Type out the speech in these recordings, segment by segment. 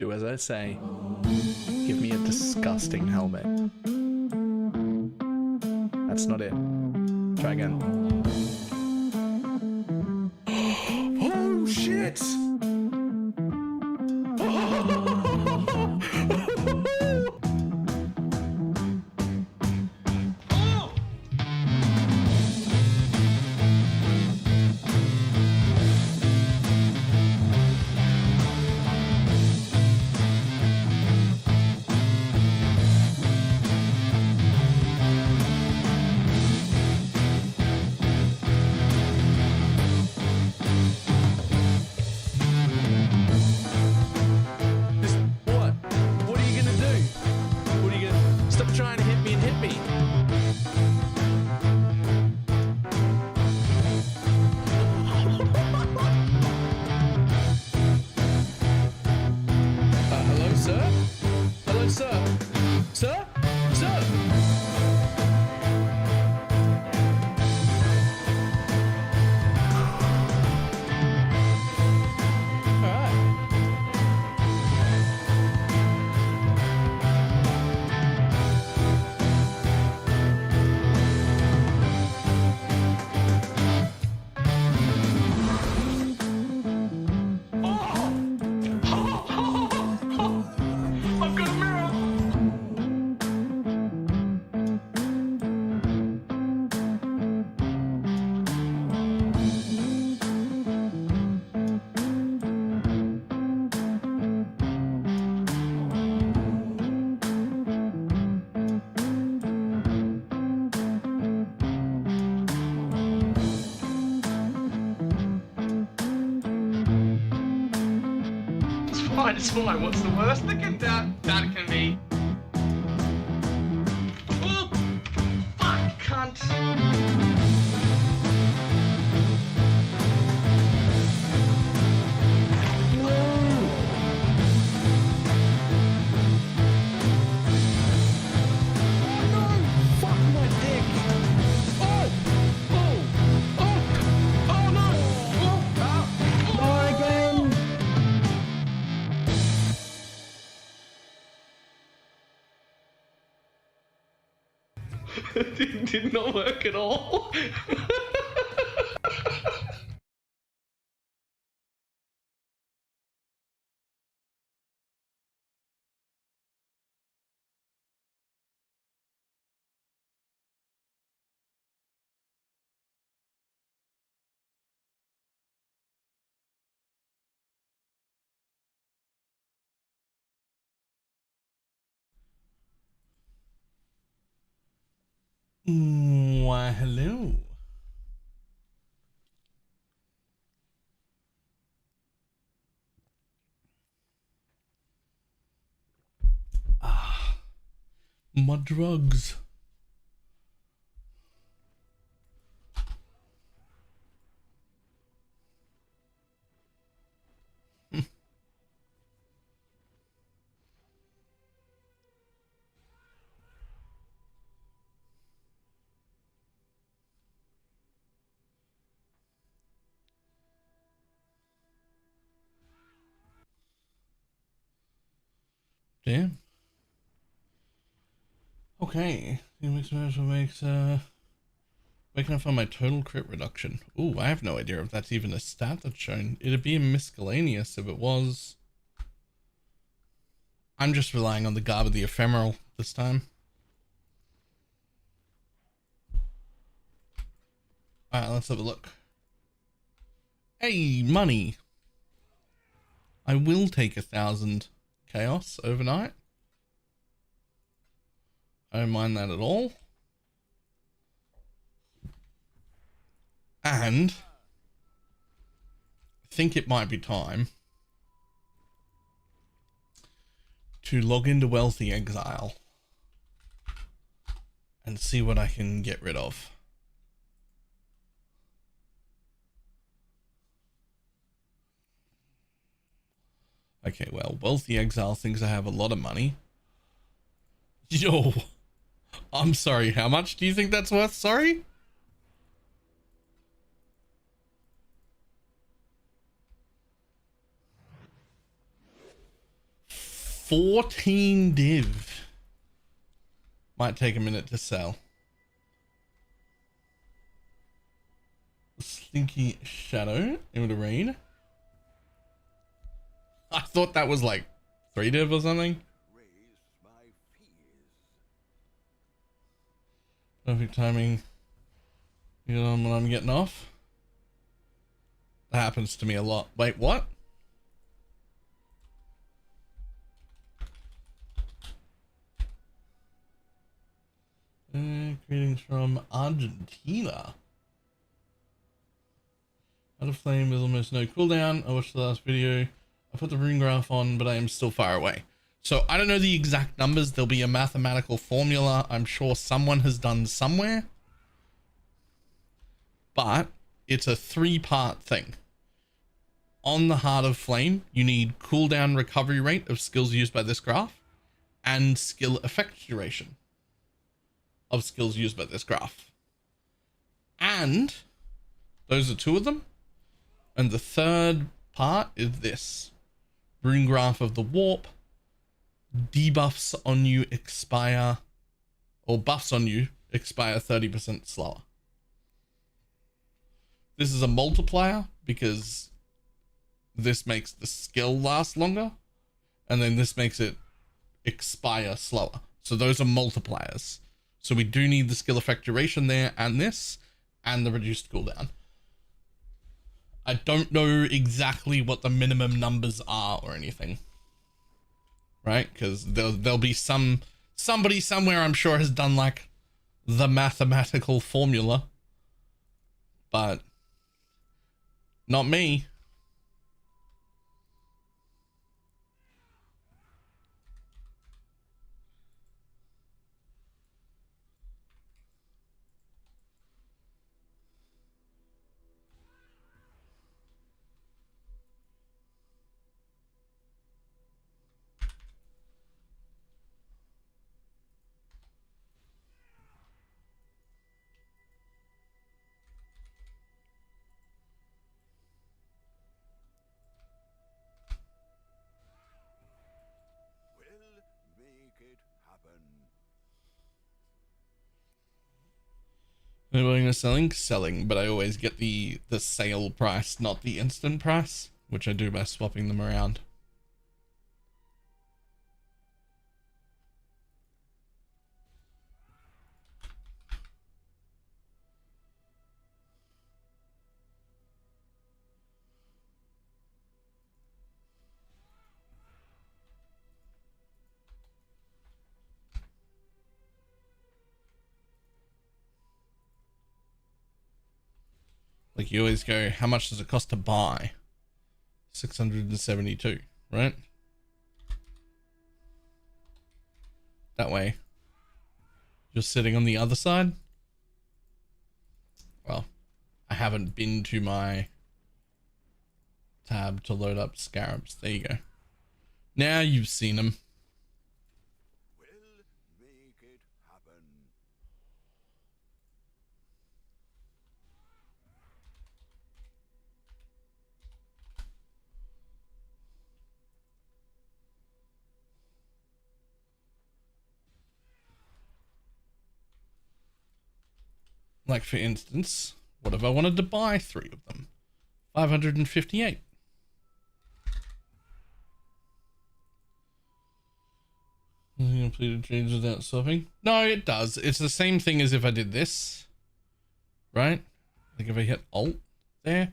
Do as I say. Give me a disgusting helmet. That's not it. Try again. Oh shit! Trying to hit me and hit me. Hello, sir? Hello, sir? Sir? Sir? It's fine. What's the worst that can be? Oh, fuck, cunt. It did not work at all. Why, hello. My drugs. Damn. Okay. Waking up on my total crit reduction. Ooh, I have no idea if that's even a stat that's shown. It'd be a miscellaneous if it was. I'm just relying on the garb of the ephemeral this time. Alright, let's have a look. Hey, money. I will take 1,000 chaos overnight. I don't mind that at all. And I think it might be time to log into Wealthy Exile and see what I can get rid of. Okay, well, Wealthy Exile thinks I have a lot of money. Yo, I'm sorry, how much do you think that's worth? Sorry? 14 div. Might take a minute to sell. Slinky Shadow, able to read. I thought that was like 3 div or something. Perfect timing. You know when I'm getting off. That happens to me a lot. Wait, what? Greetings from Argentina. Out of flame with almost no cooldown. I watched the last video. I put the rune graph on, but I am still far away. So I don't know the exact numbers. There'll be a mathematical formula I'm sure someone has done somewhere. But it's a 3-part thing. On the Heart of Flame, you need cooldown recovery rate of skills used by this graph and skill effect duration of skills used by this graph. And those are 2 of them. And the 3rd part is this. Rune graph of the warp. Debuffs on you expire, or buffs on you expire 30% slower. This is a multiplier because this makes the skill last longer, and then this makes it expire slower. So those are multipliers. So we do need the skill effect duration there, and this, and the reduced cooldown. I don't know exactly what the minimum numbers are or anything, right? Because there'll be somebody somewhere I'm sure has done like the mathematical formula, but not me. Anybody gonna selling, but I always get the sale price, not the instant price, which I do by swapping them around. Like you always go, how much does it cost to buy? 672, right? That way, you're sitting on the other side. Well, I haven't been to my tab to load up scarabs. There you go. Now you've seen them. Like for instance, what if I wanted to buy 3 of them? 558. Completed change without swapping. No, it does. It's the same thing as if I did this, right? Like if I hit Alt there,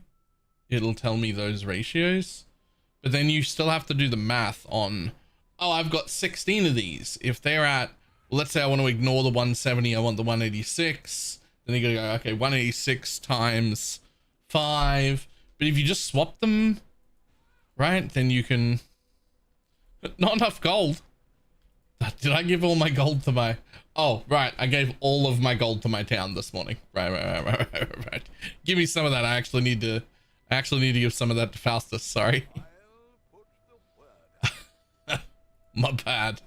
it'll tell me those ratios. But then you still have to do the math on, oh, I've got 16 of these. If they're at, let's say I want to ignore the 170, I want the 186. Then you gotta go, okay, 186 times 5. But if you just swap them, right, then you can... Not enough gold. Did I give all my gold to my... Oh, right, I gave all of my gold to my town this morning. Right. Give me some of that. I actually need to give some of that to Faustus, sorry. My bad.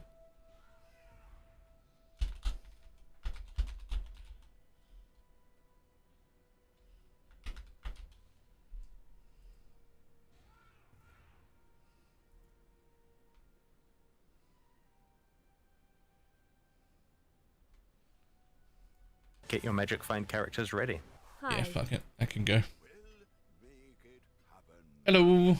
get your magic find characters ready. Hi. Yeah, fuck it. I can go. Hello.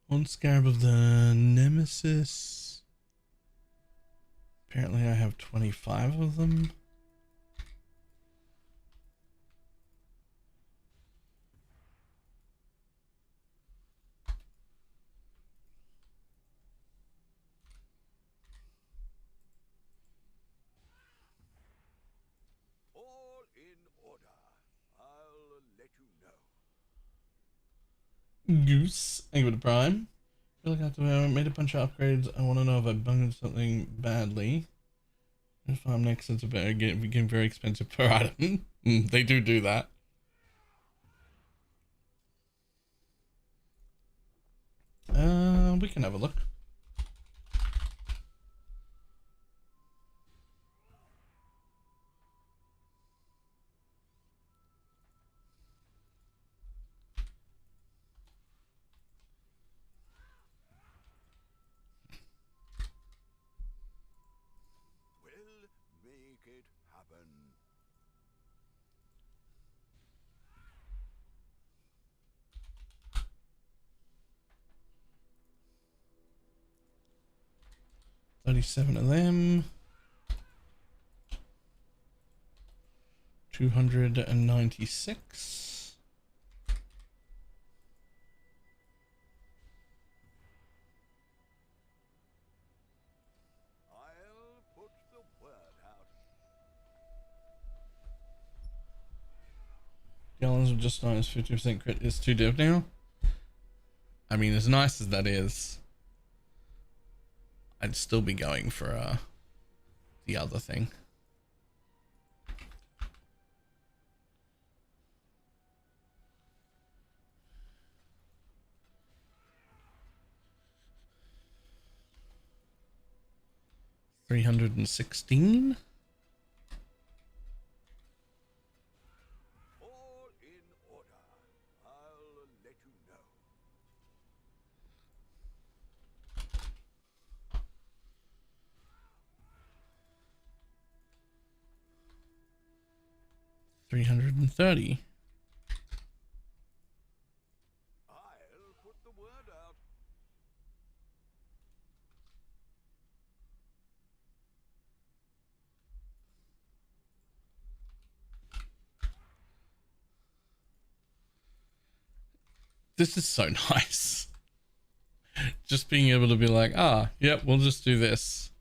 One scarab of the Nemesis. Apparently I have 25 of them. All in order. I'll let you know. Goose. Thank you for the prime. Feel like I made a bunch of upgrades. I want to know if I bungled something badly. If I'm next, it's a better getting very expensive per item. They do that. We can have a look. We'll make it happen. $37 of them. 296. I'll put the word out. Challange just nice 50% crit is 2 div now. I mean, as nice as that is, I'd still be going for the other thing. $316. All in order. I'll let you know. $330. I'll put the word out. This is so nice. Just being able to be like, yep, we'll just do this.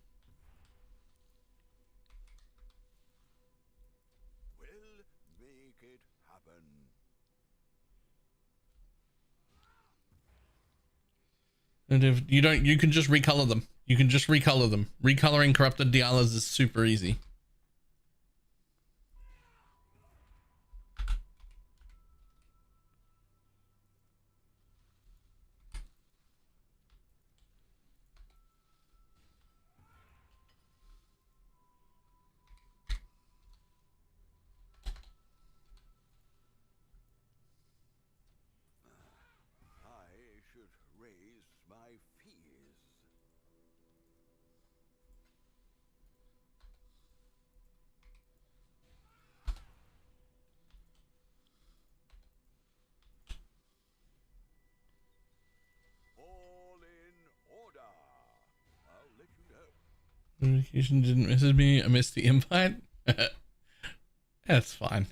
We'll make it happen. And if you don't, you can just recolor them. You can just recolor them. Recoloring corrupted Dialas is super easy. I should raise my fears. All in order. I'll let you know. Notification didn't message me. I missed the invite. That's fine.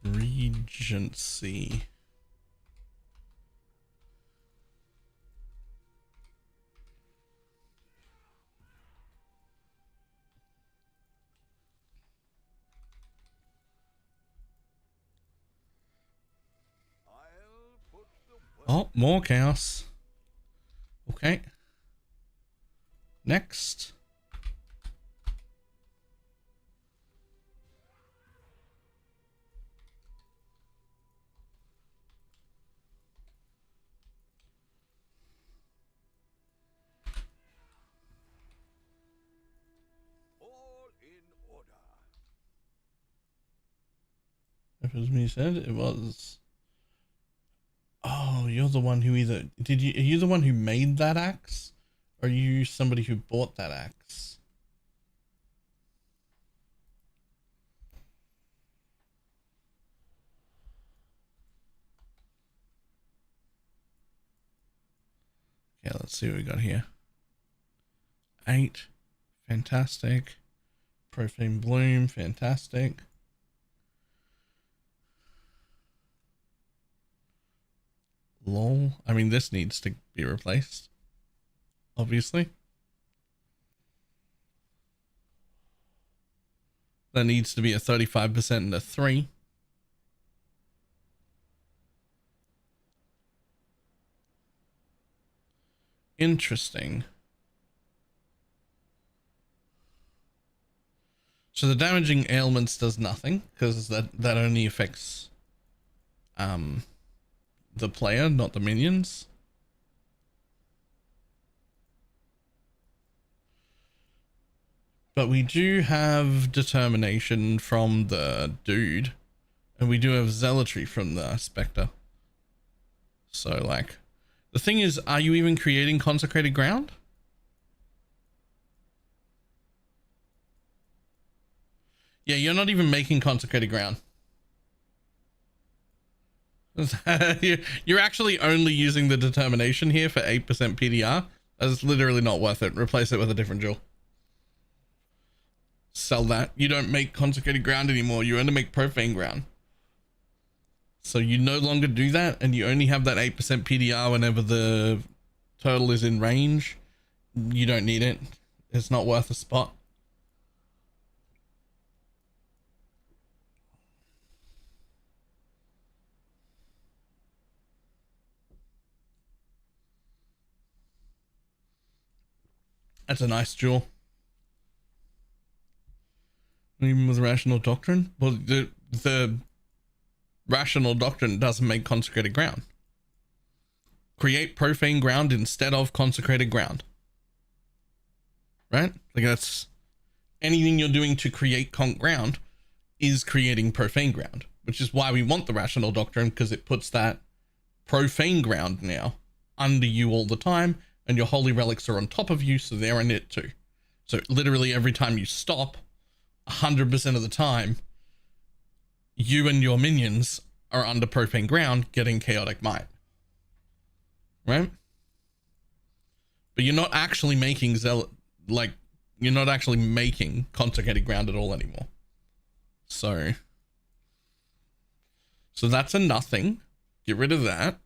Regency. I'll put the word. Oh, more chaos. Okay. Next. All in order. as we said, it was. Oh, you're the one who either are you the one who made that axe? Or are you somebody who bought that axe? Yeah, let's see what we got here. 8. Fantastic. Profane Bloom, fantastic. Lol. I mean, this needs to be replaced. Obviously. That needs to be a 35% and a 3. Interesting. So the damaging ailments does nothing because that only affects the player, not the minions. But we do have determination from the dude, and we do have zealotry from the Spectre. So like, the thing is, are you even creating consecrated ground? Yeah, you're not even making consecrated ground. You're actually only using the determination here for 8% PDR. That's literally not worth it. Replace it with a different jewel. Sell that. You don't make consecrated ground anymore. You only make profane ground. So you no longer do that, and you only have that 8% PDR whenever the turtle is in range. You don't need it. It's not worth a spot. That's a nice jewel. Even with rational doctrine? Well, the rational doctrine doesn't make consecrated ground. Create profane ground instead of consecrated ground. Right? Like that's anything you're doing to create conc ground is creating profane ground, which is why we want the rational doctrine, because it puts that profane ground now under you all the time, and your holy relics are on top of you, so they're in it too. So literally every time you stop, 100% of the time, you and your minions are under profane ground getting chaotic might. Right? But you're not actually making you're not actually making consecrated ground at all anymore. So that's a nothing. Get rid of that.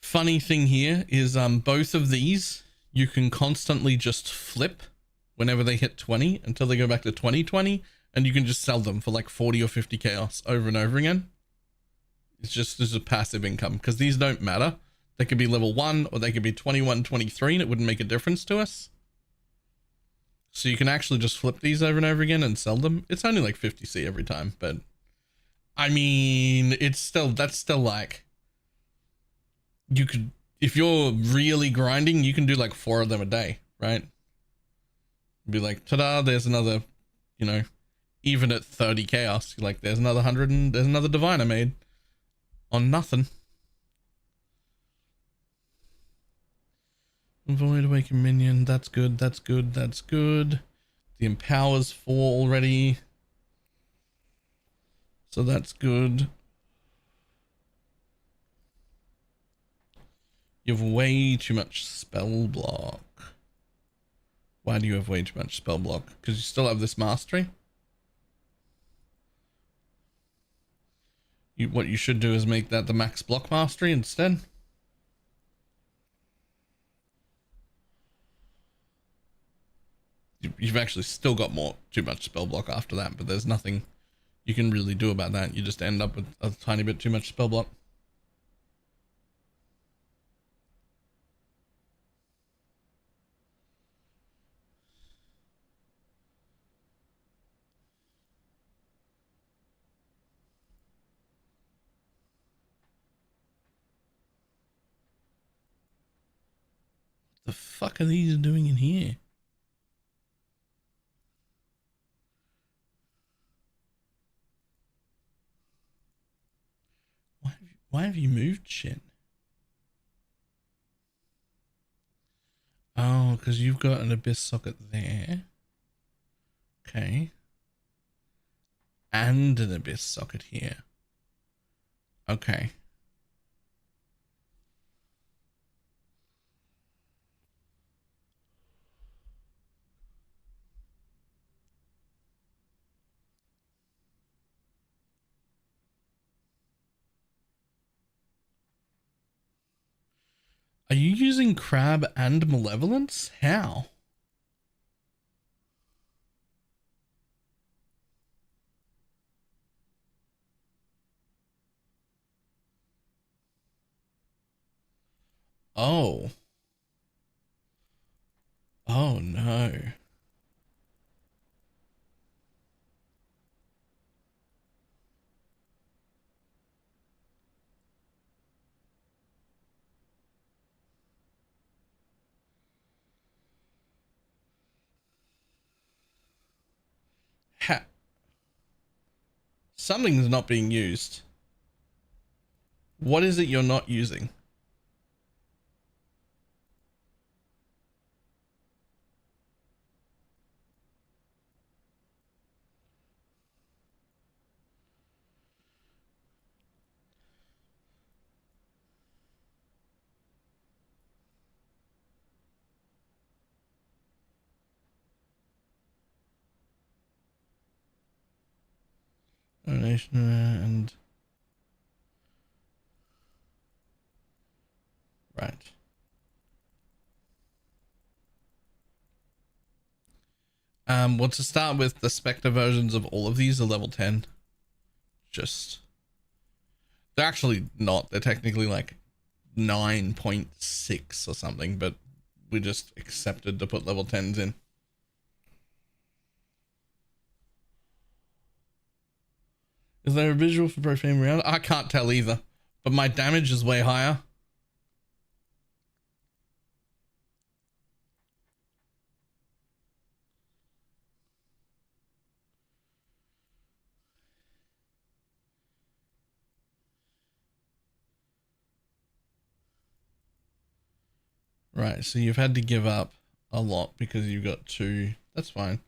Funny thing here is both of these you can constantly just flip whenever they hit 20 until they go back to 2020, and you can just sell them for like 40 or 50 chaos over and over again. It's just as a passive income, because these don't matter. They could be level 1 or they could be 21, 23, and it wouldn't make a difference to us. So you can actually just flip these over and over again and sell them. It's only like 50C every time, but I mean, that's still like, you could, if you're really grinding, you can do like 4 of them a day, right? Be like, ta-da, there's another, even at 30 chaos, like there's another 100 and there's another diviner made on nothing. Avoid awaken minion. That's good. That's good. That's good. The empowers 4 already. So that's good. You have way too much spell block. Why do you have way too much spell block? Because you still have this mastery. What you should do is make that the max block mastery instead. You've actually still got too much spell block after that, but there's nothing you can really do about that. You just end up with a tiny bit too much spell block. fuck are these doing in here? Why have you moved shit? Oh, because you've got an abyss socket there. Okay. And an abyss socket here. Okay. Are you using crab and malevolence? How? Oh. Oh no. Ha. Something's not being used. What is it you're not using? Donation and right. Well, to start with, the Spectre versions of all of these are level 10. Just, they're actually not. They're technically like 9.6 or something, but we just accepted to put level 10s in. Is there a visual for profane round? I can't tell either, but my damage is way higher. Right, so you've had to give up a lot because you've got 2. That's fine.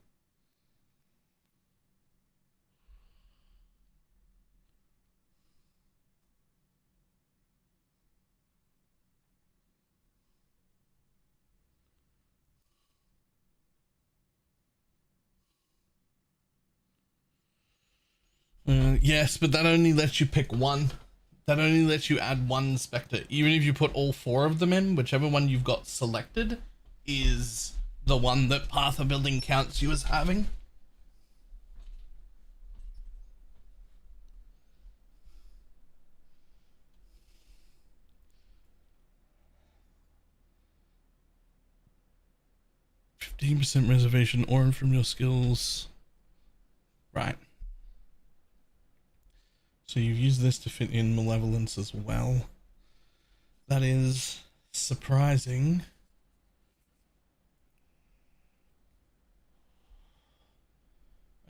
Yes, but that only lets you pick one. That only lets you add one Spectre. Even if you put all 4 of them in, whichever one you've got selected is the one that Path of Building counts you as having. %, reservation or from your skills. Right. So you've used this to fit in malevolence as well. That is surprising.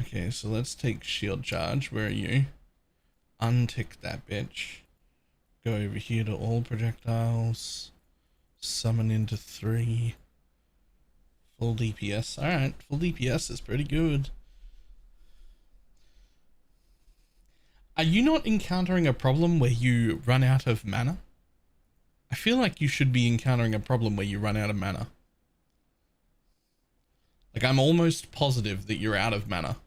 Okay, so let's take shield charge. Where are you? Untick that bitch. Go over here to all projectiles. Summon into 3. Full DPS. Alright, full DPS is pretty good. Are you not encountering a problem where you run out of mana? I feel like you should be encountering a problem where you run out of mana. Like, I'm almost positive that you're out of mana.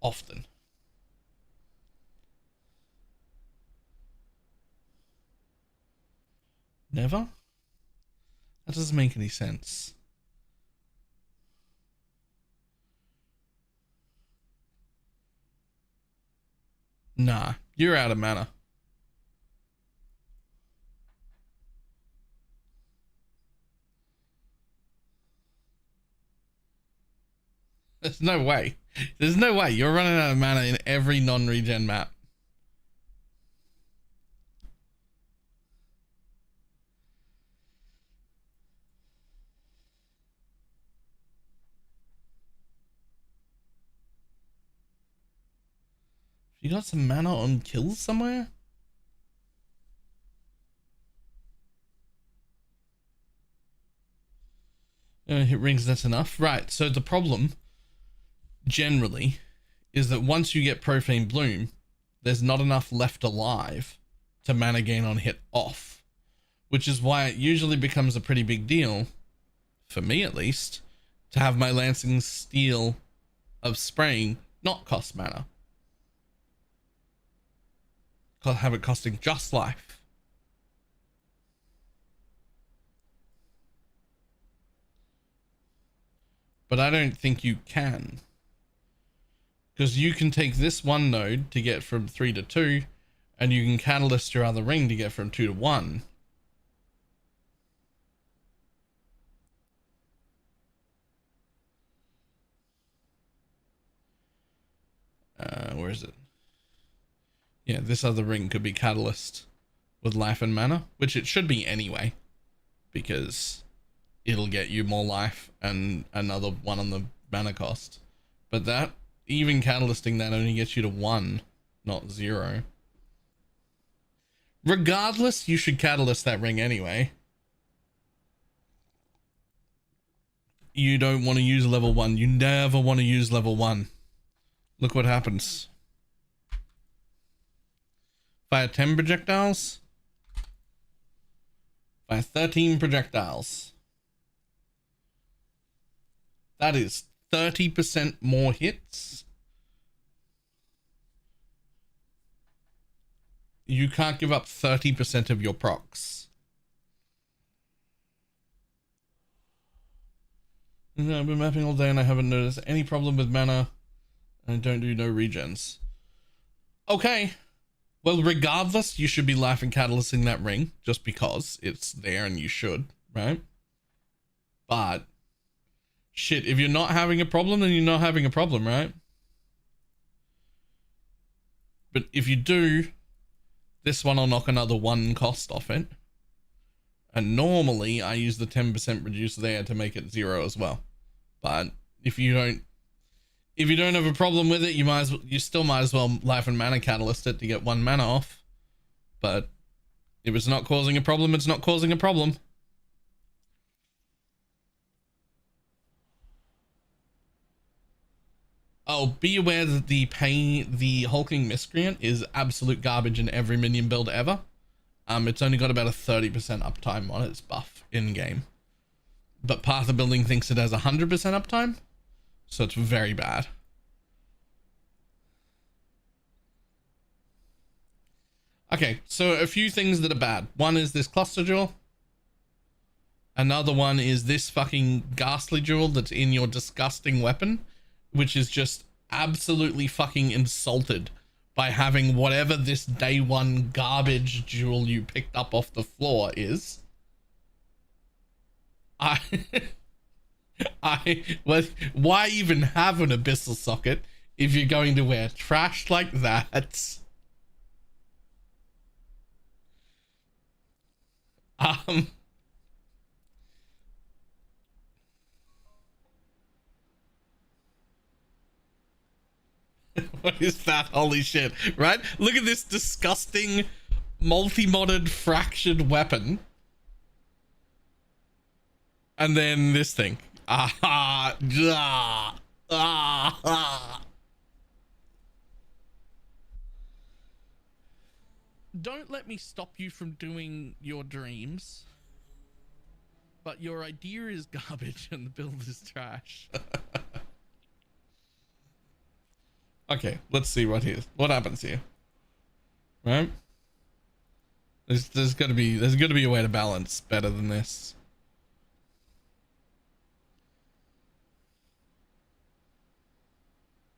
Often. Never? That doesn't make any sense. Nah, you're out of mana. There's no way. There's no way. You're running out of mana in every non-regen map. You got some mana on kills somewhere? Hit rings, that's enough. Right, so the problem, generally, is that once you get Profane Bloom, there's not enough left alive to mana gain on hit off. Which is why it usually becomes a pretty big deal, for me at least, to have my Lancing Steel of Spraying not cost mana. Have it costing just life. But I don't think you can. Because you can take this one node to get from 3 to 2, and you can catalyst your other ring to get from 2 to 1. Where is it? Yeah, this other ring could be catalyst with life and mana, which it should be anyway, because it'll get you more life and another one on the mana cost. But that, even catalysting that only gets you to 1, not 0. Regardless, you should catalyst that ring anyway. You don't want to use level 1. You never want to use level 1. Look what happens. Fire 10 projectiles. Fire 13 projectiles. That is 30% more hits. You can't give up 30% of your procs. I've been mapping all day and I haven't noticed any problem with mana. I don't do no regens. Okay. Well, regardless, you should be life and catalysting that ring just because it's there and you should, right? But shit, if you're not having a problem, then you're not having a problem, right? But if you do, this one will knock another 1 cost off it. And normally I use the 10% reduce there to make it 0 as well. But if you don't have a problem with it, you still might as well life and mana catalyst it to get 1 mana off. But if it's not causing a problem, it's not causing a problem. Oh, be aware that the hulking miscreant is absolute garbage in every minion build ever. It's only got about a 30% uptime on its buff in game, but part of the building thinks it has 100% uptime, so it's very bad. Okay, so a few things that are bad. One is this cluster jewel. Another one is this fucking ghastly jewel that's in your disgusting weapon, which is just absolutely fucking insulted by having whatever this day 1 garbage jewel you picked up off the floor is. Why even have an abyssal socket if you're going to wear trash like that? What is that? Holy shit, right? Look at this disgusting multi-modded fractured weapon. And then this thing. Don't let me stop you from doing your dreams. But your idea is garbage and the build is trash. Okay, let's see what happens here. Right? There's gotta be a way to balance better than this.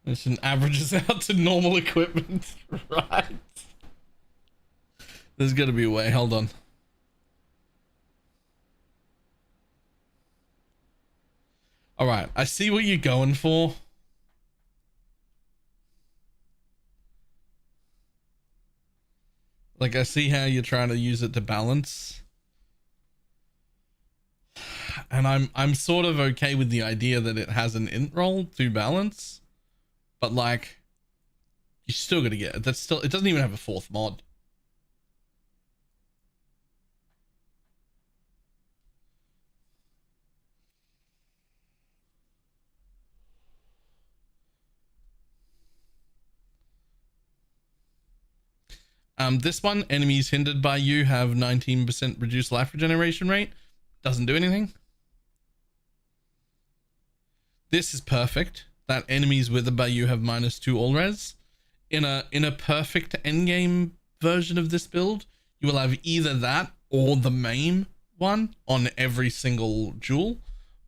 This averages out to normal equipment, right? There's gotta be a way. Hold on. All right, I see what you're going for. Like, I see how you're trying to use it to balance. And I'm sort of okay with the idea that it has an int roll to balance. But like, You still got to get it. That's still, it doesn't even have a fourth mod. This one, enemies hindered by you have 19% reduced life regeneration rate. Doesn't do anything. This is perfect. That enemies withered by you have -2 all res. In a perfect endgame version of this build, you will have either that or the main one on every single jewel.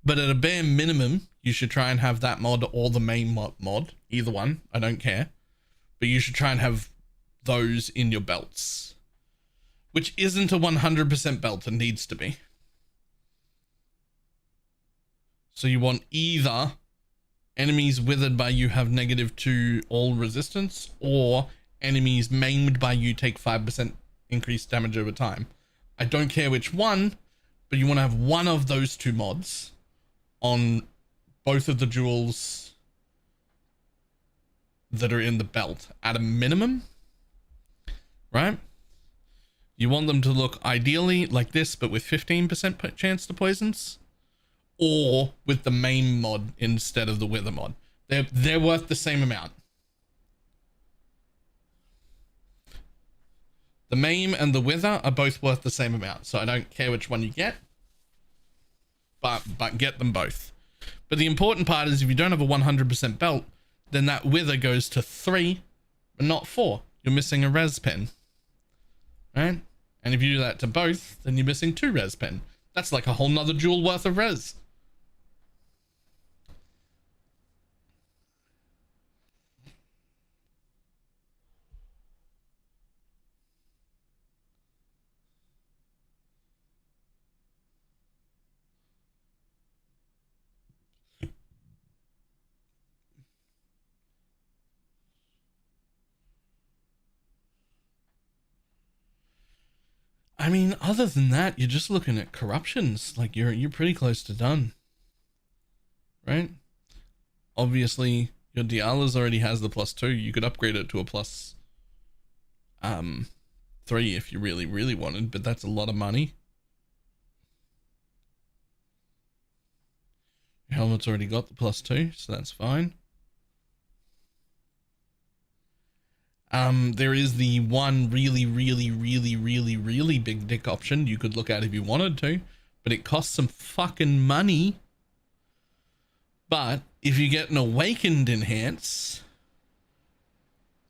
But at a bare minimum, you should try and have that mod or the main mod. Either one, I don't care. But you should try and have those in your belts, which isn't a 100% belt and needs to be. So you want either enemies withered by you have -2 all resistance, or enemies maimed by you take 5% increased damage over time. I don't care which one, but you want to have one of those two mods on both of the jewels that are in the belt at a minimum. Right? You want them to look ideally like this, but with 15% chance to poisons, or with the main mod instead of the wither mod. They're worth the same amount. The maim and the wither are both worth the same amount, so I don't care which one you get, but get them both. But the important part is if you don't have a 100% belt, then that wither goes to 3, but not 4. You're missing a res pen. Right? And if you do that to both, then you're missing 2 res pen. That's like a whole nother jewel worth of res. I mean, other than that, you're just looking at corruptions. Like you're pretty close to done, right? Obviously, your Diala's already has the +2. You could upgrade it to a +3 if you really wanted, but that's a lot of money. Your helmet's already got the +2, so that's fine. There is the one really big dick option you could look at if you wanted to, but it costs some fucking money. But if you get an awakened enhance,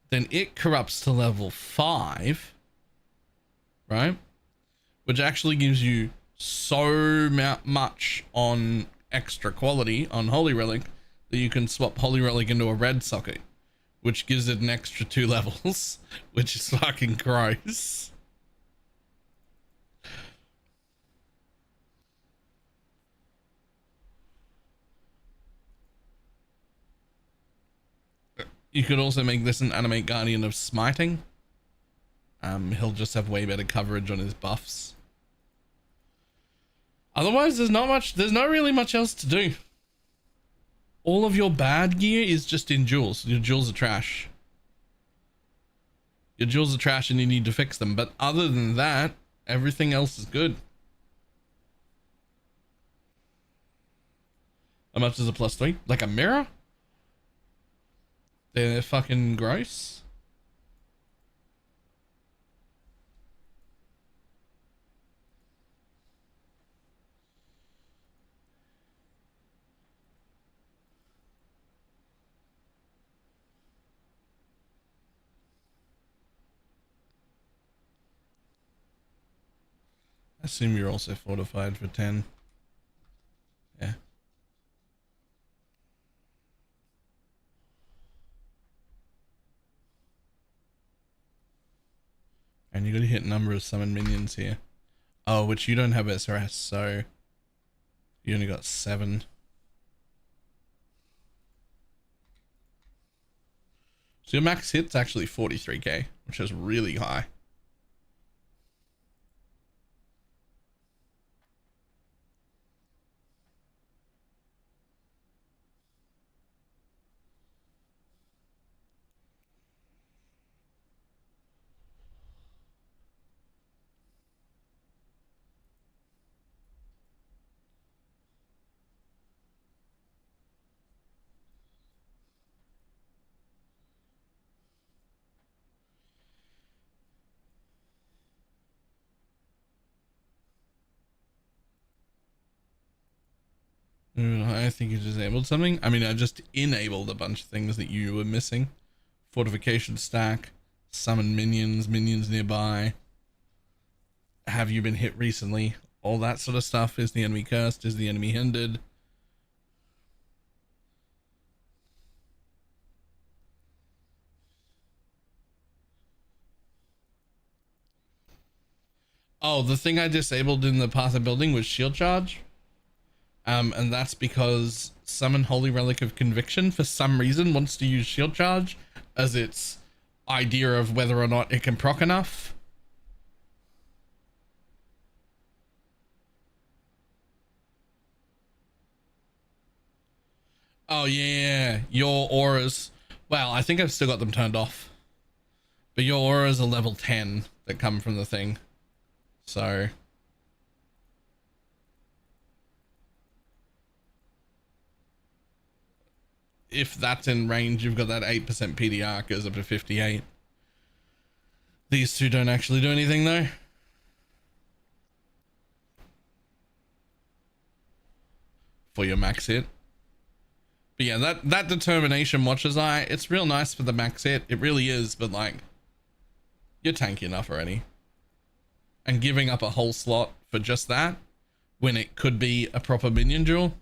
then it corrupts to level 5, right? Which actually gives you so much on extra quality on Holy Relic that you can swap Holy Relic into a red socket, which gives it an extra 2 levels, which is fucking gross. You could also make this an animate guardian of smiting. He'll just have way better coverage on his buffs. Otherwise, there's not really much else to do. All of your bad gear is just in jewels. Your jewels are trash. Your jewels are trash and you need to fix them. But other than that, everything else is good. How much is a +3? Like a mirror? They're fucking gross. I assume you're also fortified for 10. Yeah. And you got to hit number of summon minions here. Oh, which you don't have SRS, so you only got 7. So your max hit's actually 43k, which is really high. I think you disabled something. I mean, I just enabled a bunch of things that you were missing. Fortification stack, summon minions, minions nearby. Have you been hit recently? All that sort of stuff. Is the enemy cursed? Is the enemy hindered? Oh, the thing I disabled in the Path of Building was shield charge. And that's because Summon Holy Relic of Conviction for some reason wants to use shield charge as its idea of whether or not it can proc enough. Oh yeah, your auras. Well, I think I've still got them turned off. But your auras are level 10 that come from the thing. So if that's in range, you've got that 8% PDR, goes up to 58. These two don't actually do anything though. For your max hit. But yeah, that determination watcher's eye, it's real nice for the max hit. It really is, but like, you're tanky enough already. And giving up a whole slot for just that, when it could be a proper minion duel.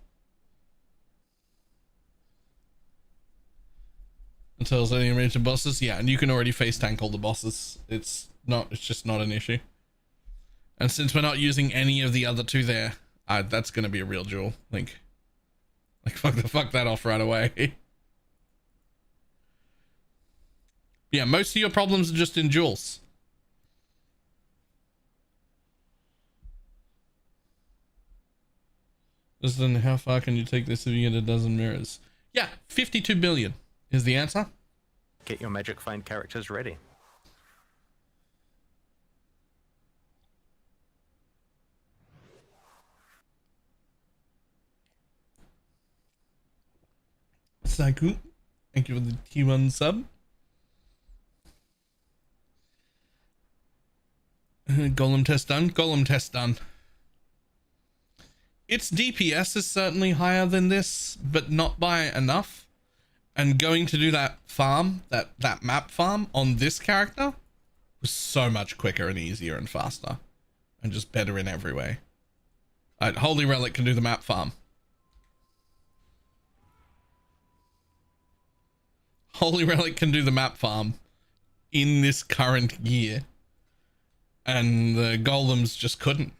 Until there's any range of bosses, yeah, and you can already face tank all the bosses. It's just not an issue. And since we're not using any of the other two there, that's gonna be a real duel. Like fuck that off right away. Yeah, most of your problems are just in duels. Then how far can you take this if you get a dozen mirrors? Yeah, 52 billion is the answer. Get your magic find characters ready. Saku, thank you for the T1 sub. Golem test done. Golem test done. Its DPS is certainly higher than this, but not by enough. And going to do that farm, that map farm on this character was so much quicker and easier and faster. And just better in every way. Holy Relic can do the map farm. Holy Relic can do the map farm in this current gear. And the golems just couldn't.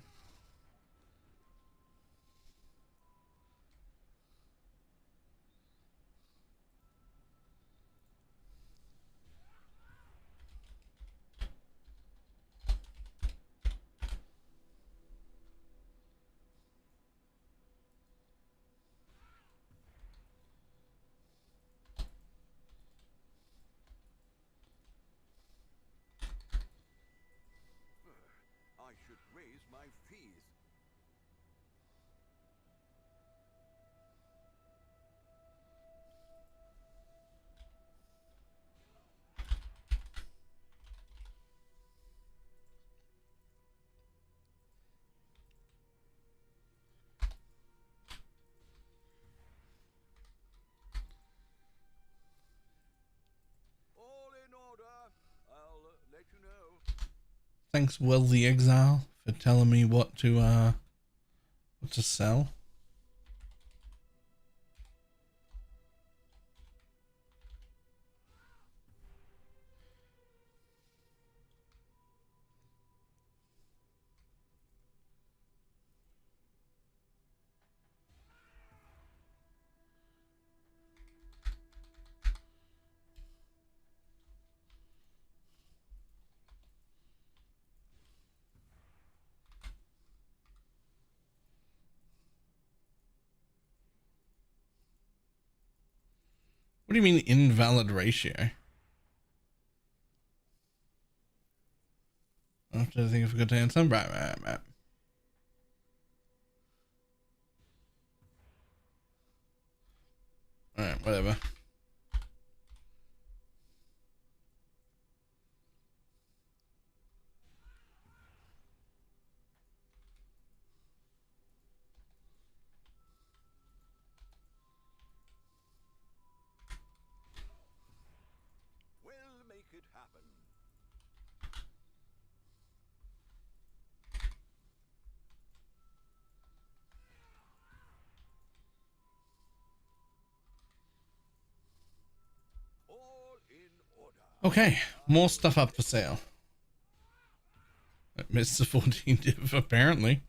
I should raise my fees. All in order. I'll let you know. Thanks, Will the Exile, for telling me what to sell. What do you mean invalid ratio? I think I forgot to answer. Right. Alright, whatever. it happen. All in order. Okay, more stuff up for sale. Mr. 14 div, apparently.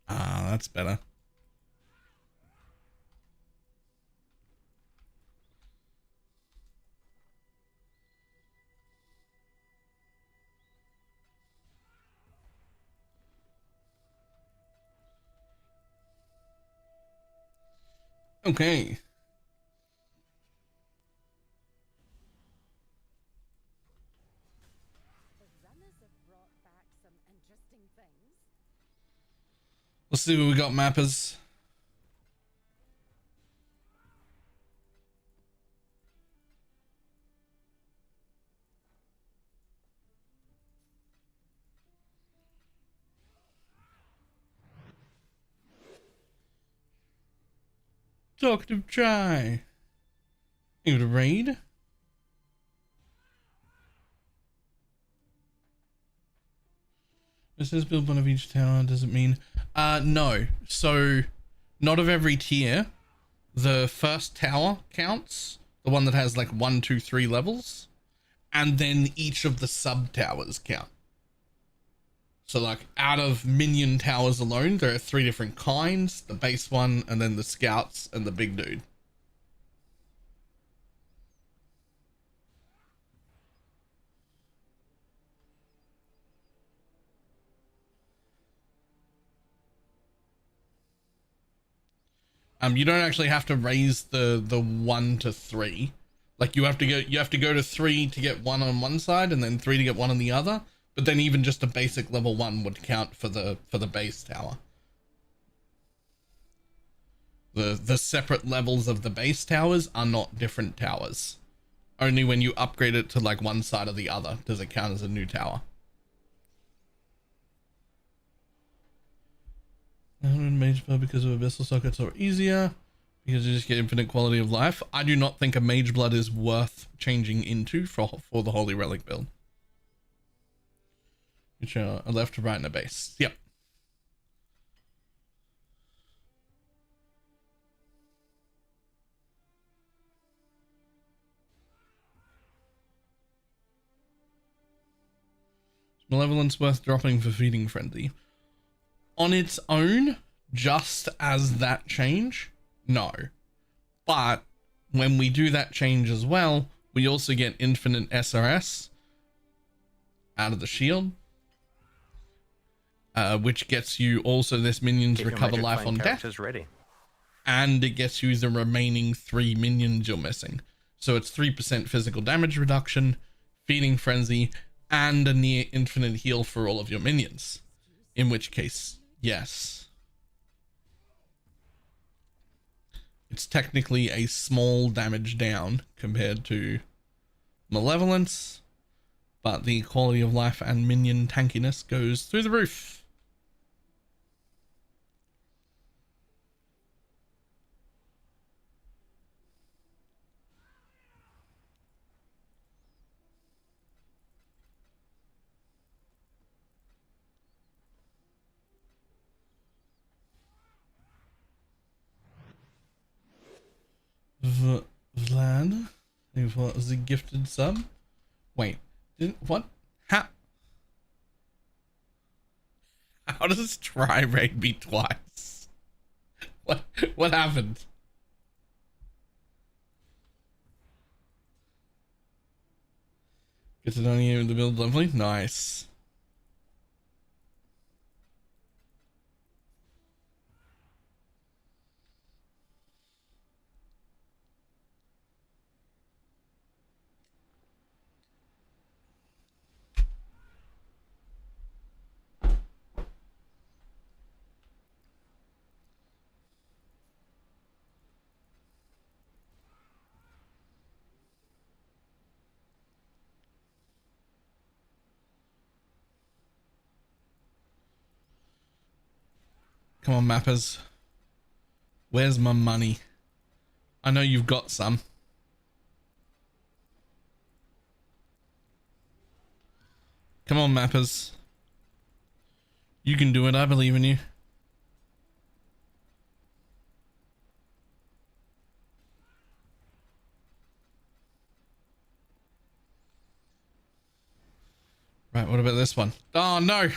Ah, that's better. Okay. The runners have brought back some interesting things. Let's see what we got, mappers. Talkative try. You to raid? It says build one of each tower. Does it mean? No. So, not of every tier. The first tower counts. The one that has like 1, 2, 3 levels. And then each of the sub towers count. So like out of minion towers alone, there are 3 different kinds. The base one, and then the scouts, and the big dude. You don't actually have to raise the 1 to 3. Like you have to go to 3 to get 1 on one side and then 3 to get 1 on the other. But then even just a basic level 1 would count for the base tower. The separate levels of the base towers are not different towers. Only when you upgrade it to like one side or the other does it count as a new tower. 100 mage blood because of abyssal sockets are easier because you just get infinite quality of life. I do not think a mage blood is worth changing into for the holy relic build. Which are a left to right and a base. Yep. Malevolence worth dropping for feeding frenzy. On its own, just as that change, no. But when we do that change as well, we also get infinite SRS out of the shield, which gets you also this minions recover life on death, ready. and it gets you the remaining 3 minions you're missing. So it's 3% physical damage reduction, feeding frenzy, and a near infinite heal for all of your minions. In which case, yes. It's technically a small damage down compared to Malevolence, but the quality of life and minion tankiness goes through the roof. Vlad, what was the gifted sub? Wait, what? How does try raid me twice? What happened? Get to know you in the build, lovely, nice. Come on, mappers. Where's my money? I know you've got some. Come on, mappers. You can do it. I believe in you. Right, what about this one? Oh, no.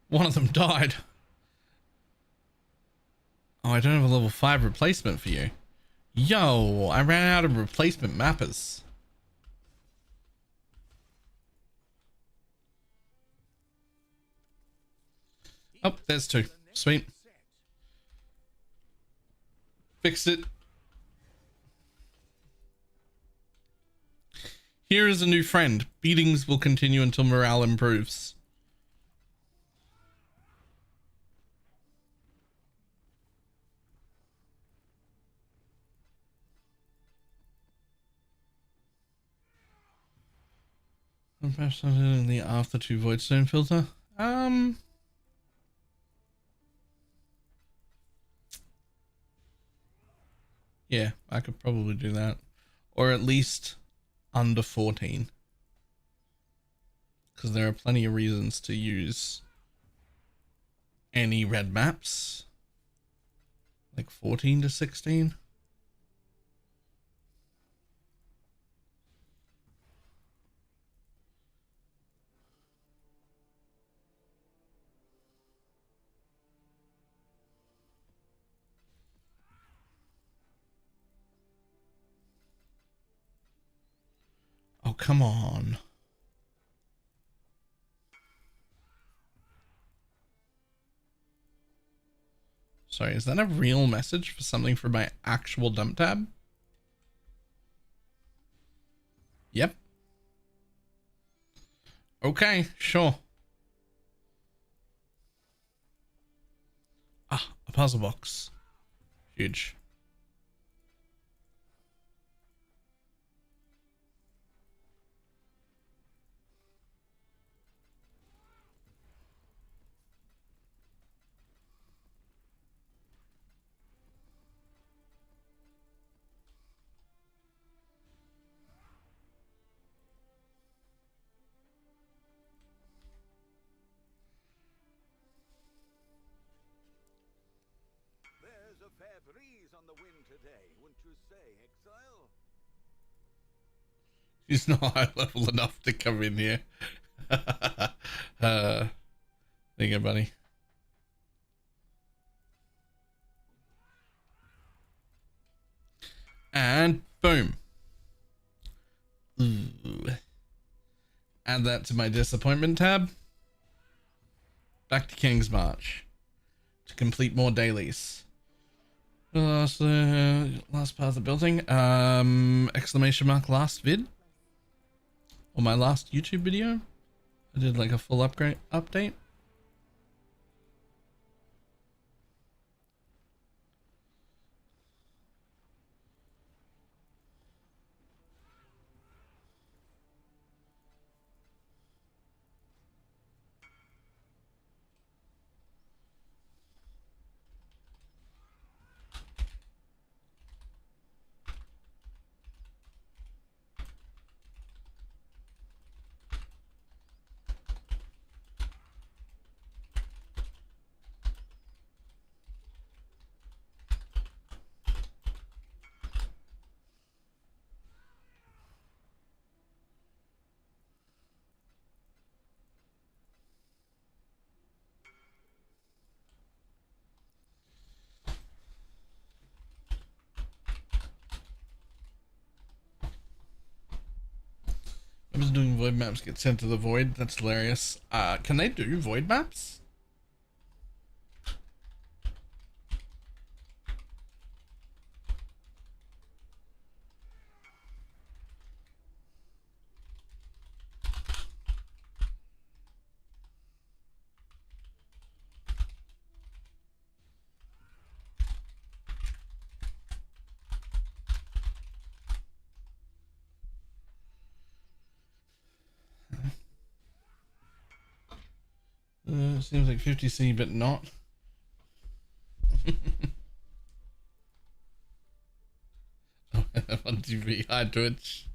One of them died. Oh, I don't have a level 5 replacement for you. Yo, I ran out of replacement mappers. Oh, there's 2. Sweet. Fixed it. Here is a new friend. Beatings will continue until morale improves. Perhaps in the after 2 voidstone filter. Yeah, I could probably do that. Or at least under 14. Because there are plenty of reasons to use any red maps. Like 14 to 16. Oh, come on. Sorry, is that a real message for something for my actual dump tab? Yep. Okay, sure. Ah, a puzzle box. Huge. There's a fair breeze on the wind today, wouldn't you say, Exile? He's not high level enough to come in here. There you go, buddy. And boom. Ooh. Add that to my disappointment tab. Back to King's March to complete more dailies. Last part of the building. Exclamation mark last vid. Or my last YouTube video. I did like a full update. I was doing void maps get sent to the void. That's hilarious. Can they do void maps? Seems like 50C, but not. WTB, hi Twitch.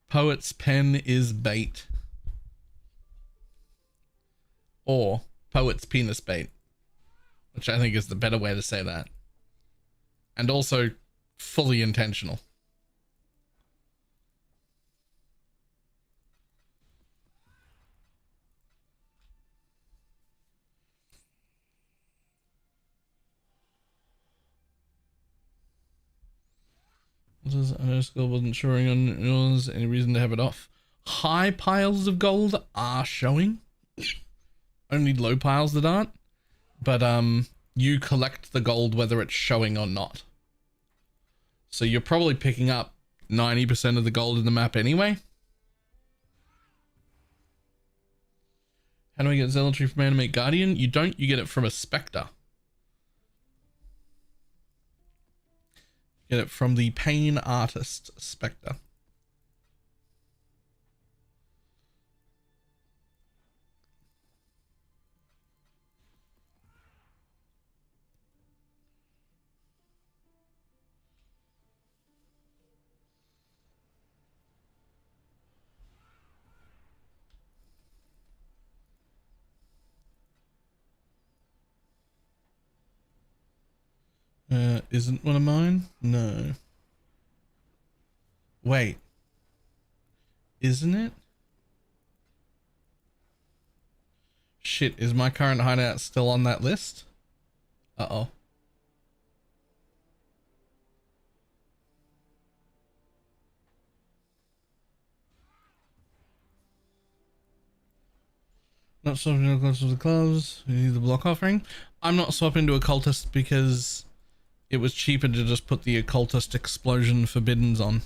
Poet's pen is bait. Or poet's penis bait, which I think is the better way to say that. And also fully intentional. Underscore wasn't showing on yours. Any reason to have it off? High piles of gold are showing. Only low piles that aren't. But you collect the gold whether it's showing or not. So you're probably picking up 90% of the gold in the map anyway. How do I get Zealotry from Animate Guardian? You don't, you get it from a Spectre. Get it from the Pain Artist Spectre. Isn't one of mine? No. Wait. Isn't it? Shit, is my current hideout still on that list? Uh-oh. Not swapping to occultist with the gloves. We need the block offering. I'm not swapping to occultist because it was cheaper to just put the occultist explosion forbiddens on.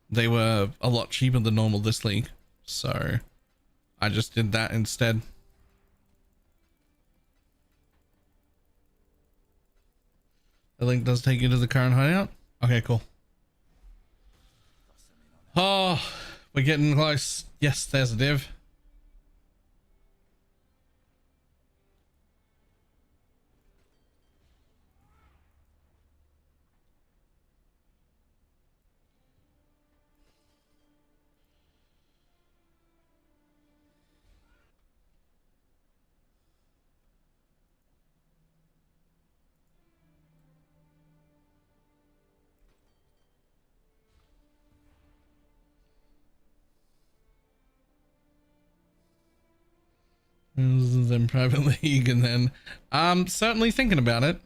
They were a lot cheaper than normal this league, so I just did that instead. The link does take you to the current hideout. Okay, cool. Oh, we're getting close. Yes, there's a div. Then private league, and then I'm certainly thinking about it.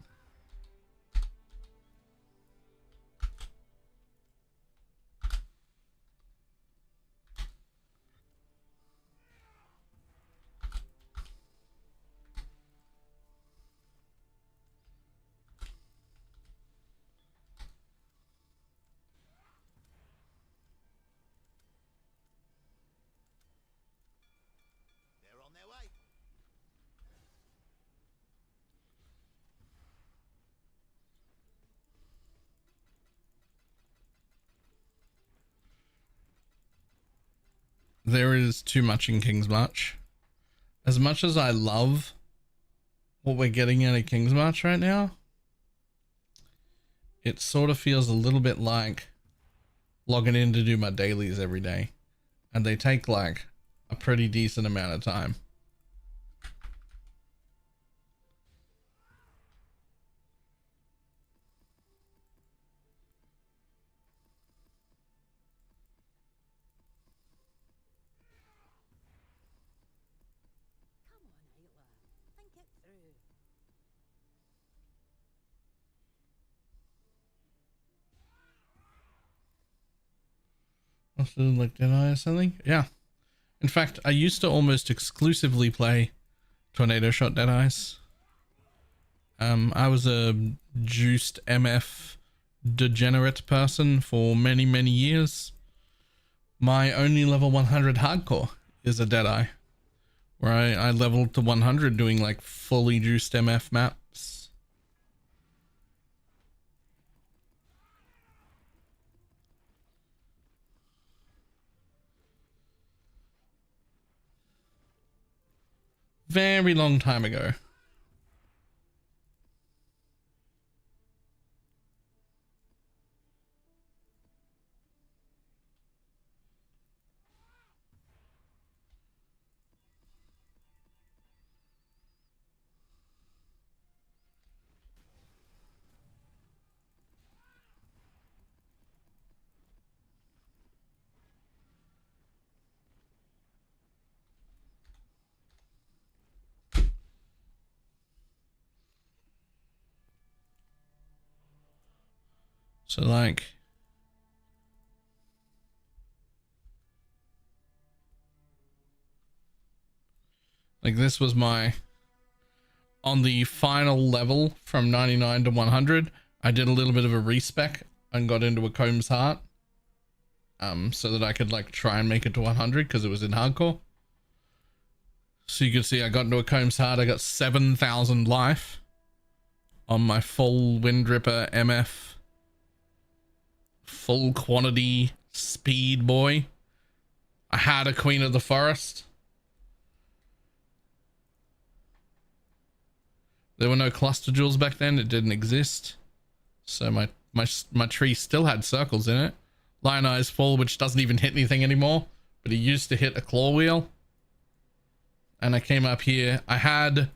They're on their way. There is too much in King's March. As much as I love what we're getting out of King's March right now, it sort of feels a little bit like logging in to do my dailies every day, and they take like a pretty decent amount of time. Come on, Ayla. Think it through. Also, like Deadeye or something? Yeah. In fact, I used to almost exclusively play Tornado Shot Deadeyes. I was a juiced MF degenerate person for many, many years. My only level 100 hardcore is a Deadeye, where I leveled to 100 doing like fully juiced MF maps. very long time ago. So like this was my, on the final level from 99 to 100, I did a little bit of a respec and got into a Combs Heart. So that I could like try and make it to 100 because it was in hardcore. So you can see I got into a Combs Heart, I got 7,000 life on my full Windripper MF. Full quantity speed boy. I had a Queen of the Forest. There were no cluster jewels back then. It didn't exist. So my tree still had circles in it. Lion Eyes Full, which doesn't even hit anything anymore, but he used to hit a claw wheel. And I came up here. I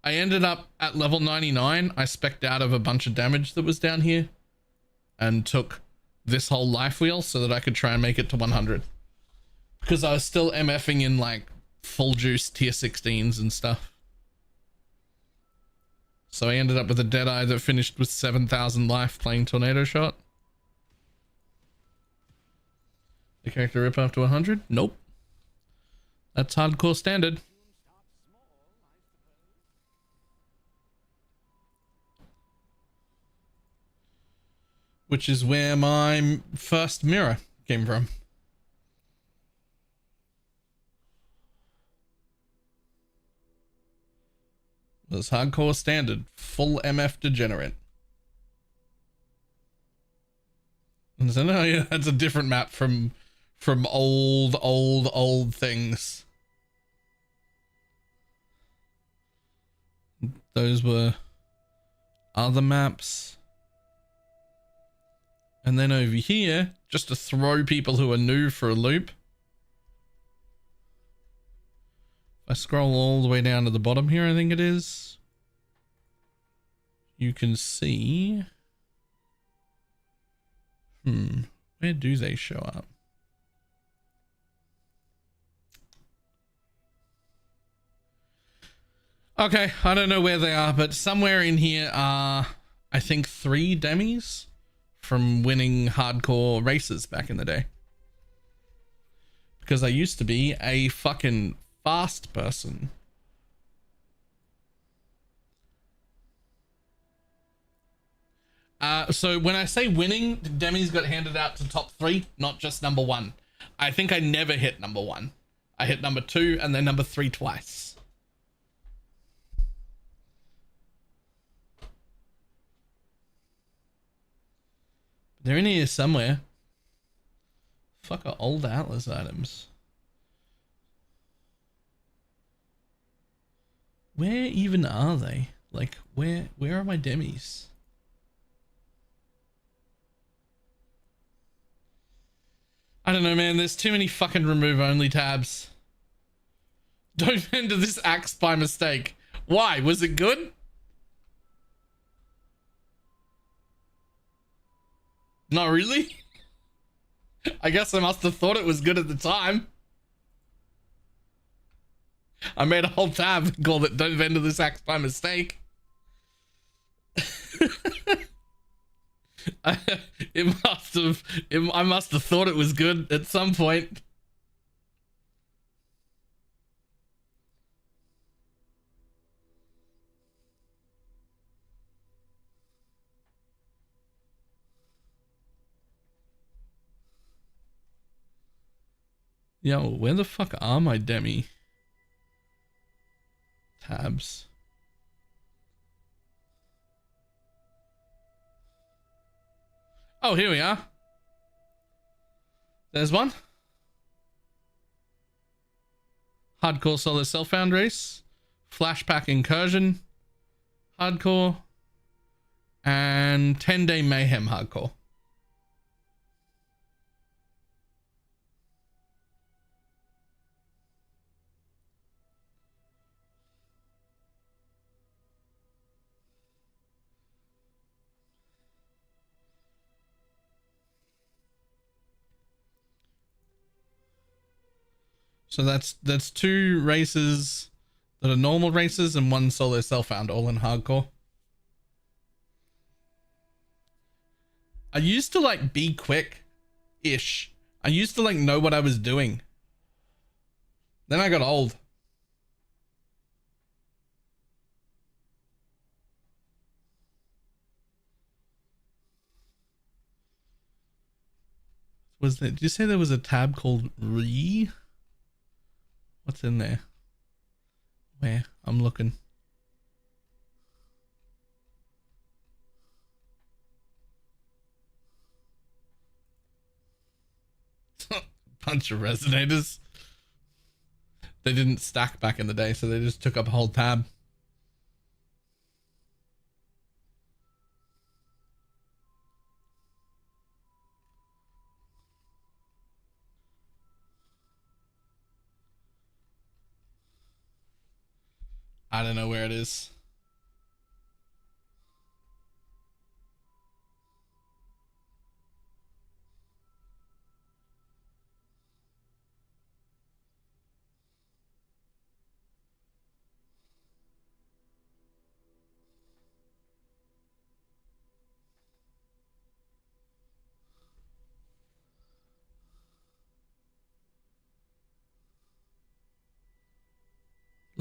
ended up at level 99. I specced out of a bunch of damage that was down here and took this whole life wheel so that I could try and make it to 100. Because I was still MFing in like full juice tier 16s and stuff. So I ended up with a Deadeye that finished with 7,000 life playing Tornado Shot. The character rip after 100? Nope. That's hardcore standard. Which is where my first mirror came from. It was hardcore standard, full MF degenerate. And so no, yeah, that's a different map from old things. Those were other maps. And then over here, just to throw people who are new for a loop. If I scroll all the way down to the bottom here, I think it is, you can see, where do they show up? Okay, I don't know where they are, but somewhere in here are, I think, 3 demis from winning hardcore races back in the day. Because I used to be a fucking fast person. So when I say winning, demis got handed out to top 3, not just number 1. I think I never hit number 1. I hit number 2 and then number 3 twice. They're in here somewhere. Fuck, are old Atlas items. Where even are they? Like, where are my demis? I don't know, man. There's too many fucking remove only tabs. Don't enter this axe by mistake. Why? Was it good? Not really? I guess I must have thought it was good at the time. I made a whole tab and called it "Don't enter this axe by mistake." I must have thought it was good at some point. Yo, where the fuck are my demi tabs? Oh, here we are. There's one. Hardcore solo self-found race. Flashback Incursion hardcore, and 10-day mayhem hardcore. So that's 2 races that are normal races and 1 solo self-found, all in hardcore. I used to like be quick-ish. I used to like know what I was doing. Then I got old. Was there, did you say there was a tab called Re? What's in there? Where? I'm looking. Bunch of resonators. They didn't stack back in the day, so they just took up a whole tab. I don't know where it is.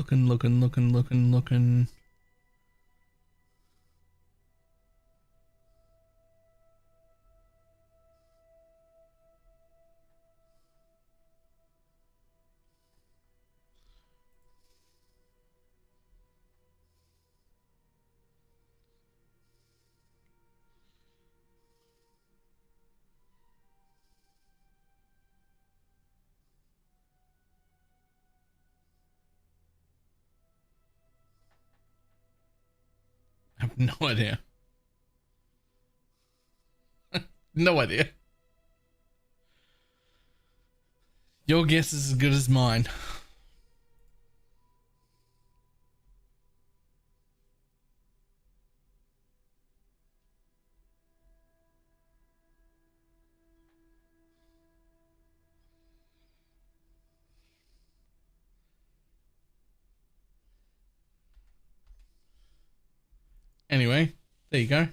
Looking. I have no idea. No idea. Your guess is as good as mine. Anyway, there you go.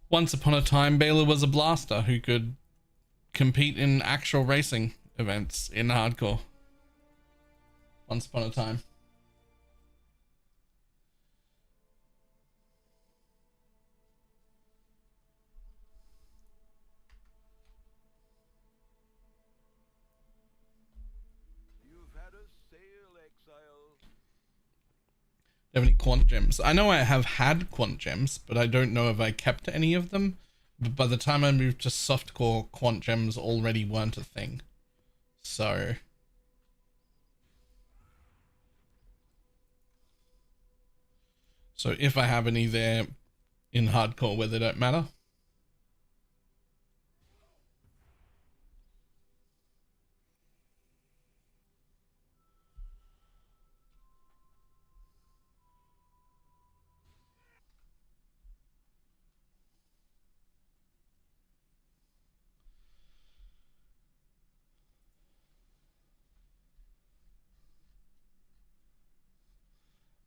Once upon a time, Balor was a blaster who could compete in actual racing events in hardcore. Once upon a time. You've had a sail, exile. Do you have any quant gems? I know I have had quant gems, but I don't know if I kept any of them. But by the time I moved to softcore, quant gems already weren't a thing. So if I have any there in hardcore where they don't matter.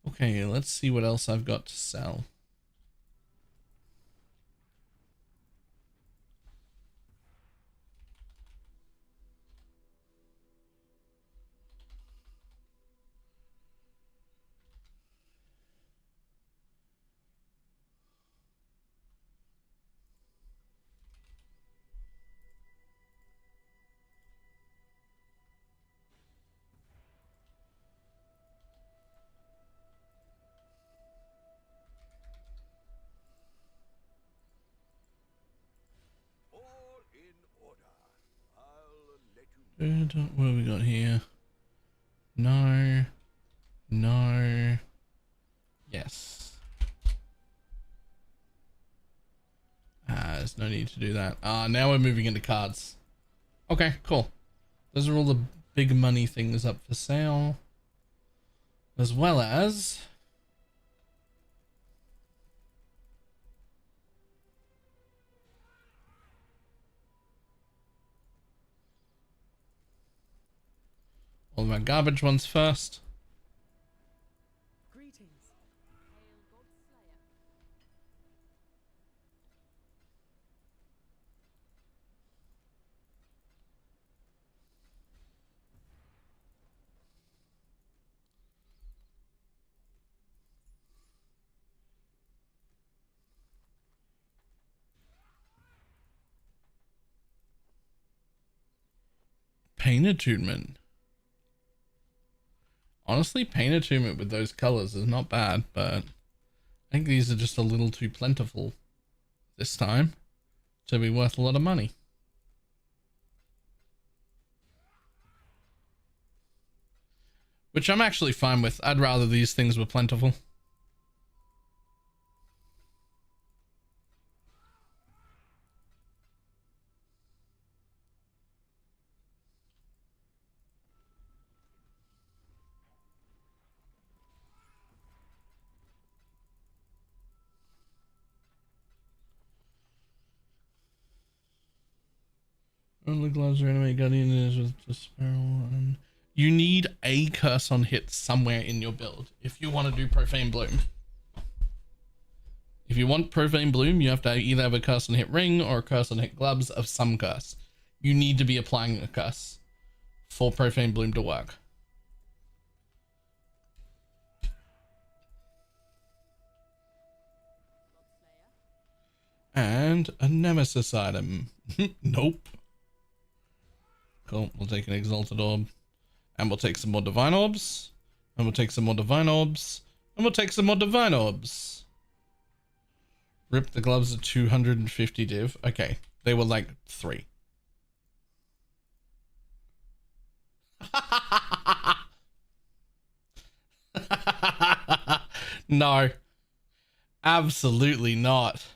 Okay, let's see what else I've got to sell. All in order. I'll let you know. What have we got here? No. No. Yes. There's no need to do that. Now we're moving into cards. Okay, cool. Those are all the big money things up for sale. As well as... all of our garbage ones first. Greetings. Hail God Slayer. Paint attunement. Honestly, paint attunement with those colors is not bad, but I think these are just a little too plentiful this time to be worth a lot of money. Which I'm actually fine with. I'd rather these things were plentiful. Only gloves or enemy guardian is with the sparrow one. You need a curse on hit somewhere in your build if you want to do Profane Bloom. If you want Profane Bloom, you have to either have a curse on hit ring or a curse on hit gloves of some curse. You need to be applying a curse for Profane Bloom to work. And a nemesis item. Nope. Cool, we'll take an Exalted Orb. And we'll take some more Divine Orbs. And we'll take some more Divine Orbs. And we'll take some more Divine Orbs. Rip the gloves at 250 div. Okay, they were like 3. No. Absolutely not.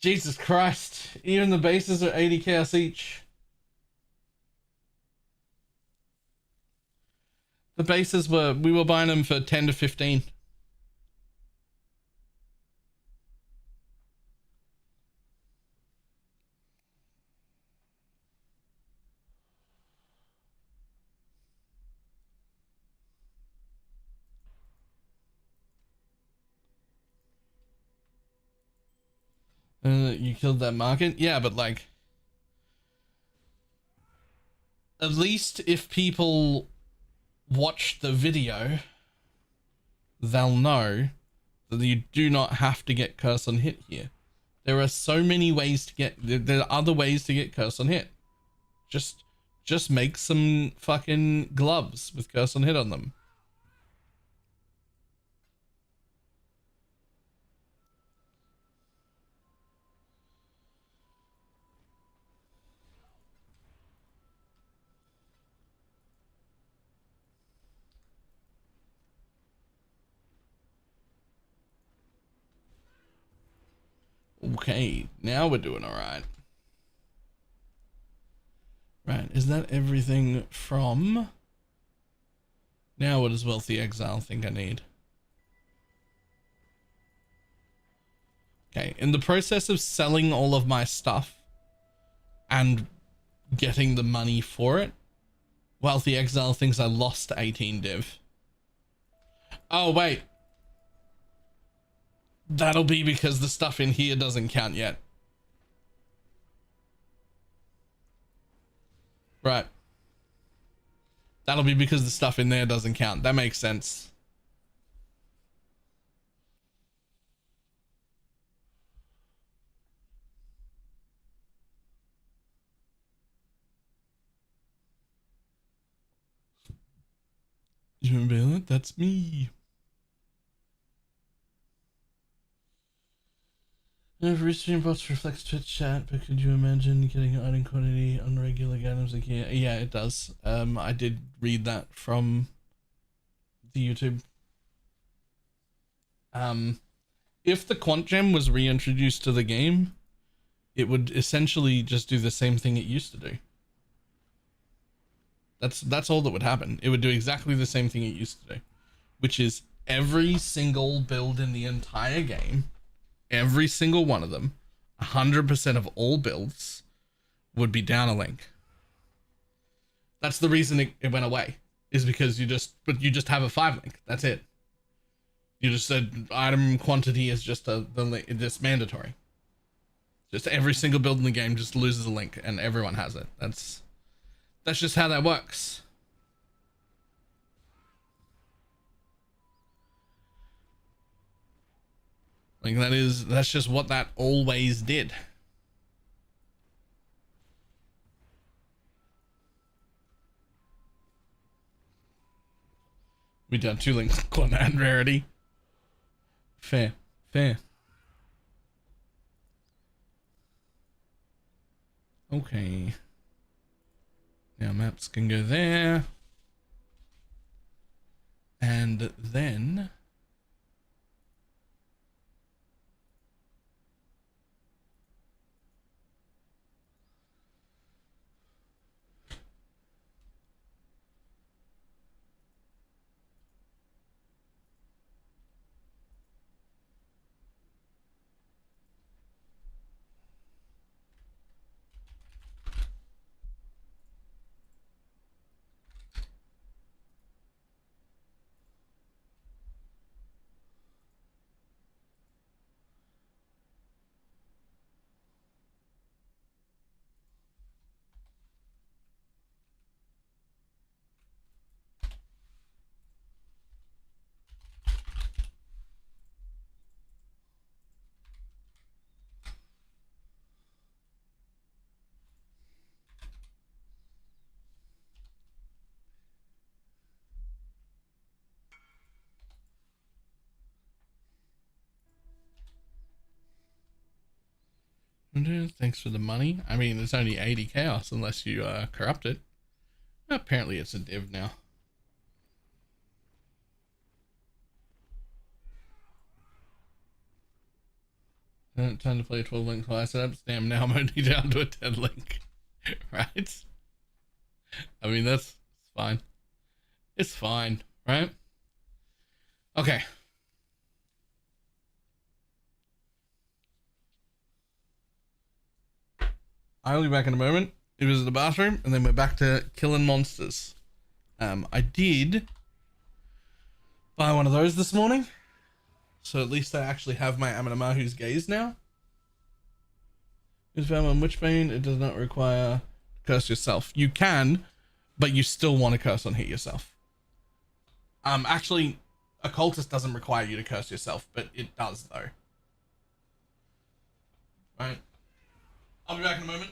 Jesus Christ. Even the bases are 80 chaos each. The bases we were buying them for 10 to 15. You killed that market? Yeah, but like, at least if people watch the video, they'll know that you do not have to get curse on hit here. There are so many ways to get, there are other ways to get curse on hit. Just make some fucking gloves with curse on hit on them. Okay, now we're doing all right. Right, is that everything from... Now what does Wealthy Exile think I need? Okay, in the process of selling all of my stuff and getting the money for it, Wealthy Exile thinks I lost 18 div. Oh, wait. That'll be because the stuff in here doesn't count yet. Right. That'll be because the stuff in there doesn't count. That makes sense. You remember that? That's me. If restream bots reflects Twitch chat, but could you imagine getting item quantity on regular items? Like, yeah, it does. I did read that from the YouTube. If the quant gem was reintroduced to the game, it would essentially just do the same thing it used to do. That's all that would happen. It would do exactly the same thing it used to do, which is every single build in the entire game, every single one of them, 100% of all builds would be down a link. That's the reason it went away, is because you just have a 5 link. That's it. You just said item quantity is just just mandatory. Just every single build in the game just loses a link and everyone has it. That's just how that works. Like that's just what that always did. We done 2 links, quant and rarity. Fair. Okay. Now maps can go there. And then thanks for the money. I mean, it's only 80 chaos unless you corrupt it. Apparently it's a div now. Time to play a 12 link class setup. Damn, now I'm only down to a 10 link. Right? I mean, that's fine. It's fine, right? Okay. I'll be back in a moment. It was in the bathroom, and then we're back to killing monsters. I did buy one of those this morning, so at least I actually have my Aminamahu's gaze now. Is found on Witchbane. It does not require curse yourself. You can, but you still want to curse on hit yourself. Actually, occultist doesn't require you to curse yourself, but it does though. Right. I'll be back in a moment.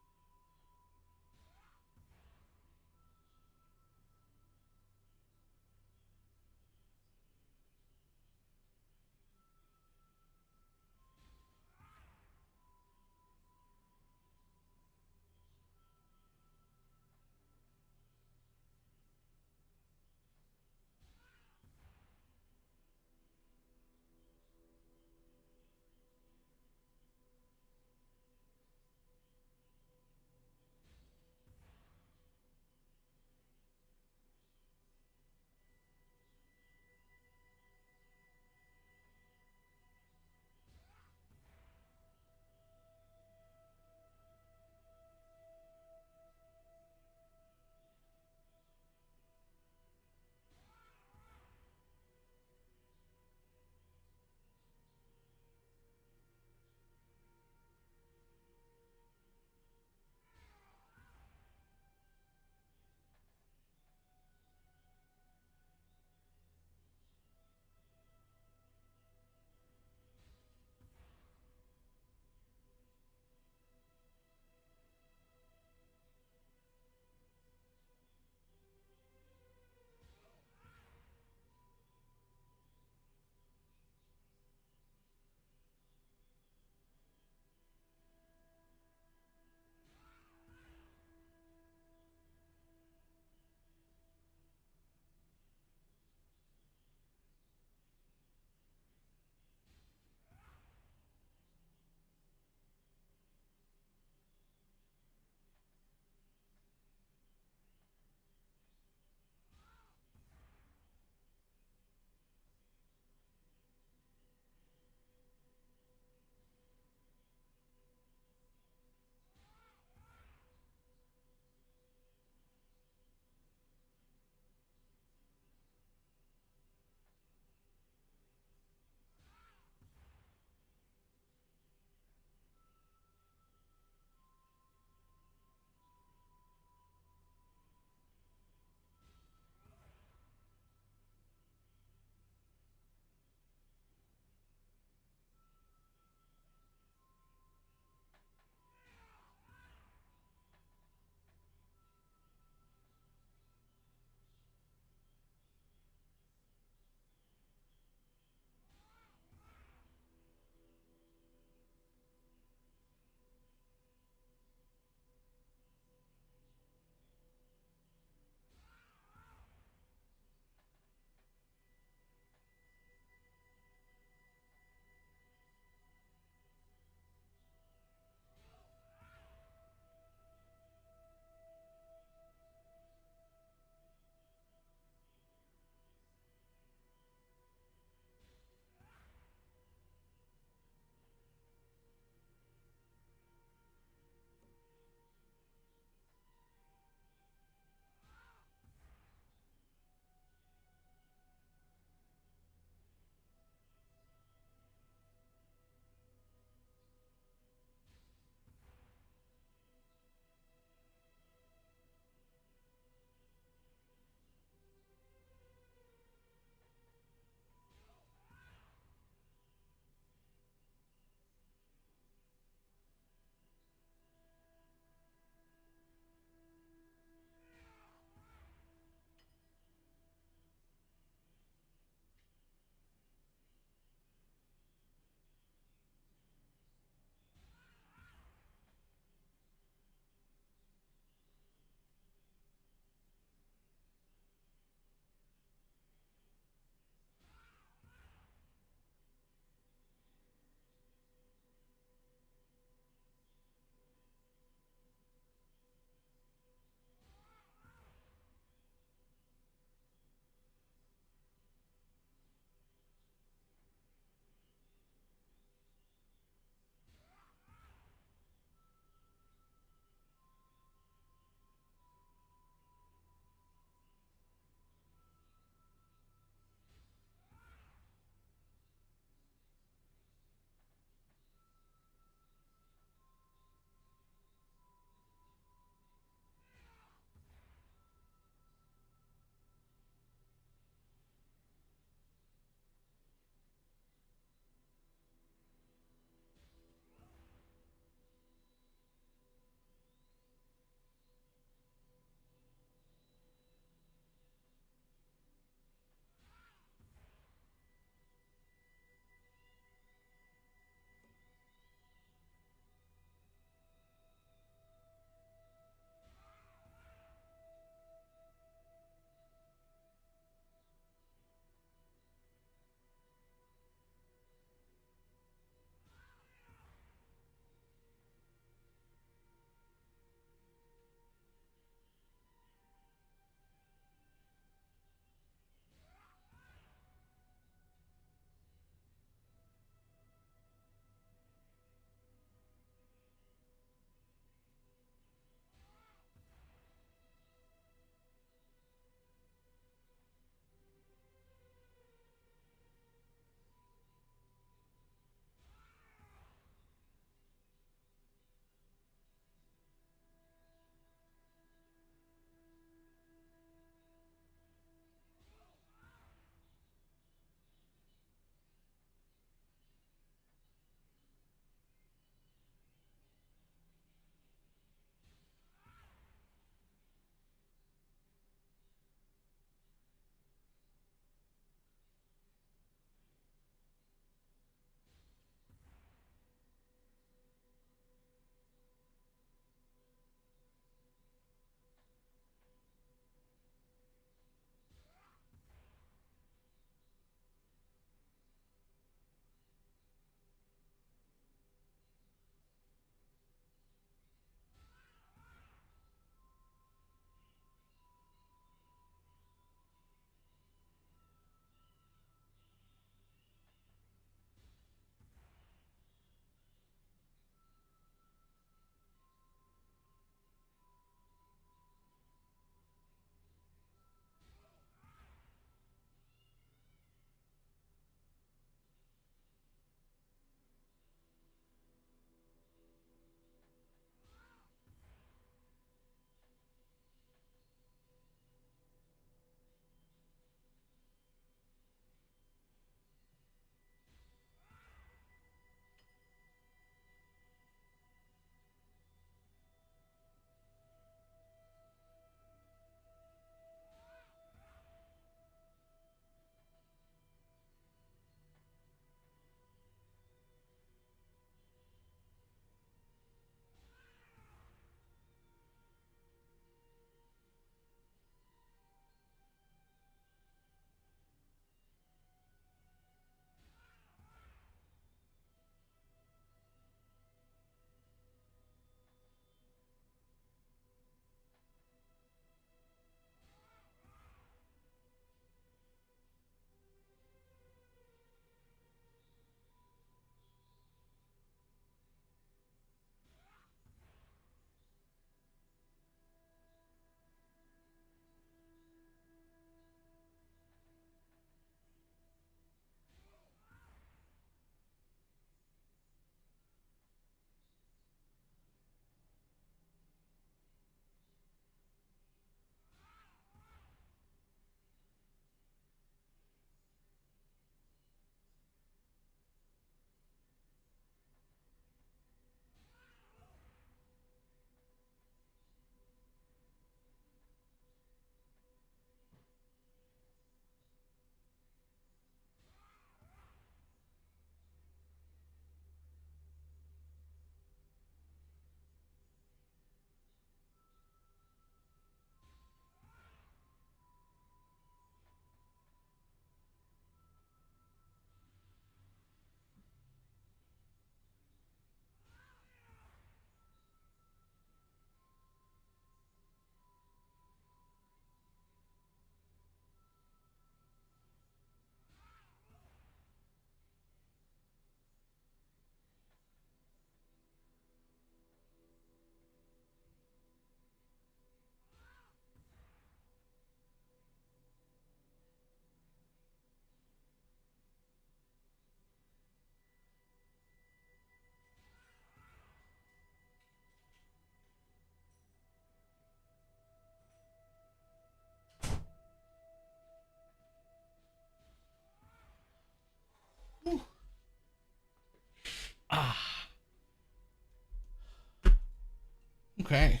Okay.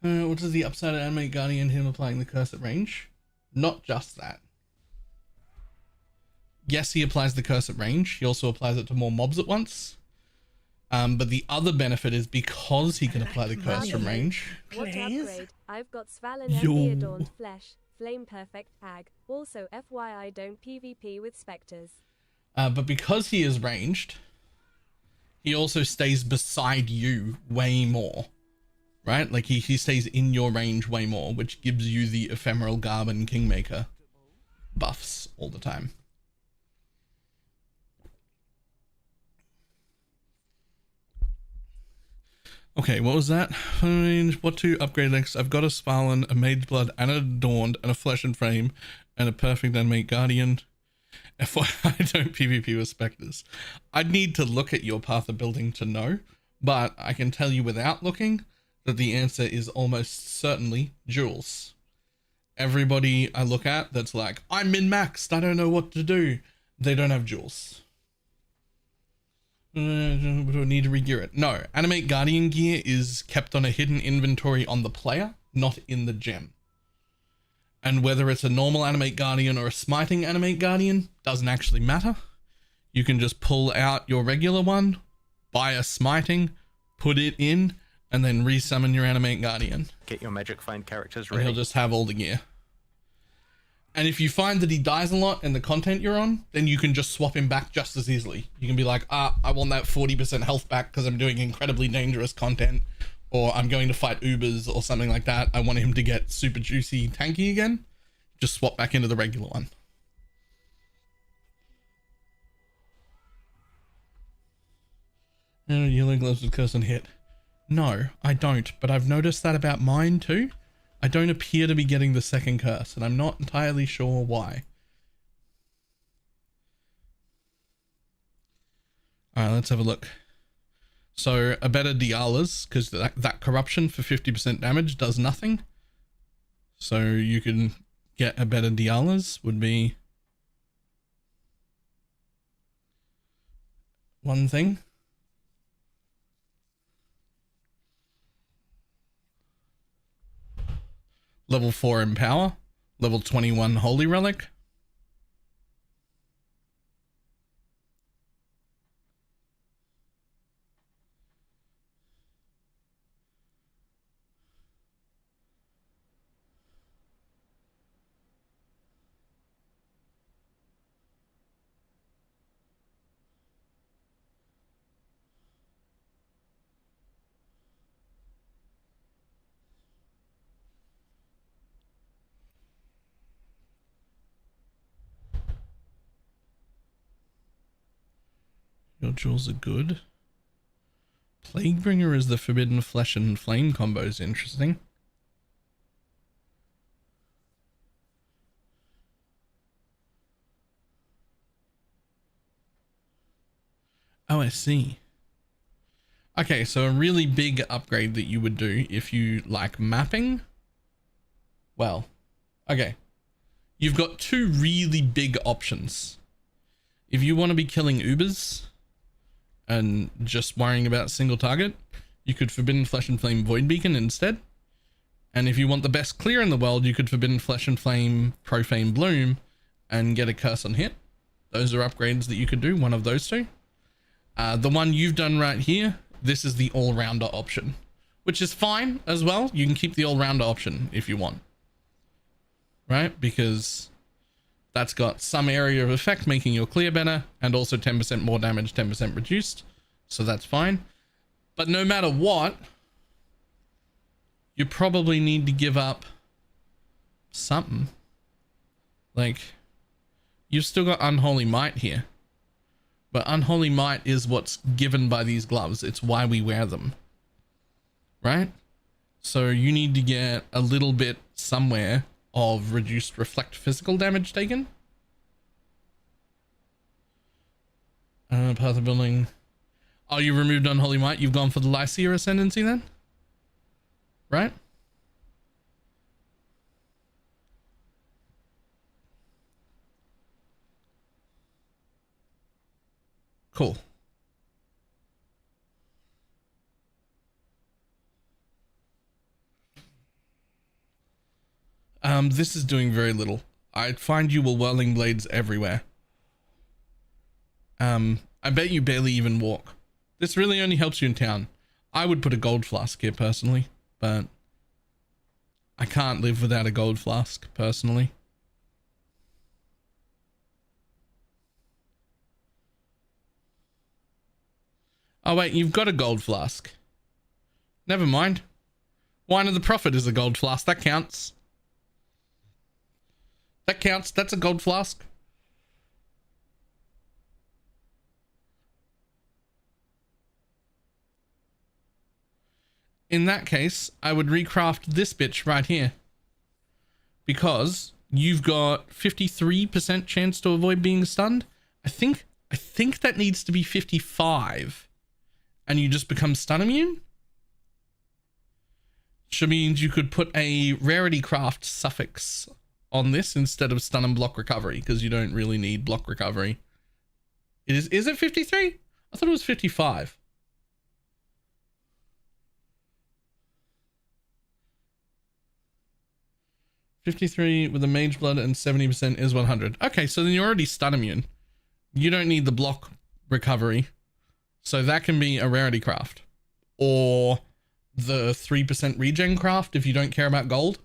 What is the upside of Animate Guardian him applying the curse at range? Not just that. Yes, he applies the curse at range. He also applies it to more mobs at once. But the other benefit is because he can apply the curse from range. What upgrade? I've got Svalin Yo. MD Adorned Flesh, Flame Perfect Ag. Also FYI don't PvP with Spectres. But because he is ranged, he also stays beside you way more. Right? Like he stays in your range way more, which gives you the Ephemeral Garb and Kingmaker buffs all the time. Okay, what was that? What to upgrade next? I've got a Svalin, a Mage Blood, and an Adorned, and a Flesh and Frame, and a Perfect Animate Guardian. FYI, don't PvP with Spectres. I'd need to look at your path of building to know, but I can tell you without looking that the answer is almost certainly Jewels. Everybody I look at that's like, I'm min-maxed, I don't know what to do. They don't have Jewels. Do I need to regear it? No, Animate Guardian gear is kept on a hidden inventory on the player, not in the gem. And whether it's a normal Animate Guardian or a smiting Animate Guardian doesn't actually matter. You can just pull out your regular one, buy a smiting, put it in, and then resummon your Animate Guardian. Get your magic find characters And ready. he'll just have all the gear. And if you find that he dies a lot in the content you're on, then you can just swap him back just as easily. You can be like, I want that 40% health back because I'm doing incredibly dangerous content, or I'm going to fight Ubers or something like that. I want him to get super juicy tanky again. Just swap back into the regular one. Oh, yellow gloves with curse and hit. No, I don't, but I've noticed that about mine too. I don't appear to be getting the second curse, and I'm not entirely sure why. Alright, let's have a look. So, a better Diala's, because that corruption for 50% damage does nothing. So, you can get a better Diala's, would be one thing. Level 4 Empower, level 21 Holy Relic. Your jewels are good. Plaguebringer is the Forbidden Flesh and Flame combo is interesting. Oh, I see. Okay, so a really big upgrade that you would do if you like mapping. Well, okay. You've got two really big options. If you want to be killing Ubers and just worrying about single target, you could Forbidden Flesh and Flame Void Beacon instead. And if you want the best clear in the world, you could Forbidden Flesh and Flame Profane Bloom and get a curse on hit. Those are upgrades that you could do, one of those two. The one you've done right here, this is the all-rounder option, which is fine as well. You can keep the all-rounder option if you want, right? Because that's got some area of effect making your clear better and also 10% more damage, 10% reduced. So that's fine. But no matter what, you probably need to give up something. Like, you've still got Unholy Might here. But Unholy Might is what's given by these gloves. It's why we wear them. Right? So you need to get a little bit somewhere of reduced reflect physical damage taken. Path of building. Oh, you removed Unholy Might. You've gone for the Lycia Ascendancy then? Right? Cool. This is doing very little. I'd find you will whirling blades everywhere. I bet you barely even walk. This really only helps you in town. I would put a gold flask here personally, but I can't live without a gold flask personally. Oh wait, you've got a gold flask. Never mind. Wine of the Prophet is a gold flask. That counts. That counts. That's a gold flask. In that case, I would recraft this bitch right here. Because you've got 53% chance to avoid being stunned. I think that needs to be 55. And you just become stun immune? Which means you could put a rarity craft suffix on this instead of stun and block recovery, because you don't really need block recovery. Is it 53? I thought it was 55. $53 with a mage blood and 70% is 100. Okay, so then you're already stun immune. You don't need the block recovery. So that can be a rarity craft. Or the 3% regen craft if you don't care about gold.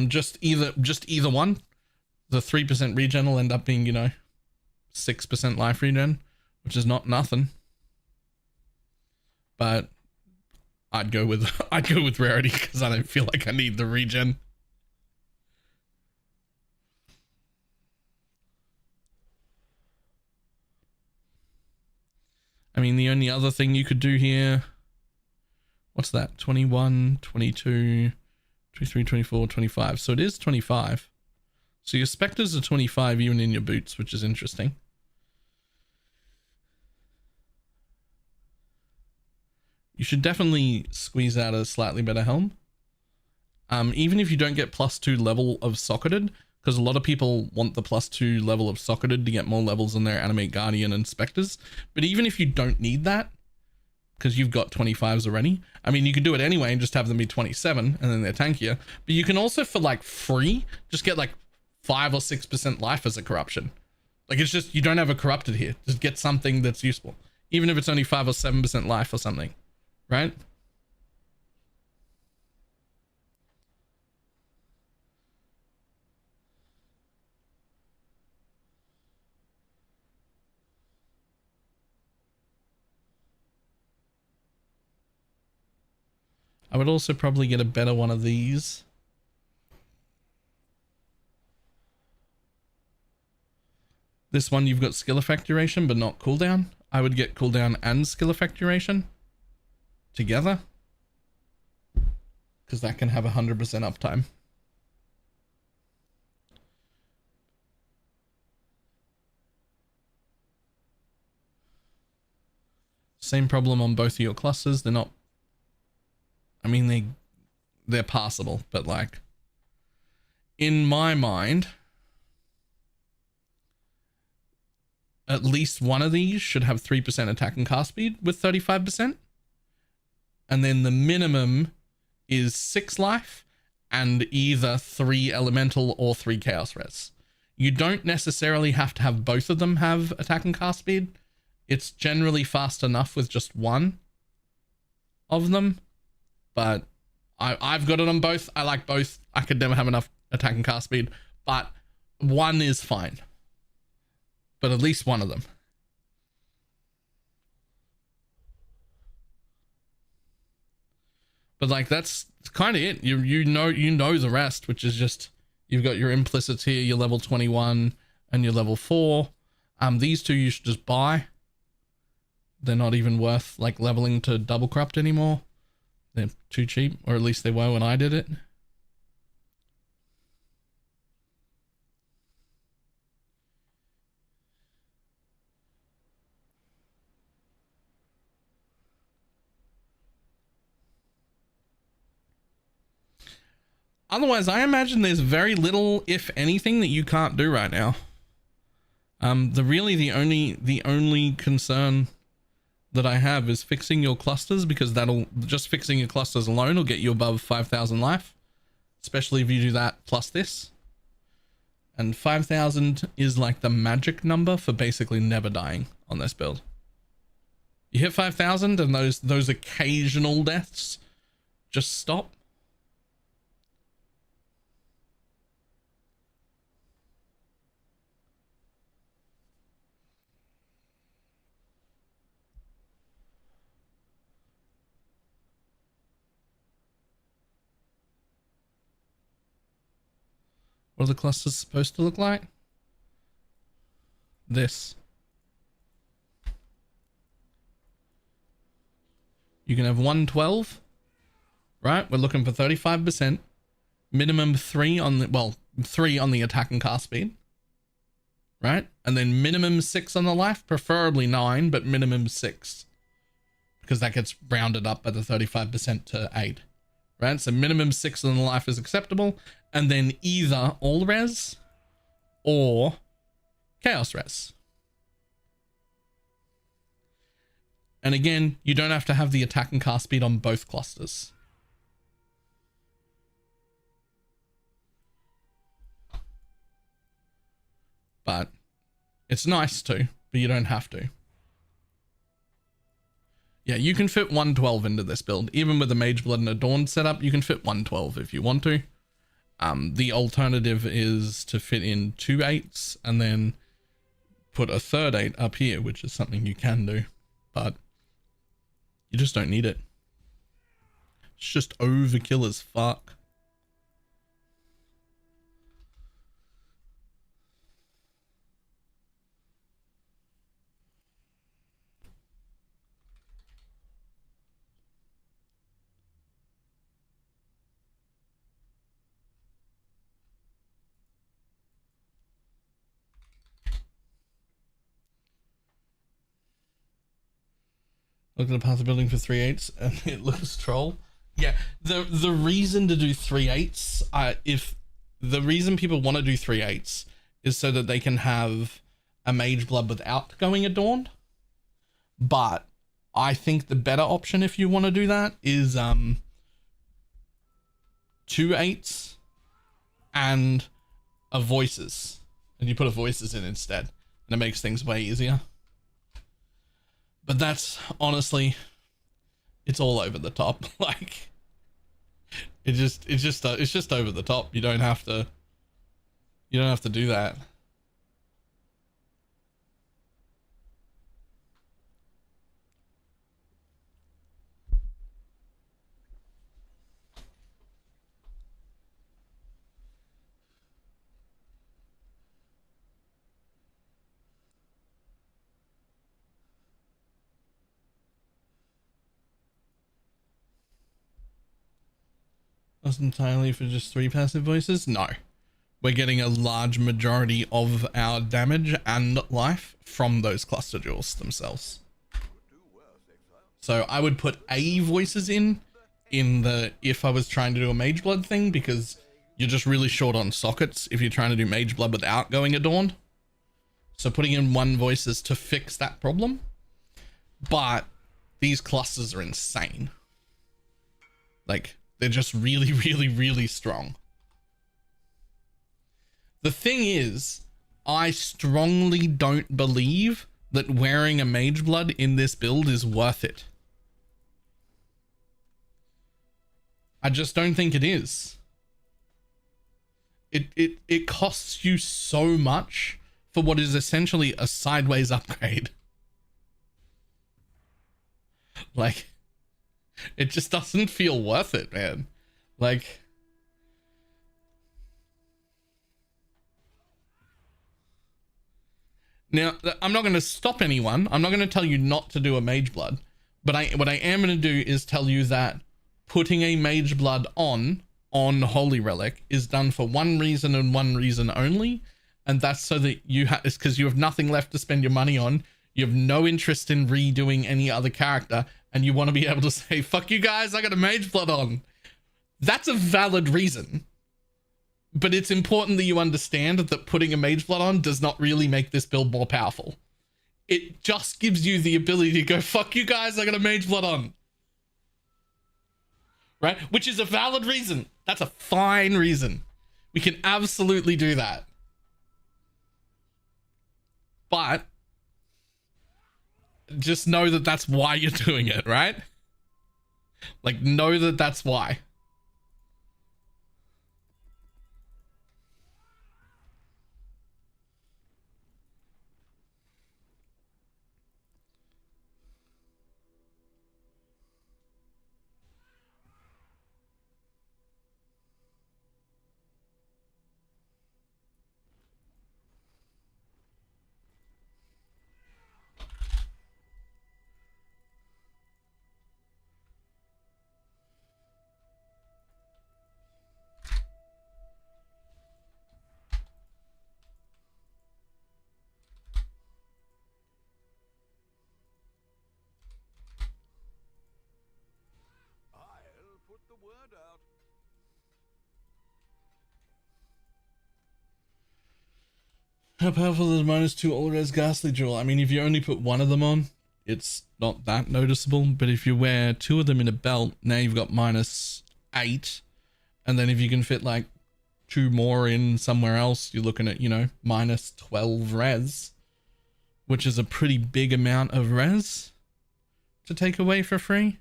Just either one. The 3% regen will end up being, 6% life regen, which is not nothing. But I'd go with rarity because I don't feel like I need the regen. I mean, the only other thing you could do here, what's that? 21, 22, 23, 24, 25. So it is 25. So your specters are 25 even in your boots, which is interesting. You should definitely squeeze out a slightly better helm. Even if you don't get +2 level of socketed, because a lot of people want the +2 level of socketed to get more levels in their Animate Guardian and Spectres. But even if you don't need that, because you've got 25s already, I mean, you could do it anyway and just have them be 27 and then they're tankier. But you can also, for like free, just get like 5 or 6% life as a corruption. Like, it's just, you don't have a corrupted here. Just get something that's useful. Even if it's only 5 or 7% life or something, right? I would also probably get a better one of these. This one, you've got skill effect duration, but not cooldown. I would get cooldown and skill effect duration together, because that can have 100% uptime. Same problem on both of your clusters. They're not, I mean, they're passable, but like, in my mind, at least one of these should have 3% attack and cast speed with 35%. And then the minimum is 6 life and either 3 elemental or 3 chaos res. You don't necessarily have to have both of them have attack and cast speed. It's generally fast enough with just one of them. But I've got it on both. I like both. I could never have enough attack and cast speed, but one is fine. But at least one of them. But like, that's kind of it. You know the rest, which is just, you've got your implicits here, your level 21 and your level 4. These two you should just buy. They're not even worth like leveling to double corrupt anymore. They're too cheap, or at least they were when I did it. Otherwise, I imagine there's very little, if anything, that you can't do right now. The only concern that I have is fixing your clusters, because just fixing your clusters alone will get you above 5,000 life, especially if you do that plus this. And 5,000 is like the magic number for basically never dying on this build. You hit 5,000 and those occasional deaths just stop. What are the clusters supposed to look like? This. You can have 112, right? We're looking for 35%, minimum 3 on the attack and cast speed, right? And then minimum 6 on the life, preferably 9, but minimum 6, because that gets rounded up by the 35% to 8, right? So minimum 6 on the life is acceptable, and then either all res or chaos res. And again, you don't have to have the attack and cast speed on both clusters. But it's nice to, but you don't have to. Yeah, you can fit 112 into this build. Even with a Mage Blood and Adorned setup, you can fit 112 if you want to. The alternative is to fit in 2 8s and then put a third 8 up here, which is something you can do, but you just don't need it. It's just overkill as fuck. Look at the path of building for 3 8s and it looks troll. Yeah, the reason to do 3 8s, if the reason people want to do 3 8s is so that they can have a Mage Blood without going Adorned. But I think the better option if you want to do that is 2 8s and a Voices. And you put a Voices in instead. And it makes things way easier. But that's honestly, it's all over the top. Like, it's just over the top. You don't have to do that. Not entirely for just 3 passive voices? No. We're getting a large majority of our damage and life from those cluster jewels themselves. So I would put A voices in the if I was trying to do a Mage Blood thing, because you're just really short on sockets if you're trying to do Mage Blood without going Adorned. So putting in 1 voices to fix that problem. But these clusters are insane. Like, they're just really, really, really strong. The thing is, I strongly don't believe that wearing a Mage Blood in this build is worth it. I just don't think it is. It costs you so much for what is essentially a sideways upgrade. Like, it just doesn't feel worth it, man. Like, now, I'm not going to stop anyone. I'm not going to tell you not to do a Mage Blood. But what I am going to do is tell you that putting a Mage Blood on Holy Relic is done for one reason and one reason only. And that's so that it's because you have nothing left to spend your money on. You have no interest in redoing any other character. And you want to be able to say, fuck you guys, I got a Mage Blood on. That's a valid reason. But it's important that you understand that putting a mage blood on does not really make this build more powerful. It just gives you the ability to go, fuck you guys, I got a mage blood on. Right? Which is a valid reason. That's a fine reason. We can absolutely do that. But just know that that's why you're doing it, right? Like, know that that's why. I'll put the word out. How powerful is -2 all-res ghastly jewel? I mean, if you only put one of them on, it's not that noticeable. But if you wear two of them in a belt, now you've got -8. And then if you can fit like two more in somewhere else, you're looking at, you know, -12 res, which is a pretty big amount of res to take away for free.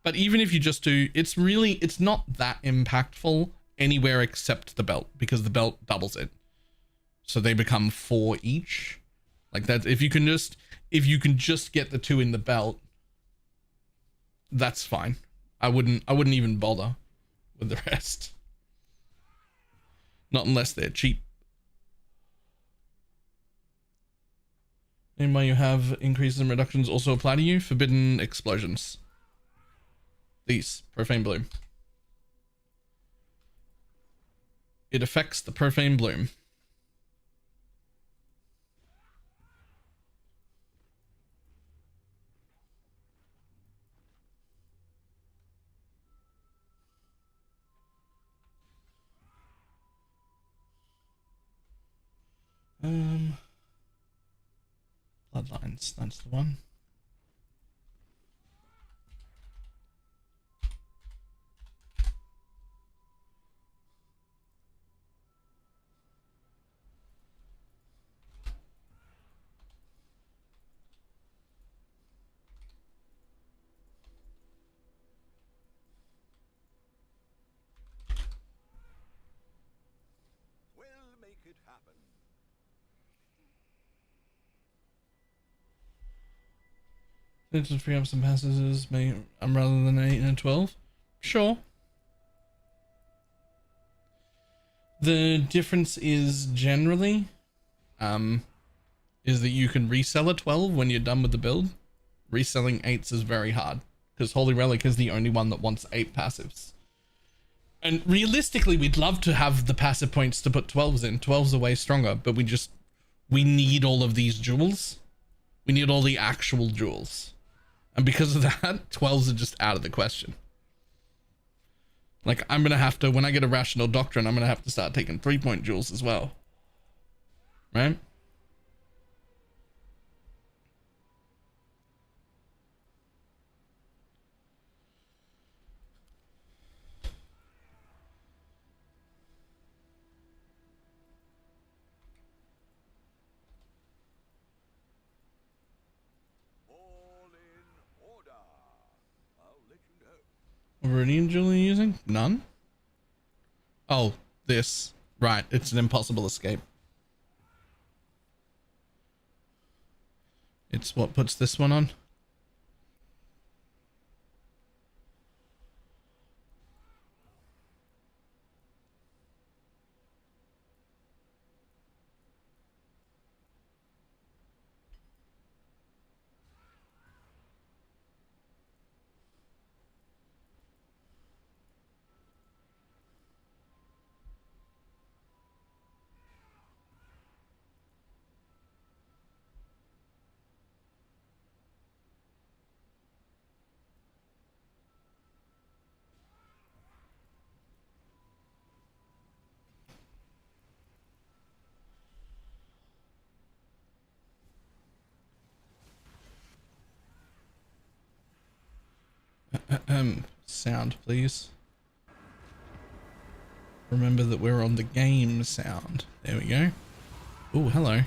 But even if you just do, it's not that impactful anywhere except the belt, because the belt doubles it. So they become 4 each. Like that, if you can just get the 2 in the belt, that's fine. I wouldn't even bother with the rest. Not unless they're cheap. And why you have increases and reductions also apply to you? Forbidden explosions. These, profane bloom. It affects the profane bloom. Bloodlines, that's the one. We'll make it happen. Just free up some passes, rather than an 8 and a 12. Sure. The difference is generally, is that you can resell a 12 when you're done with the build. Reselling 8s is very hard because Holy Relic is the only one that wants 8 passives. And realistically, we'd love to have the passive points to put 12s in. 12s are way stronger, but we need all of these jewels. We need all the actual jewels. And because of that, 12s are just out of the question. Like, I'm going to have to, when I get a Rational Doctrine, I'm going to have to start taking 3-point jewels as well. Right? All in order. I'll let you know. Viridian jewel are you using? None? Oh, this. Right, it's an impossible escape. It's what puts this one on. Sound, please. Remember that we're on the game sound. There we go. Oh, hello.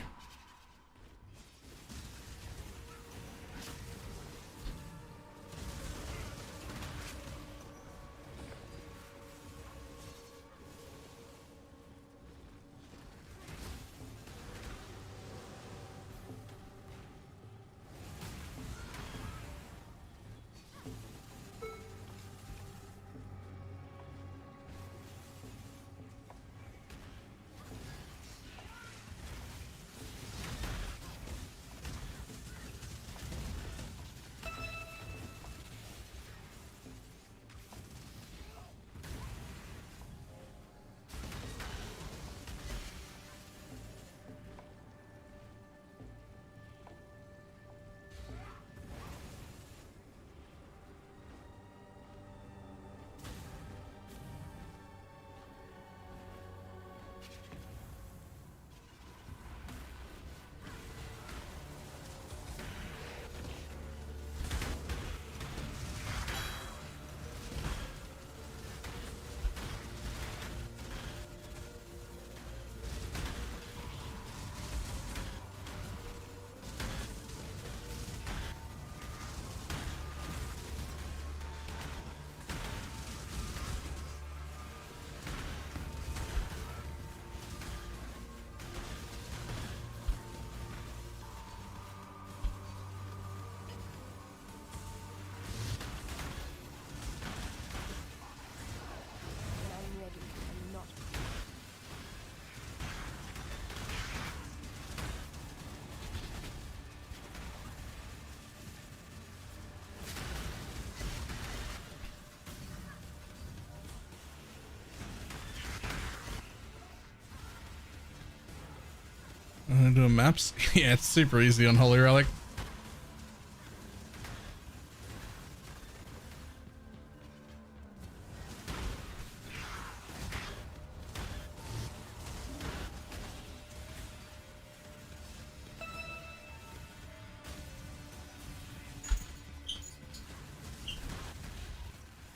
Doing maps? Yeah, it's super easy on Holy Relic.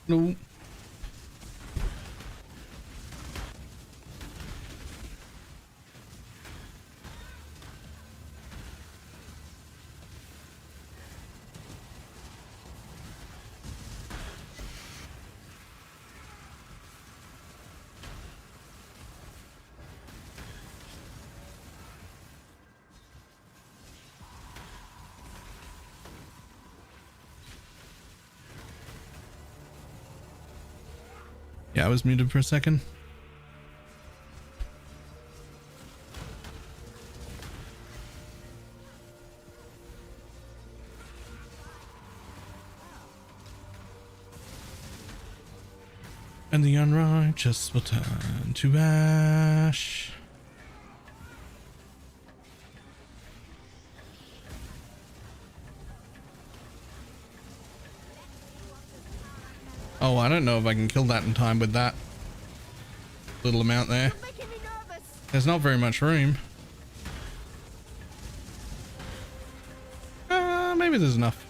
No. Yeah, I was muted for a second. And the unrighteous will turn to ash. Oh, I don't know if I can kill that in time with that little amount there. There's not very much room. Maybe there's enough.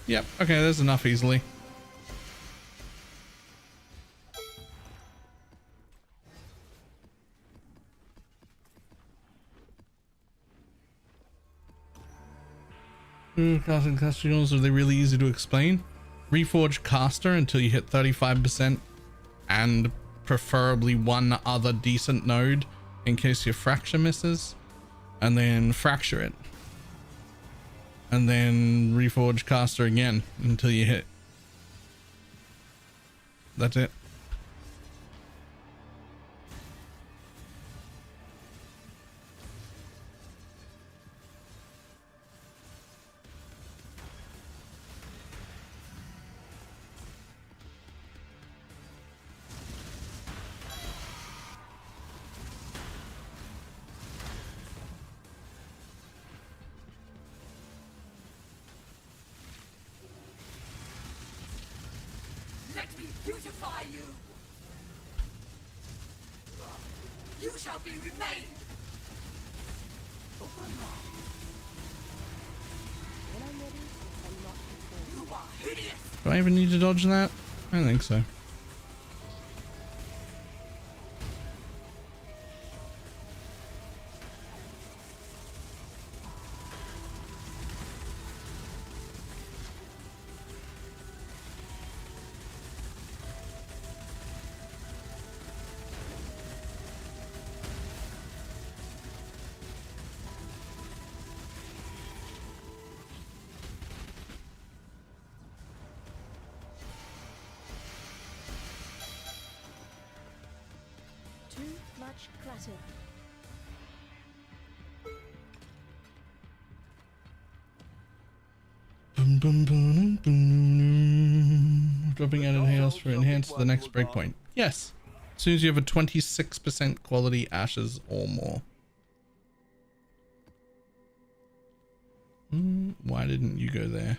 Yep, okay, there's enough easily. Casting customers, are they really easy to explain? Reforge caster until you hit 35% and preferably one other decent node in case your fracture misses, and then fracture it. And then reforge caster again until you hit. That's it. Let me beautify you. You shall be remained. When I'm ready, I'm not before. You are hideous. Do I even need to dodge that? I don't think so. Too much clutter. Boom, boom, boom, boom. Dropping out of hails for enhance to the next breakpoint. Yes. As soon as you have a 26% quality ashes or more. Why didn't you go there?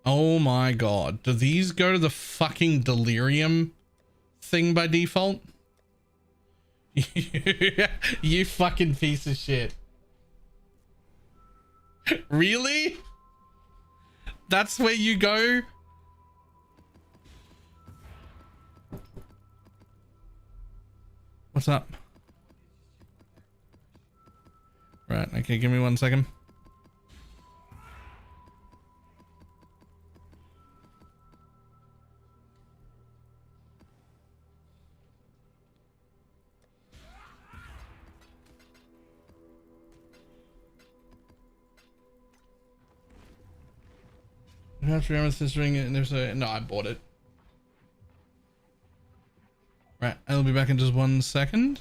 Oh my god. Do these go to the fucking delirium thing by default? You fucking piece of shit. Really? That's where you go? What's up? Right, okay, give me 1 second. You have to remember this ring, and there's a no, I bought it. Right, I'll be back in just 1 second.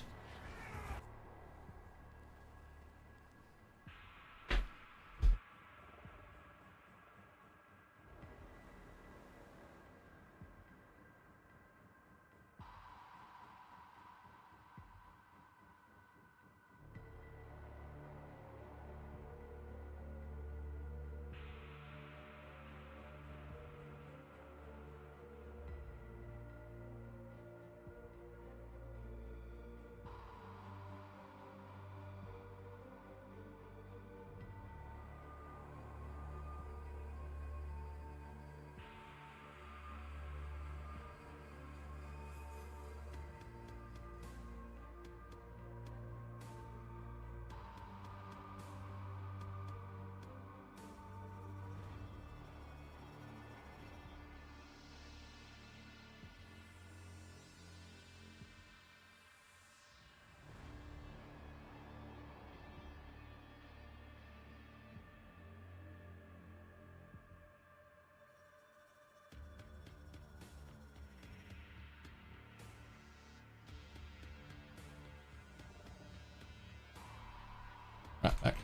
Right, back.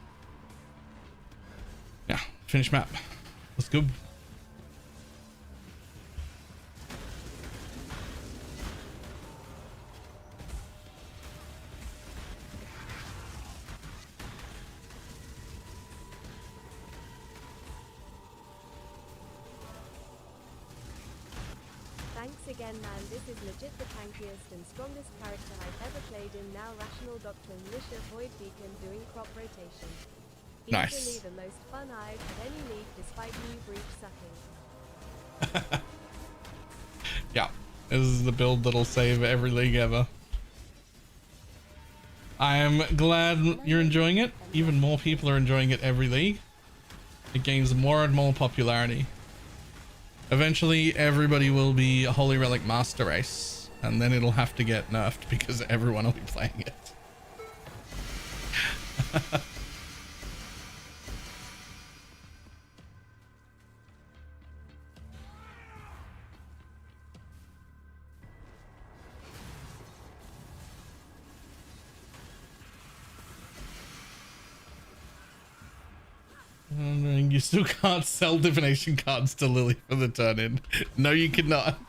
Yeah, finish map. Let's go. Thanks again, man. This is legit the tankiest and strongest character I've ever played in. Now Rational Doctor Militia Void Beacon doing crop rotation. Nice. Easily the most fun I've had any league despite new breach sucking. Yeah, this is the build that'll save every league ever. I am glad you're enjoying it. Even more people are enjoying it every league. It gains more and more popularity. Eventually, everybody will be a Holy Relic Master Race, and then it'll have to get nerfed because everyone will be playing it. You still can't sell divination cards to Lily for the turn-in. No, you cannot.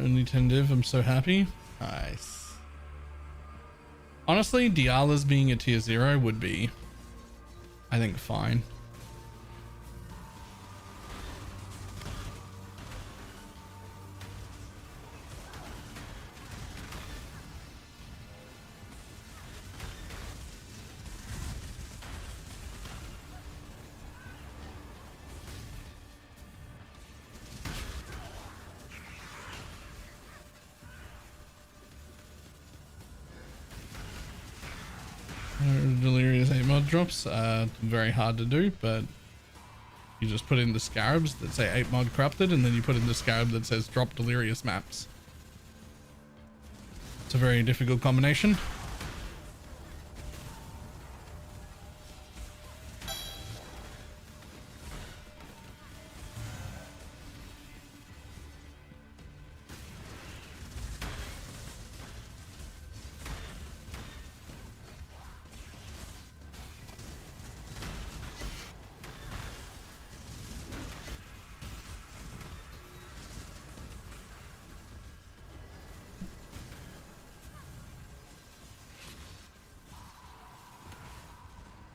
Only 10 div, I'm so happy. Nice. Honestly, Diala's being a tier 0 would be, I think, fine. Delirious 8 mod drops, very hard to do, but you just put in the scarabs that say 8 mod corrupted, and then you put in the scarab that says drop delirious maps. It's a very difficult combination.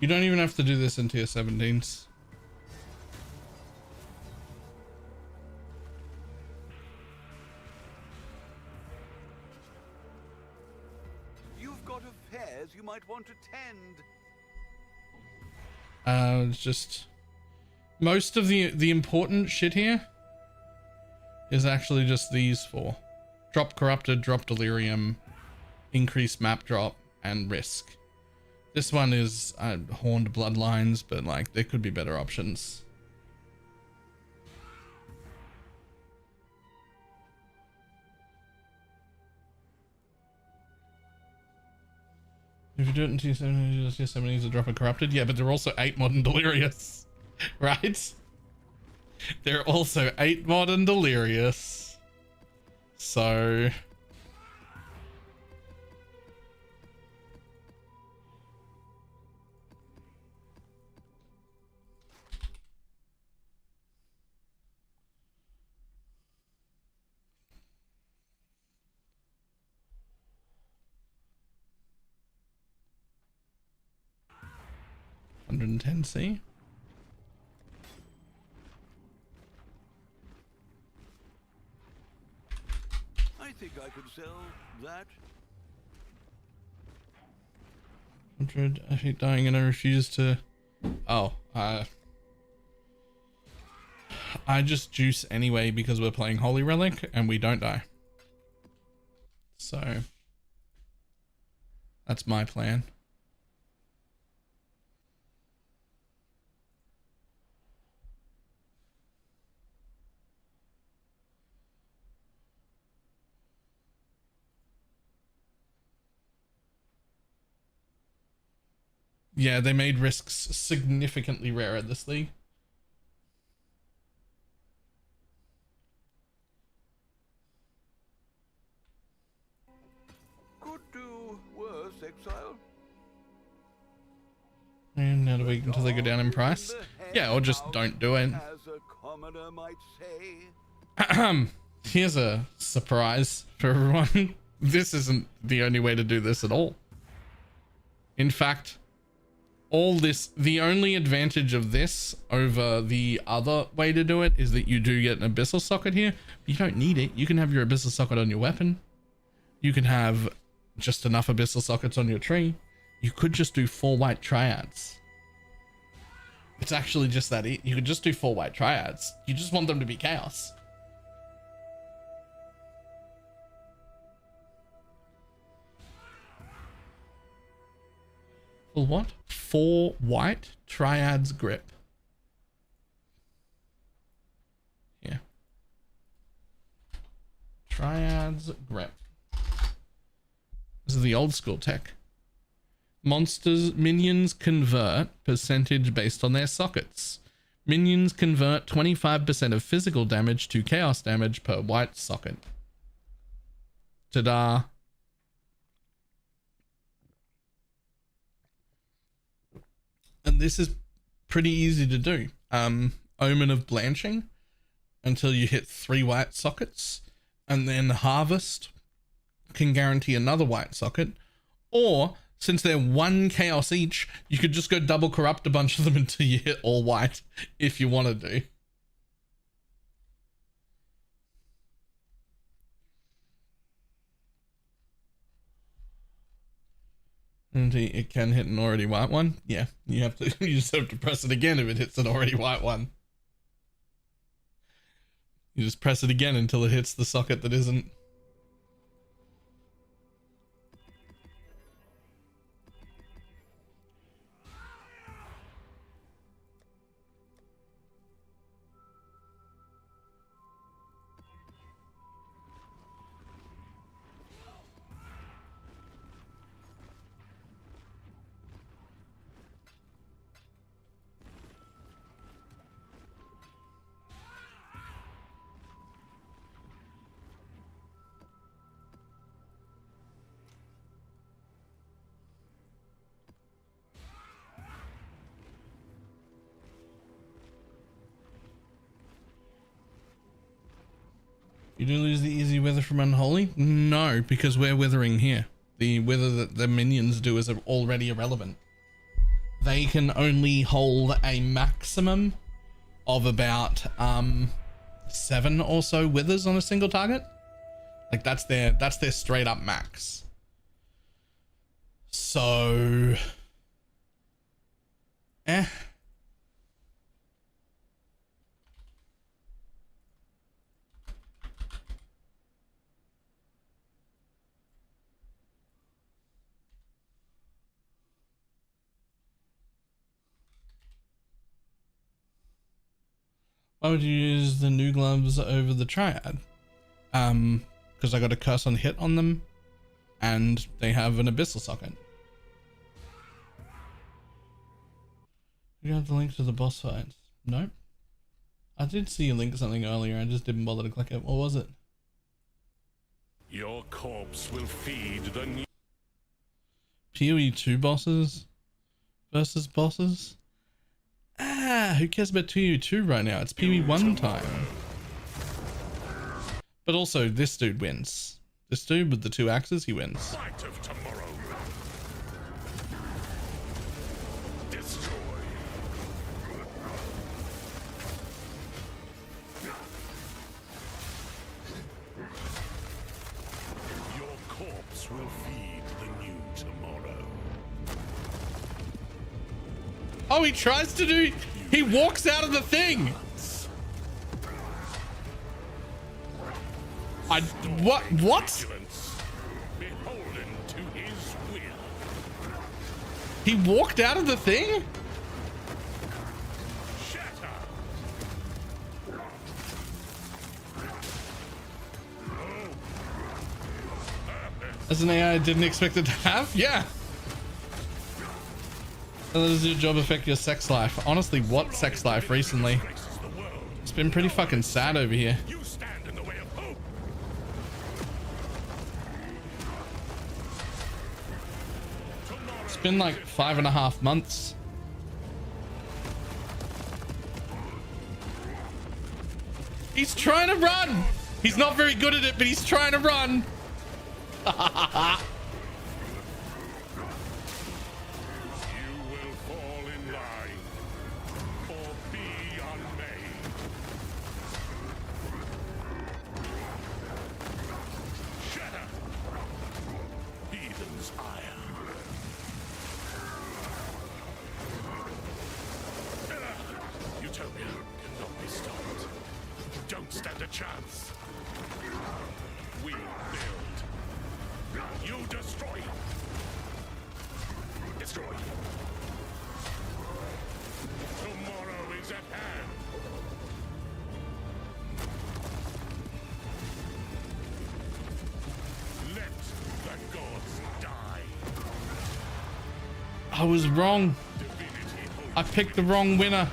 You don't even have to do this in tier 17s. You've got affairs you might want to tend. It's just most of the important shit here is actually just these four: drop corrupted, drop delirium, increase map drop, and risk. This one is horned bloodlines, but like there could be better options. If you do it in tier 7, tier 7 needs a drop of corrupted. Yeah, but they're also 8 modern delirious, right? They're also 8 modern delirious. So 110C. I think I could sell that. 100. I hate dying and I refuse to. Oh, I just juice anyway because we're playing Holy Relic and we don't die. So that's my plan. Yeah, they made risks significantly rarer this league. Could do worse, exile. And now to wait until they go down in price. Yeah, or just don't do it. As a commoner might say. Here's a surprise for everyone. This isn't the only way to do this at all. In fact, the only advantage of this over the other way to do it is that you do get an abyssal socket here. You don't need it. You can have your abyssal socket on your weapon. You can have just enough abyssal sockets on your tree. You could just do 4 white triads. It's actually just that you could just do 4 white triads. You just want them to be chaos. For what? 4 white triads grip. Yeah. Triads grip. This is the old school tech. Minions convert percentage based on their sockets. Minions convert 25% of physical damage to chaos damage per white socket. Ta-da. And this is pretty easy to do. Omen of Blanching until you hit 3 white sockets. and then Harvest can guarantee another white socket, or since they're 1 chaos each, you could just go double corrupt a bunch of them until you hit all white if you wanted to. And it can hit an already white one. Yeah, you have to. You just have to press it again if it hits an already white one. You just press it again until it hits the socket that isn't. You do lose the easy wither from Unholy? No, because we're withering here. The wither that the minions do is already irrelevant. They can only hold a maximum of about 7 or so withers on a single target. Like that's their straight up max. So why would you use the new gloves over the triad? Because I got a curse on hit on them, and they have an abyssal socket. You have the link to the boss fights? Nope. I did see you link something earlier. I just didn't bother to click it. What was it? Your corpse will feed the new PoE 2 bosses versus bosses. Who cares about PoE 2 right now? It's PoE 1 time. But also, this dude wins. This dude with the 2 axes, he wins. fight of tomorrow. Destroy. Your corpse will feed the new tomorrow. Oh, he tries to do... He walks out of the thing! What? Beholden to his will. He walked out of the thing? Shatter. As an AI I didn't expect it to have? Yeah. How does your job affect your sex life? Honestly, what sex life recently? It's been pretty fucking sad over here. You stand in the way of hope. It's been like 5.5 months. He's trying to run. He's not very good at it, but he's trying to run. Don't stand a chance. We build. You destroy. Destroy. Tomorrow is at hand. Let the gods die. I was wrong. I picked the wrong winner.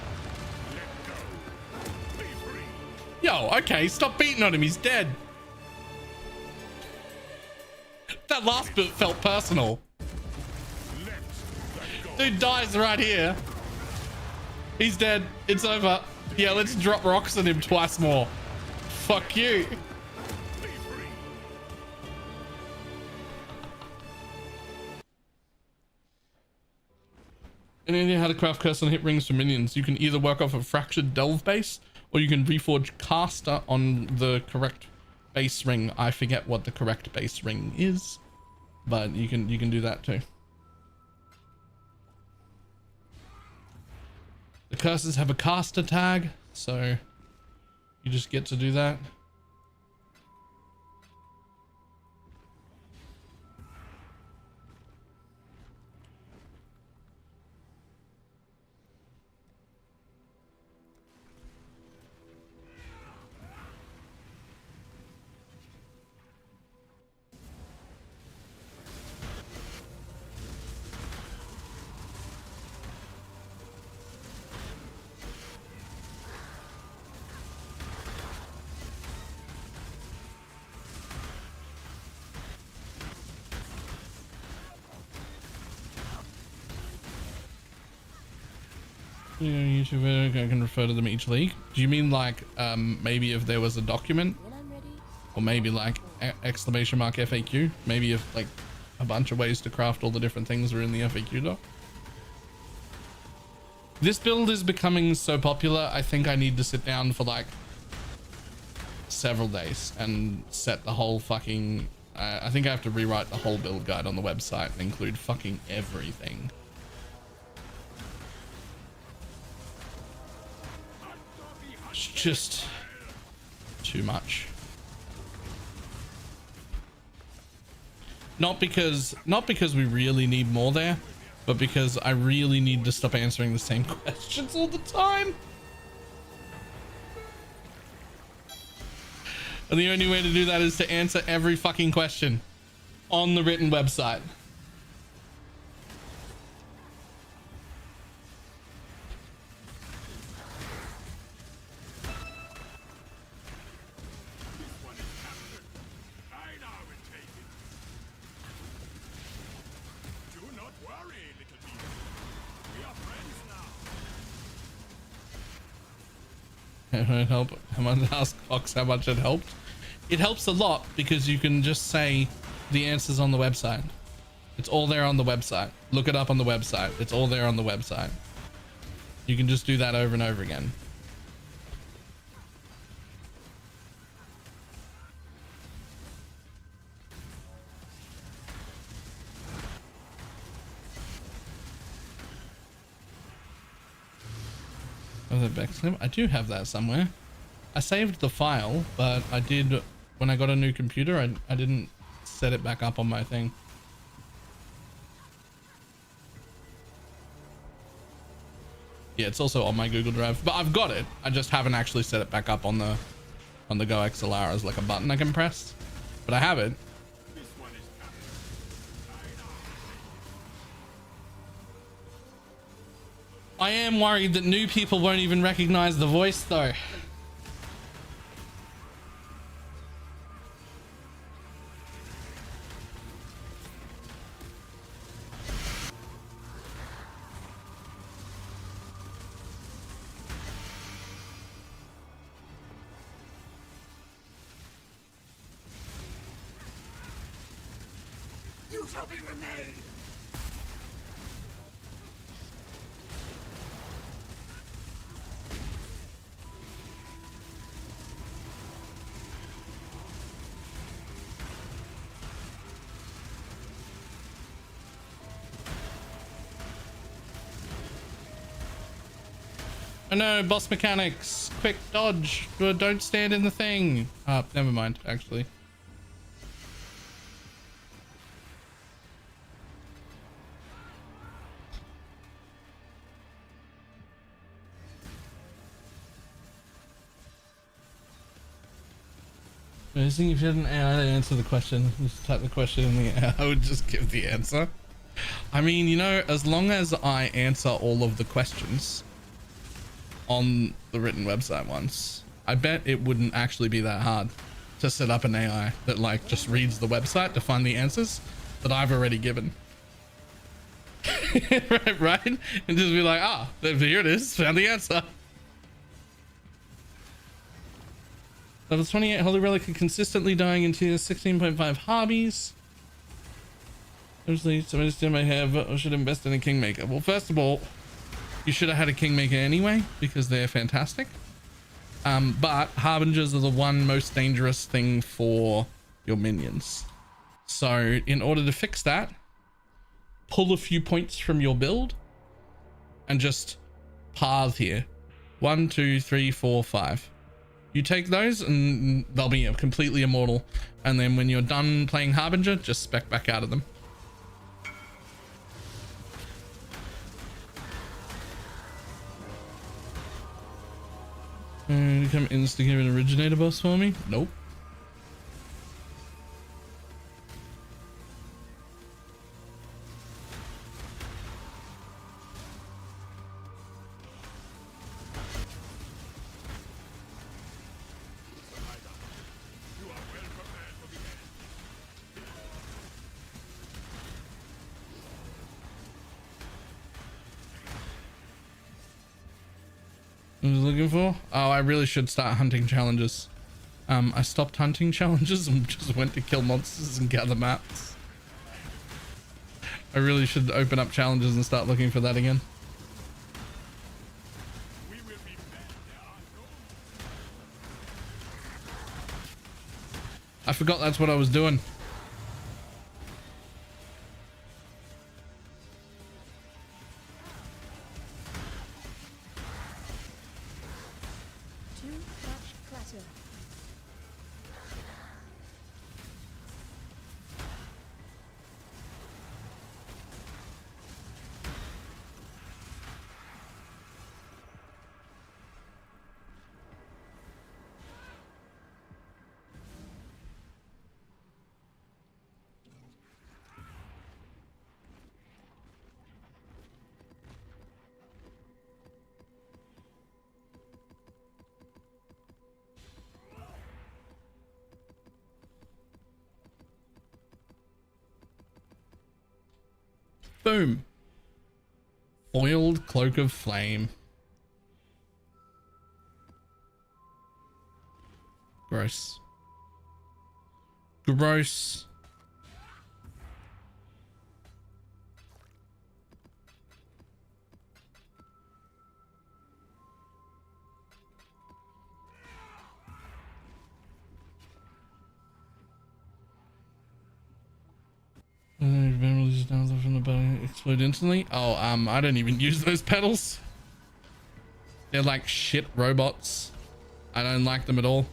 Yo, okay, stop beating on him. He's dead. That last bit felt personal. Dude dies right here. He's dead. It's over. Yeah, let's drop rocks on him twice more. Fuck you. And then how to craft curse and hit rings for minions. You can either work off a fractured delve base, or you can reforge caster on the correct base ring. I forget what the correct base ring is, but you can do that too. The curses have a caster tag, so you just get to do that. YouTuber, I can refer to them each league. Do you mean like maybe if there was a document, or maybe like exclamation mark FAQ? Maybe if like a bunch of ways to craft all the different things are in the FAQ doc. This build is becoming so popular, I think I need to sit down for like several days and set the whole fucking I think I have to rewrite the whole build guide on the website and include fucking everything. It's just too much. Not because we really need more there, but because I really need to stop answering the same questions all the time. And the only way to do that is to answer every fucking question on the written website. It help. I'm gonna ask Fox how much it helped. It helps a lot because you can just say the answers on the website. It's all there on the website. Look it up on the website. It's all there on the website. You can just do that over and over again. Oh, the backslip. I do have that somewhere. I saved the file, but I did when I got a new computer. I didn't set it back up on my thing. Yeah, it's also on my Google Drive, but I've got it. I just haven't actually set it back up on the Go XLR as like a button I can press, but I have it. I am worried that new people won't even recognize the voice though. You shall be remade. Oh no, boss mechanics. Quick dodge. Don't stand in the thing. Never mind, actually. I think if you had an AI to answer the question, just type the question in the AI, I would just give the answer. I mean, you know, as long as I answer all of the questions on the written website once, I bet it wouldn't actually be that hard to set up an AI that like just reads the website to find the answers that I've already given. right? And just be like, ah, here it is, found the answer. Level 28 Holy Relic consistently dying into 16.5 hobbies. Obviously, some system I have or should invest in a Kingmaker. Well, first of all, you should have had a Kingmaker anyway because they're fantastic. But Harbingers are the one most dangerous thing for your minions. So in order to fix that, pull a few points from your build and just path here. 1, 2, 3, 4, 5. You take those and they'll be completely immortal. And then when you're done playing Harbinger, just spec back out of them. Come instigate an originator boss for me? Nope. I was looking for? Oh, I really should start hunting challenges. I stopped hunting challenges and just went to kill monsters and gather maps. I really should open up challenges and start looking for that again. I forgot that's what I was doing. Boom. Foiled Cloak of Flame. Gross. Gross. Explode instantly. Oh, I don't even use those pedals. They're like shit robots. I don't like them at all.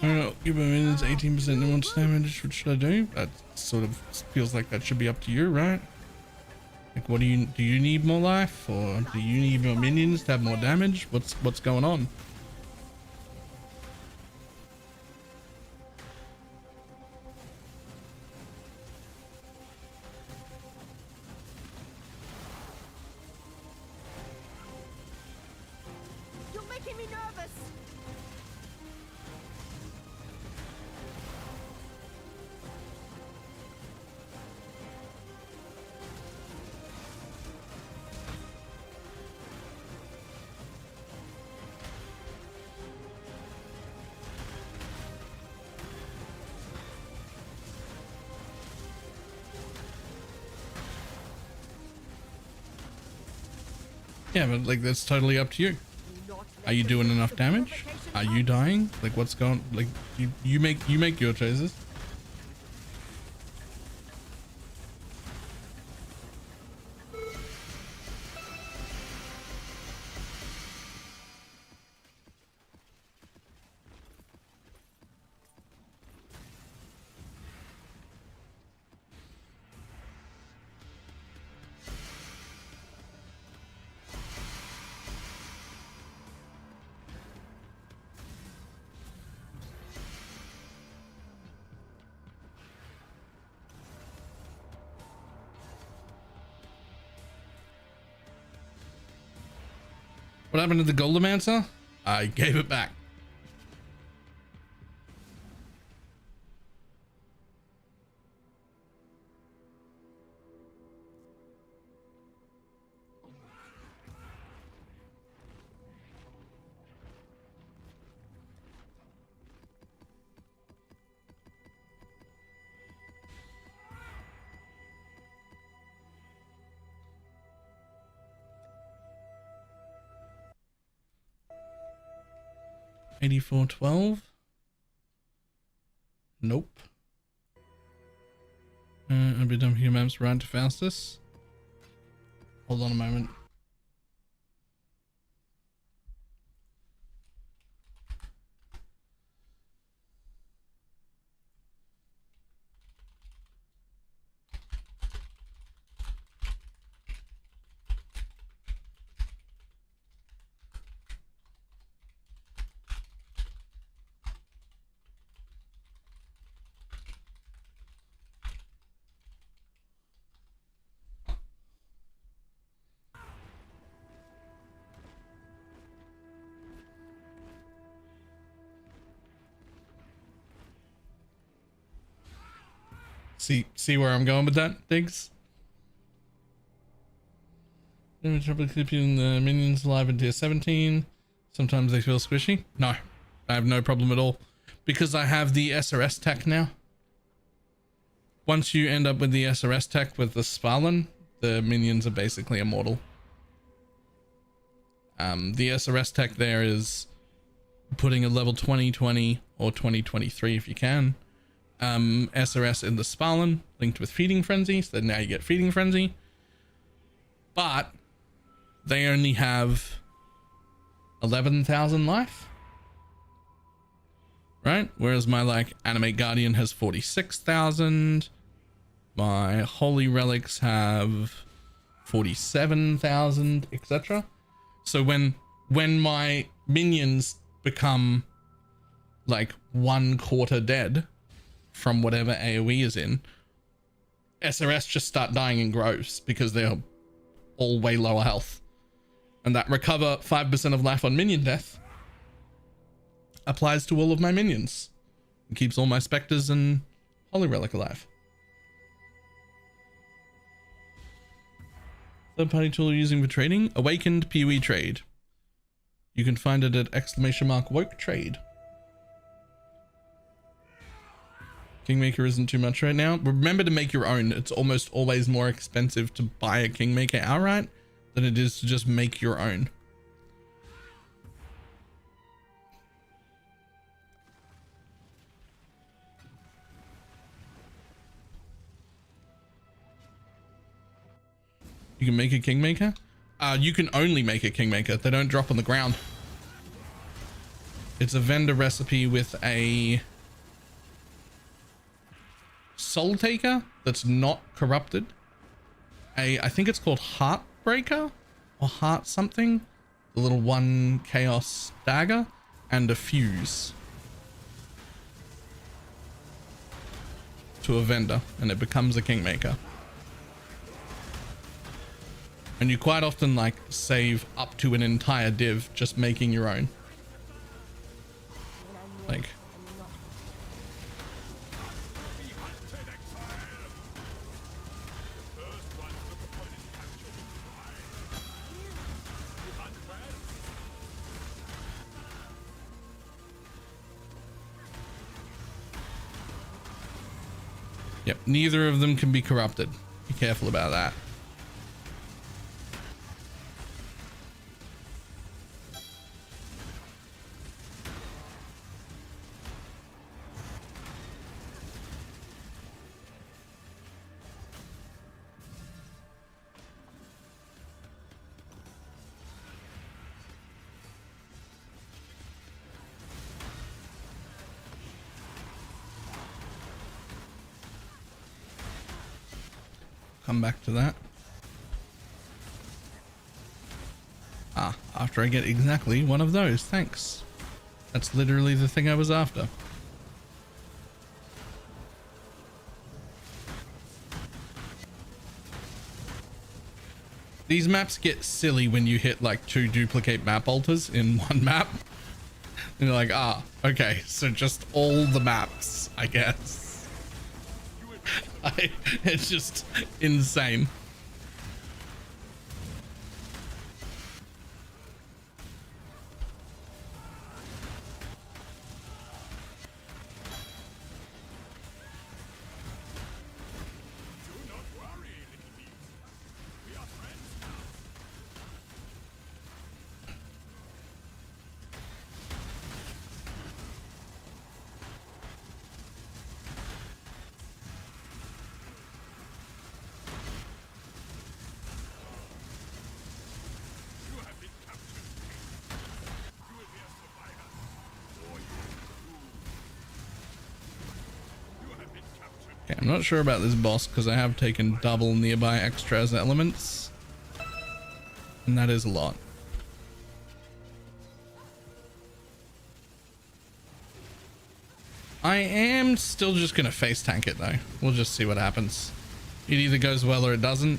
I don't know, give my minions 18% no much damage. What should I do? That sort of feels like that should be up to you, right? Like, what do you need more life, or do you need more minions to have more damage? What's going on? You're making me nervous. Yeah, but like that's totally up to you. Are you doing enough damage? Are you dying? Like what's going, like you make your choices. What happened to the Goldomancer? I gave it back. $84.12. Nope. I'll be done here, maps right to fastest. Hold on a moment. See where I'm going with that, Diggs? Trouble keeping the minions alive in tier 17. Sometimes they feel squishy. No, I have no problem at all because I have the SRS tech now. Once you end up with the SRS tech with the Sparlan, the minions are basically immortal. The SRS tech there is putting a level 2020 or 2023 if you can. SRS in the Sparlan linked with Feeding Frenzy, so now you get Feeding Frenzy, but they only have 11,000 life, right? Whereas my like Animate Guardian has 46,000, my Holy Relics have 47,000, etc. So when my minions become like 1/4 dead from whatever AoE is in, SRS just start dying in groves because they're all way lower health. And that recover 5% of life on minion death applies to all of my minions. It keeps all my specters and Holy Relic alive. Third party tool you're using for trading? Awakened PoE Trade. You can find it at !woke trade. Kingmaker isn't too much right now. Remember to make your own. It's almost always more expensive to buy a Kingmaker outright than it is to just make your own. You can make a Kingmaker? You can only make a Kingmaker. They don't drop on the ground. It's a vendor recipe with a Soul Taker that's not corrupted. I think it's called Heartbreaker or Heart something. The little 1 Chaos Dagger and a Fuse to a vendor, and it becomes a Kingmaker. And you quite often like save up to an entire div just making your own. Like, yep, neither of them can be corrupted. Be careful about that. come back to that. Ah, after I get exactly one of those. Thanks. That's literally the thing I was after. These maps get silly when you hit like 2 duplicate map alters in one map. And you're like, ah, okay, so just all the maps, I guess. It's just insane. Okay, I'm not sure about this boss because I have taken double nearby extras elements, and that is a lot. I am still just gonna face tank it though. We'll just see what happens. It either goes well or it doesn't.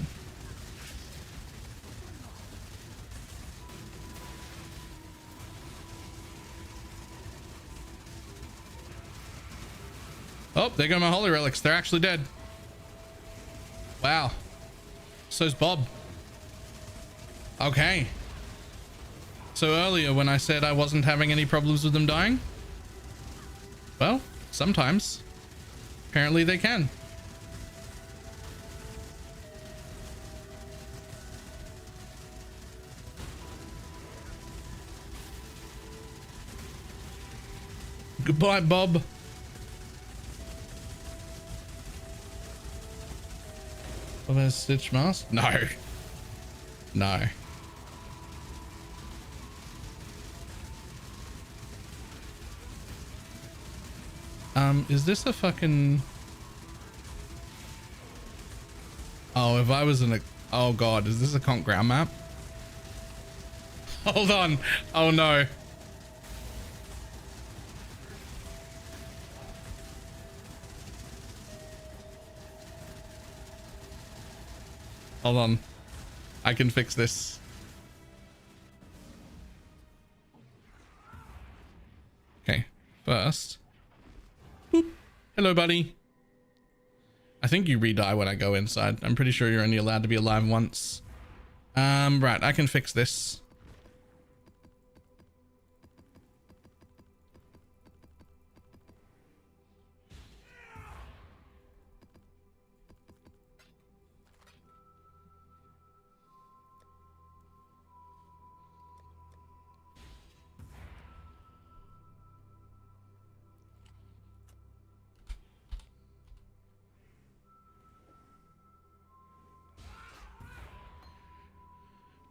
Oh, there go my holy relics. They're actually dead. Wow. So's Bob. Okay. So earlier when I said I wasn't having any problems with them dying, well, sometimes. Apparently they can. Goodbye, Bob. Of a stitch mask? No. No. Is this a fucking... Oh, if I was in a... Oh god, is this a conk ground map? Hold on. Oh no. Hold on. I can fix this. Okay, first. Boop. Hello, buddy. I think you re-die when I go inside. I'm pretty sure you're only allowed to be alive once. Right, I can fix this.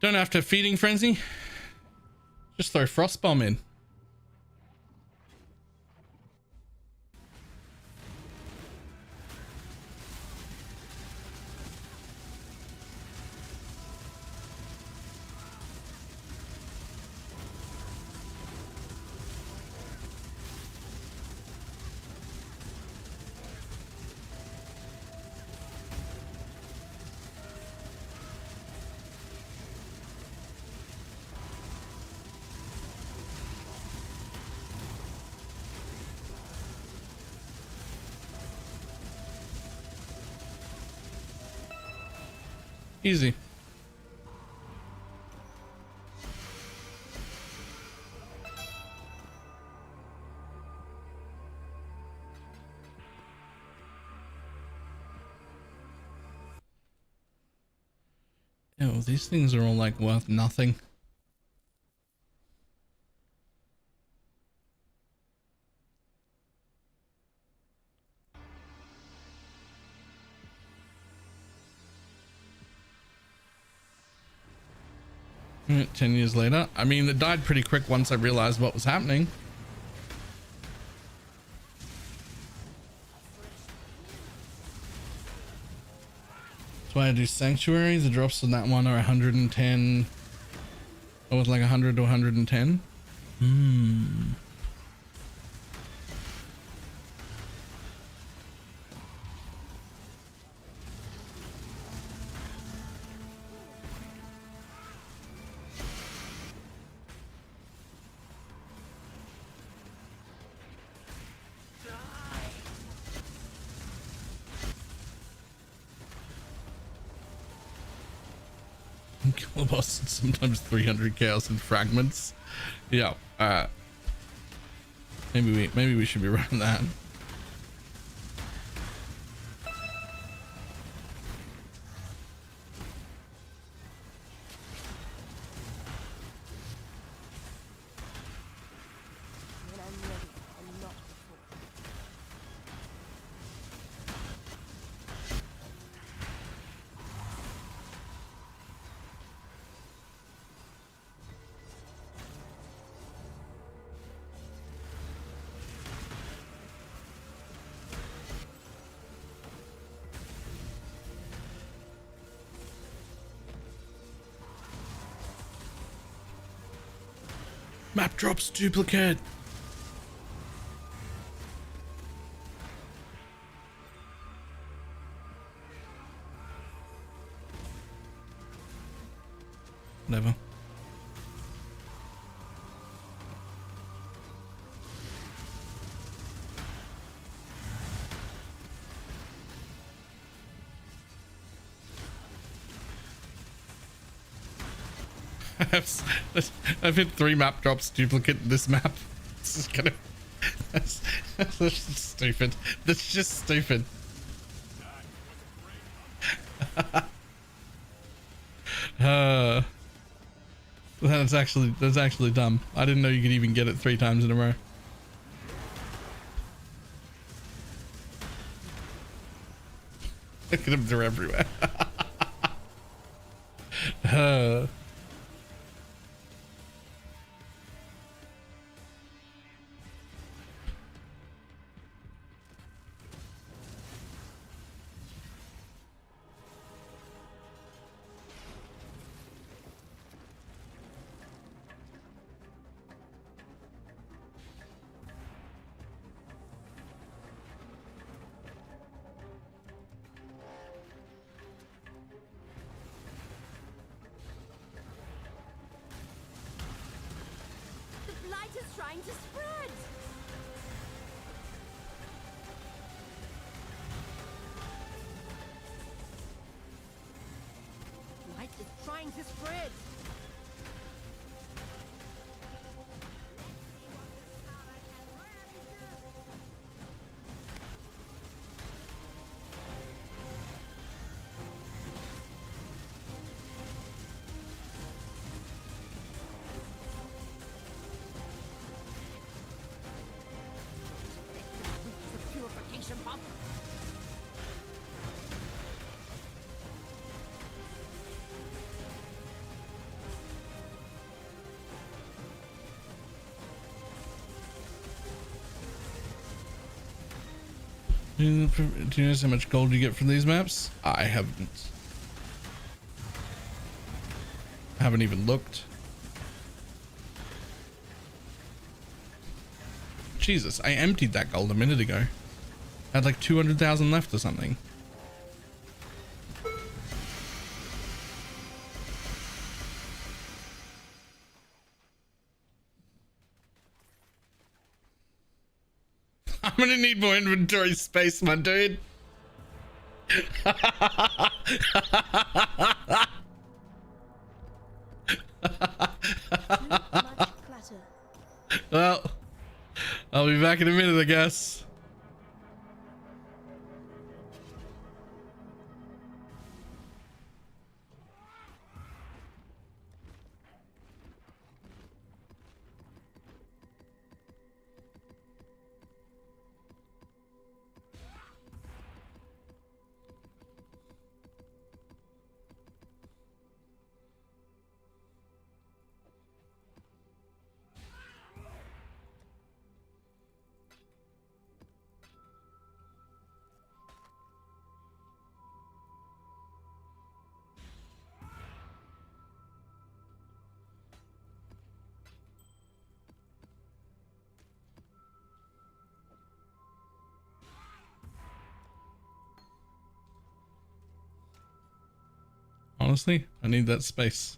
Don't have to feeding frenzy. Just throw frost bomb in. Easy. Oh, these things are all like worth nothing. Alright, 10 years later. I mean, it died pretty quick once I realized what was happening. That's why I do Sanctuary. The drops on that one are 110. Oh, it's like 100 to 110. Kill a boss and sometimes 300 chaos and fragments. Yeah. Maybe we should be running that. When I'm ready, and not before. Map drops duplicate. Whatever. I've hit 3 map drops duplicate in this map. This is gonna. That's just stupid. That's just stupid. That's actually dumb. I didn't know you could even get it 3 times in a row. Look at them, they're everywhere. The blight is trying to spread! Blight is trying to spread! The purification pump! Do you know how much gold you get from these maps? I haven't even looked. Jesus, I emptied that gold a minute ago. I had like 200,000 left or something. I'm gonna need more inventory space, my dude. Much clutter. Well, I'll be back in a minute, I guess. honestly. I need that space.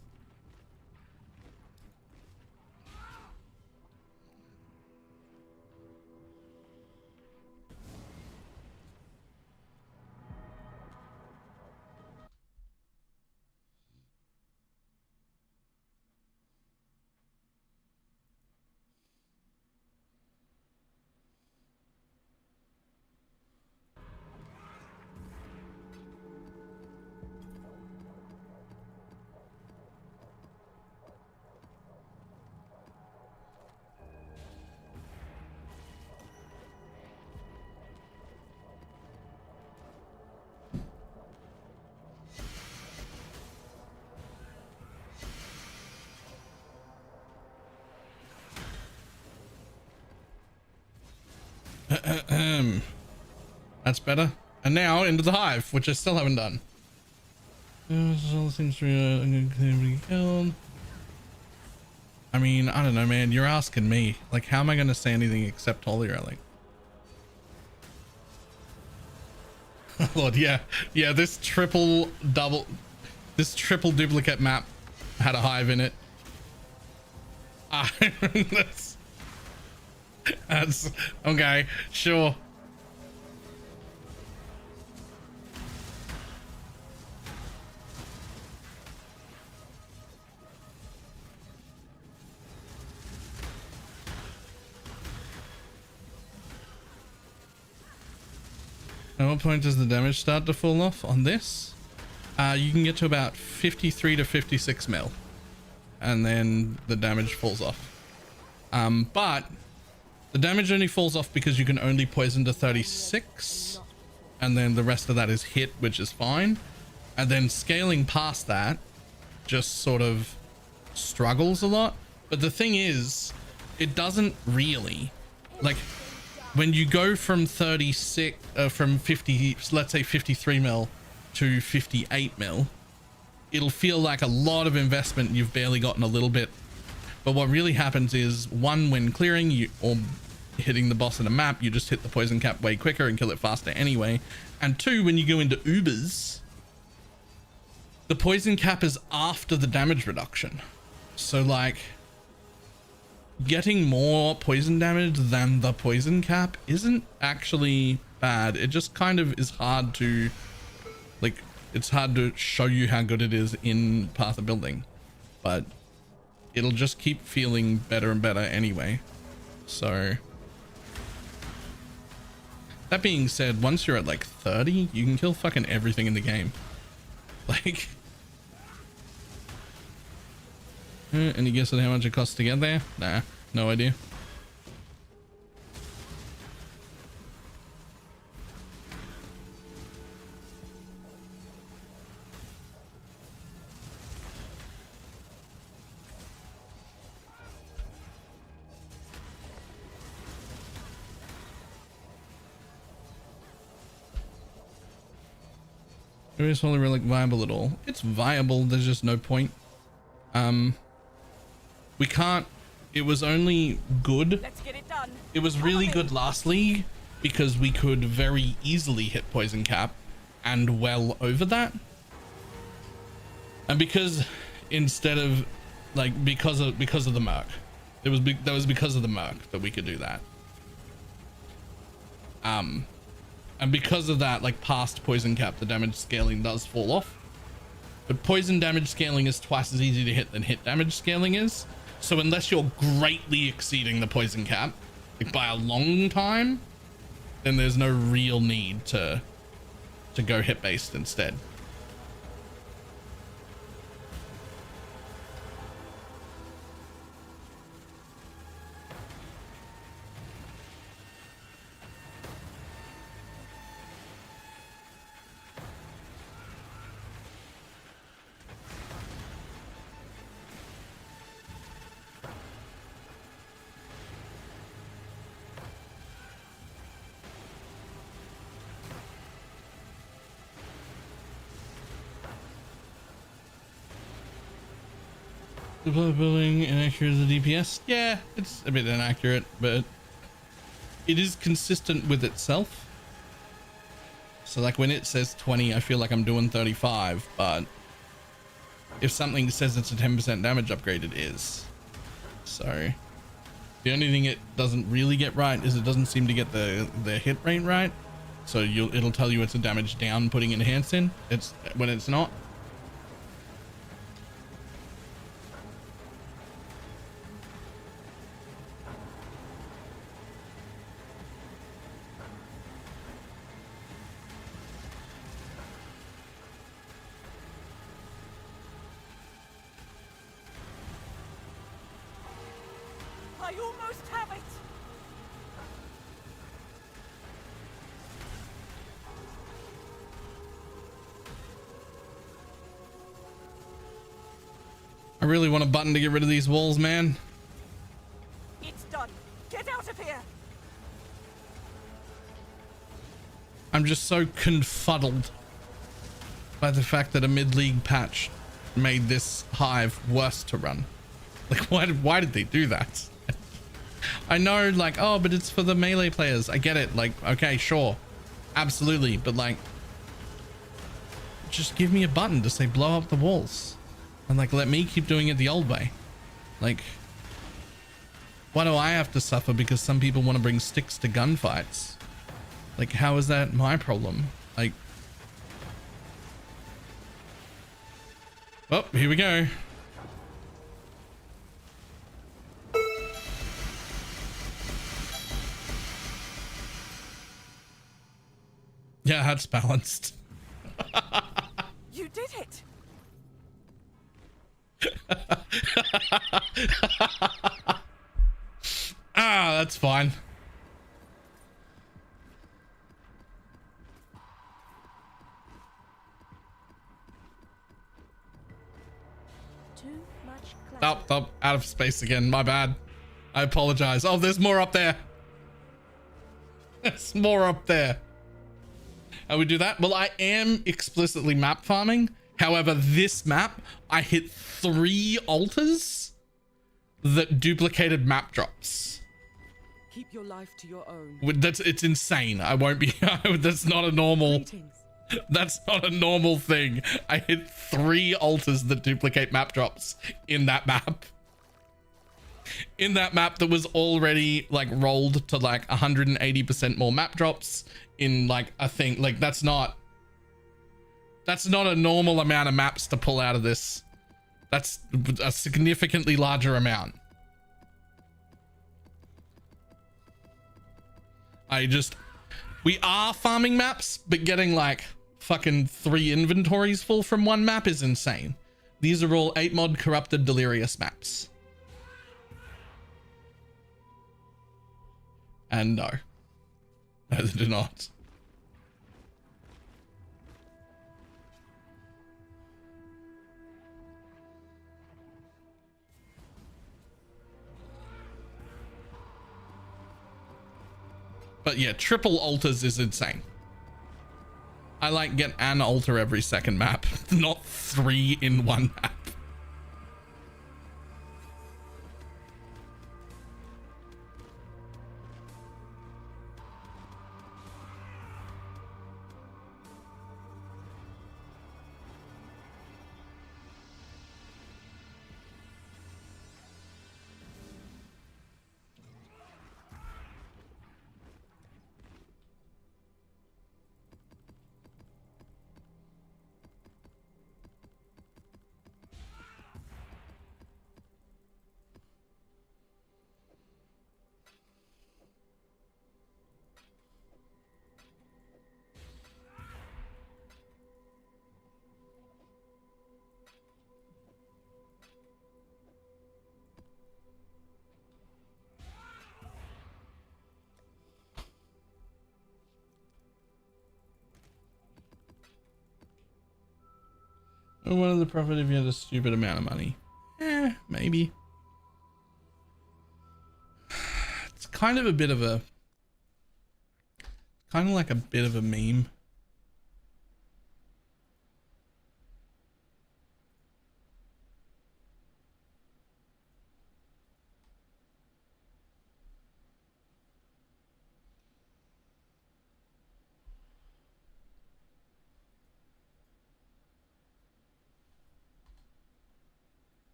That's better. And now into the hive, which I still haven't done. Seems to be killed. I mean, I don't know, man. You're asking me. Like, how am I going to say anything except Holy Relic? Lord, yeah. Yeah, this triple duplicate map had a hive in it. That's okay, sure. At what point does the damage start to fall off on this? You can get to about 53 to 56 mil, and then the damage falls off. But the damage only falls off because you can only poison to 36, and then the rest of that is hit, which is fine. And then scaling past that just sort of struggles a lot. But the thing is, it doesn't really, like, when you go from 36 from 50, let's say 53 mil to 58 mil, it'll feel like a lot of investment. You've barely gotten a little bit. But what really happens is, one, when clearing you or hitting the boss in a map, you just hit the poison cap way quicker and kill it faster anyway. And two, when you go into Ubers, the poison cap is after the damage reduction. So like, getting more poison damage than the poison cap isn't actually bad. It just kind of is hard to, like, it's hard to show you how good it is in Path of Building, but it'll just keep feeling better and better anyway. So that being said, once you're at like 30, you can kill fucking everything in the game. Like, any guess at how much it costs to get there? Nah, no idea. Is Holy Relic viable at all? It's viable, there's just no point. We can't, it was only good. Let's get it done. It was really good last league because we could very easily hit poison cap and well over that. And because instead of like, because of the merc, that was because of the merc that we could do that. And because of that, like past poison cap, the damage scaling does fall off. But poison damage scaling is twice as easy to hit than hit damage scaling is. So unless you're greatly exceeding the poison cap, like by a long time, then there's no real need to go hit based instead. The building inaccurate as the DPS. Yeah, it's a bit inaccurate, but it is consistent with itself. So like when it says 20, I feel like I'm doing 35, but if something says it's a 10% damage upgrade, it is. So the only thing it doesn't really get right is it doesn't seem to get the hit rate right. So it'll tell you it's a damage down putting enhance in. It's when it's not. I almost have it! I really want a button to get rid of these walls, man. It's done. Get out of here! I'm just so confuddled by the fact that a mid-league patch made this hive worse to run. Like, why did they do that? I know, like, oh, but it's for the melee players. I get it. Like, okay, sure. Absolutely. But, like, just give me a button to say blow up the walls. And, like, let me keep doing it the old way. Like, why do I have to suffer because some people want to bring sticks to gunfights? Like, how is that my problem? Like, oh, here we go. Yeah, that's balanced. You did it! Ah, that's fine. Too much Oh, clutter. oh, out of space again. My bad. I apologize. Oh, there's more up there. There's more up there. How we do that? Well, I am explicitly map farming. However, this map, I hit 3 altars that duplicated map drops. Keep your life to your own. It's insane. I won't be. That's not a normal. Greetings. That's not a normal thing. I hit 3 altars that duplicate map drops in that map. In that map that was already like rolled to like 180% more map drops in like a thing. Like that's not a normal amount of maps to pull out of this. That's a significantly larger amount. We are farming maps, but getting like fucking 3 inventories full from one map is insane. These are all 8 mod corrupted delirious maps. And no, they do not. But yeah, triple altars is insane. I like get an altar every second map, not 3 in one map. What is the profit if you had a stupid amount of money? Maybe. It's kind of a bit of a, kind of like a bit of a meme.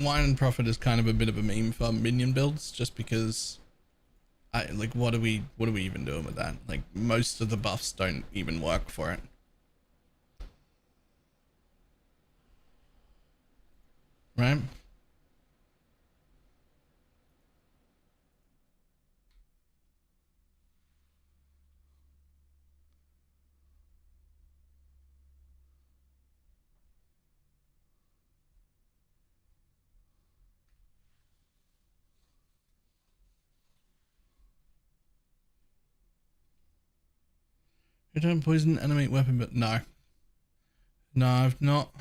Wine and Profit is kind of a bit of a meme for minion builds, just because I like what are we even doing with that? Like most of the buffs don't even work for it. Right? Return poison, animate weapon, but no. No, I've not.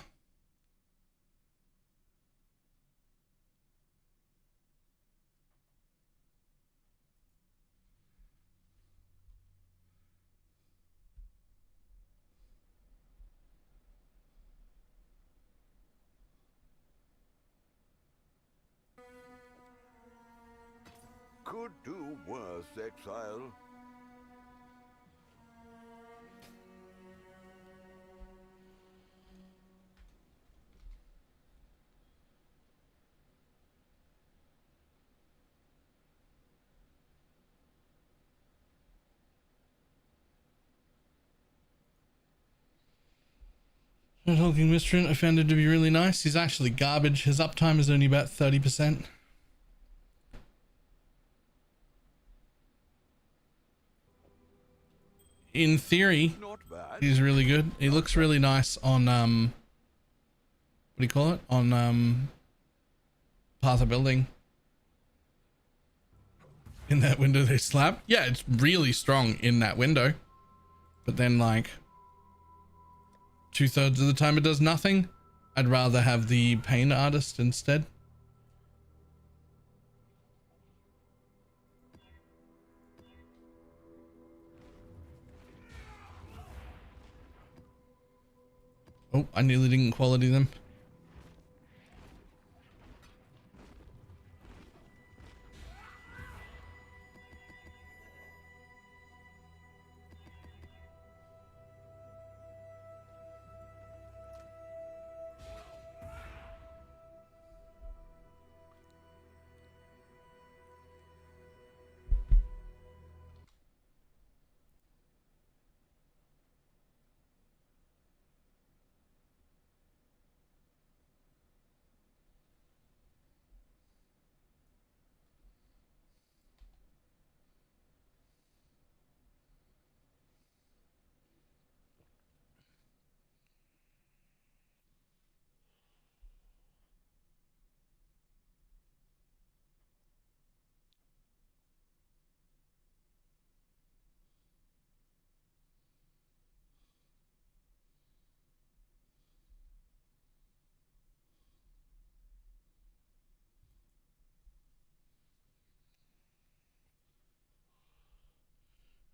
Could do worse, exile. That hulking miscreant I found him to be really nice. He's actually garbage. His uptime is only about 30%. In theory, Not bad. he's really good. He looks really nice on what do you call it? On Path of Building. In that window they slap. Yeah, it's really strong in that window. But then like 2/3 of the time it does nothing. I'd rather have the Pain Artist instead. Oh, I nearly didn't quality them.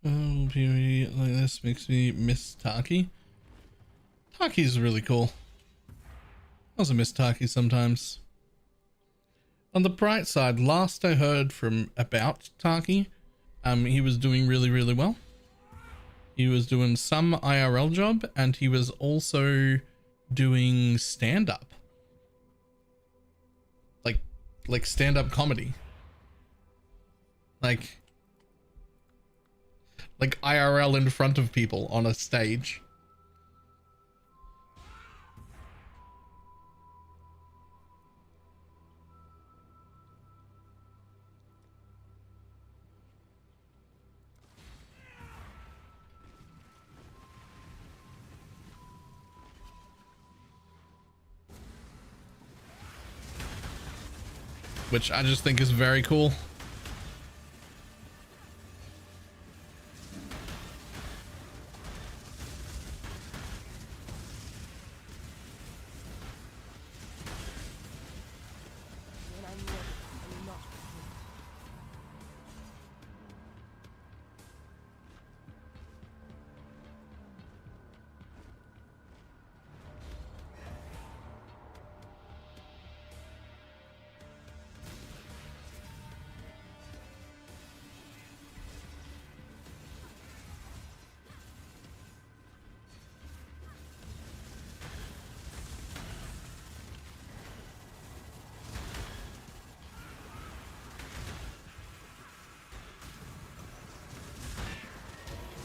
Oh, PvE like this makes me miss Taki. Taki's really cool. I also miss Taki sometimes. On the bright side, last I heard from about Taki, he was doing really well. He was doing some IRL job, and he was also doing stand-up. Like stand-up comedy. Like IRL in front of people on a stage. Which I just think is very cool.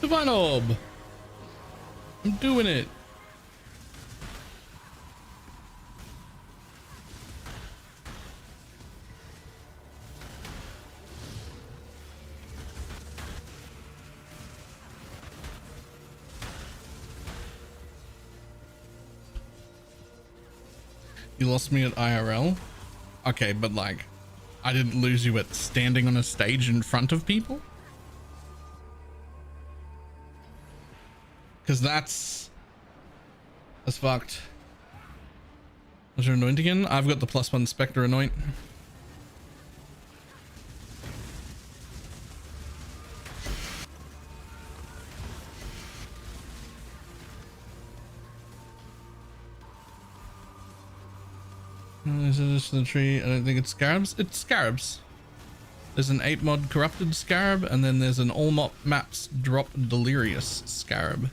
Divine Orb. I'm doing it. You lost me at IRL. Okay, but like, I didn't lose you at standing on a stage in front of people? Because that's fucked. What's your anoint again? I've got the +1 Spectre anoint. Is this the tree? I don't think it's scarabs. It's scarabs. There's an 8 mod corrupted scarab, and then there's an all maps drop delirious scarab.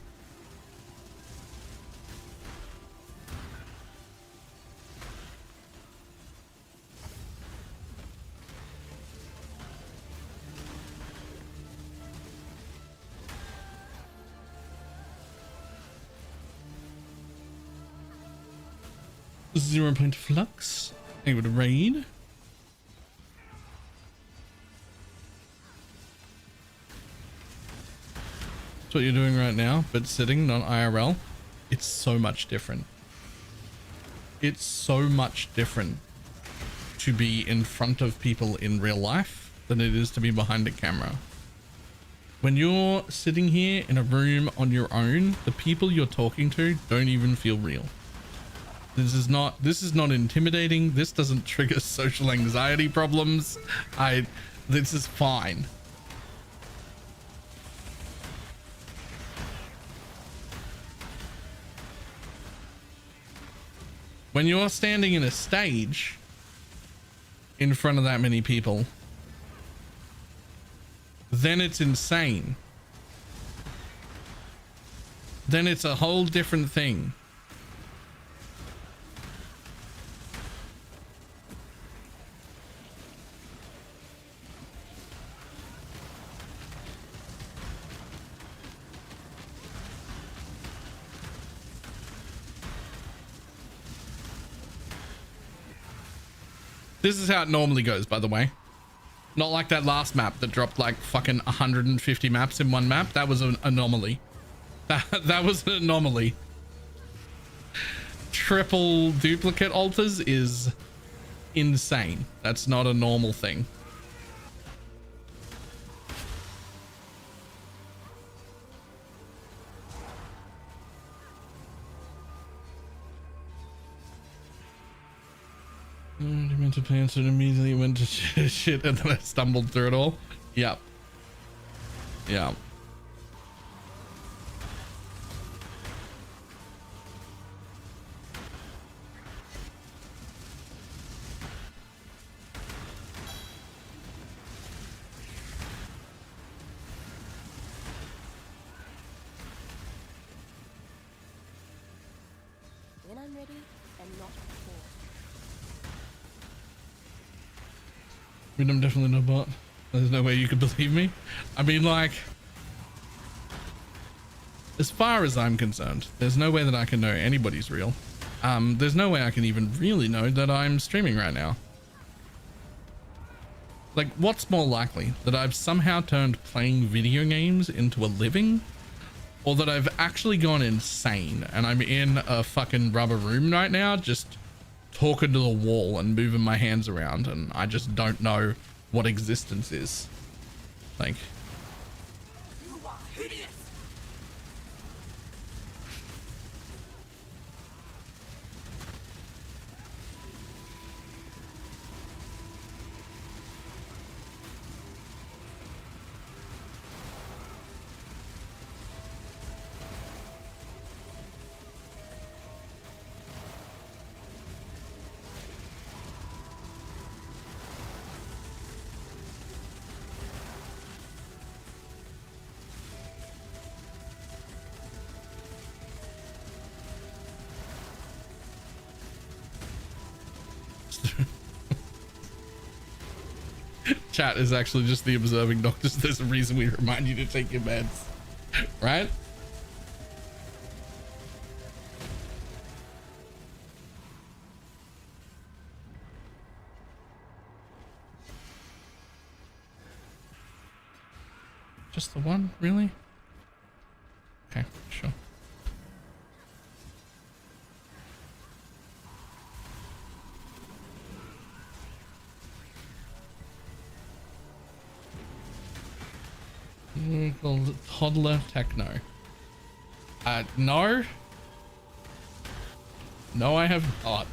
.0 flux. Able to raid. That's what you're doing right now, but sitting, not IRL. It's so much different. It's so much different to be in front of people in real life than it is to be behind a camera. When you're sitting here in a room on your own, the people you're talking to don't even feel real. This is not intimidating. This doesn't trigger social anxiety problems. This is fine. When you're standing in a stage in front of that many people, then it's insane. Then it's a whole different thing. This is how it normally goes, by the way. Not like that last map that dropped like fucking 150 maps in one map. That was an anomaly. That was an anomaly. Triple duplicate altars is insane. That's not a normal thing. I meant to plan, so it immediately went to shit, and then I stumbled through it all. Yep. Yeah. When I'm ready and not before. I mean, I'm definitely no bot. There's no way you could believe me. I mean, like, as far as I'm concerned, there's no way that I can know anybody's real. There's no way I can even really know that I'm streaming right now. Like, what's more likely? That I've somehow turned playing video games into a living? Or that I've actually gone insane and I'm in a fucking rubber room right now just talking to the wall and moving my hands around, and I just don't know what existence is. Like, You are hideous! chat is actually just the observing doctors. There's a reason we remind you to take your meds. Right? Just the one, really? Okay, sure. Called Toddler Techno. No. No, I have not.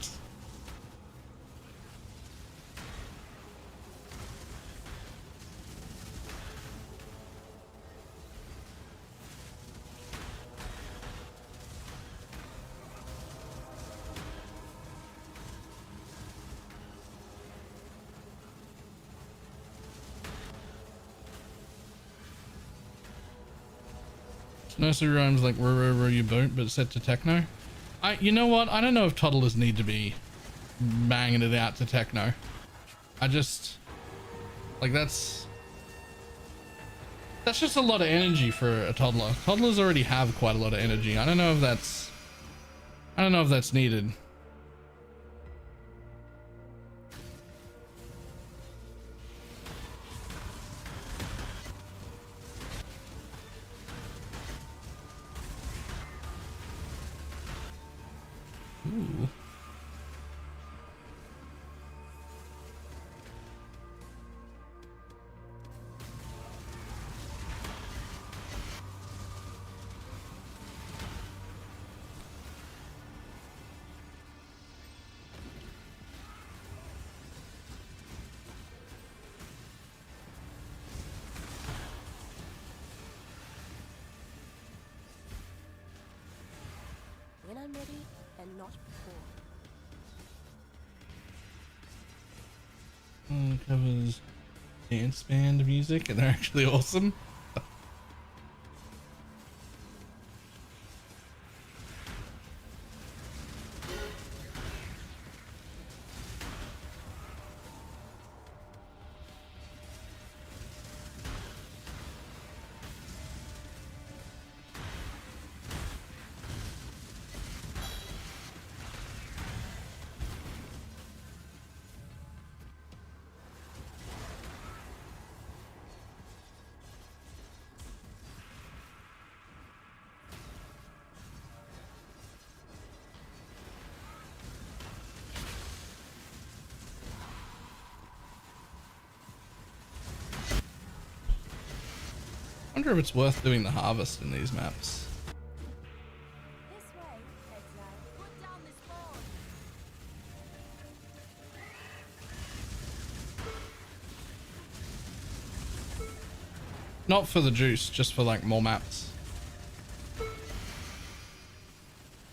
Nursery rhymes like row you boat, but set to techno. You know what? I don't know if toddlers need to be banging it out to techno. I just like that's just a lot of energy for a toddler. Toddlers already have quite a lot of energy. I don't know if that's needed. Ooh. When I'm ready and not before. Covers dance band music and they're actually awesome. I wonder if it's worth doing the harvest in these maps. This way, exile. Put down this board. Not for the juice, just for like more maps.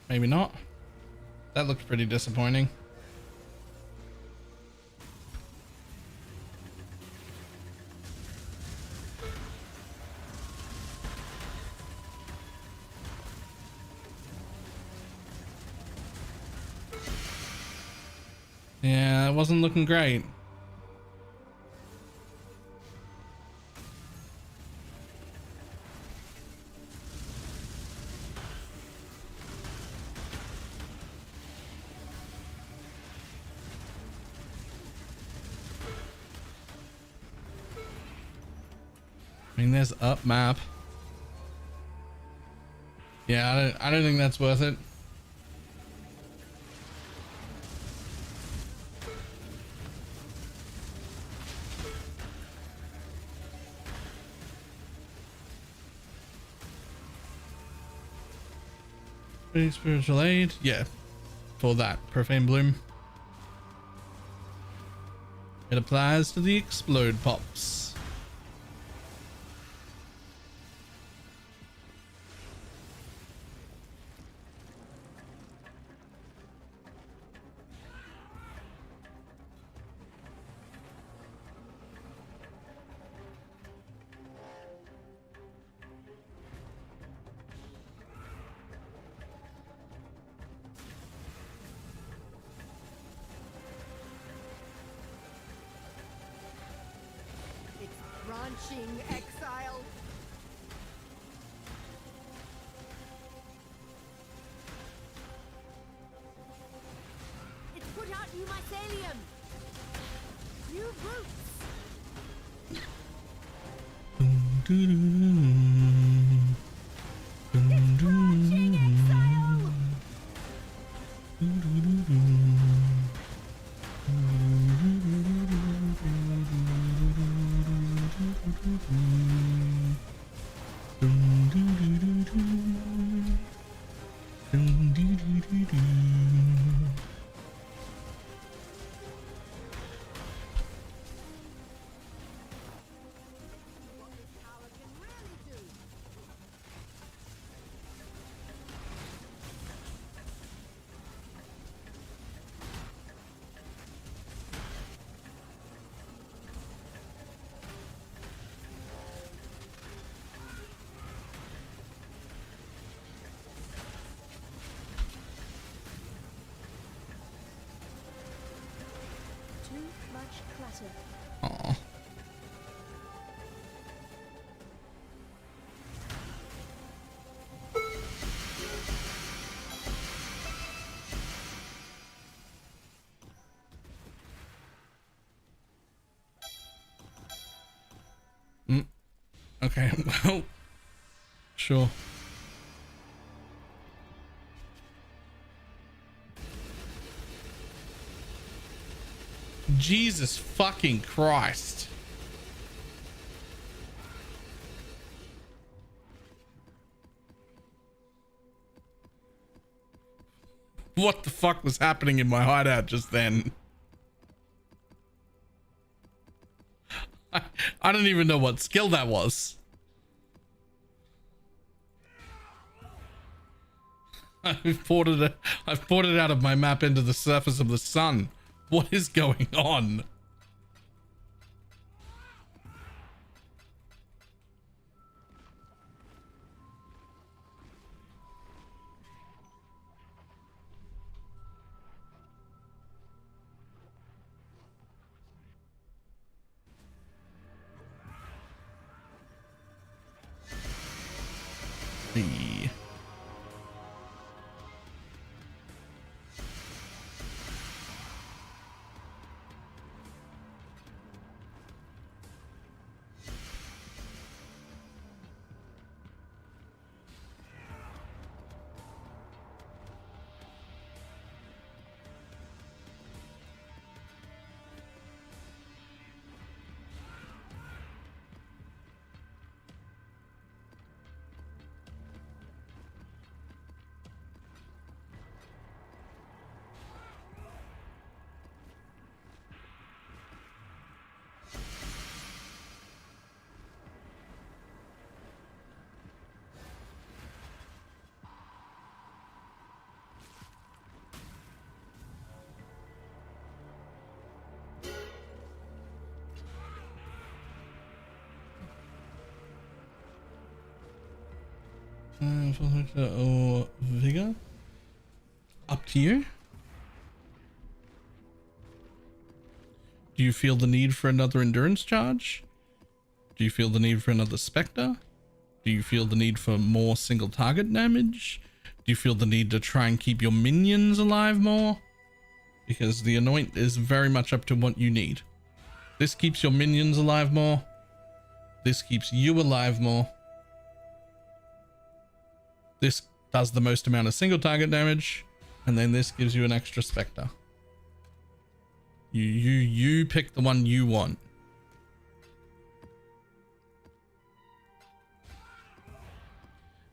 Maybe not. That looked pretty disappointing. Yeah, it wasn't looking great. I mean, there's up map. Yeah, I don't think that's worth it. Spiritual aid, yeah, for that profane bloom. It applies to the explode pops. It's branching exile. Exalium! New roots! Discharging exile! Too much clutter. Aw. Okay, well, sure. Jesus fucking Christ. What the fuck was happening in my hideout just then? I don't even know what skill that was. I've ported it out of my map into the surface of the sun. What is going on? The or vigor? Up to you. Do you feel the need for another endurance charge? Do you feel the need for another spectre? Do you feel the need for more single target damage? Do you feel the need to try and keep your minions alive more? Because the anoint is very much up to what you need. This keeps your minions alive more. This keeps you alive more. This does the most amount of single target damage, and then this gives you an extra spectre. You pick the one you want.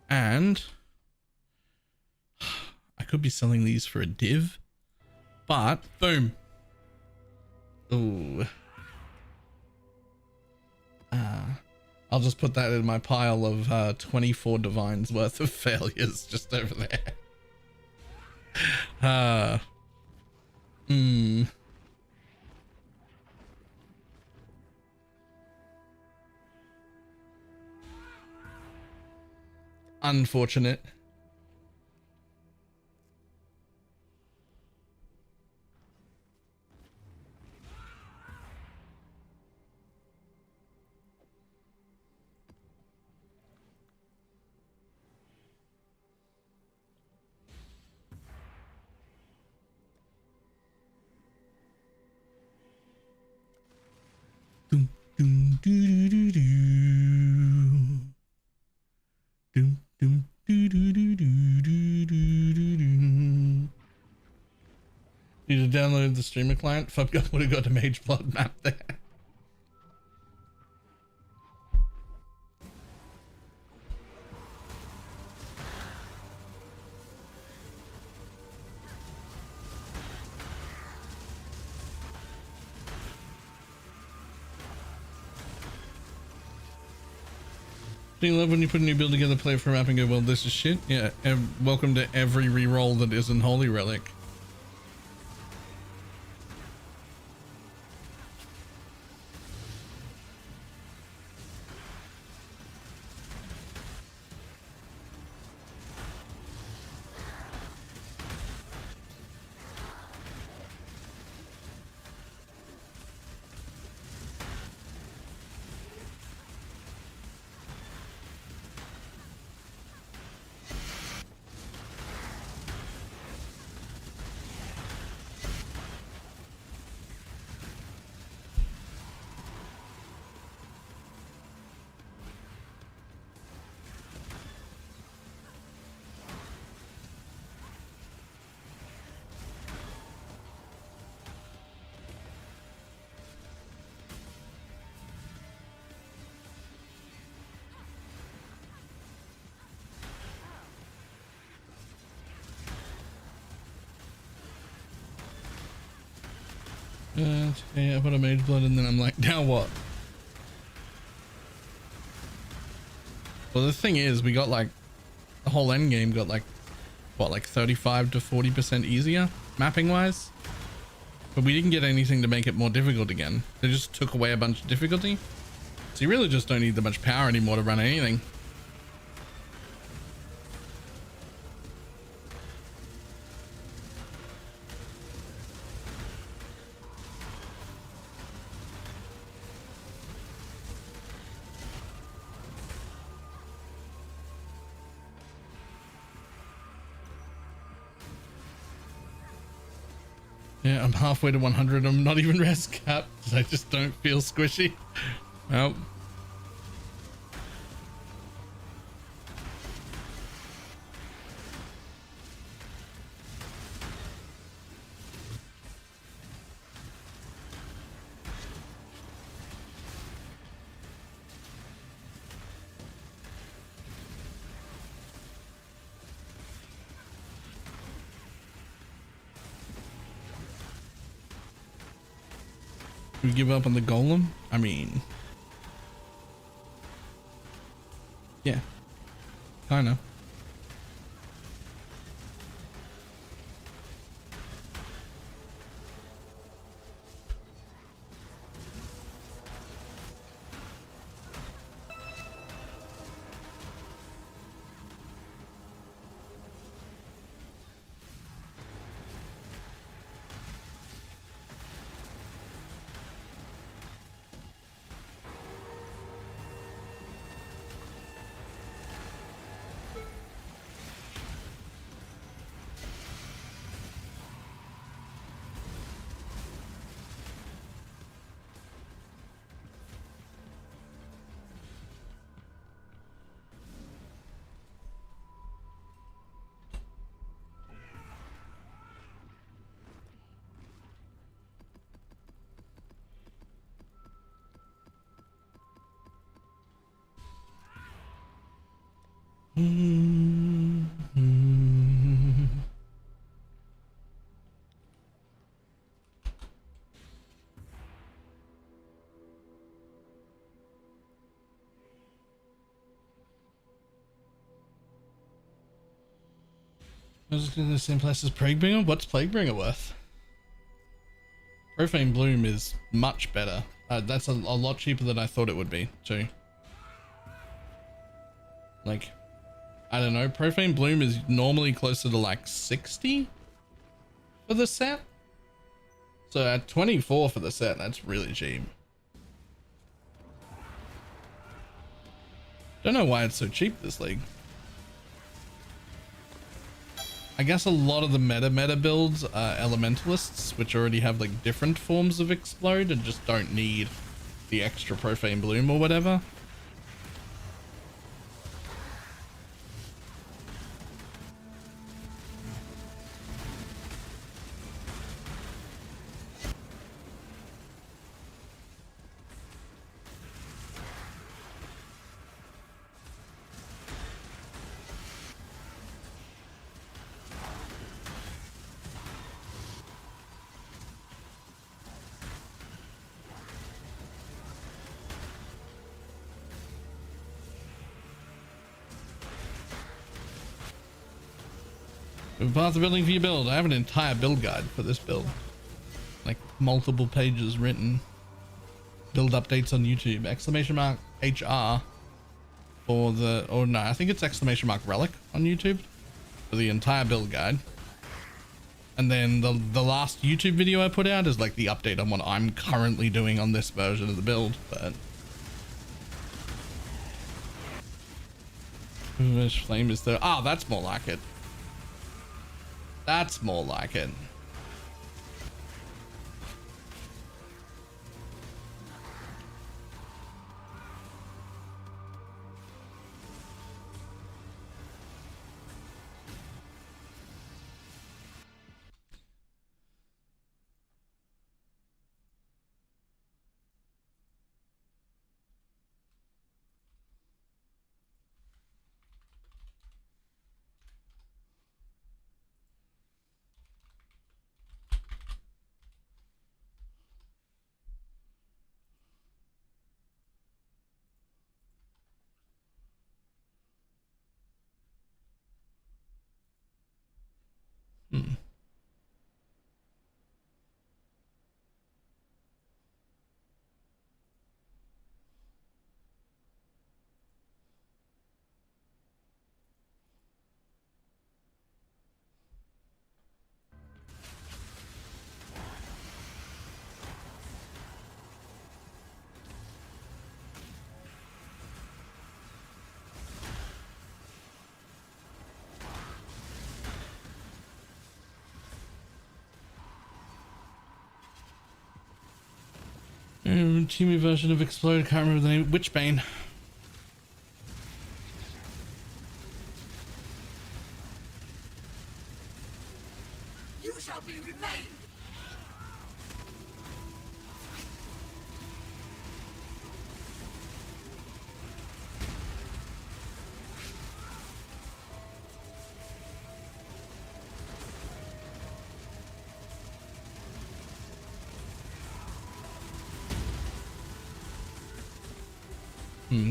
And I could be selling these for a div, but boom. Ooh. I'll just put that in my pile of 24 divines worth of failures just over there. Unfortunate. Doom, doo, doo, doo, doo. Doom, doom, doo, doo, doo, doo, doo, doo, doo, doo. Need to download the streamer client. Fuck up, would have got a mage blood map there. Do you love when you put a new build together, play it for a map and go, well, this is shit? Yeah, welcome to every reroll that isn't Holy Relic. Yeah, I put a mage blood and then I'm like, now what? Well, the thing is, we got like, the whole end game got like, what, like 35 to 40% easier mapping wise? But we didn't get anything to make it more difficult again. They just took away a bunch of difficulty. So you really just don't need that much power anymore to run anything. Yeah, I'm halfway to 100. I'm not even rest capped. I just don't feel squishy. Well. We give up on the golem? I mean, yeah, kinda. I was just in the same place as Plaguebringer. What's Plaguebringer worth? Profane Bloom is much better. That's a lot cheaper than I thought it would be too. Like, I don't know. Profane Bloom is normally closer to like 60 for the set. So at 24 for the set, that's really cheap. Don't know why it's so cheap this league. I guess a lot of the meta builds are elementalists, which already have like different forms of explode and just don't need the extra profane bloom or whatever. Path of building for your build. I have an entire build guide for this build, like multiple pages written. Build updates on YouTube. Exclamation mark HR for the, or no, I think it's exclamation mark relic on YouTube for the entire build guide. And then the last YouTube video I put out is like the update on what I'm currently doing on this version of the build. But which flame is there? Ah, that's more like it. That's more like it. Teamy version of Explode, can't remember the name. Witchbane. You shall be remained.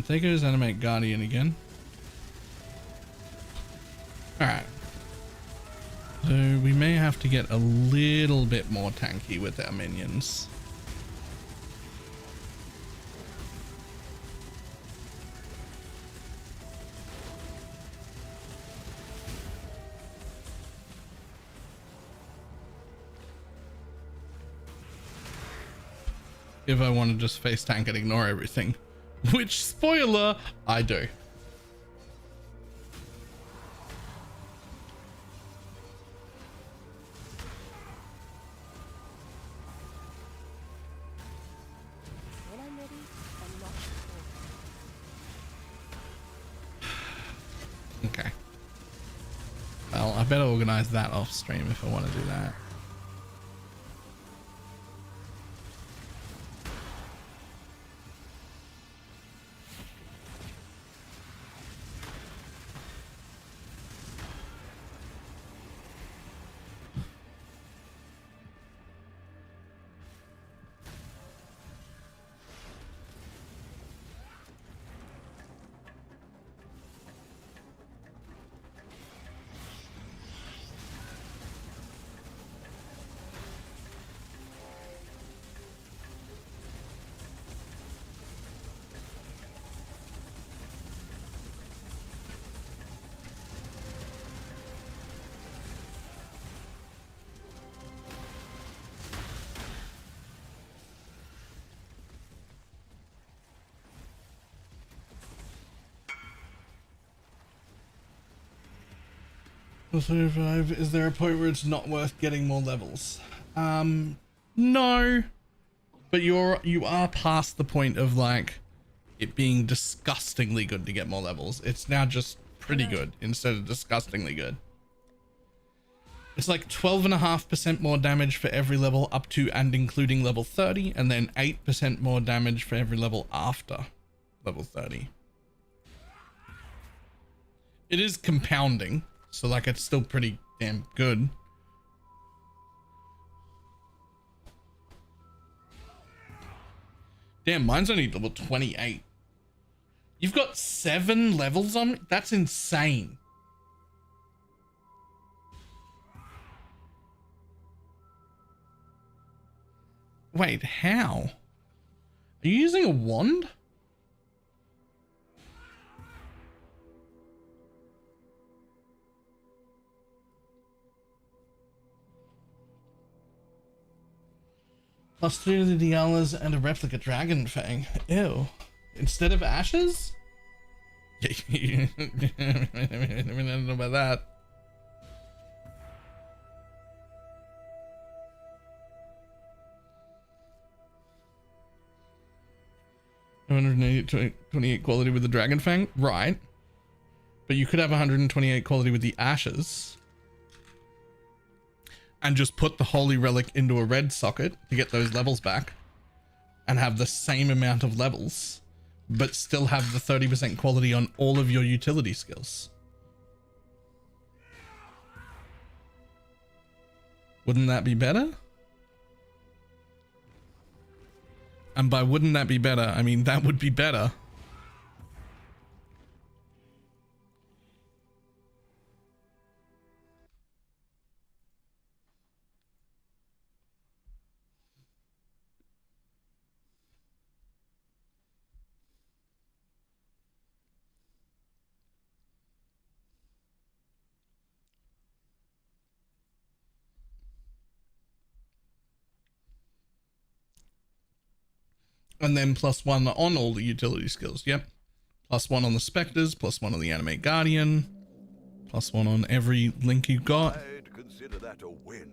Thaco's animate Guardian again. Alright. So we may have to get a little bit more tanky with our minions. If I want to just face tank and ignore everything. Which, spoiler, I do. When I'm ready, I'm not before. Okay. Well, I better organize that off stream if I want to do that. Survive. Is there a point where it's not worth getting more levels? No. But you are past the point of like it being disgustingly good to get more levels. It's now just pretty good instead of disgustingly good. It's like 12.5% more damage for every level up to and including level 30, and then 8% more damage for every level after level 30. It is compounding, so like it's still pretty damn good. Damn, mine's only level 28. You've got 7 levels on me? That's insane. Wait, how? Are you using a wand? +3 to the Dialas and a replica dragon fang. Ew. Instead of ashes? I don't know about that. $128 quality with the dragon fang, right? But you could have 128 quality with the ashes and just put the holy relic into a red socket to get those levels back and have the same amount of levels, but still have the 30% quality on all of your utility skills. Wouldn't that be better? And by wouldn't that be better, I mean that would be better. And then +1 on all the utility skills. Yep. +1 on the Spectres, +1 on the Animate Guardian, +1 on every link you've got. I'd consider that a win.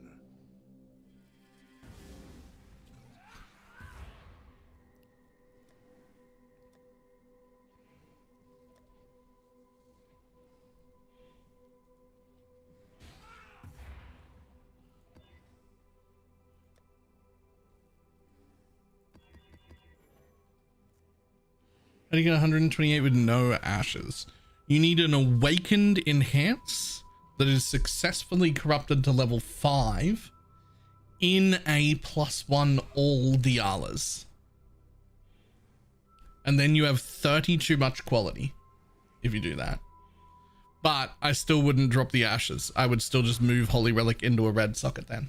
How do you get 128 with no ashes? You need an awakened enhance that is successfully corrupted to level 5 in a +1 all Dialas. And then you have 30 too much quality if you do that. But I still wouldn't drop the ashes. I would still just move Holy Relic into a red socket then.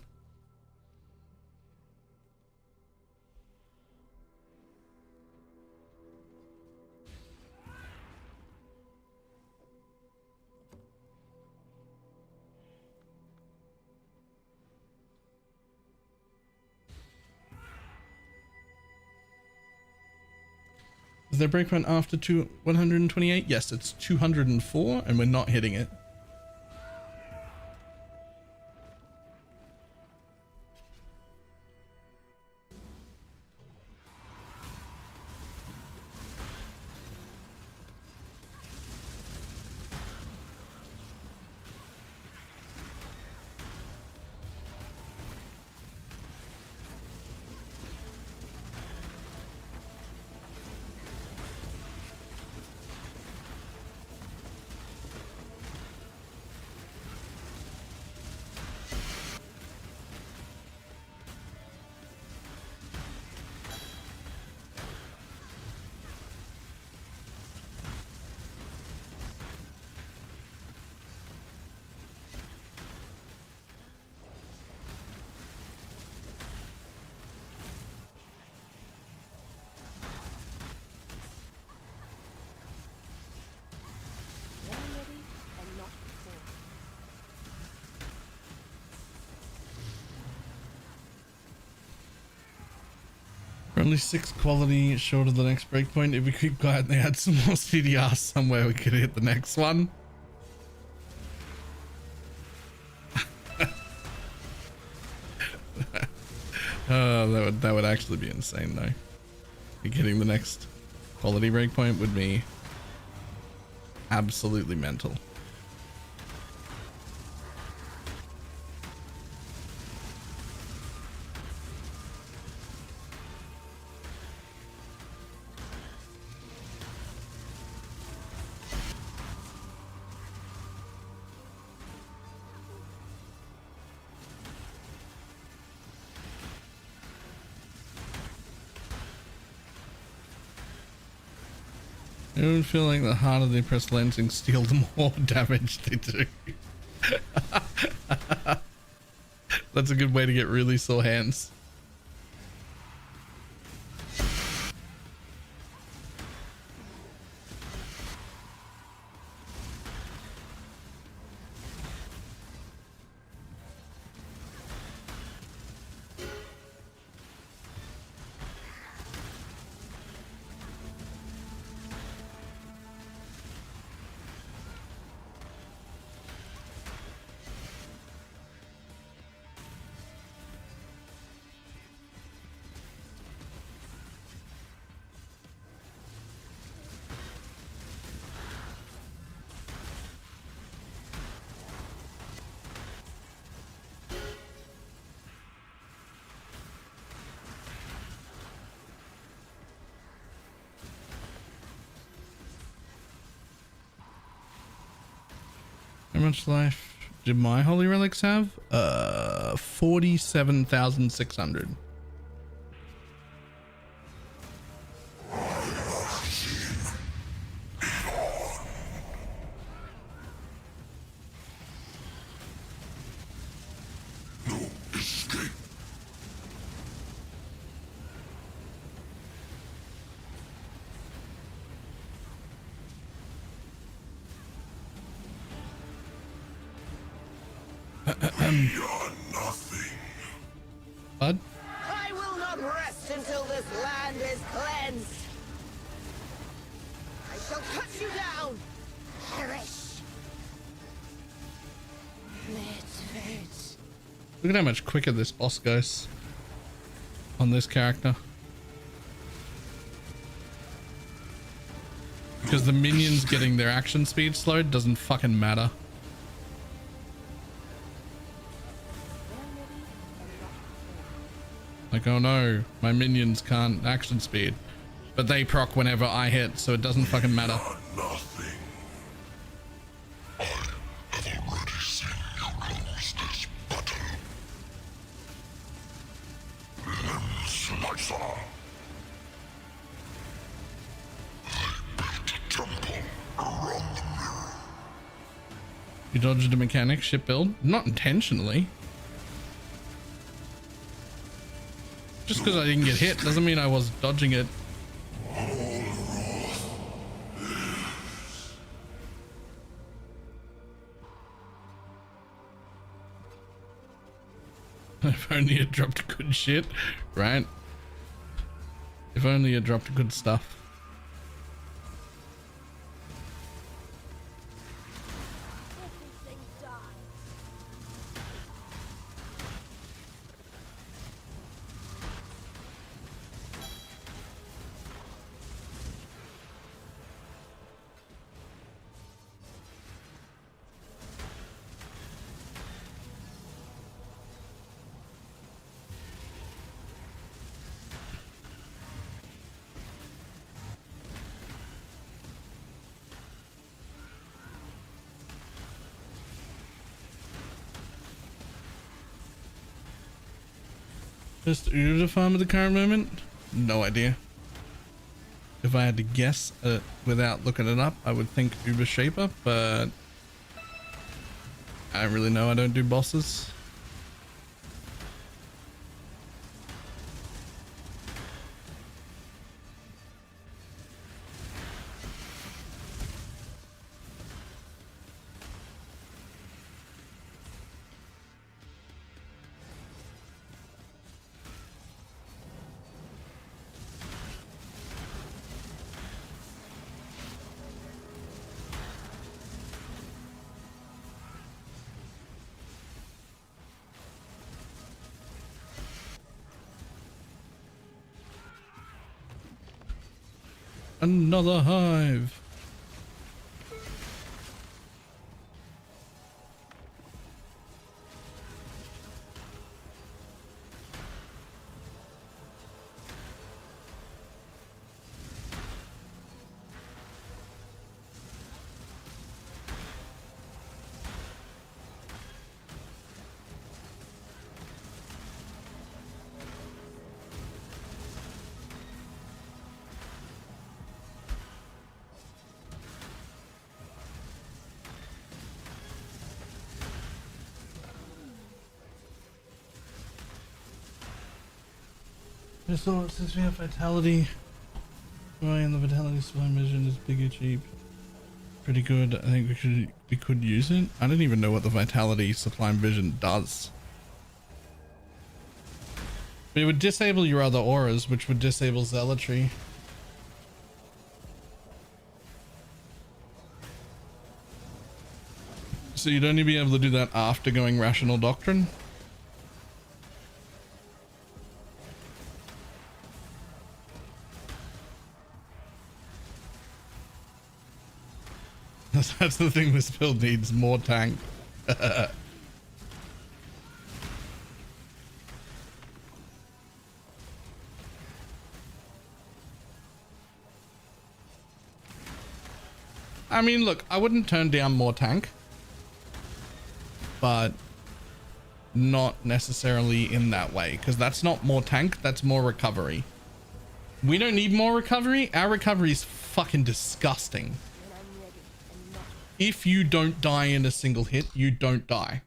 Is there breakpoint after 128? Yes, it's 204 and we're not hitting it. We're only 6 quality short of the next breakpoint. If we keep quiet and they had some more CDR somewhere, we could hit the next one. Oh, that would actually be insane though. Getting the next quality breakpoint would be absolutely mental. I would feel like the harder they press Lancing Steel, the more damage they do. That's a good way to get really sore hands. How much life did my holy relics have? 47,600. Bud? I will not rest until this land is cleansed. I shall cut you down. Perish. Look at how much quicker this boss goes on this character. Because the minions getting their action speed slowed doesn't fucking matter. Like, oh no, my minions can't action speed, but they proc whenever I hit, so it doesn't fucking matter. Nothing. I have already seen you lose this battle. Limb Slicer. I built a temple around the mirror. You dodged a mechanic ship build? Not intentionally. Just because I didn't get hit doesn't mean I was dodging it. If only it dropped good shit, right? If only it dropped good stuff. Everything dies. Just Uber farm at the current moment? No idea. If I had to guess without looking it up, I would think Uber Shaper, but I don't really know. I don't do bosses. Another hive. So since we have vitality, and the vitality supply mission is big and cheap, pretty good. I think we could use it. I don't even know what the vitality supply vision does. But it would disable your other auras, which would disable zealotry. So you'd only be able to do that after going rational doctrine. That's the thing, this build needs more tank. I mean, look, I wouldn't turn down more tank, but not necessarily in that way, because that's not more tank, that's more recovery. We don't need more recovery. Our recovery is fucking disgusting. If you don't die in a single hit, you don't die.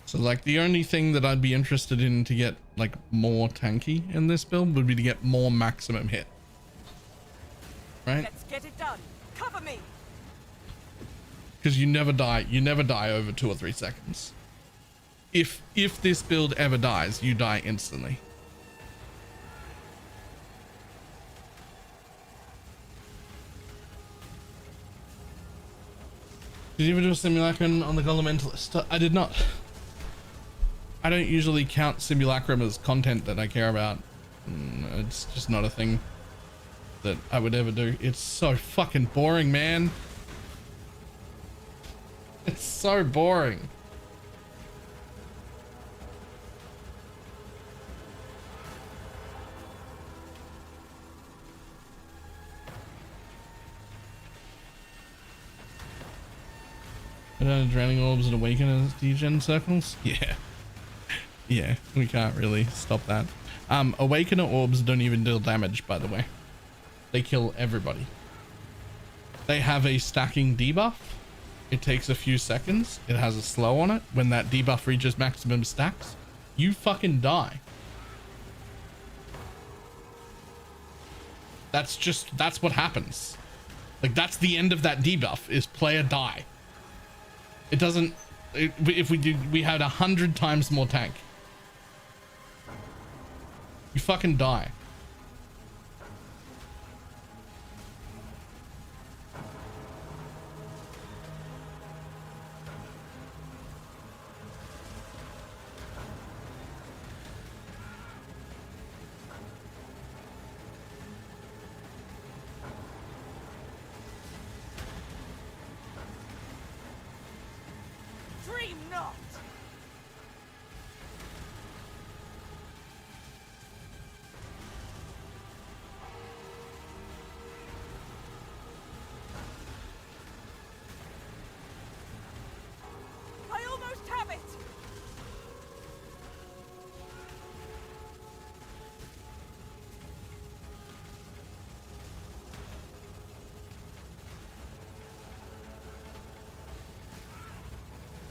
So like the only thing that I'd be interested in to get like more tanky in this build would be to get more maximum hit. Right? Let's get it done. Cover me. Because you never die over 2 or 3 seconds. If this build ever dies, you die instantly. Did you ever do a simulacrum on the Elementalist? I did not. I don't usually count simulacrum as content that I care about. It's just not a thing that I would ever do. It's so fucking boring, man. It's so boring. Drowning orbs and awaken as degen circles? Yeah. Yeah, we can't really stop that. Awakener orbs don't even deal damage, by the way. They kill everybody. They have a stacking debuff. It takes a few seconds. It has a slow on it. When that debuff reaches maximum stacks, you fucking die. That's what happens. Like, that's the end of that debuff, is player die. It doesn't, if we had 100 times more tank. You fucking die. Dream not. I almost have it.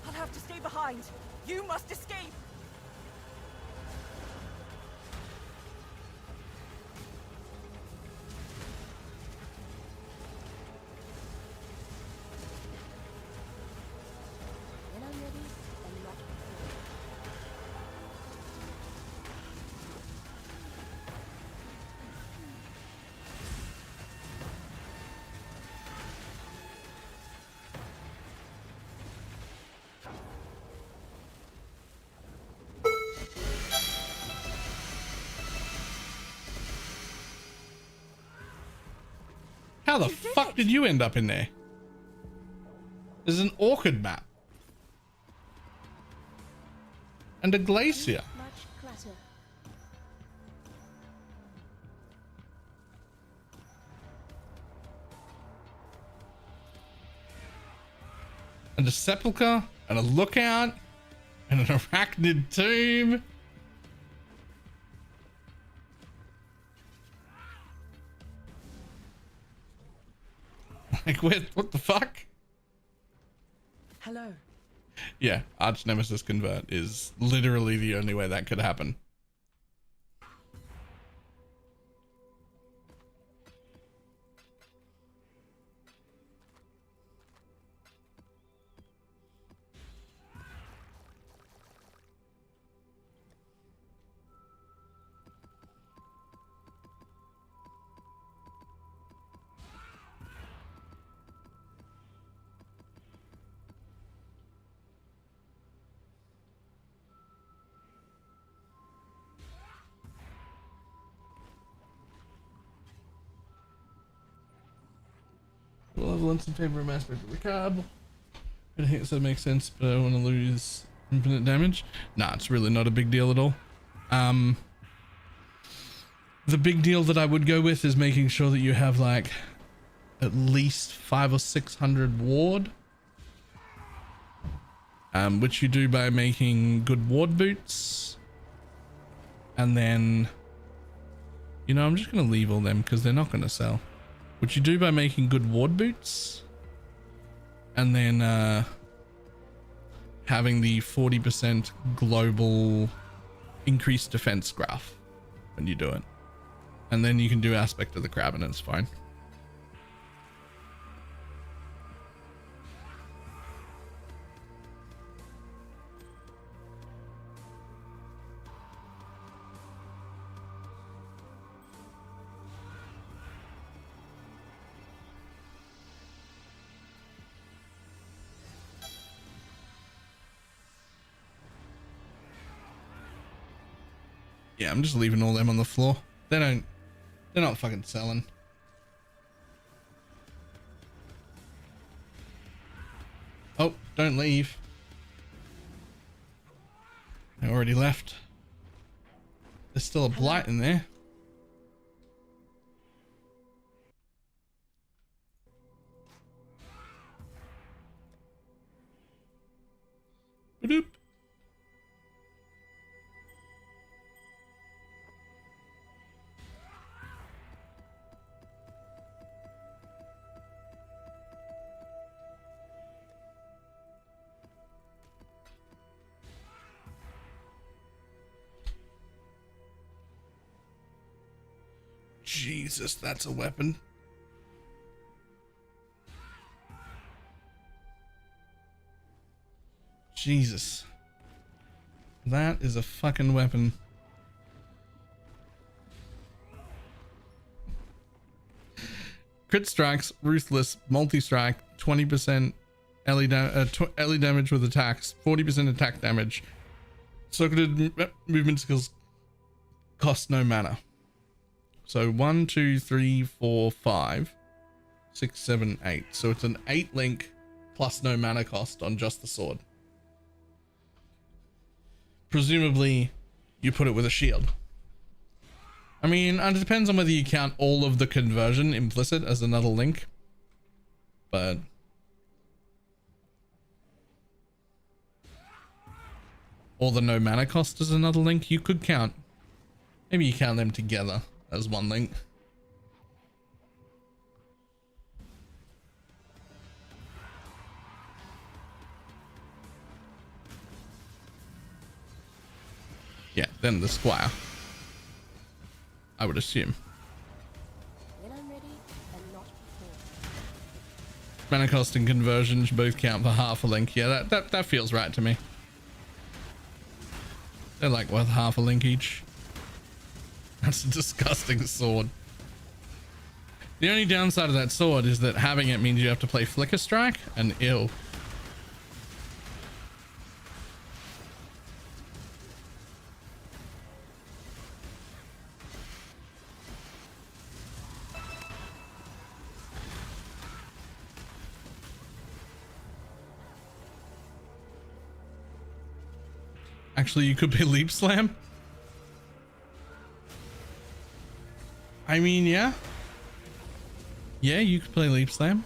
I'll have to stay behind. You must escape. How the fuck did you end up in there? There's an orchid map. And a glacier. Much clutter. And a sepulcher. And a lookout. And an arachnid tomb. Like, what the fuck? Hello. Yeah, Arch Nemesis Convert is literally the only way that could happen. We'll have lens in favor of aspect of the card. I think that makes sense, but I want to lose infinite damage. Nah, it's really not a big deal at all. The big deal that I would go with is making sure that you have like at least 500 or 600 ward, which you do by making good ward boots. And then, you know, I'm just going to leave all them because they're not going to sell. Which you do by making good ward boots. And then having the 40% global increased defense graph when you do it. And then you can do aspect of the crab and it's fine. Yeah, I'm just leaving all them on the floor. They're not fucking selling. Oh, don't leave. I already left. There's still a blight in there. Ba-doop. Jesus, that's a weapon. Jesus. That is a fucking weapon. Crit strikes, ruthless, multi-strike, 20% LE damage with attacks, 40% attack damage. Circuited movement skills cost no mana. So 1, 2, 3, 4, 5, 6, 7, 8. So it's an 8 link plus no mana cost on just the sword. Presumably you put it with a shield. I mean, it depends on whether you count all of the conversion implicit as another link, but or the no mana cost as another link. You could count, maybe you count them together as one link. Yeah, then the squire, I would assume. When I'm ready, and not before. Mana cost and conversion should both count for half a link. Yeah, that feels right to me. They're like worth half a link each. That's a disgusting sword. The only downside of that sword is that having it means you have to play Flicker Strike, and ew. Actually, you could play Leap Slam. I mean, yeah. Yeah, you could play Leap Slam.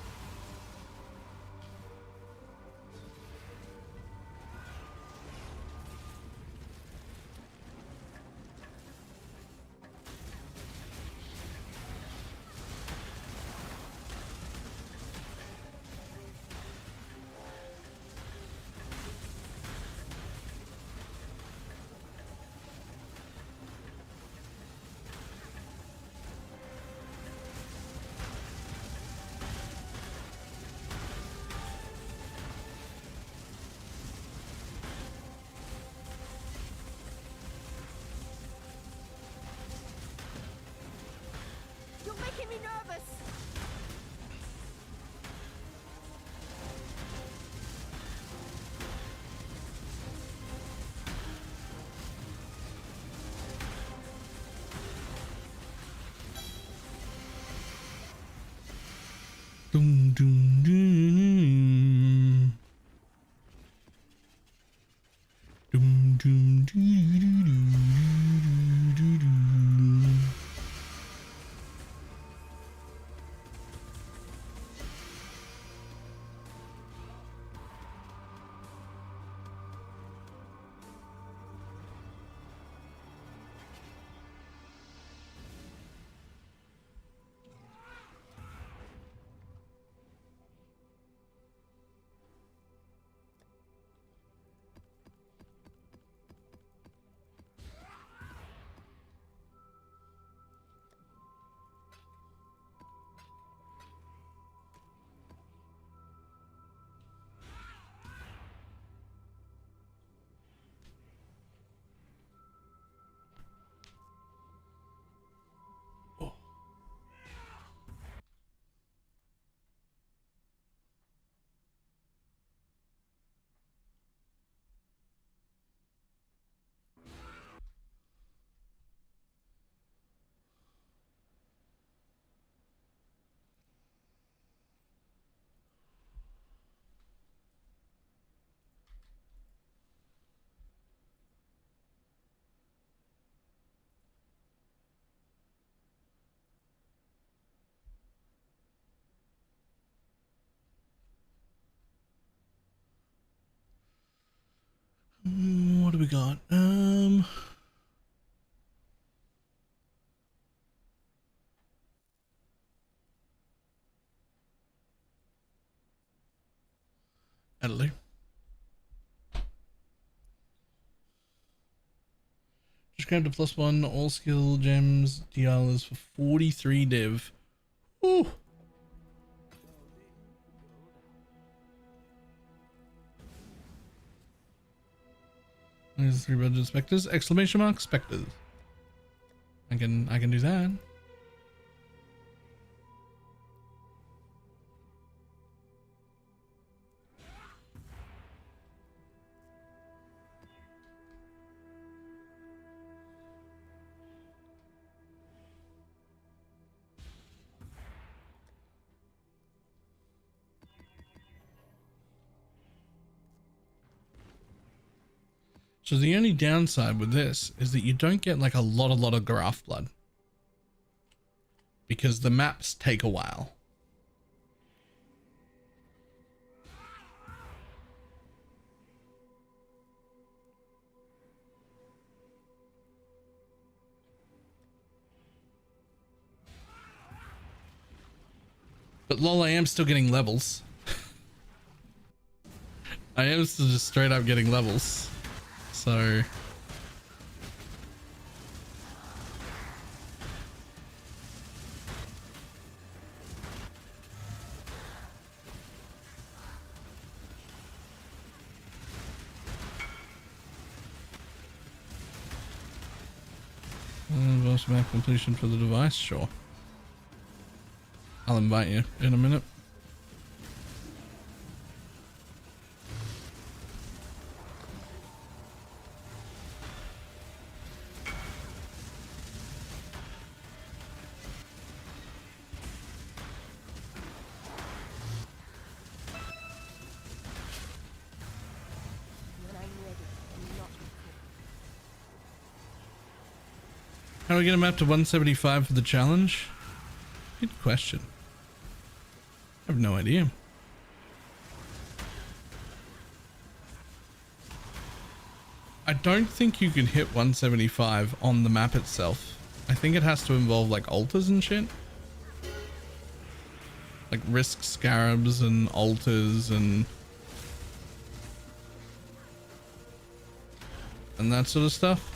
You're making me nervous. Dum, dum, dum. Dum, dum, doo, doo, doo, doo, doo, doo. What do we got? Adelaide. Just grabbed a +1 all skill gems DLs for 43 div. Ooh. There's 3 budget specters! Exclamation mark specters. I can do that. So the only downside with this is that you don't get like a lot of graph blood because the maps take a while. But lol, I am still getting levels. I am still just straight up getting levels. So boss map completion for the device, sure. I'll invite you in a minute. When I'm ready, I'm not before. How do we get a map to 175 for the challenge? Good question. I have no idea. I don't think you can hit 175 on the map itself. I think it has to involve like altars and shit. Like risk scarabs and altars and that sort of stuff.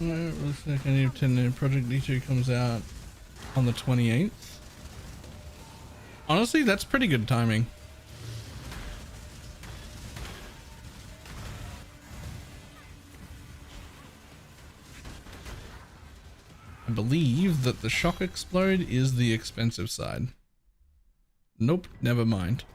Looks like I need to know Project D2 comes out on the 28th. Honestly, that's pretty good timing. I believe that the Shock Explode is the expensive side. Nope, never mind.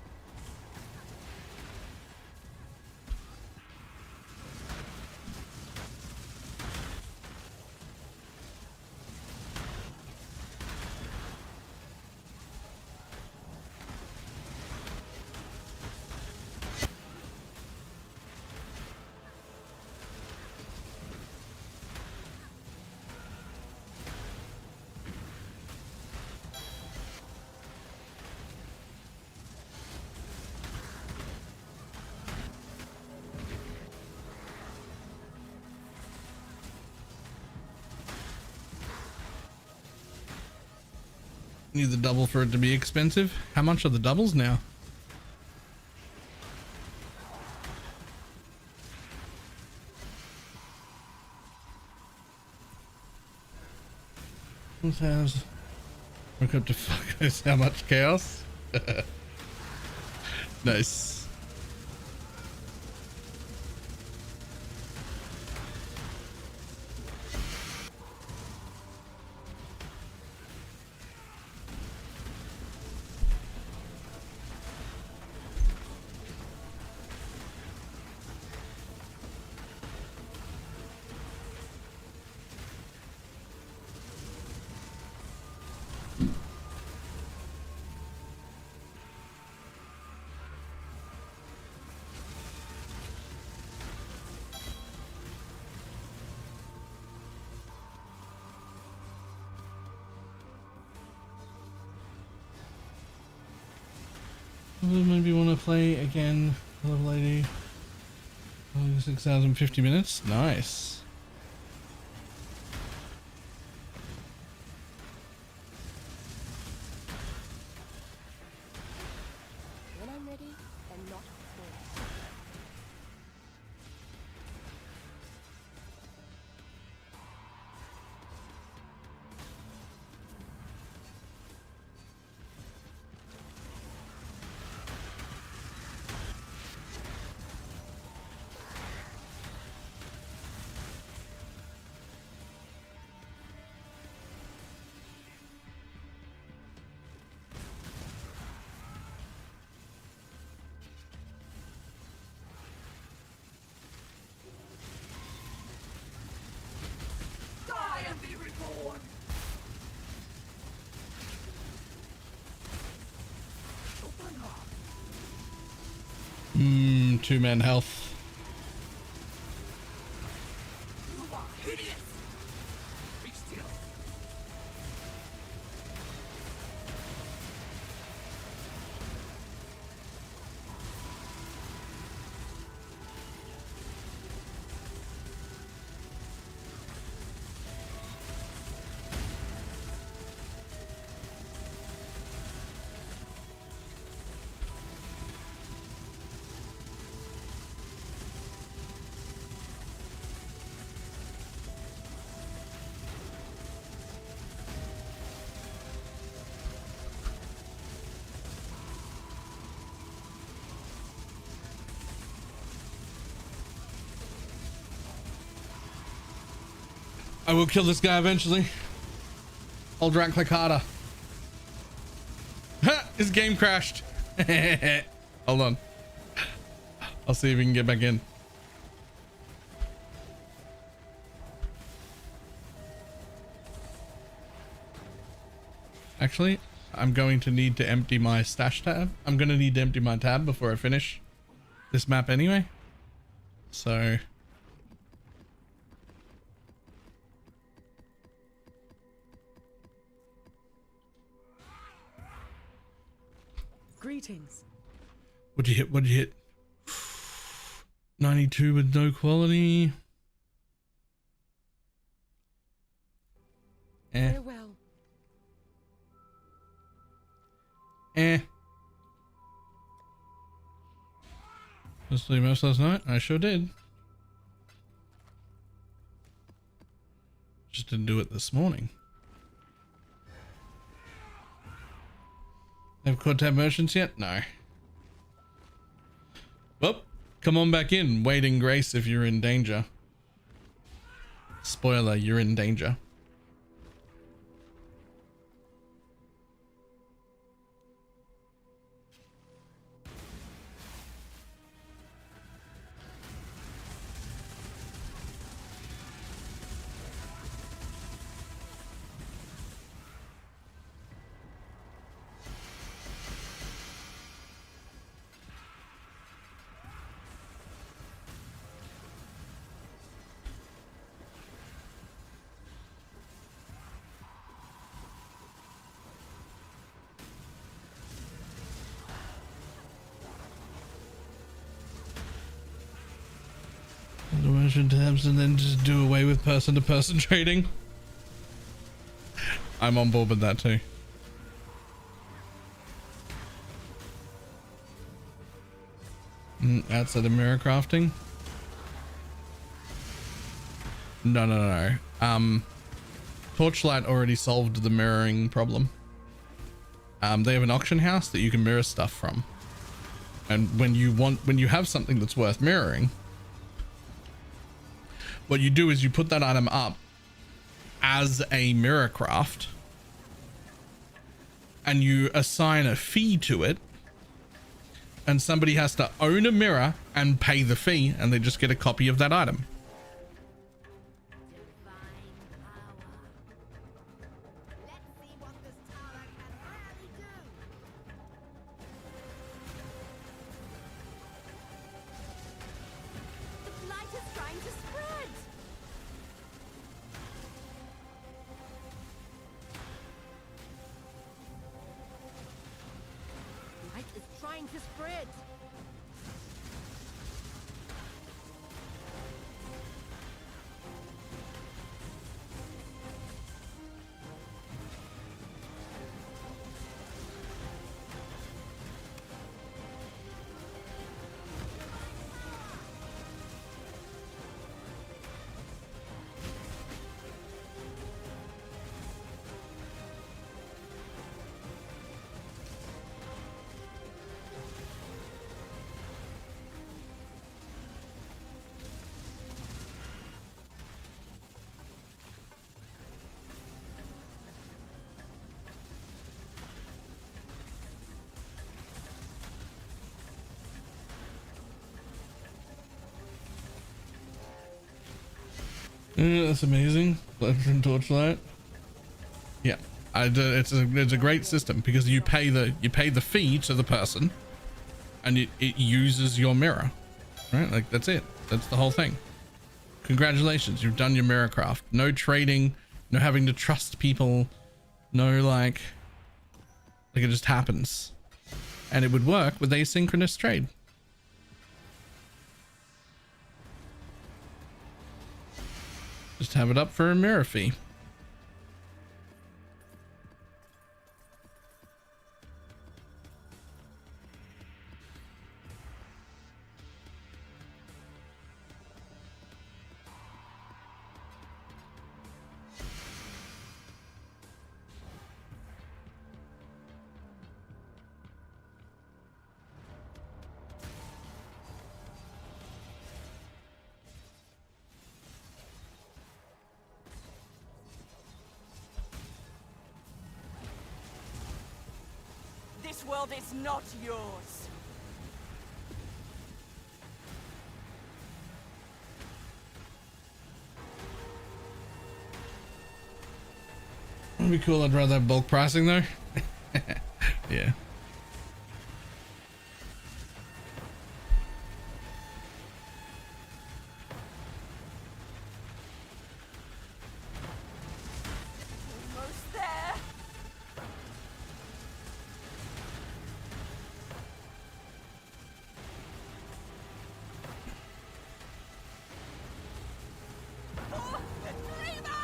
Need the double for it to be expensive. How much are the doubles now? This has work up to fuck knows how much chaos. Nice. Maybe want to play again, little lady. 6,050 minutes. Nice. When I'm ready, and not before. Two-man health. I will kill this guy eventually. Hold right click harder. Ha! His game crashed. Hold on. I'll see if we can get back in. Actually, I'm going to need to empty my stash tab. I'm going to need to empty my tab before I finish this map anyway. So... Greetings. What'd you hit? What'd you hit? 92 with no quality. Farewell. Just leave most last night. I sure did. Just didn't do it this morning. Have quad tab merchants yet? No. Well, come on back in. Wait in grace if you're in danger. Spoiler, you're in danger. Merchant tabs and then just do away with person-to-person trading. I'm on board with that too. Outside of mirror crafting? No. Torchlight already solved the mirroring problem. They have an auction house that you can mirror stuff from. And when you have something that's worth mirroring, what you do is you put that item up as a mirror craft and you assign a fee to it, and somebody has to own a mirror and pay the fee, and they just get a copy of that item. That's amazing. Legend Torchlight. Yeah, it's a great system because you pay the fee to the person, and it uses your mirror, right? Like that's it. That's the whole thing. Congratulations, you've done your mirror craft. No trading, no having to trust people, no like it just happens, and it would work with asynchronous trade. Just have it up for a mirror fee. This world is not yours. That'd be cool. I'd rather have bulk pricing though. Yeah. Almost there. Oh, the dreamer!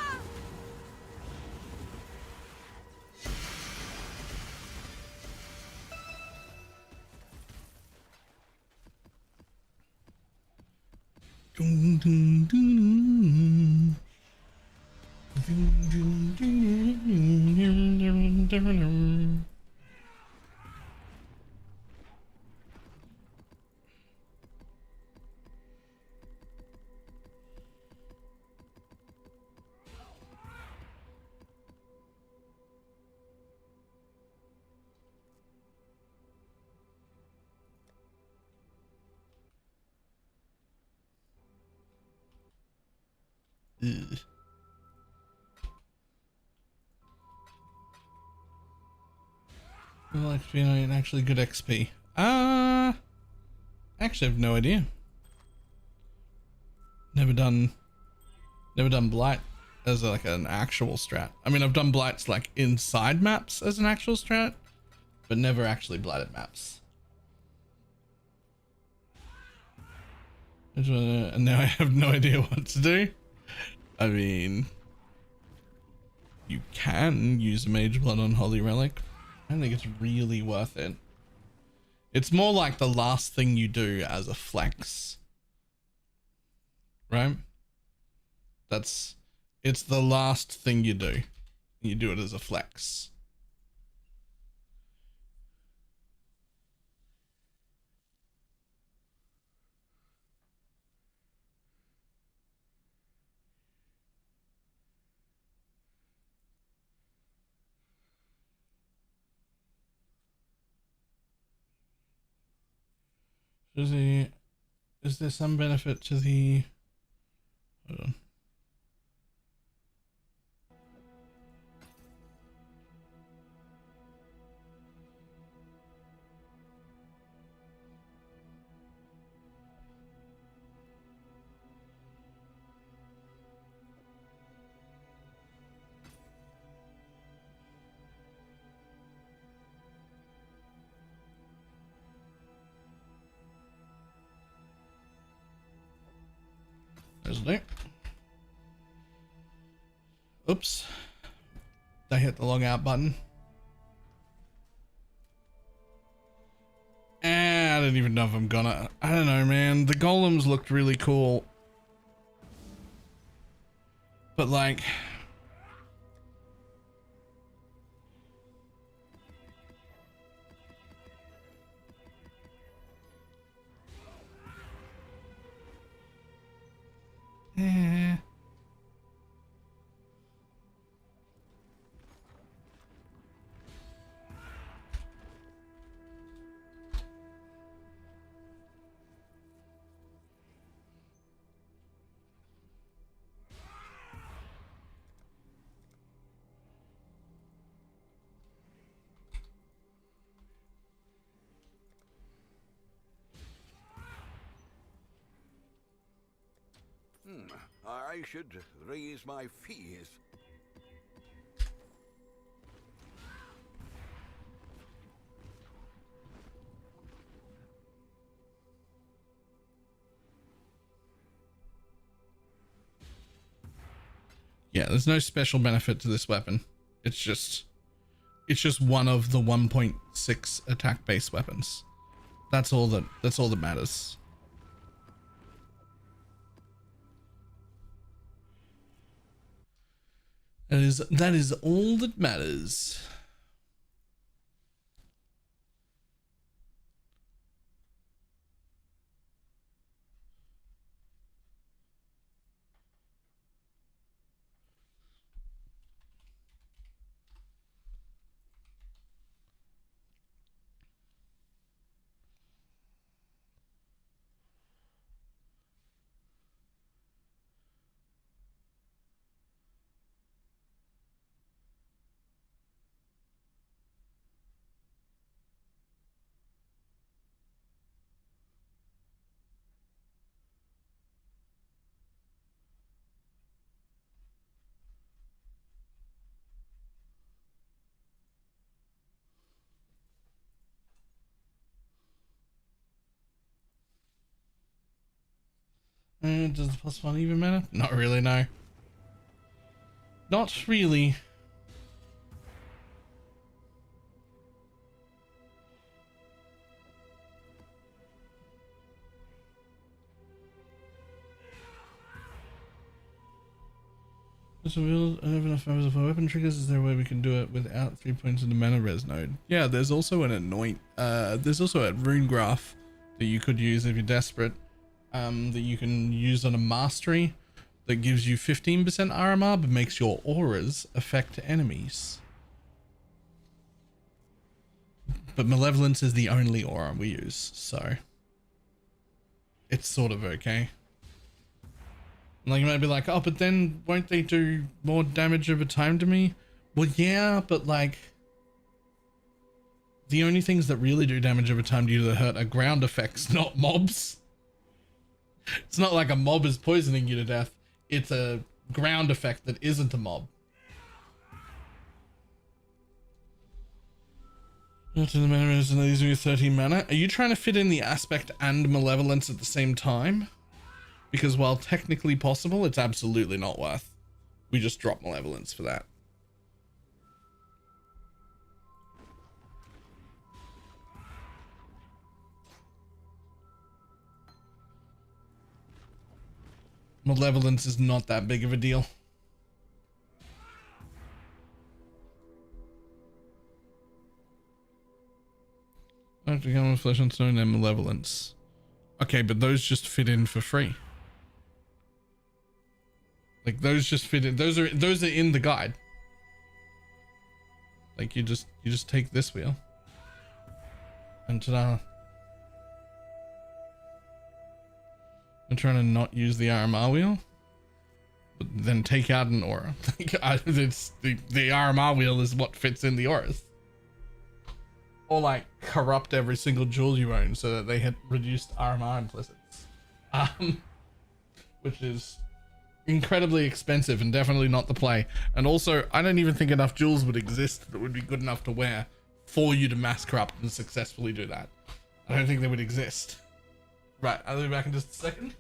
Dun, dun, dun, dun. Dun, dun, dun, dun, dun. Ugh. Well, XP, actually good XP. Actually, I have no idea. Never done Blight as like an actual strat. I mean, I've done Blights like inside maps as an actual strat, but never actually Blighted maps. And now I have no idea what to do. I mean, you can use a Mage Blood on Holy Relic. I don't think it's really worth it. It's more like the last thing you do as a flex, right? It's the last thing you do. You do it as a flex. Is there some benefit to the, hold on. There's a link. Oops. I hit the log out button. I don't even know if I'm gonna. I don't know, man. The golems looked really cool. But like, eh. I should raise my fees. Yeah, there's no special benefit to this weapon. It's just one of the 1.6 attack base weapons. That's all that matters. That is all that matters. Does the +1 even matter? Not really, no. Not really. So we'll have enough members of our weapon triggers. Is there a way we can do it without 3 points in the mana res node? Yeah, there's also an anoint. There's also a rune graph that you could use if you're desperate. That you can use on a mastery that gives you 15% RMR but makes your auras affect enemies. But Malevolence is the only aura we use, so it's sort of okay. Like, you might be like, oh, but then won't they do more damage over time to me? Well, yeah, but like, the only things that really do damage over time due to the hurt are ground effects, not mobs. It's not like a mob is poisoning you to death. It's a ground effect that isn't a mob. Not in the mana is these are 13 mana. Are you trying to fit in the aspect and malevolence at the same time? Because while technically possible, it's absolutely not worth. We just drop malevolence for that. Malevolence is not that big of a deal. I have to come with Flesh and Stone and Malevolence. Okay, but those just fit in for free. Like, those just fit in. Those are in the guide. Like, you just take this wheel. And ta-da. I'm trying to not use the RMR wheel, but then take out an aura. It's the RMR wheel is what fits in the auras. Or like corrupt every single jewel you own so that they hit reduced RMR implicits. Which is incredibly expensive and definitely not the play. And also, I don't even think enough jewels would exist that would be good enough to wear for you to mass corrupt and successfully do that. I don't think they would exist. Right, I'll be back in just a second.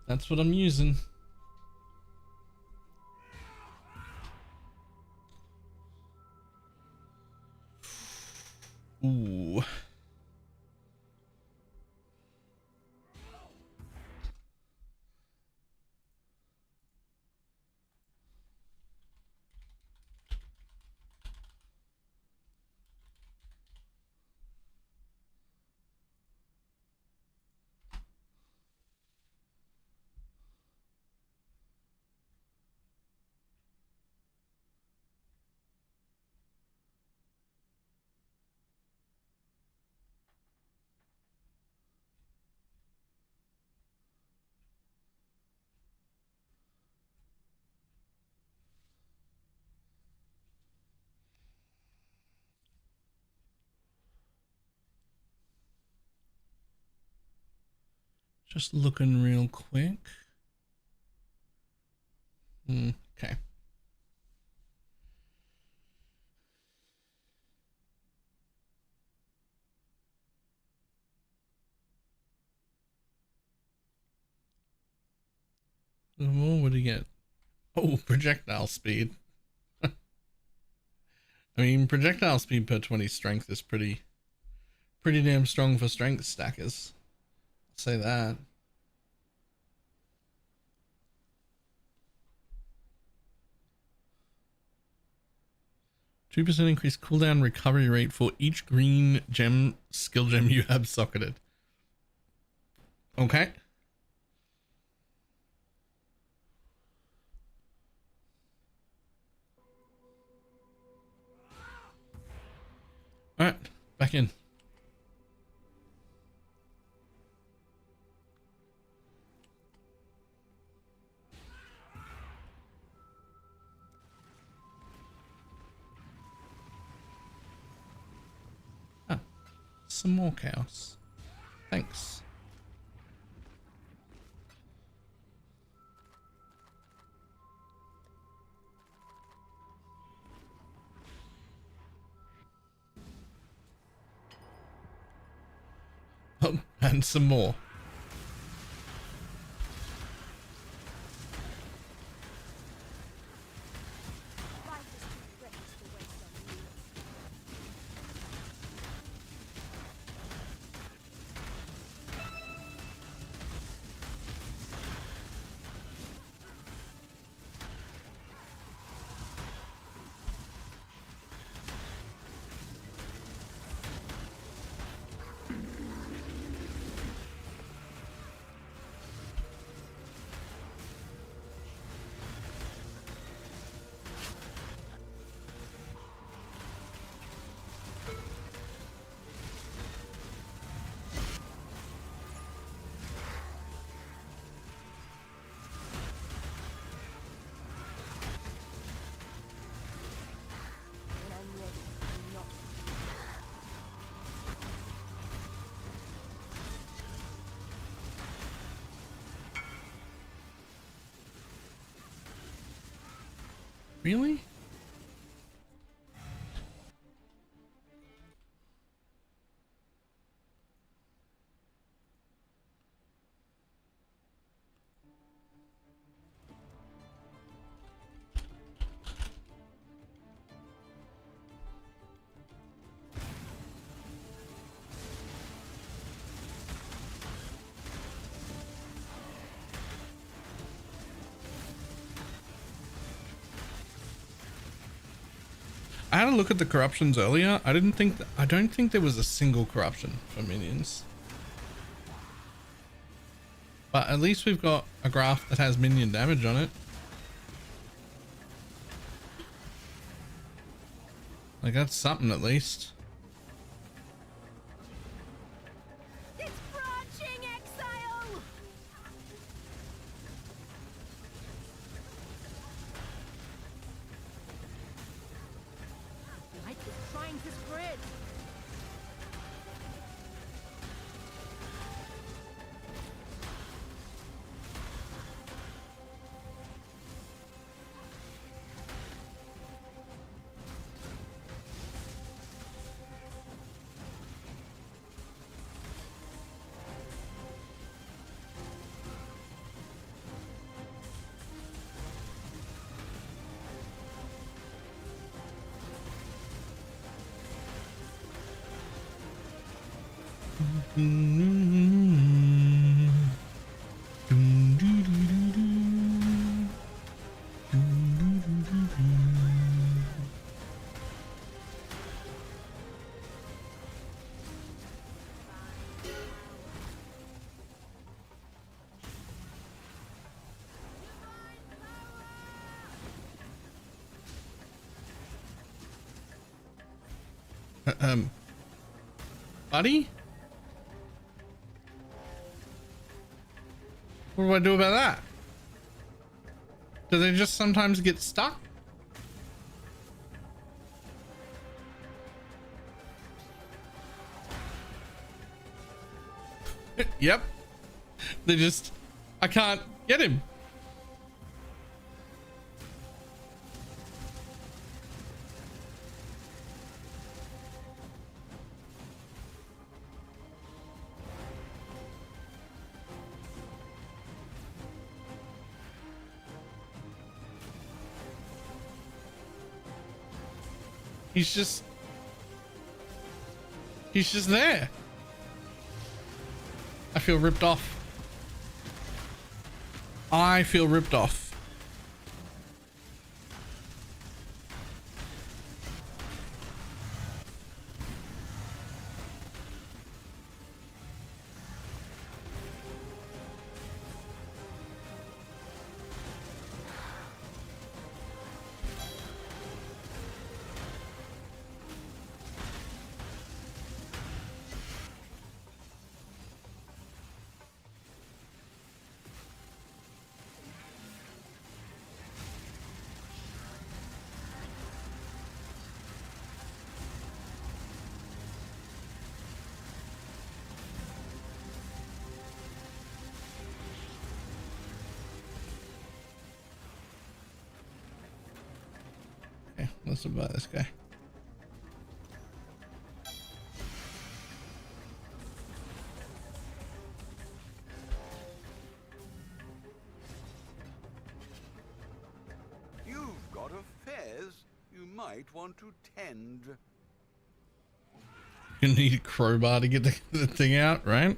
That's what I'm using. Ooh. Just looking real quick. Okay. What would he get? Oh, projectile speed. I mean, projectile speed per 20 strength is pretty damn strong for strength stackers. I'll say that. %2 increased cooldown recovery rate for each green gem skill gem you have socketed. Okay. Alright, back in. Ah, some more chaos. Thanks. Oh, and some more. Life is too precious to waste on you. When I'm ready, I'm not. Really? I had a look at the corruptions earlier. I don't think there was a single corruption for minions. But at least we've got a graph that has minion damage on it. Like, that's something at least. It's branching exile! Light is trying to spread. Buddy? What do I do about that? Do they just sometimes get stuck? Yep. They just... I can't get him. He's just there. I feel ripped off. I feel ripped off. Okay, let's buy this guy. You've got affairs you might want to tend. You need a crowbar to get the thing out, right?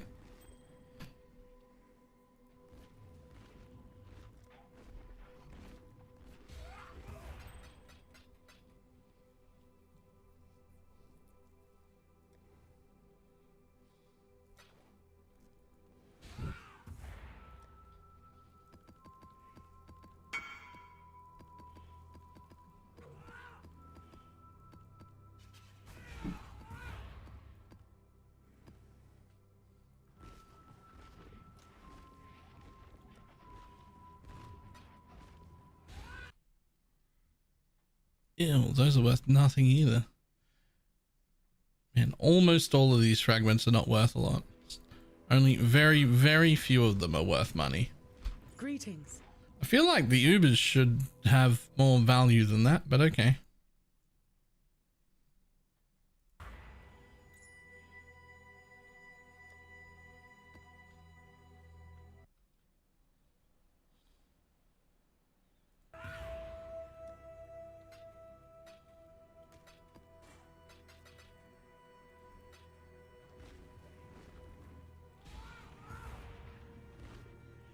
Ew, those are worth nothing either. Man, almost all of these fragments are not worth a lot. Only very, very few of them are worth money. Greetings. I feel like the Ubers should have more value than that, but okay.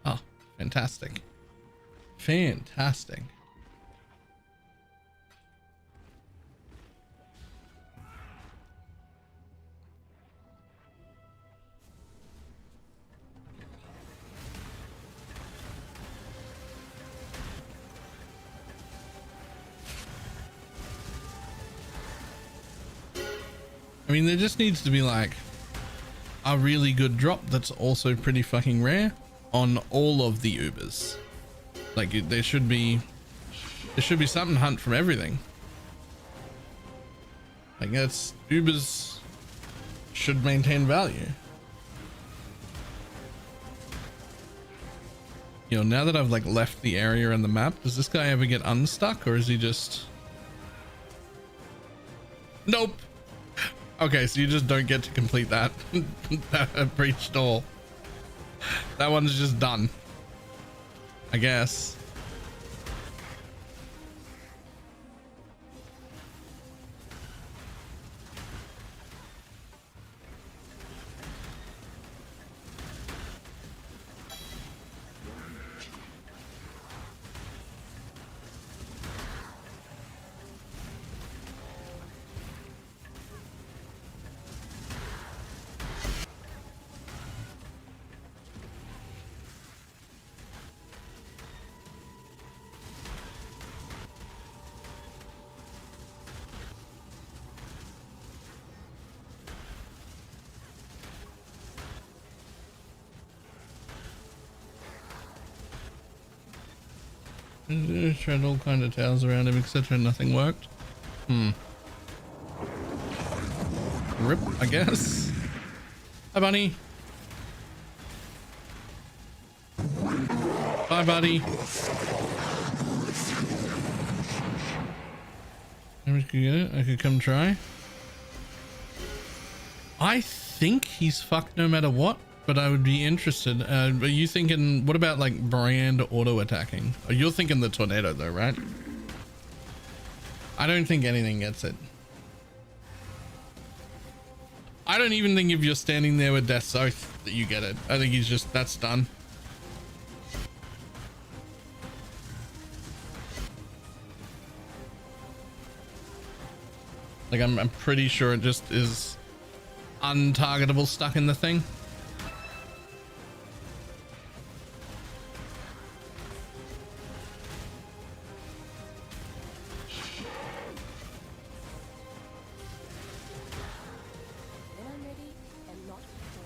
Oh, fantastic. Fantastic. I mean, there just needs to be like a really good drop that's also pretty fucking rare on all of the Ubers. Like there should be something hunt from everything. Like that's Ubers should maintain value. You know, now that I've like left the area and the map, does this guy ever get unstuck or is he just... Nope. Okay, so you just don't get to complete that that breach door. That one's just done, I guess. Tried all kind of tales around him, etc. Nothing worked. Rip, I guess. Hi, bunny. Bye, buddy. Maybe I could get it. I could come try. I think he's fucked no matter what, but I would be interested. Are you thinking, what about like brand auto attacking? Oh, you're thinking the tornado though, right? I don't think anything gets it. I don't even think if you're standing there with Death's Oath that you get it. I think he's just, that's done. Like I'm pretty sure it just is untargetable stuck in the thing. When I'm ready and not before.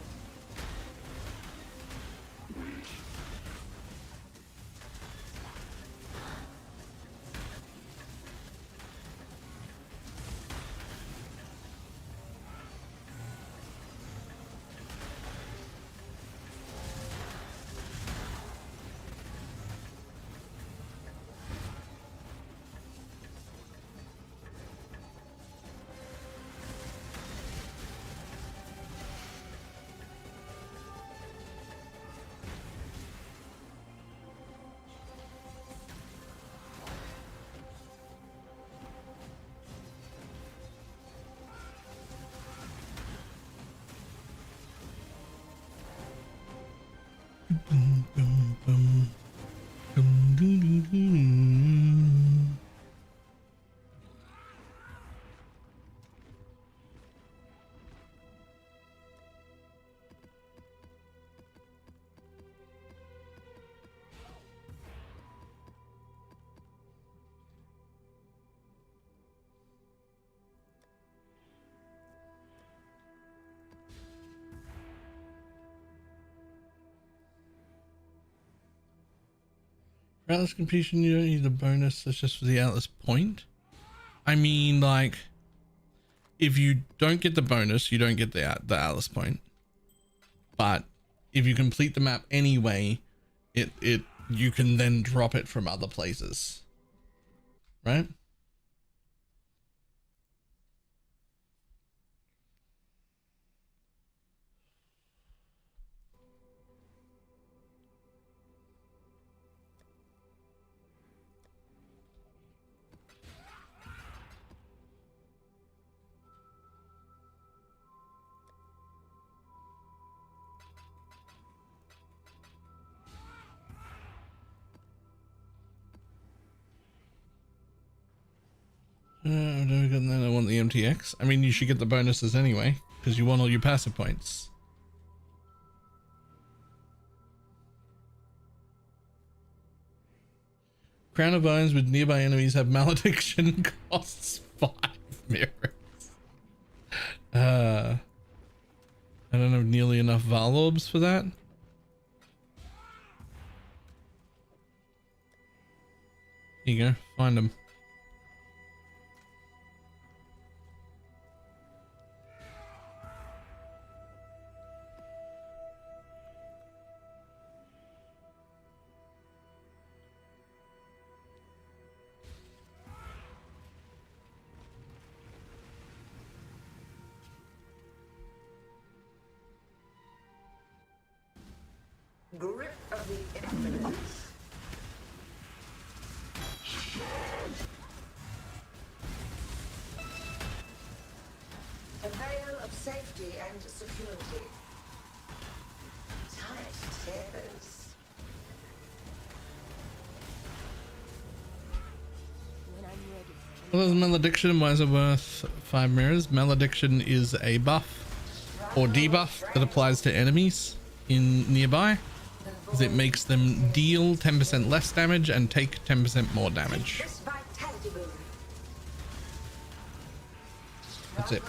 For Atlas completion, you don't need a bonus. That's just for the Atlas point. I mean, like, if you don't get the bonus, you don't get the Atlas point. But if you complete the map anyway, you can then drop it from other places, right? Then I want the MTX. I mean, you should get the bonuses anyway, because you want all your passive points. Crown of Vines with nearby enemies have malediction costs 5 mirrors. I don't have nearly enough Valorbs for that. Here you go, find them. Grip of the infinite. A veil of safety and security. Tight timbers. When I'm ready. What is Malediction? Why is it worth 5 mirrors? Malediction is a buff or debuff that applies to enemies in nearby. It makes them deal 10% less damage and take 10% more damage. That's it.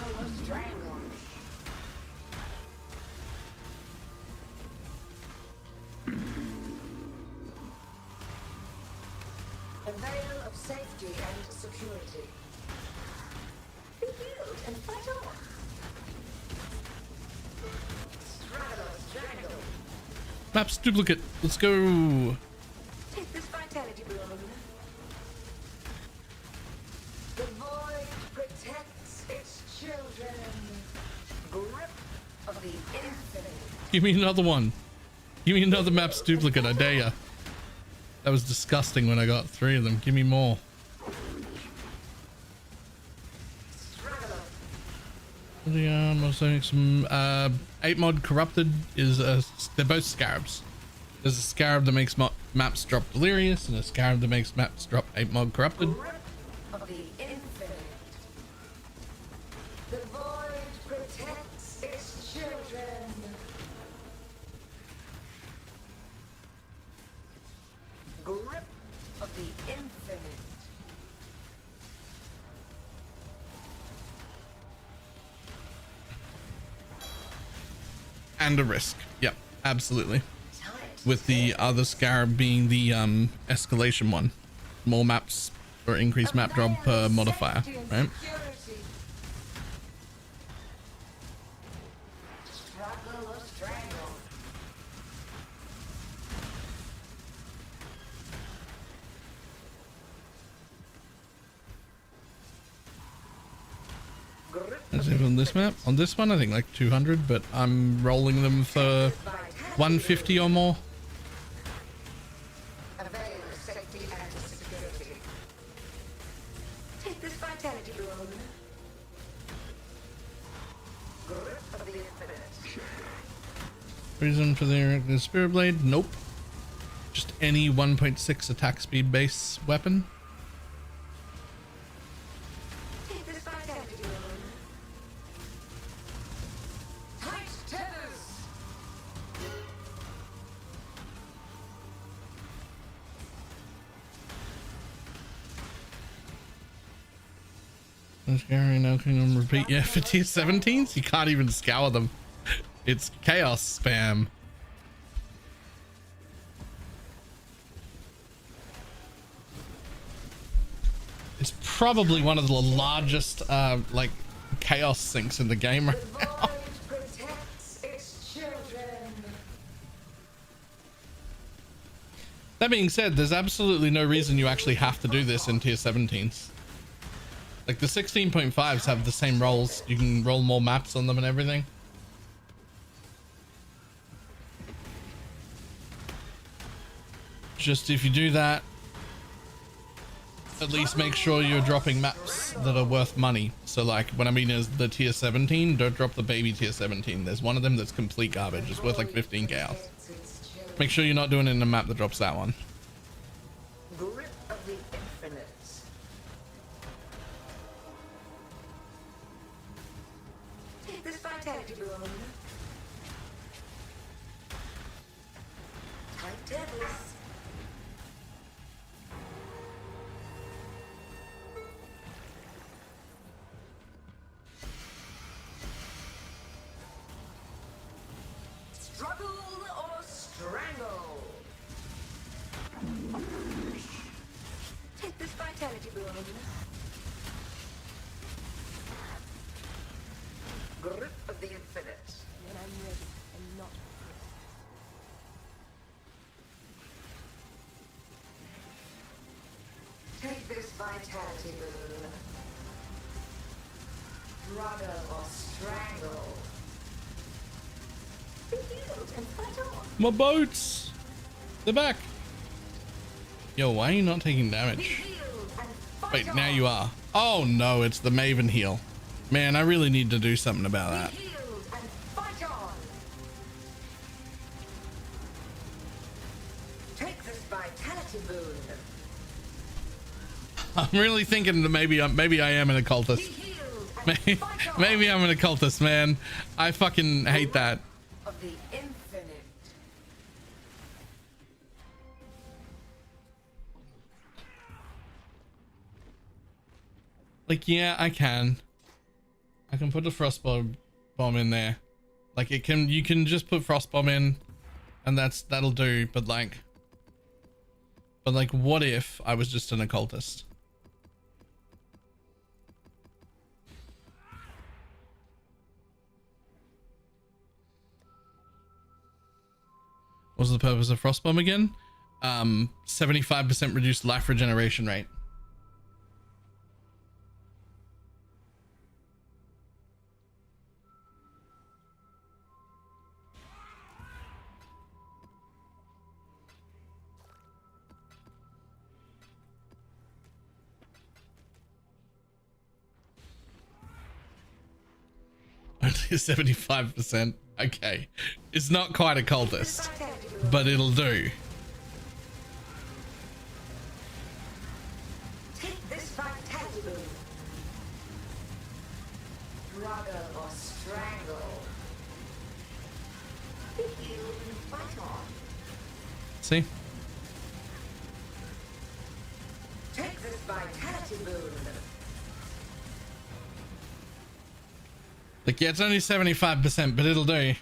security. Be healed and fight on. Struggle or strangle. Maps duplicate. Let's go. Take this vitality balloon. The void protects its children. Grip of the infinite. Give me another one. Give me another maps duplicate. I dare ya. That was disgusting when I got 3 of them. Give me more. I'm also doing some 8 mod corrupted is they're both scarabs. There's a scarab that makes maps drop delirious and a scarab that makes maps drop 8 mod corrupted. Of the infinite. The void protects its children. Grip of the infinite. And a risk. Yep, absolutely. With the other scarab being the escalation one. More maps or increased map drop per modifier, right? Struggle or strangle. Let's see on this map. On this one, I think like 200, but I'm rolling them for 150 or more. Avail of safety and security. Take this vitality balloon. Grip of the infinite. Reason for the spirit blade? Nope. Just any 1.6 attack speed base weapon. Take this vitality balloon. Tight tethers. Scary now can repeat. Yeah, for tier 17s, you can't even scour them. It's chaos spam. It's probably one of the largest like chaos sinks in the game right The now. void protects its children. That being said, there's absolutely no reason you actually have to do this in tier 17s. Like the 16.5s have the same rolls. You can roll more maps on them and everything. Just if you do that, at least make sure you're dropping maps that are worth money. So like what I mean is the tier 17, don't drop the baby tier 17. There's one of them that's complete garbage. It's worth like 15 chaos. Make sure you're not doing it in a map that drops that one. Grip of the infinite. Take this vitality balloon. Tight tethers. Struggle or strangle. Take this vitality balloon. Grip of the infinite. When I'm ready and not. Take this vitality balloon. Struggle or strangle. Be healed and fight on. My boats! They're back! Yo, why are you not taking Be damage? healed and fight Wait, on. now you are. Oh no, it's the Maven heal. Man, I really need to do something about that. Be healed and fight on. Take this vitality boon. I'm really thinking that maybe I am an Be occultist. healed and fight on. Maybe I'm an occultist, man. I fucking hate that. Of the infinite. Like, yeah, I can put a frost bomb in there. Like you can just put frost bomb in and that'll do. But like what if I was just an occultist? What's the purpose of Frostbomb again? 75% reduced life regeneration rate. Only 75%. Okay. It's not quite a cultist, but it'll do. Take this vitality boon. Struggle or strangle. Be healed and fight on. See? Take this vitality boon. Like, yeah, it's only 75%, but it'll do.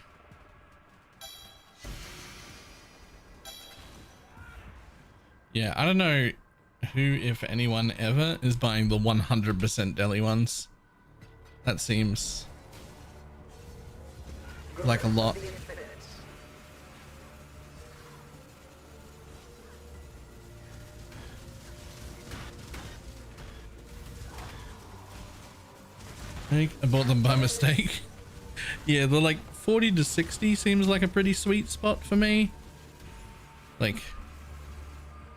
Yeah, I don't know who, if anyone, ever is buying the 100% deli ones. That seems like a lot. I bought them by mistake. Yeah, they're like 40 to 60 seems like a pretty sweet spot for me. Like,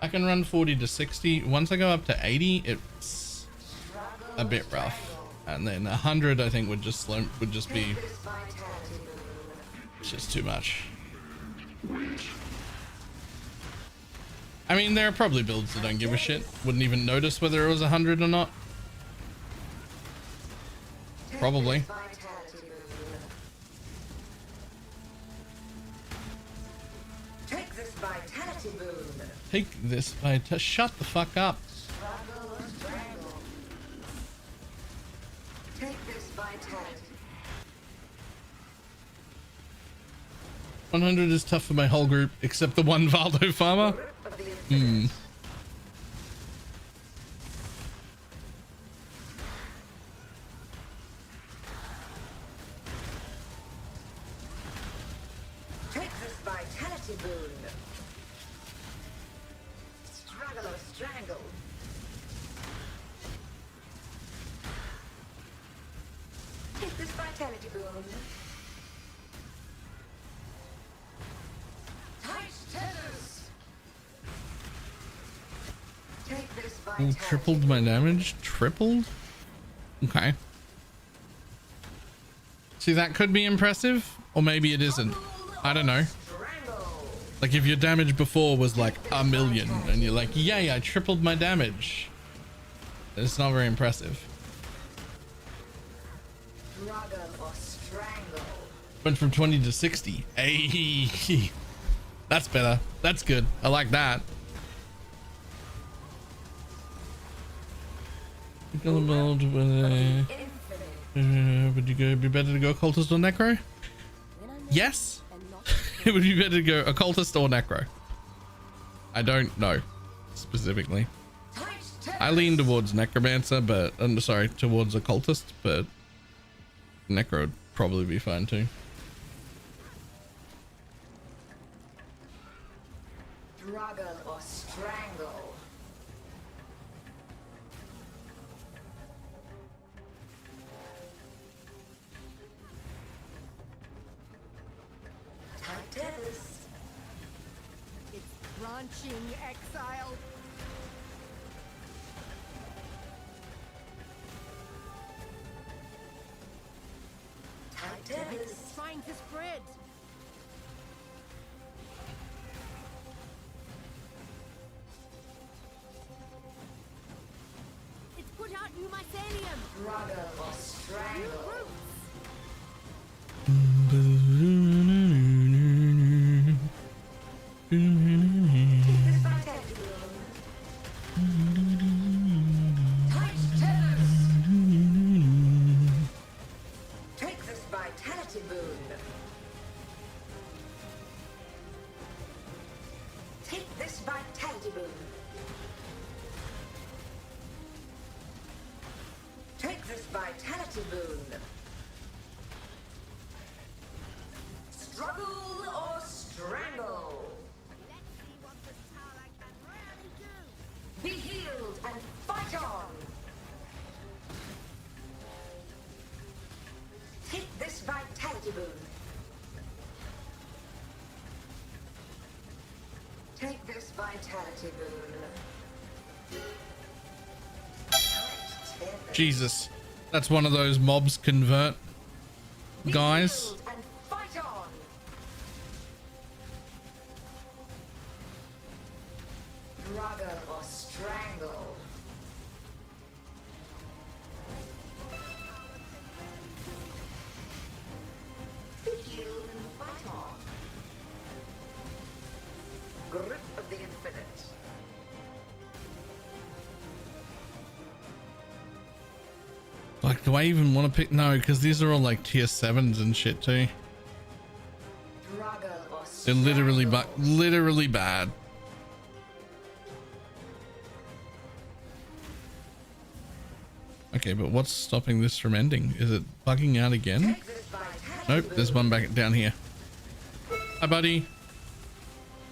I can run 40 to 60. Once I go up to 80, it's a bit rough. And then 100, I think would just be just too much. I mean, there are probably builds that don't give a shit. Wouldn't even notice whether it was 100 or not. Probably. Take this vitality boon. Take this vitality. Shut the fuck up. Take this vitality. 100 is tough for my whole group, except the one Valdo farmer. Hmm. Take this vitality boon. Struggle or strangle. Take this vitality boon. Tight tennis. Take this Ooh, vitality. tripled my damage. Tripled? Okay. See, that could be impressive, or maybe it isn't. I don't know. Like, if your damage before was like 1,000,000 and you're like, yay, I tripled my damage. It's not very impressive. Struggle or strangle. Went from 20 to 60. Hey, that's better. That's good. I like that. Would you be better to go occultist or necro? Yes. It would be better to go occultist or necro. I don't know specifically. I lean towards necromancer, but I'm sorry, towards occultist, but necro would probably be fine too. Struggle or strangle. Titus. It's branching exile. Titus. It's trying to spread. It's put out new mycelium. Struggle or strangle. This vitality boon. Tight tennis. Take this vitality boon. Take this vitality boon. Take this vitality boon. Struggle or strangle. Vitality boon. Take this vitality boon. Jesus. That's one of those mobs convert guys. Yield and fight on. Struggle or strangle. Yield and fight on. Grip of the infinite. Like, do I even want to pick? No, because these are all like tier 7s and shit too. Struggle or They're literally strangle. literally bad. Okay, but what's stopping this from ending? Is it bugging out again? Take this vitality Nope, there's boon. one back down here. Bye, buddy.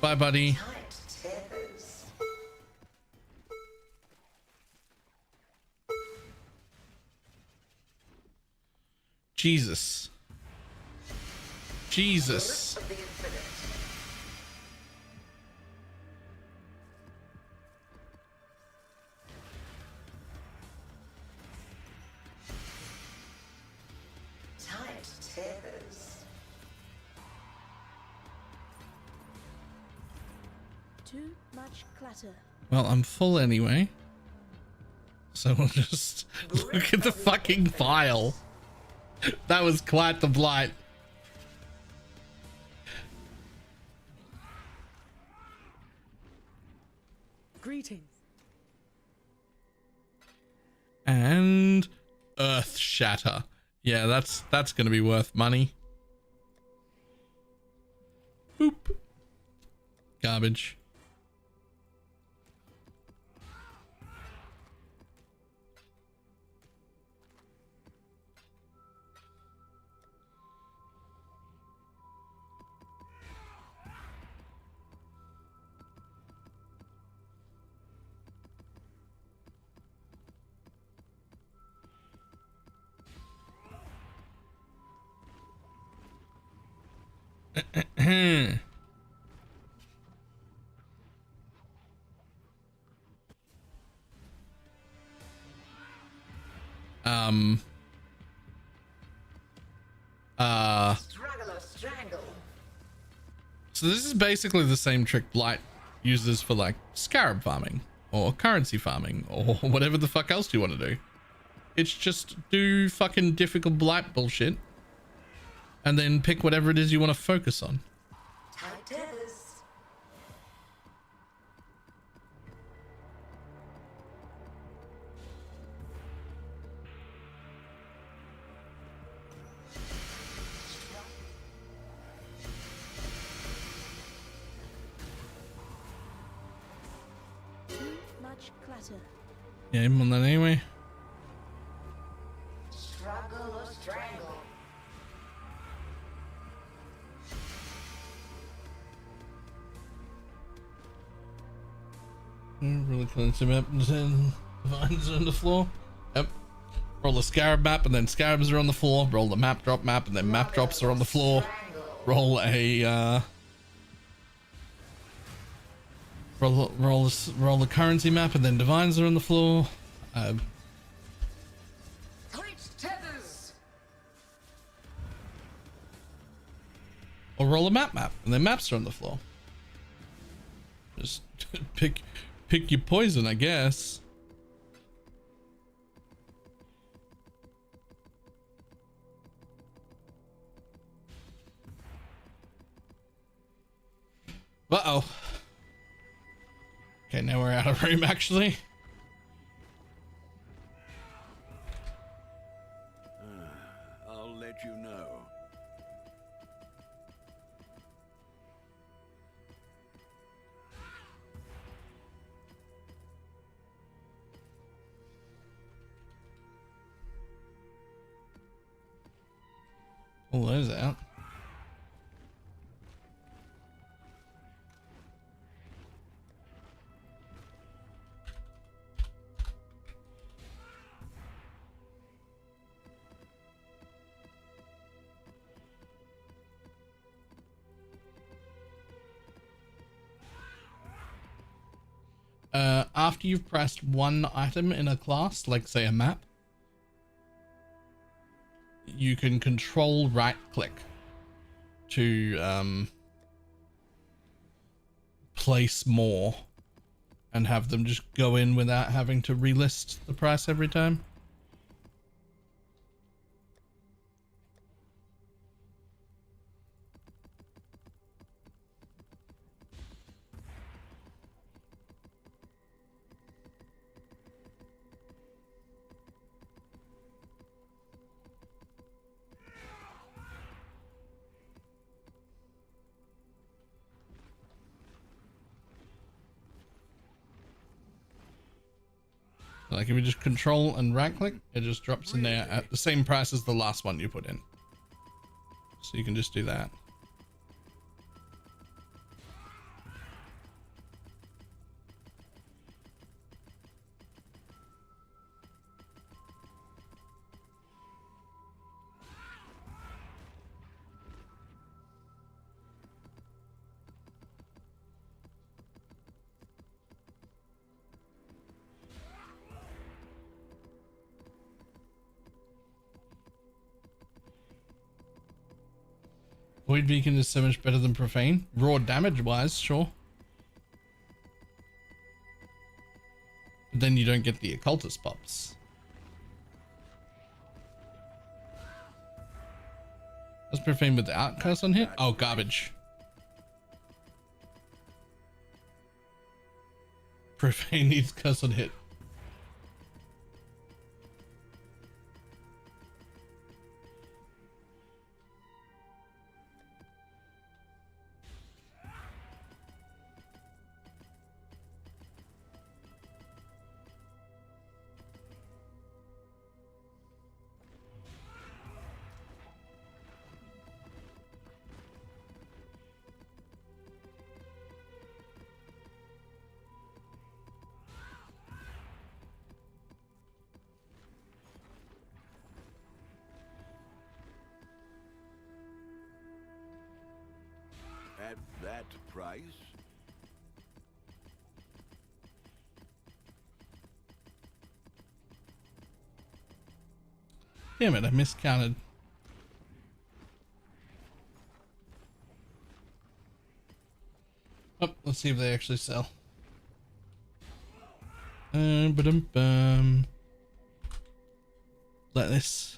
Bye, buddy. Tight tethers. Jesus. Jesus. Grip of the infinite. Tight tethers. Too much clutter. Well, I'm full anyway. So we'll just look at the fucking file. That was quite the blight. Greetings. And Earth Shatter. Yeah, that's gonna be worth money. Boop. Garbage. Struggle or strangle. So this is basically the same trick Blight uses for like scarab farming or currency farming or whatever the fuck else you want to do. It's just do fucking difficult Blight bullshit and then pick whatever it is you want to focus on. Tight tethers. Too much clutter. Yeah, I'm on that anyway. Struggle or strangle. Really close to map and vines are on the floor. Yep. Roll the scarab map and then scarabs are on the floor. Roll the map drop map and then map drops are on the floor. Roll a roll the currency map and then divines are on the floor. Tight tethers. Or roll a map and then maps are on the floor. Just pick your poison, I guess. Uh-oh. Okay, now we're out of room actually. I'll let you know. Pull those out. after you've pressed one item in a class, like say a map, you can control right click to place more and have them just go in without having to relist the price every time. Like if you just control and right click, it just drops in there at the same price as the last one you put in. So you can just do that. Void Beacon is so much better than Profane. Raw damage wise, sure. But then you don't get the occultist pops. That's Profane with the art curse on hit? Oh, garbage. Profane needs curse on hit. At that price? Damn it, I miscounted. Oh, let's see if they actually sell. Ba-dum-bum. Like this.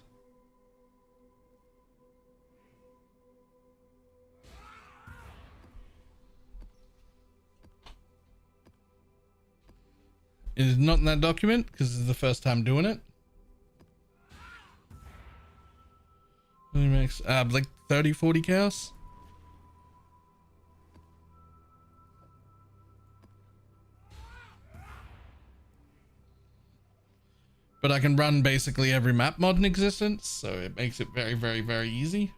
It is not in that document because this is the first time doing it. Makes like 30-40 chaos. But I can run basically every map mod in existence, so it makes it very, very, very easy.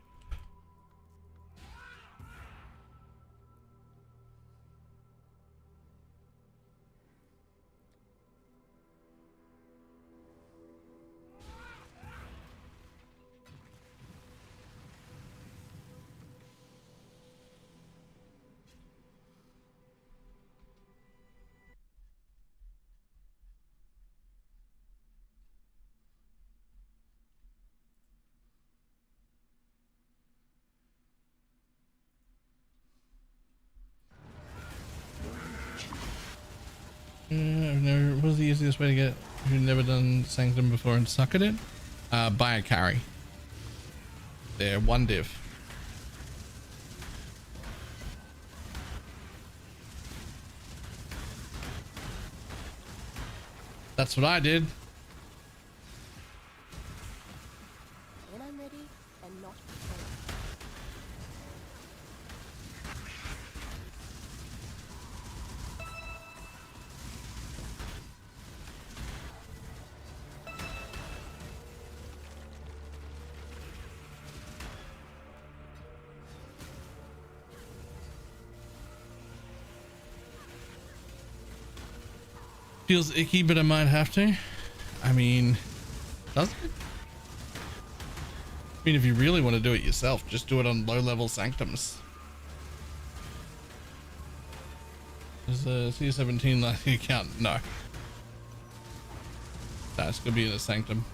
What's the easiest way to get if you've never done Sanctum before and suck at it? Buy a carry. They're one div. That's what I did. When I'm ready and not before. Feels icky, but I might have to. I mean, does it? I mean, if you really want to do it yourself, just do it on low-level sanctums. Is a C17 like the account? No. That's gonna be in a sanctum.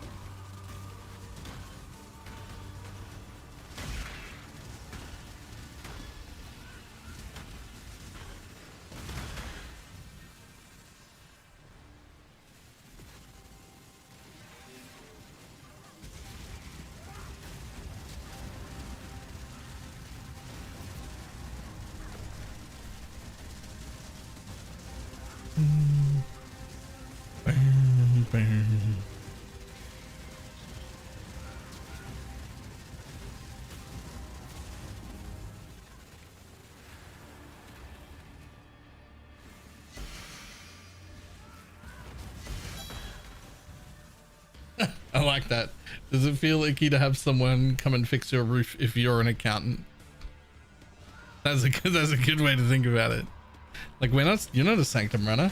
I like that. Does it feel icky to have someone come and fix your roof if you're an accountant? That's a good way to think about it. Like you're not a sanctum runner.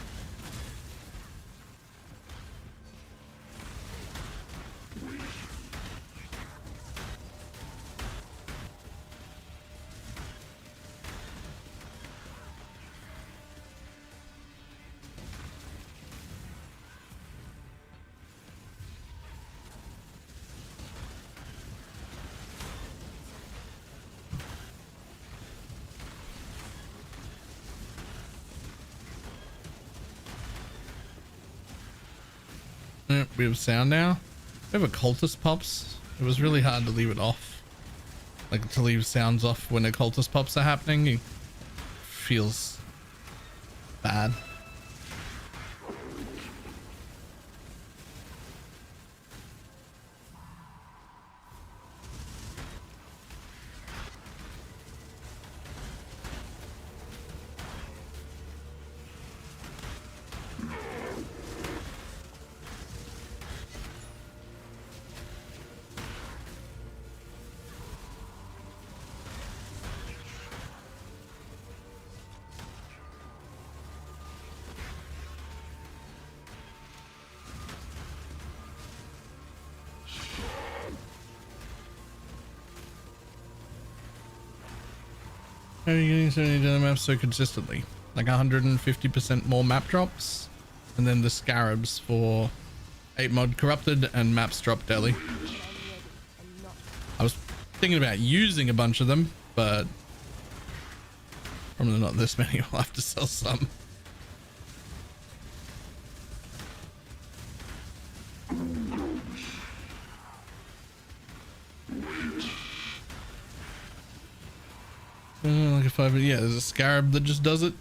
We have sound now. We have a cultist pops. It was really hard to leave it off. Like to leave sounds off when the cultist pops are happening. It feels bad. How are you getting so many other maps so consistently? Like 150% more map drops, and then the scarabs for 8 mod corrupted and maps drop daily. I was thinking about using a bunch of them, but probably not this many. I'll have to sell some. Like a 5, yeah, there's a scarab that just does it.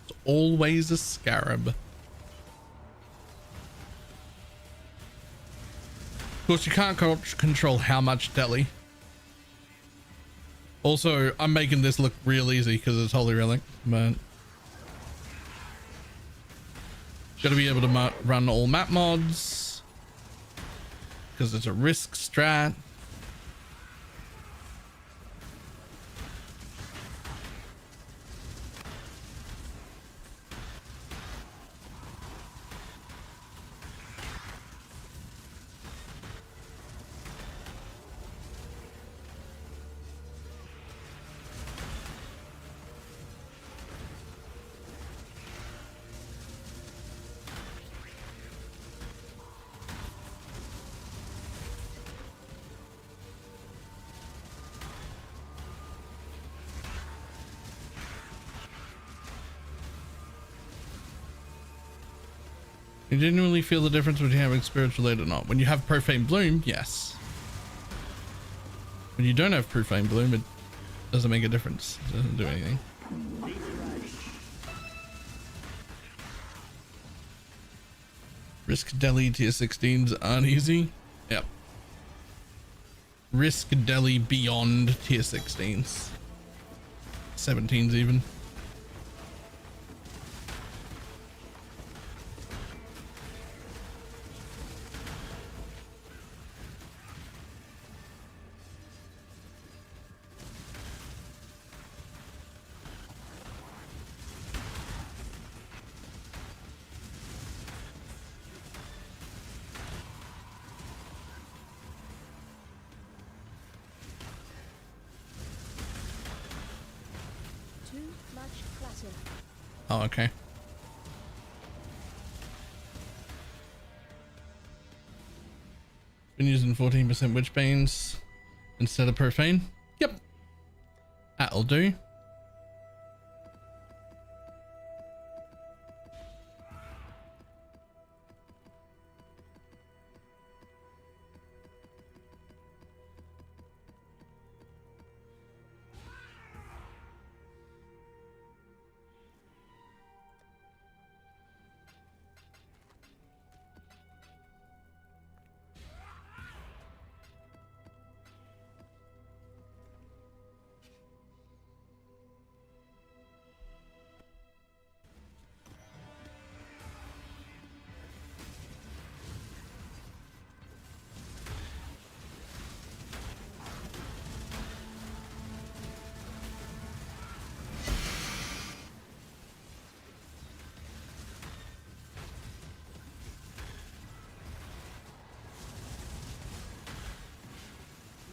It's always a scarab. Of course, you can't control how much deli. Also, I'm making this look real easy because it's Holy Relic, but gotta be able to run all map mods. Because it's a risk strat. You genuinely feel the difference between having spiritual aid or not. When you have profane bloom, yes. When you don't have profane bloom, it doesn't make a difference. It doesn't do anything. Risk deli tier 16s aren't easy. Yep. Risk deli beyond tier 16s. 17s even. Large clatter. Oh, okay. Been using 14% witch panes instead of profane. Yep. That'll do.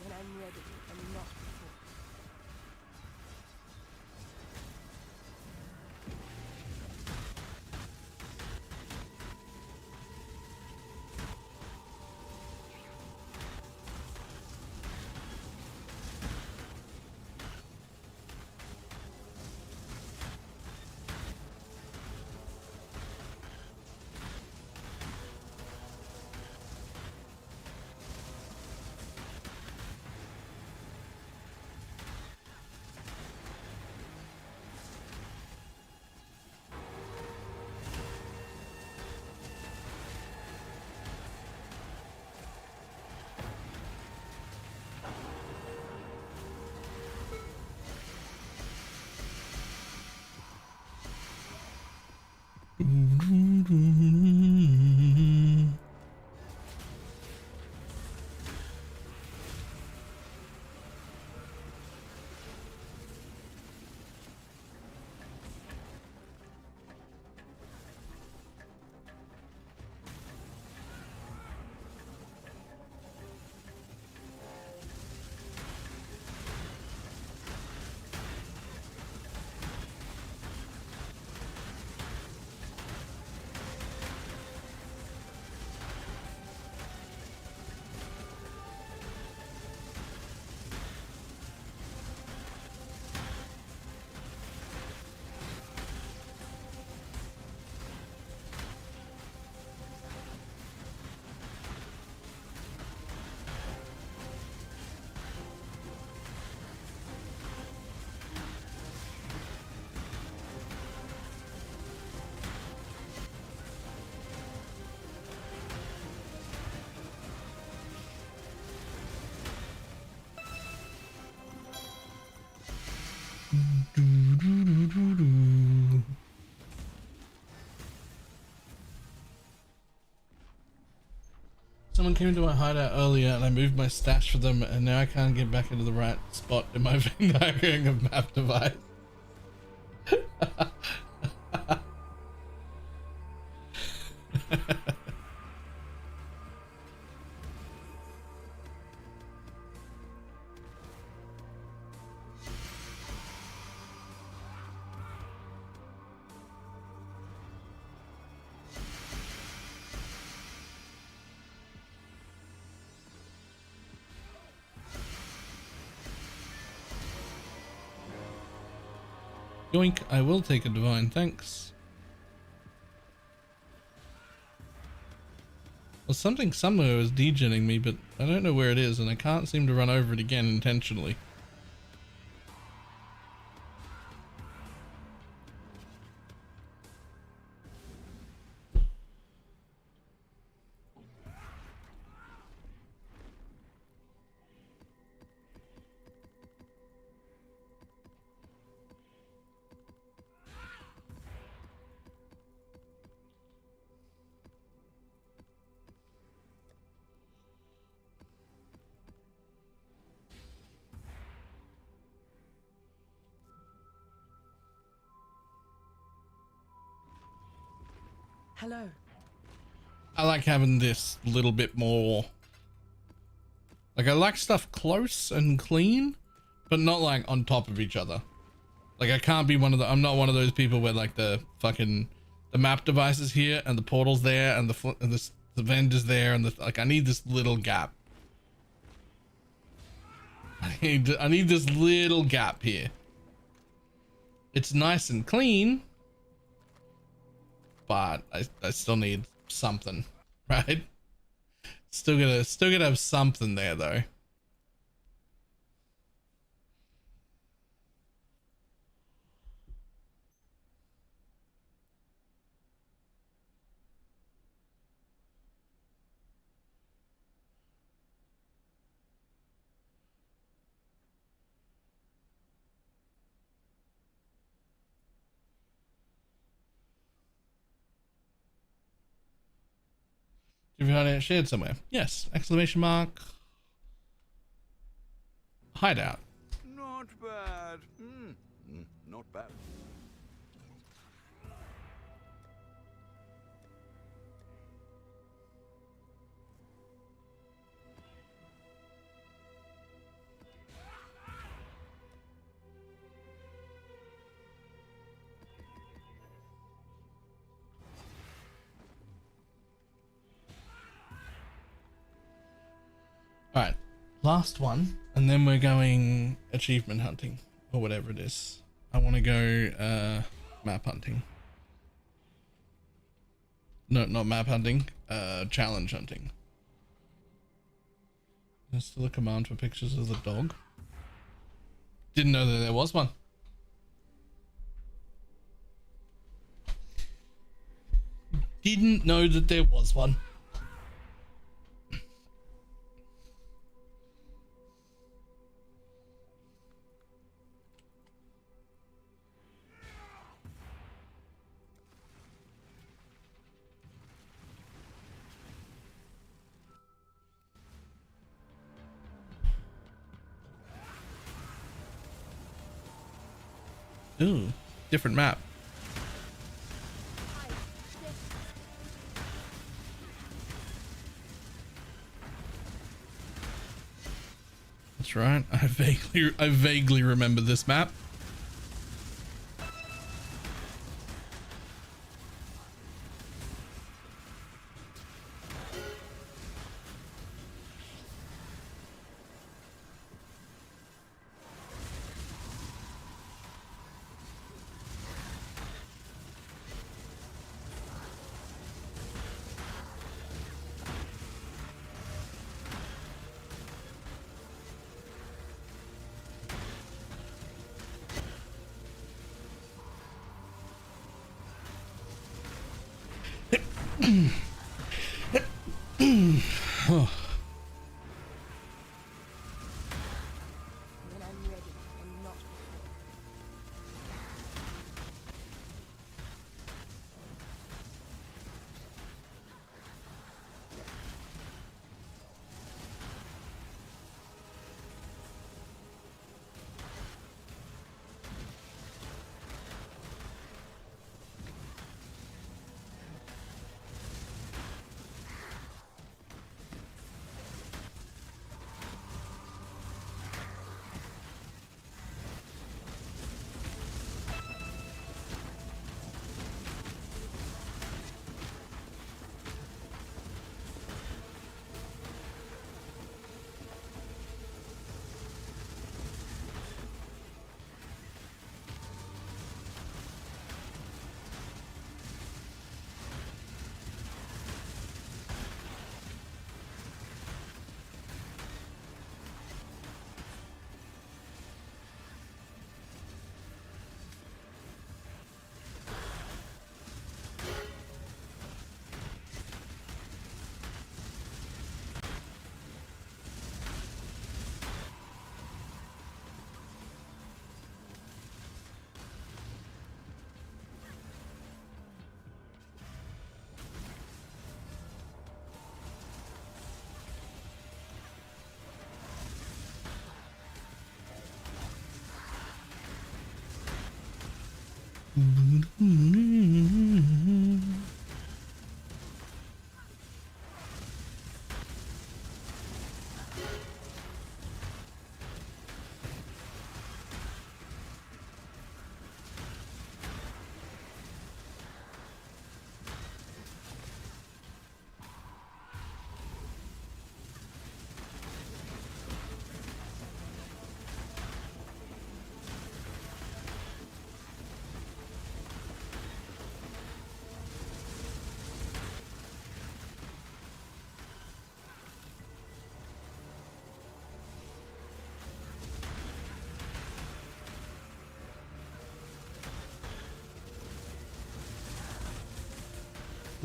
When I'm ready and not before. Someone came to my hideout earlier and I moved my stash for them, and now I can't get back into the right spot in my Venn diagram of map device. Yoink, I will take a divine, thanks. Well, something somewhere was degenning me, but I don't know where it is, and I can't seem to run over it again intentionally. Hello. I like having this little bit more, like I like stuff close and clean, but not like on top of each other. Like I can't be one of the, I'm not one of those people where like the fucking, the map device is here and the portal's there and the vent is there and like I need this little gap. I need this little gap here. It's nice and clean, but I still need something, right? Still gonna have something there though. Have you had it shared somewhere? Yes! Exclamation mark. Hideout. Not bad. Not bad. Alright, last one, and then we're going achievement hunting, or whatever it is. I want to go map hunting. No, not map hunting, challenge hunting. There's still a command for pictures of the dog. Didn't know that there was one. Didn't know that there was one. Ooh, different map. That's right. I vaguely remember this map. Oh. When I'm ready and not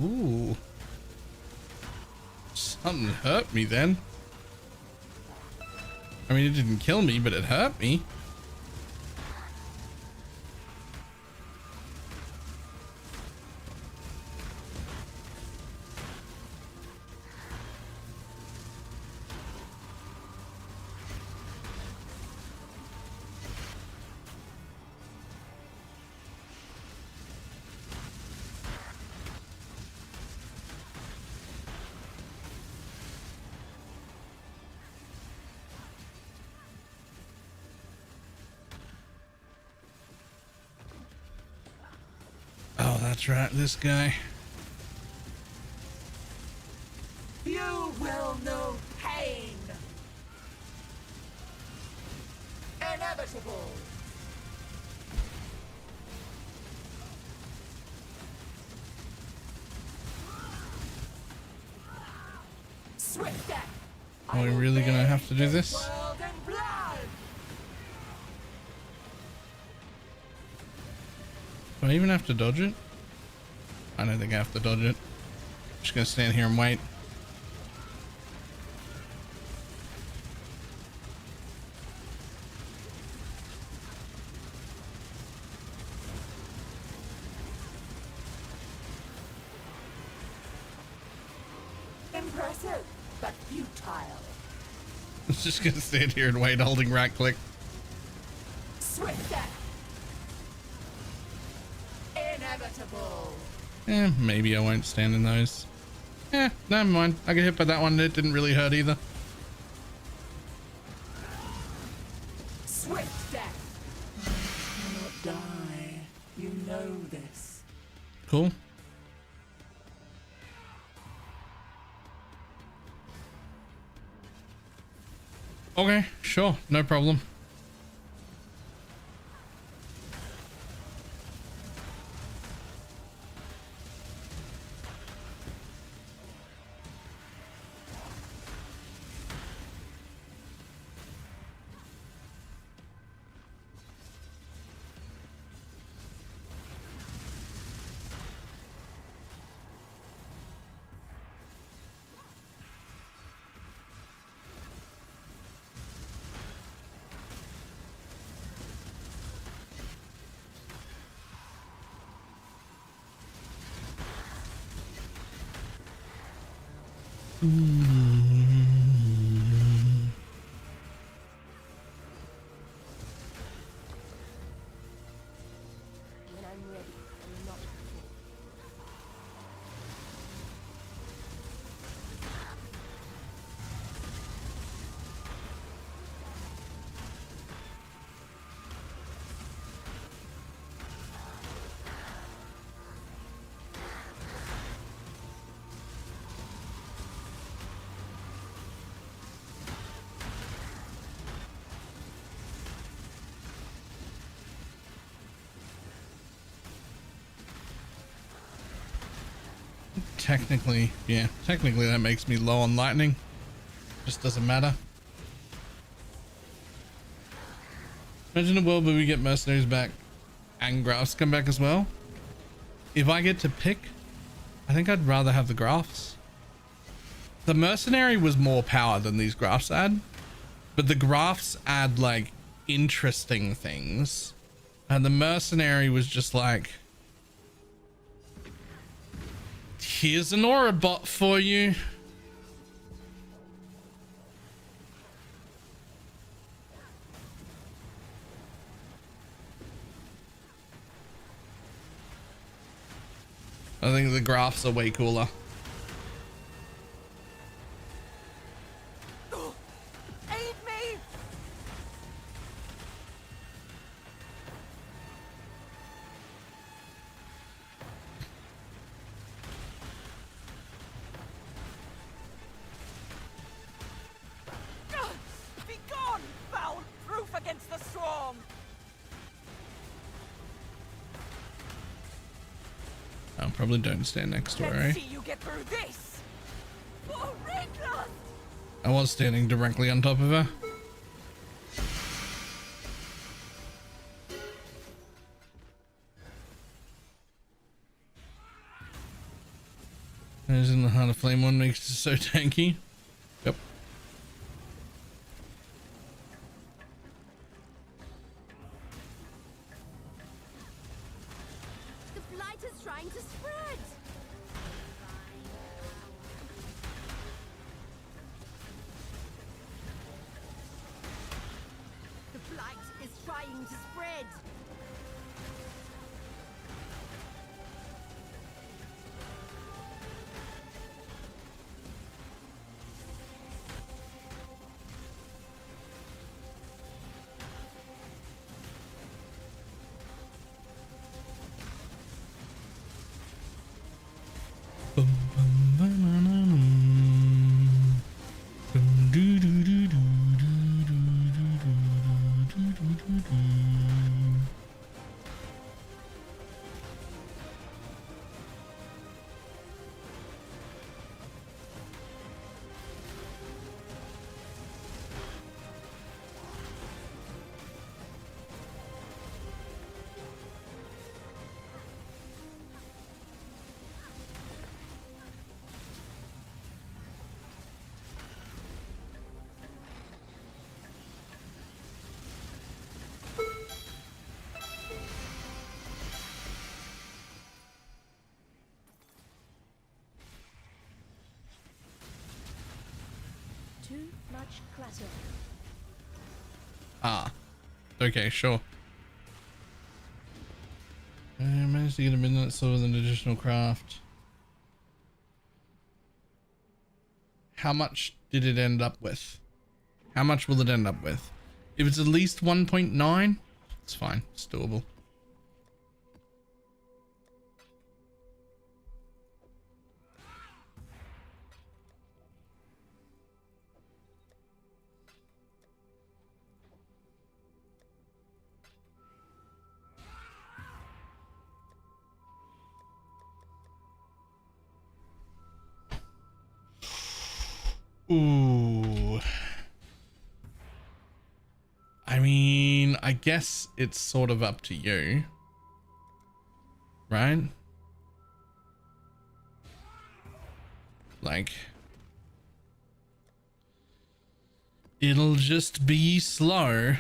Ooh. Something hurt me then. I mean, it didn't kill me, but it hurt me. Oh, that's right, this guy. You will know pain. Inevitable. Swift death. Are we really gonna have to do this? World and blood. Do I even have to dodge it? I don't think I have to dodge it. Just gonna stand here and wait. Impressive, but futile. Just gonna stand here and wait, holding right click. Swift death. Inevitable. Maybe I won't stand in those. Never mind. I got hit by that one. It didn't really hurt either. Swift death. You cannot die. You know this. Cool. Okay, sure. No problem. When I'm ready, and not before. Technically, yeah. Technically, that makes me low on lightning. Just doesn't matter. Imagine a world where we get mercenaries back and graphs come back as well. If I get to pick, I think I'd rather have the graphs. The mercenary was more power than these graphs add, but the graphs add like interesting things, and the mercenary was just like, here's an aura bot for you. I think the graphs are way cooler. Aid me! Be gone, foul proof against the storm! I probably don't stand next to her, eh? Let's see you get through this! Oh, Rickland! I was standing directly on top of her. Isn't the Heart of Flame one makes it so tanky? Yep. The blight is trying to spread. The blight is trying to spread. Bum, bum, ba-na-na-num. Dum, doo, doo, doo, doo, doo, doo, doo, doo, doo, doo, doo. Too much clutter. Ah. Okay, sure. I managed to get a midnight sword with an additional craft. How much did it end up with? How much will it end up with? If it's at least 1.9, it's fine. It's doable. Ooh. I mean, I guess it's sort of up to you. Right? Like, it'll just be slow.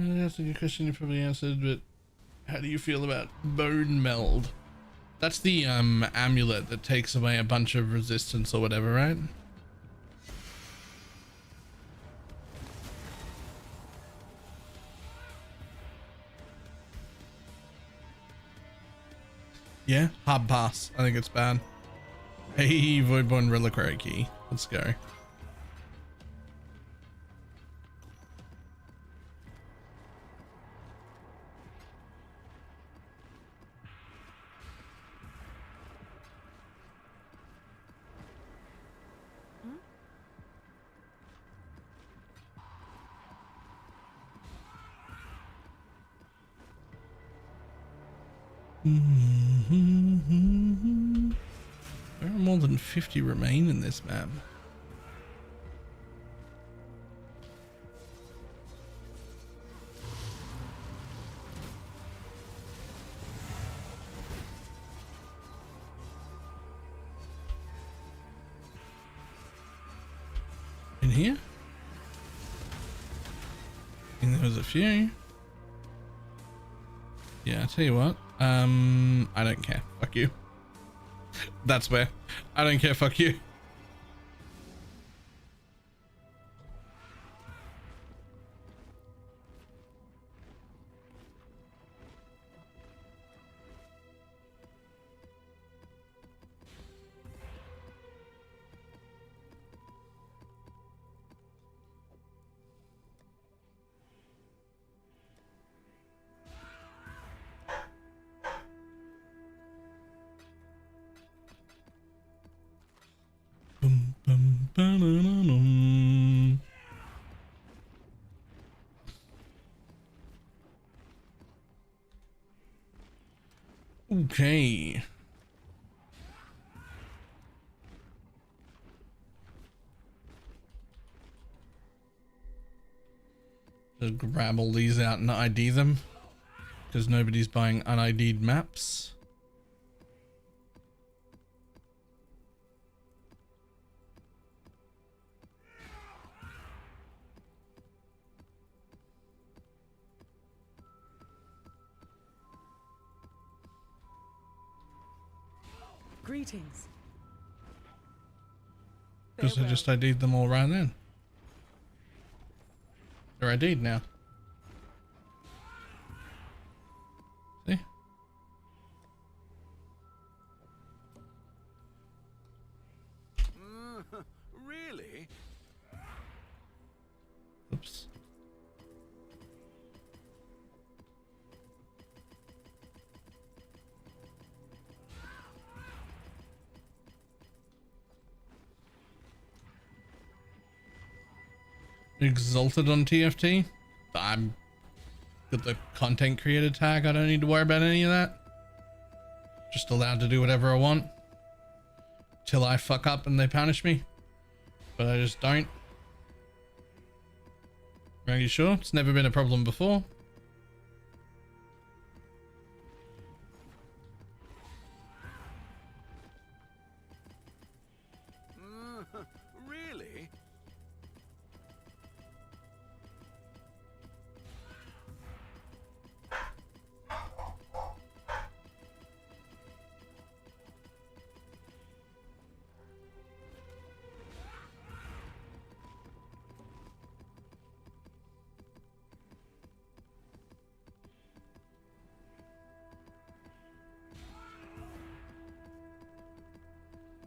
That's a good question you probably answered, but how do you feel about Bone Meld? That's the amulet that takes away a bunch of resistance or whatever, right? Yeah, hard pass. I think it's bad. Hey, Voidborn Reliquary Key. Let's go. There are more than 50 remain in this map. In here? I think there was a few. Yeah, I tell you what. I don't care. Fuck you. That's where. I don't care. Fuck you. Ba-na-na-na. Okay. Just grab all these out and ID them, because nobody's buying un-ID'd maps. Greetings. Because I just ID'd them all right then. They're ID'd now. See? Really? Oops. Exalted on TFT. I'm got the content creator tag. I don't need to worry about any of that. Just allowed to do whatever I want till I fuck up and they punish me, but I just don't. Are you sure? It's never been a problem before. Really?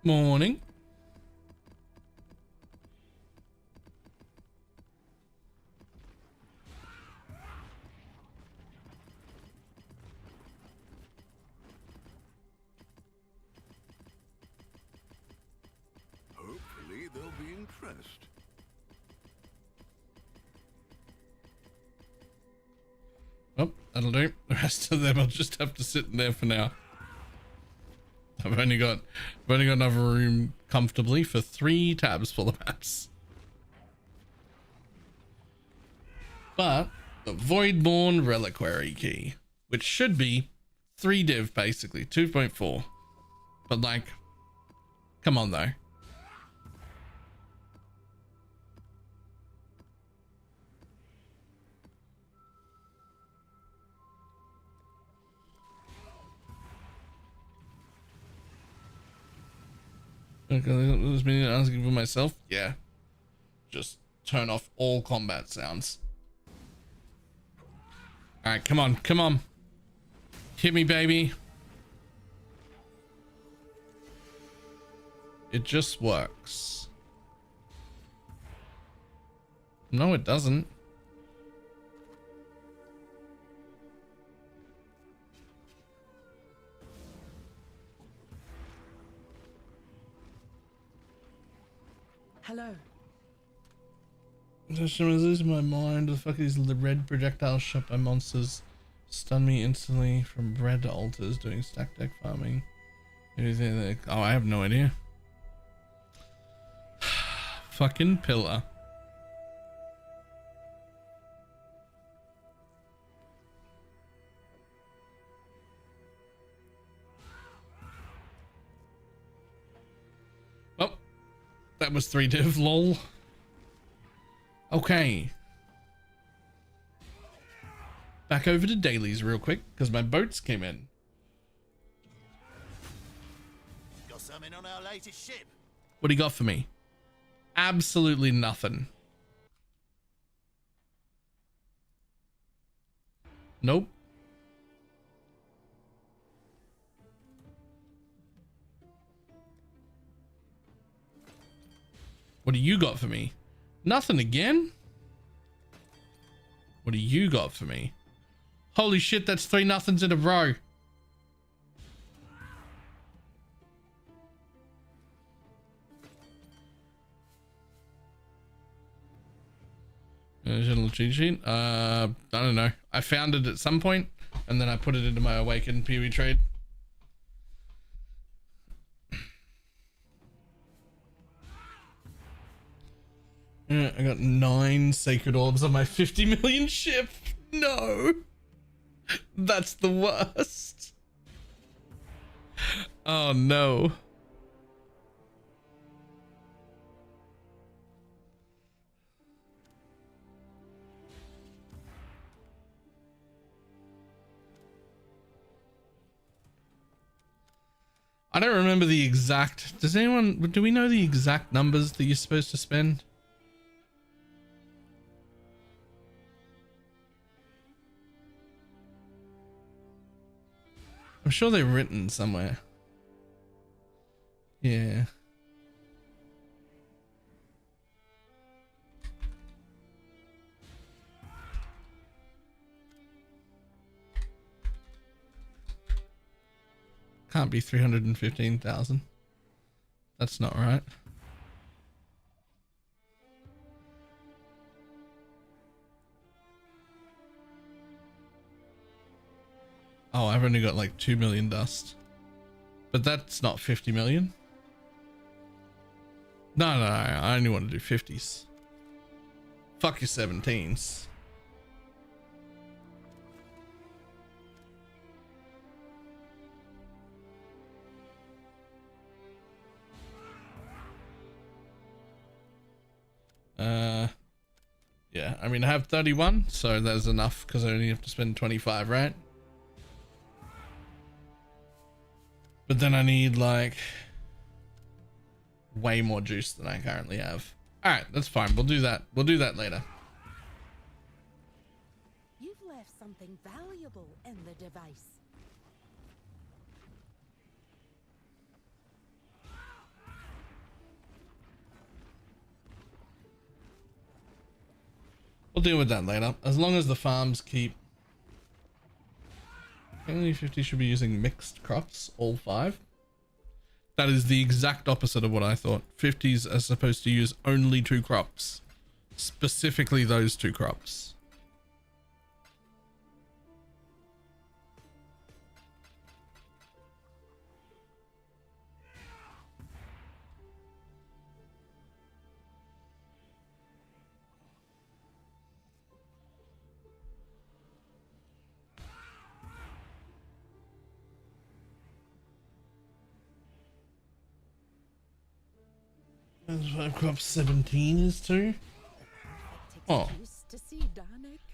Morning. Hopefully they'll be impressed. Oh, that'll do. The rest of them will just have to sit in there for now. I've only got enough room comfortably for 3 tabs full of maps. But the Voidborn Reliquary key, which should be 3 div basically, 2.4. But like, come on though. Okay, this meaning asking for myself? Yeah. Just turn off all combat sounds. Alright, come on, come on. Hit me, baby. It just works. No, it doesn't. Hello. Just losing my mind. The fuck is the red projectile shot by monsters? Stun me instantly from red altars doing stack deck farming. Anything like, oh, I have no idea. Fucking pillar. Oh, that was 3 div, lol. Okay. Back over to dailies real quick because my boats came in. Got something on our latest ship. What do you got for me? Absolutely nothing. Nope. What do you got for me? Nothing again? What do you got for me? Holy shit, that's 3 nothings in a row. Original cheat sheet. I don't know. I found it at some point, and then I put it into my Awakened Pee-wee trade. Yeah, I got 9 sacred orbs on my 50 million ship. No, that's the worst. Oh no. I don't remember the exact. Does anyone? Do we know the exact numbers that you're supposed to spend? I'm sure they're written somewhere. Yeah. Can't be 315,000. That's not right. Oh, I've only got like 2 million dust. But that's not 50 million. No, I only want to do 50s. Fuck your 17s. Yeah, I mean, I have 31, so there's enough because I only have to spend 25, right? But then I need like way more juice than I currently have. All right, that's fine. We'll do that. We'll do that later. You've left something valuable in the device. We'll deal with that later. As long as the farms keep. Only 50 should be using mixed crops, all 5. That is the exact opposite of what I thought. 50s are supposed to use only 2 crops. Specifically those 2 crops. Crop 17 is too. Oh,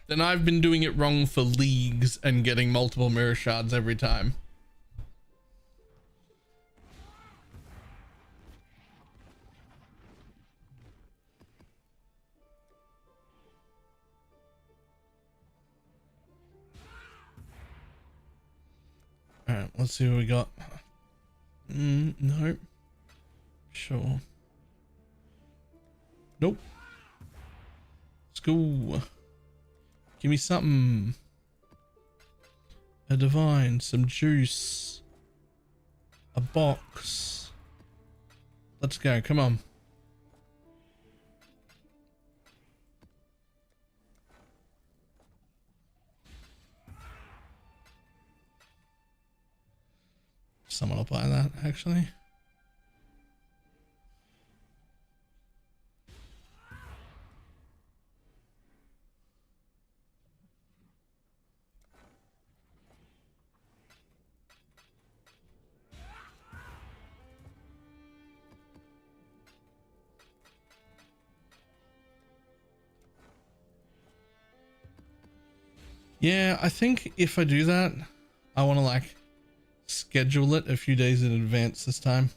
then I've been doing it wrong for leagues and getting multiple mirror shards every time. All right, let's see what we got. Nope. Sure. Nope. Let's go. Give me something. A divine, some juice. A box. Let's go, come on. Someone will buy that, actually. Yeah, I think if I do that, I want to like schedule it a few days in advance this time.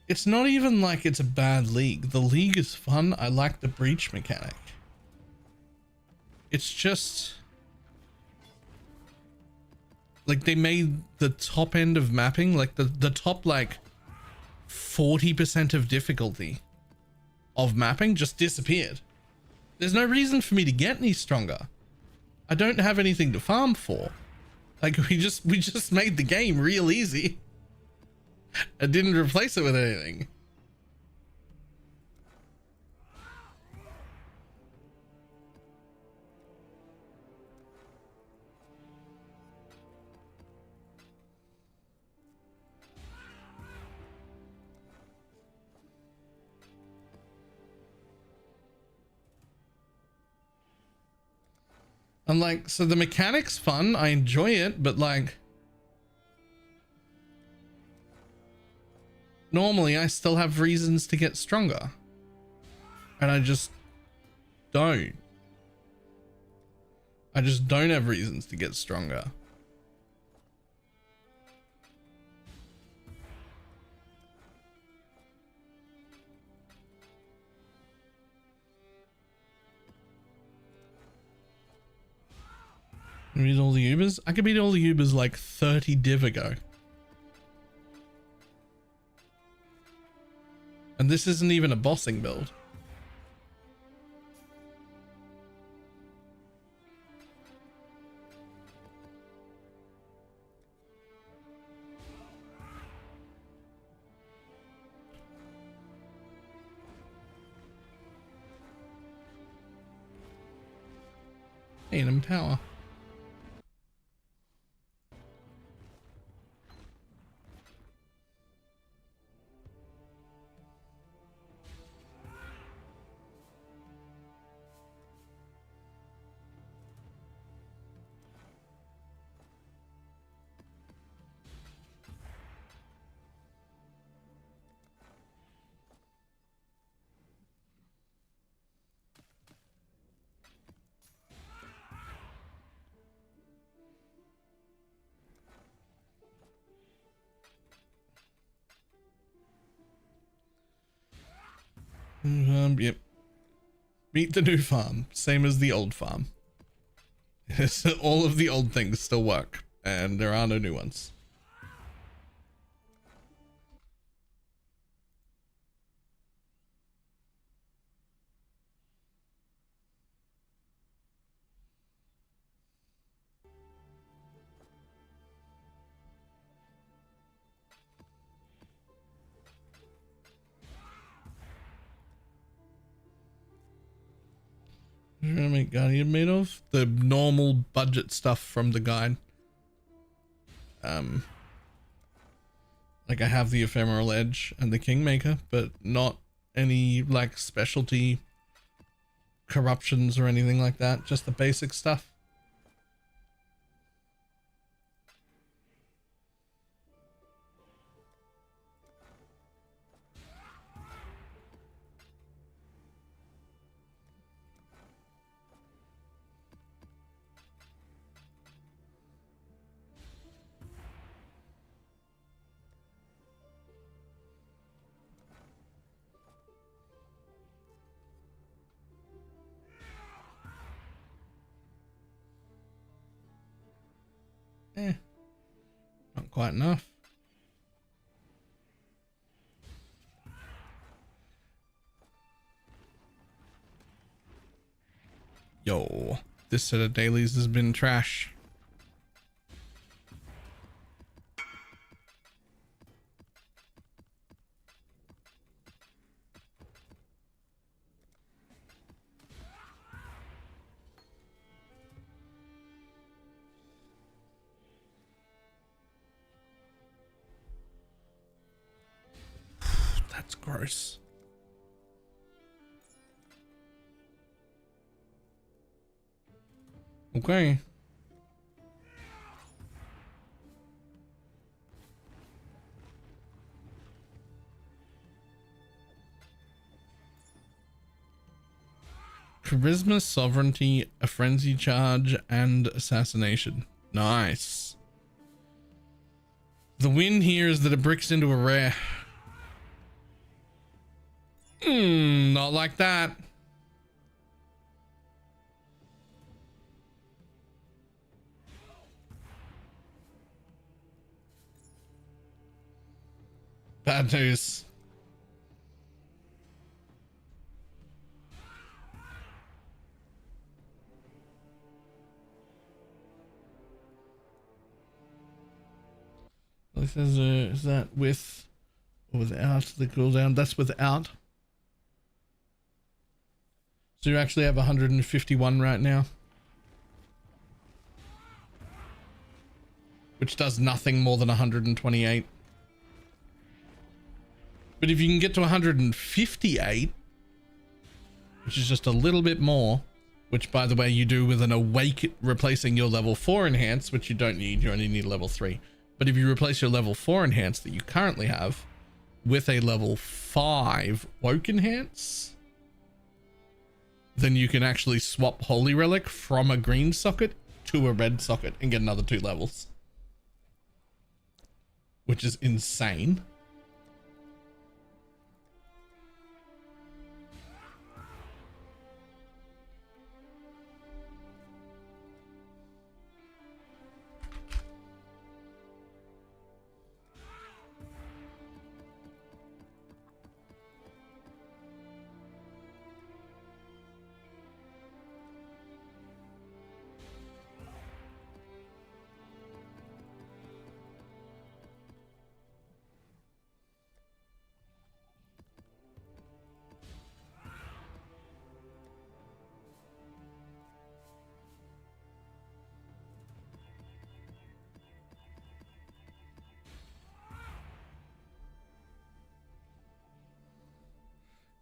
It's not even like it's a bad league. The league is fun. I like the breach mechanic. It's just like they made the top end of mapping, like the top like 40% of difficulty of mapping just disappeared. There's no reason for me to get any stronger. I don't have anything to farm for. Like we just made the game real easy. I didn't replace it with anything. I'm like, so the mechanic's fun, I enjoy it, but like normally I still have reasons to get stronger. And I just don't. I just don't have reasons to get stronger. Beat all the Ubers? I could beat all the Ubers like 30 div ago. And this isn't even a bossing build. Hanem Tower. Yep. Beat the new farm, same as the old farm. All of the old things still work, and there are no new ones. What do I make Guardian made of? The normal budget stuff from the guide. Like I have the Ephemeral Edge and the Kingmaker, but not any like specialty corruptions or anything like that. Just the basic stuff. Not quite enough. Yo, this set of dailies has been trash. That's gross. Okay. Charisma, Sovereignty, a Frenzy Charge, and Assassination. Nice. The win here is that it bricks into a rare. Not like that. Bad news. It says, is that with or without the cooldown? That's without. So you actually have 151 right now. Which does nothing more than 128. But if you can get to 158, which is just a little bit more, which by the way you do with an awake replacing your level 4 enhance, which you don't need, you only need level 3. But if you replace your level 4 enhance that you currently have with a level 5 woke enhance, then you can actually swap Holy Relic from a green socket to a red socket and get another 2 levels. Which is insane.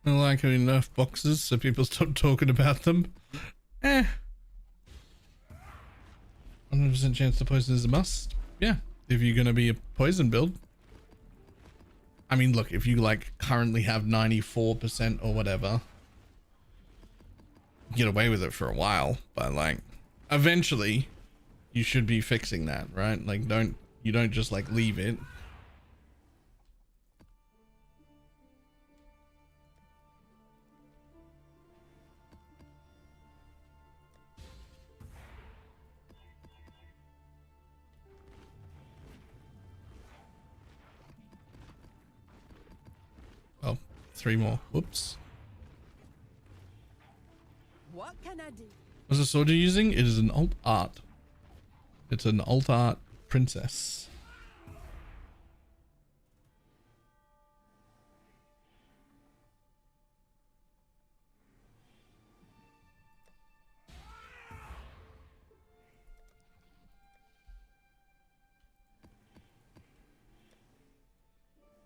I like having enough boxes so people stop talking about them. 100% chance to poison is a must. Yeah, if you're going to be a poison build. I mean, look, if you like currently have 94% or whatever, get away with it for a while, but like eventually you should be fixing that, right? Like you don't just like leave it. Oh, 3 more. Whoops. What can I do? What's the sword you're using? It is an alt art. It's an alt art princess.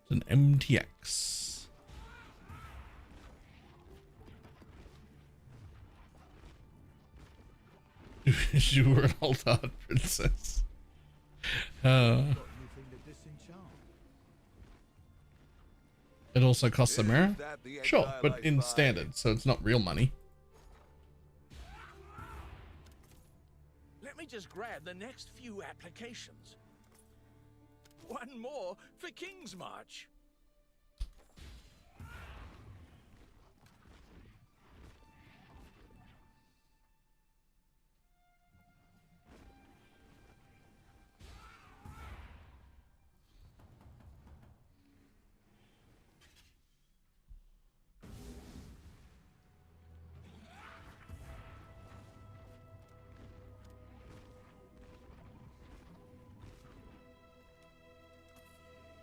It's an MTX. You were an alt art princess. It also costs a mirror. Sure, but in standard, so it's not real money. Let me just grab the next few applications. One more for King's March.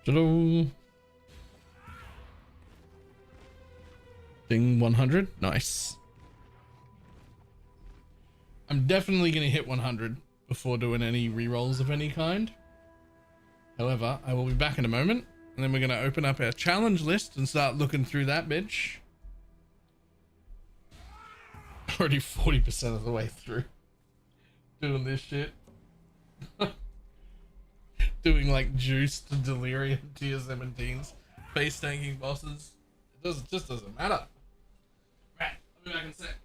Ta-da. Ding 100. Nice. I'm definitely going to hit 100 before doing any rerolls of any kind. However, I will be back in a moment, and then we're going to open up our challenge list and start looking through that bitch. Already 40% of the way through doing this shit. Doing like juice to delirium tier 17s, face tanking bosses. It just doesn't matter. Right, I'll be back in a sec.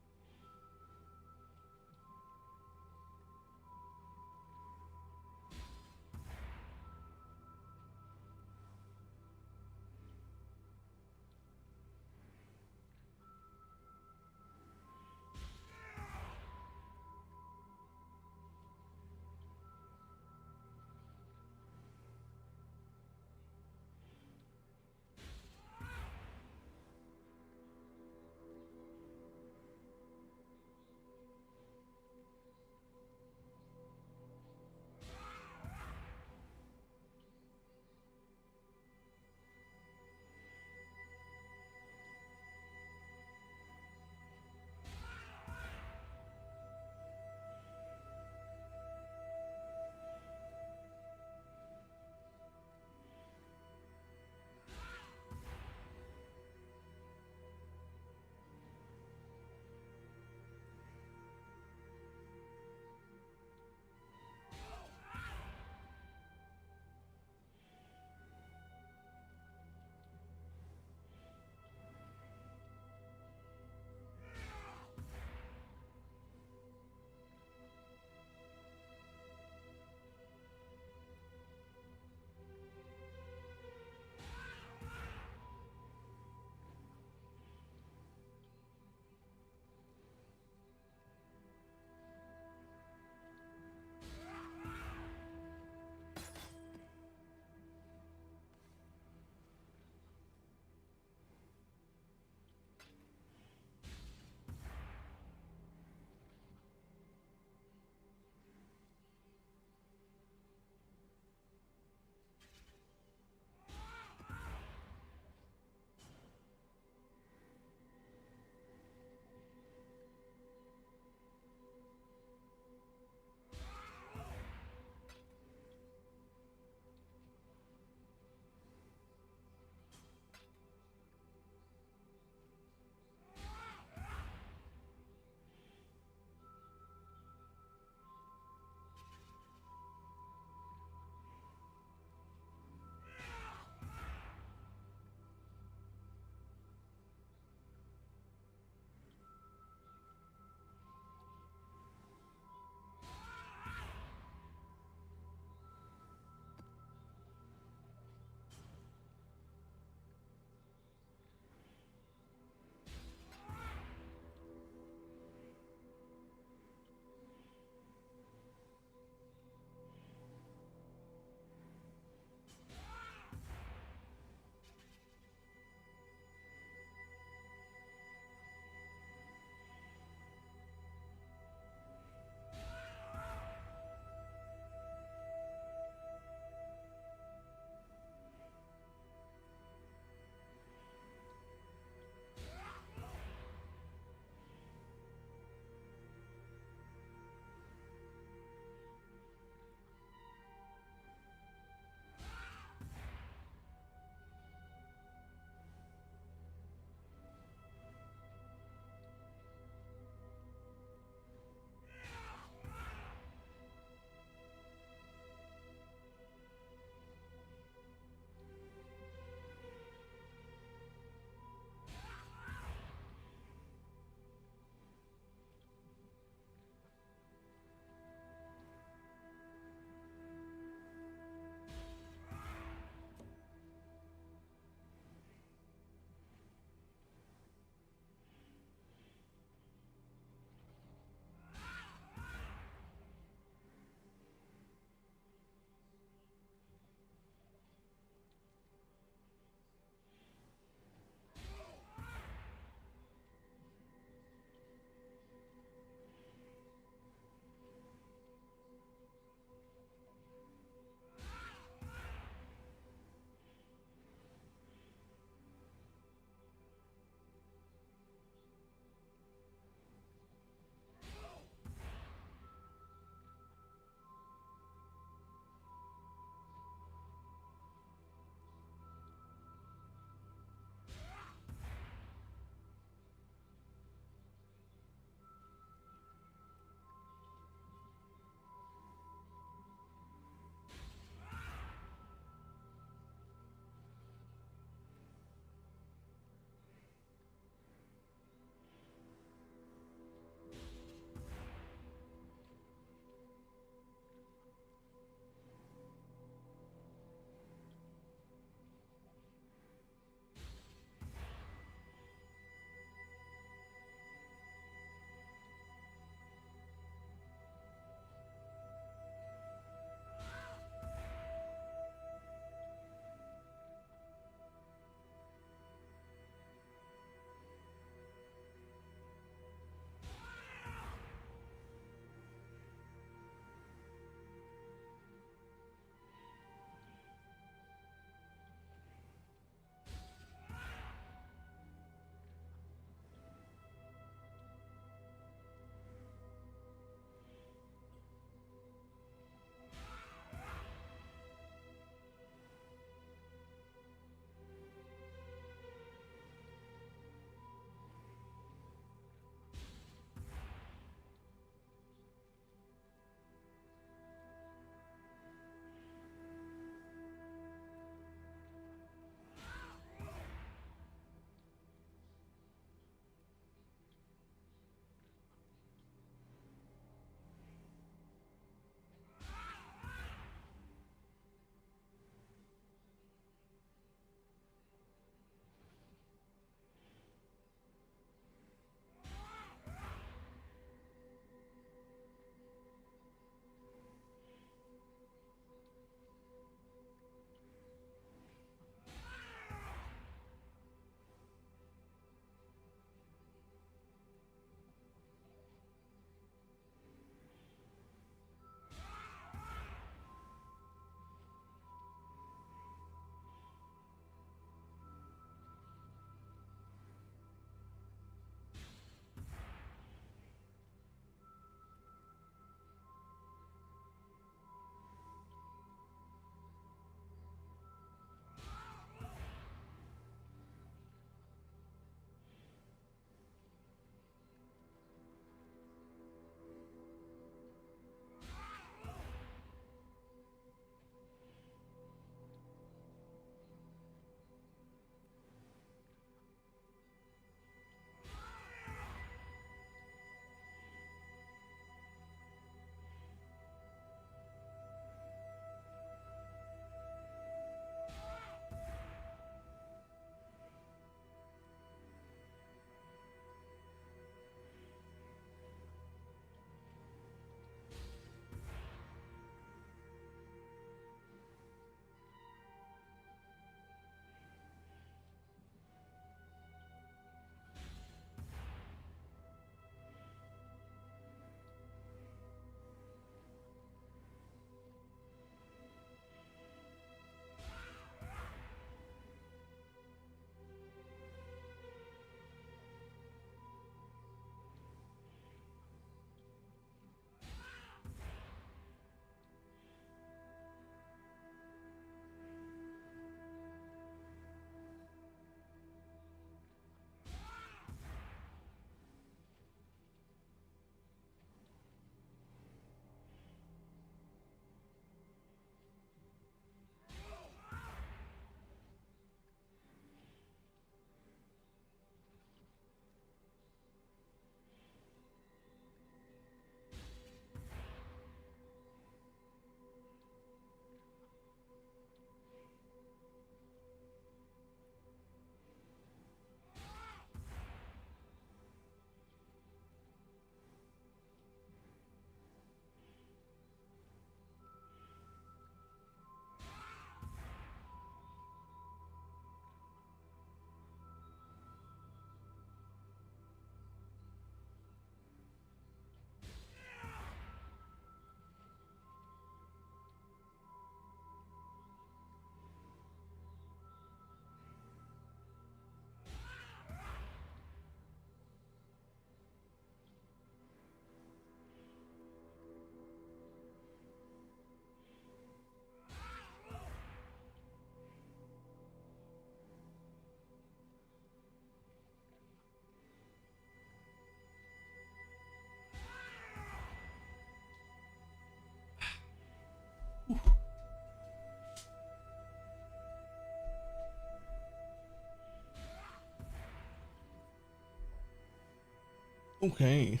Okay.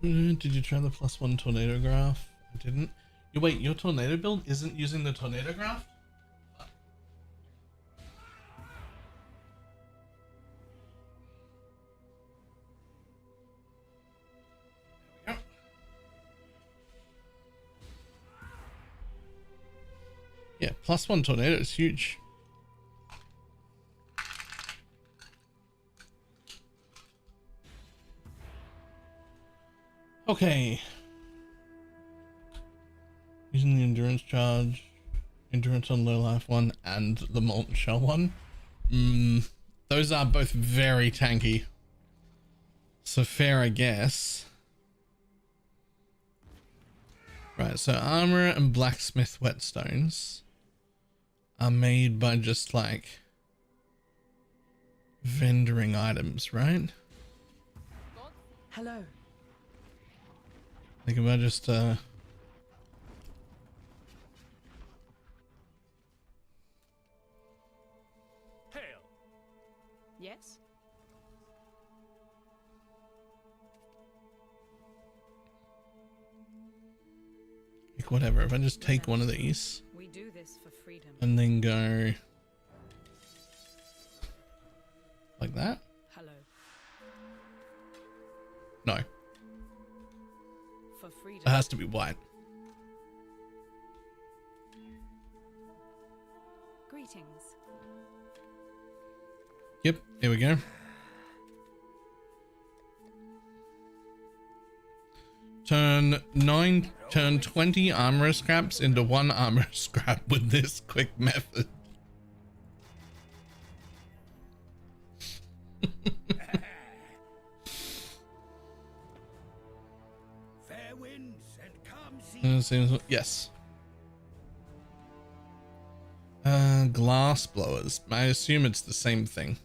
Did you try the +1 tornado graph? I didn't. You wait, your tornado build isn't using the tornado graph? There we go. Yeah, +1 tornado is huge. Okay. Using the endurance charge, endurance on low life one, and the molten shell one. Those are both very tanky. So fair, I guess. Right, so armor and blacksmith whetstones are made by just like vendoring items, right? Hello. Like if I just Hail. Yes? like whatever, if I just take one of these We do this for freedom. and then go like that. Hello. No, For freedom. it has to be white. Greetings. Yep, here we go. Turn 20 armor scraps into 1 armor scrap with this quick method. Fair winds and calm seas. Yes. Glass blowers. I assume it's the same thing.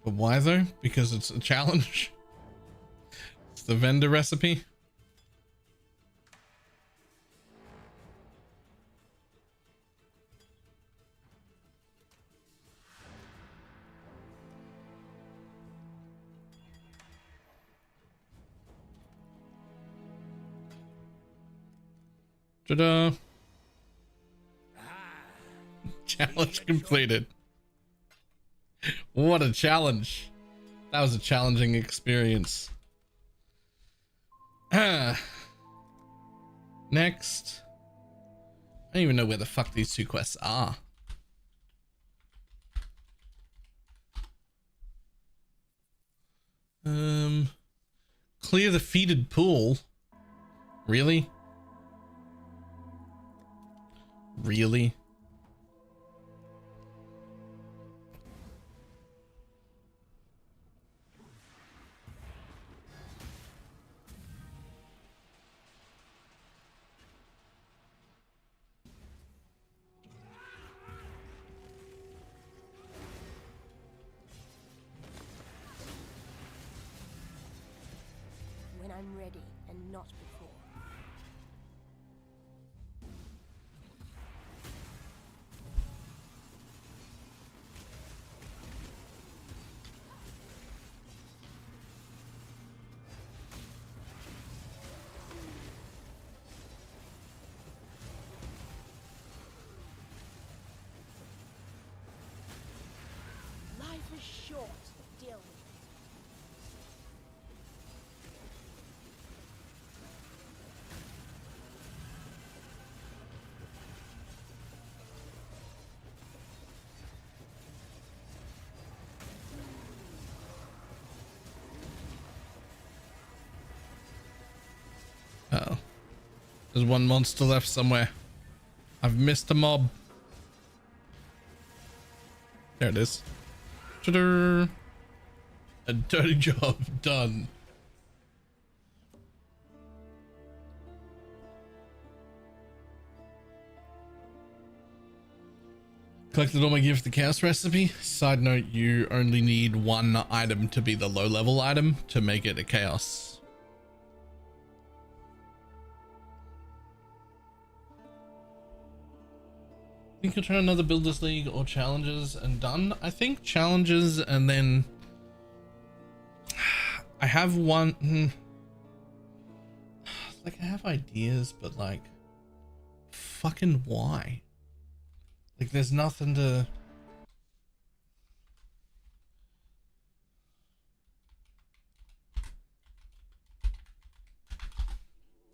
But why though? Because it's a challenge. It's the vendor recipe. Ta-da! Challenge completed. What a challenge. That was a challenging experience. Next. I don't even know where the fuck these 2 quests are. Clear the feeded pool. Really? Really? When I'm ready and not before. Life is short. Deal with it. Uh-oh. There's 1 monster left somewhere. I've missed a mob. There it is. Ta-da! A dirty job done. Collected all my gear for the chaos recipe. Side note, you only need 1 item to be the low level item to make it a chaos. think you'll try another Builders League or Challenges and done. I think Challenges and then I have one. Like I have ideas, but like, fucking why? Like there's nothing to.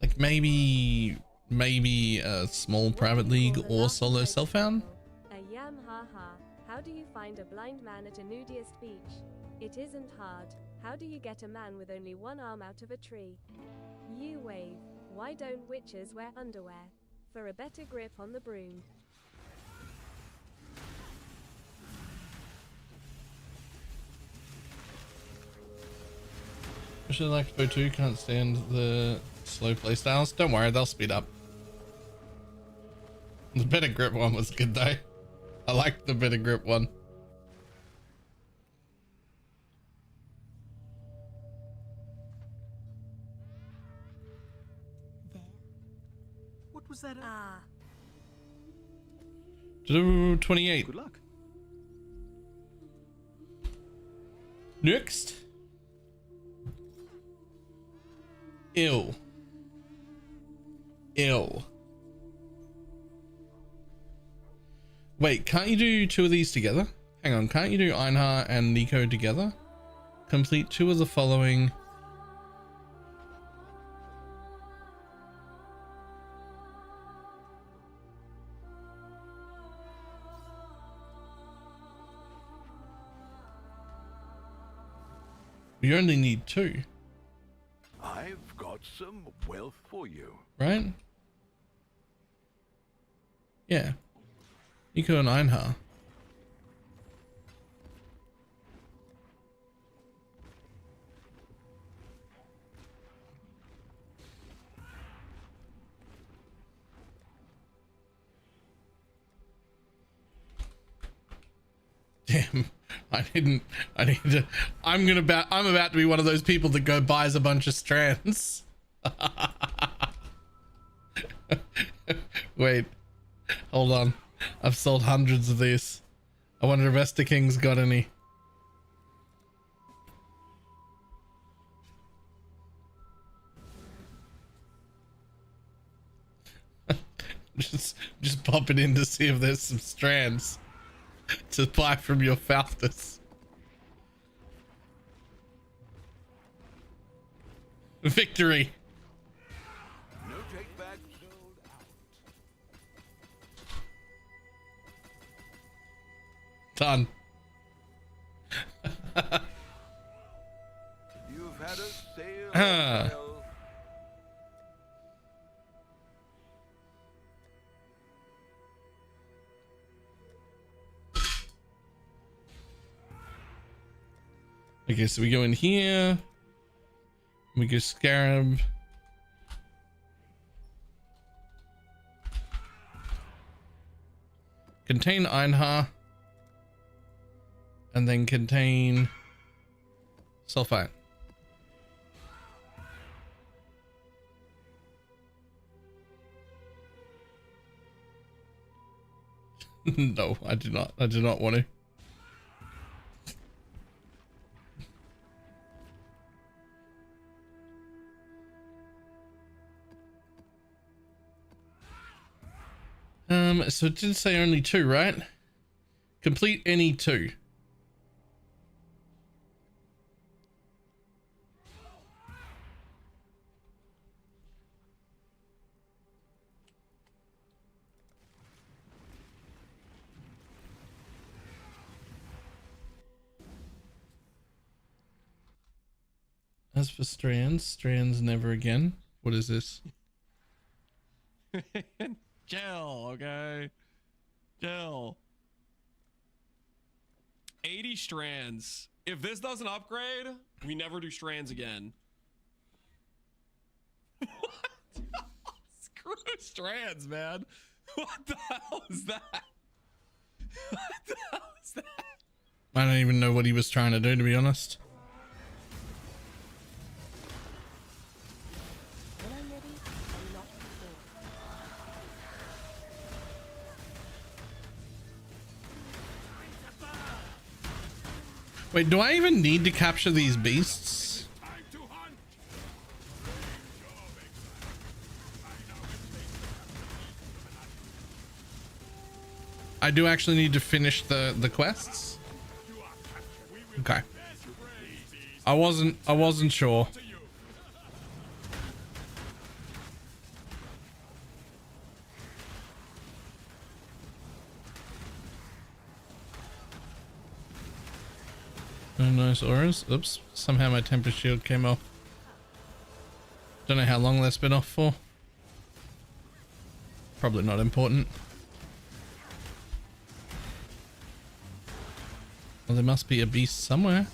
Like maybe a small private league or solo self-found. A yam ha ha. How do you find a blind man at a nudist beach? It isn't hard. How do you get a man with only one arm out of a tree? You wave. Why don't witches wear underwear? For a better grip on the broom. Mission Expo 2 can't stand the slow playstyles. Don't worry, they'll speed up. The better grip one was good though. I like the better grip one. What was that? 28. Good luck. Next. Ill. Wait, can't you do two of these together? Hang on, can't you do Einhar and Nico together? Complete two of the following. You only need two. I've got some wealth for you. Right? Yeah. Nico and Einhar. Damn. I'm about to be one of those people that go buys a bunch of strands. Wait. Hold on. I've sold hundreds of these. I wonder if Esther King's got any. just popping in to see if there's some strands to buy from your Faustus. Victory. No take back sold out. Done. You've had a sale. Ah. Okay, so we go in here. We go Scarab. Contain Einhar. And then contain Sulfite. No, I do not. I do not want to. So it did say only two, right? Complete any two. As for strands never again. What is this? Chill, okay? Chill. 80 strands. If this doesn't upgrade, we never do strands again. What? Screw strands, man. What the hell is that? What the hell is that? I don't even know what he was trying to do, to be honest. When I'm ready, I'm not before. Wait, do I even need to capture these beasts? I do actually need to finish the quests. Okay. I wasn't sure. Oh, nice auras. Oops. Somehow my temper shield came off. Don't know how long that's been off for. Probably not important. Well, there must be a beast somewhere.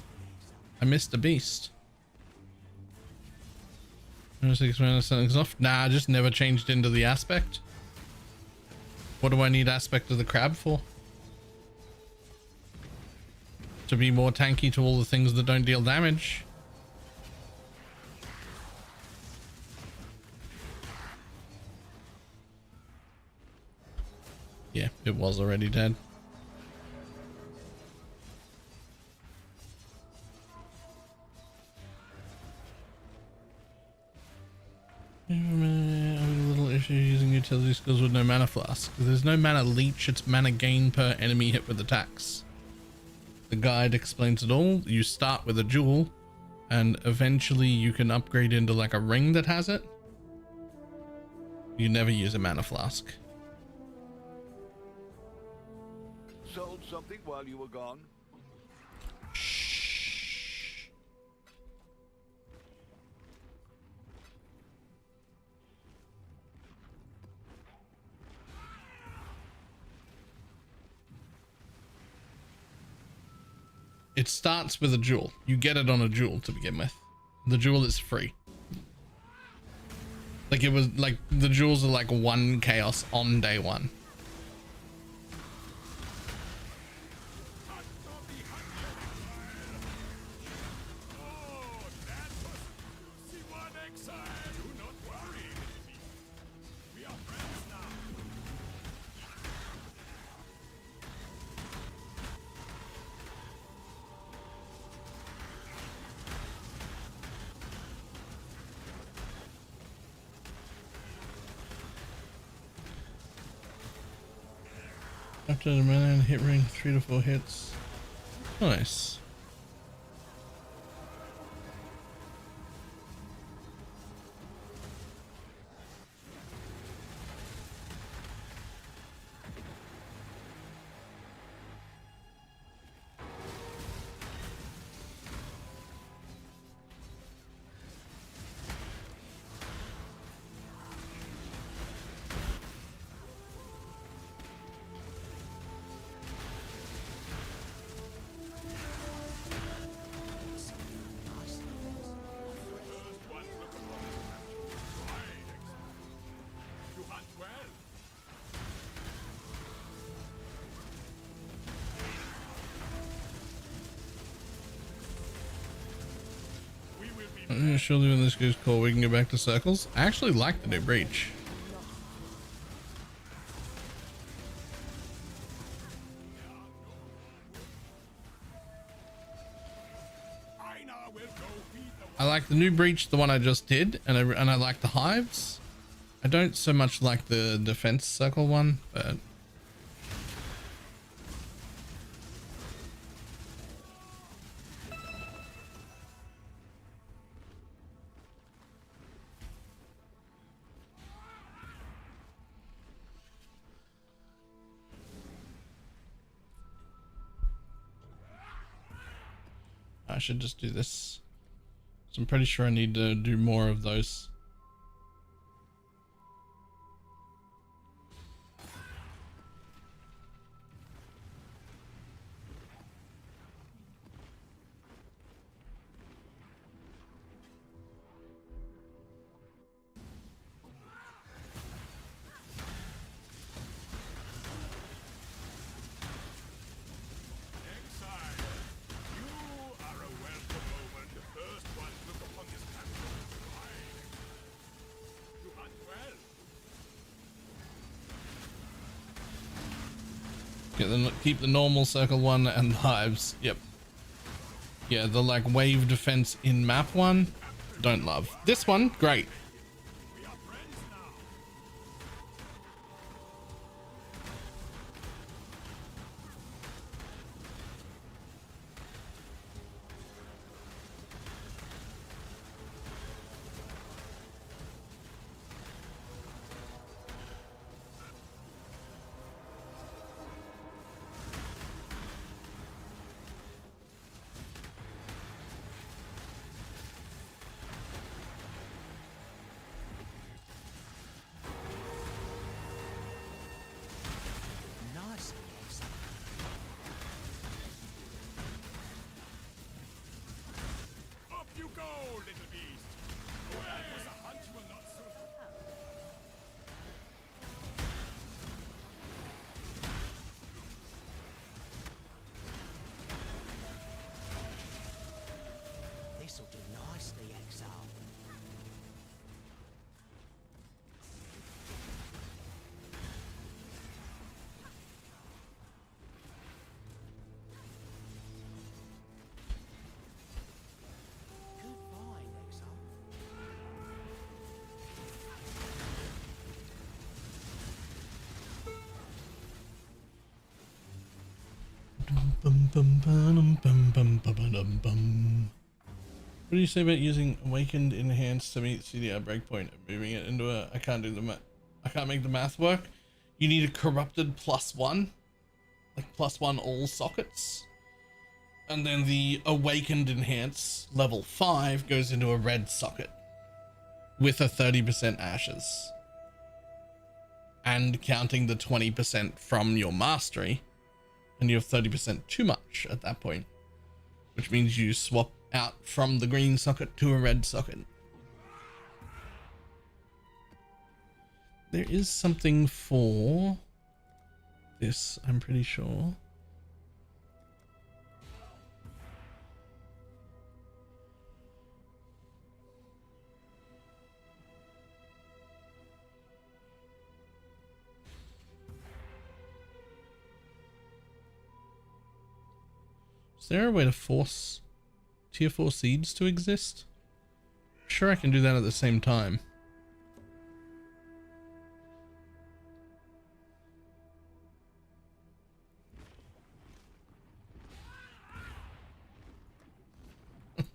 I missed a beast. Something's off. Nah, I just never changed into the aspect. What do I need aspect of the crab for? To be more tanky to all the things that don't deal damage. Yeah, it was already dead. A little issue using utility skills with no mana flask. There's no mana leech, it's mana gain per enemy hit with attacks. The guide explains it all. You start with a jewel and eventually you can upgrade into like a ring that has it. You never use a mana flask. Sold something while you were gone? It starts with a jewel. You get it on a jewel to begin with. The jewel is free. Like it was like the jewels are like 1 chaos on day 1. After the mana and hit ring, 3 to 4 hits. Nice. Surely when this goes cold, we can go back to circles. I actually like the new breach. I like the new breach, the one I just did, and I like the hives. I don't so much like the defense circle one, but I should just do this. So I'm pretty sure I need to do more of those. Keep the normal circle one and the hives. Yep. Yeah, the like wave defense in map one, don't love. This one, great. Nice. Up you go, little beast. That was a hunch will not suit. This'll do nicely, Exile. Good find, Exile. What do you say about using Awakened Enhanced to meet CDR breakpoint and moving it into a? I can't make the math work. You need a corrupted +1, like +1 all sockets, and then the Awakened Enhance level 5 goes into a red socket with a 30% ashes, and counting the 20% from your mastery, and you have 30% too much at that point, which means you swap out from the green socket to a red socket. There is something for this, I'm pretty sure. Is there a way to force tier 4 seeds to exist? Sure, I can do that at the same time.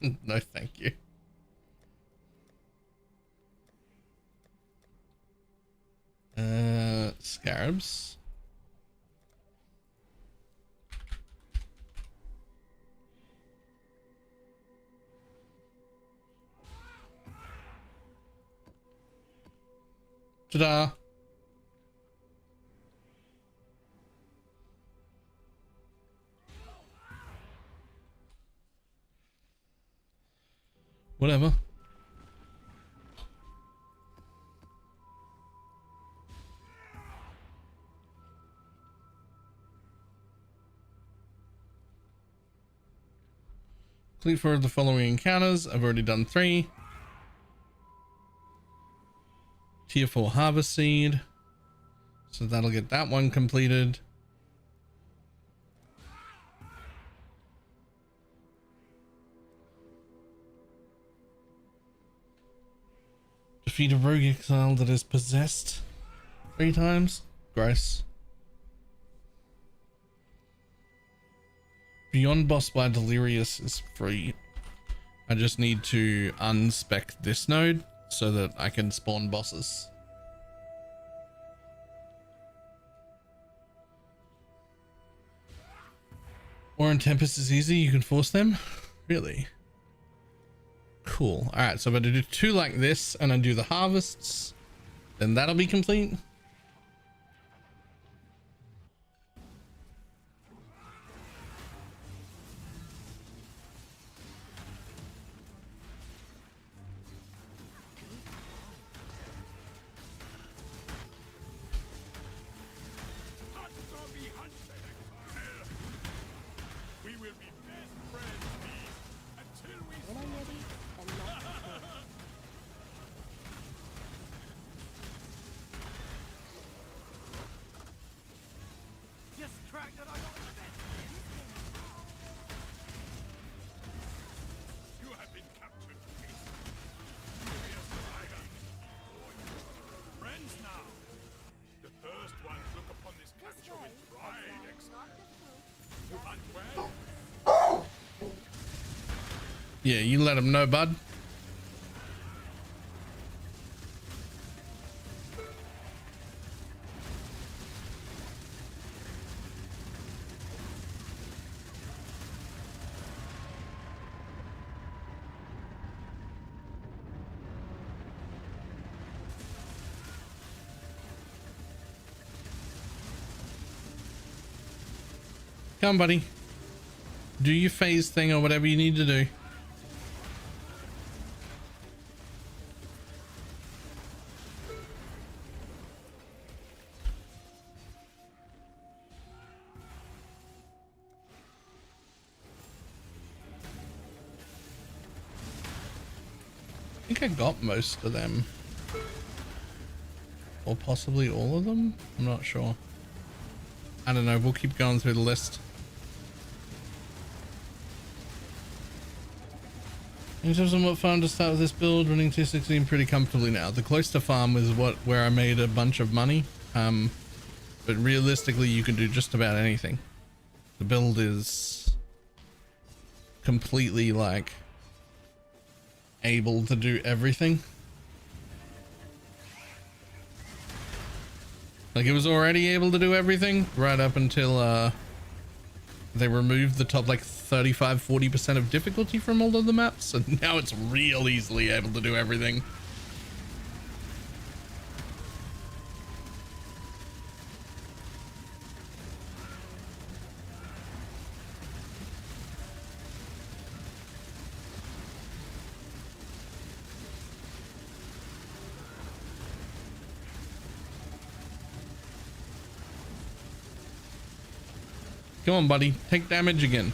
No, thank you. Scarabs. Ta-da! Whatever. Complete 4 of the following encounters. I've already done 3. Tier 4 harvest seed. So that'll get that one completed. Defeat a rogue exile that is possessed 3 times. Gross. Beyond boss by Delirious is free. I just need to unspec this node so that I can spawn bosses. War and Tempest is easy, you can force them? Really? Cool. Alright, so I'm going to do 2 like this and undo the harvests. Then that'll be complete. Yeah, you let him know, bud. Come on, buddy. Do your phase thing or whatever you need to do. I think I got most of them. Or possibly all of them? I'm not sure. I don't know. We'll keep going through the list. In terms of what farm to start with this build, running 216 pretty comfortably now. The cloister farm is where I made a bunch of money. But realistically, you can do just about anything. The build is completely like able to do everything. Like it was already able to do everything right up until they removed the top like 35-40% of difficulty from all of the maps, and now it's real easily able to do everything. Come on, buddy. Take damage again.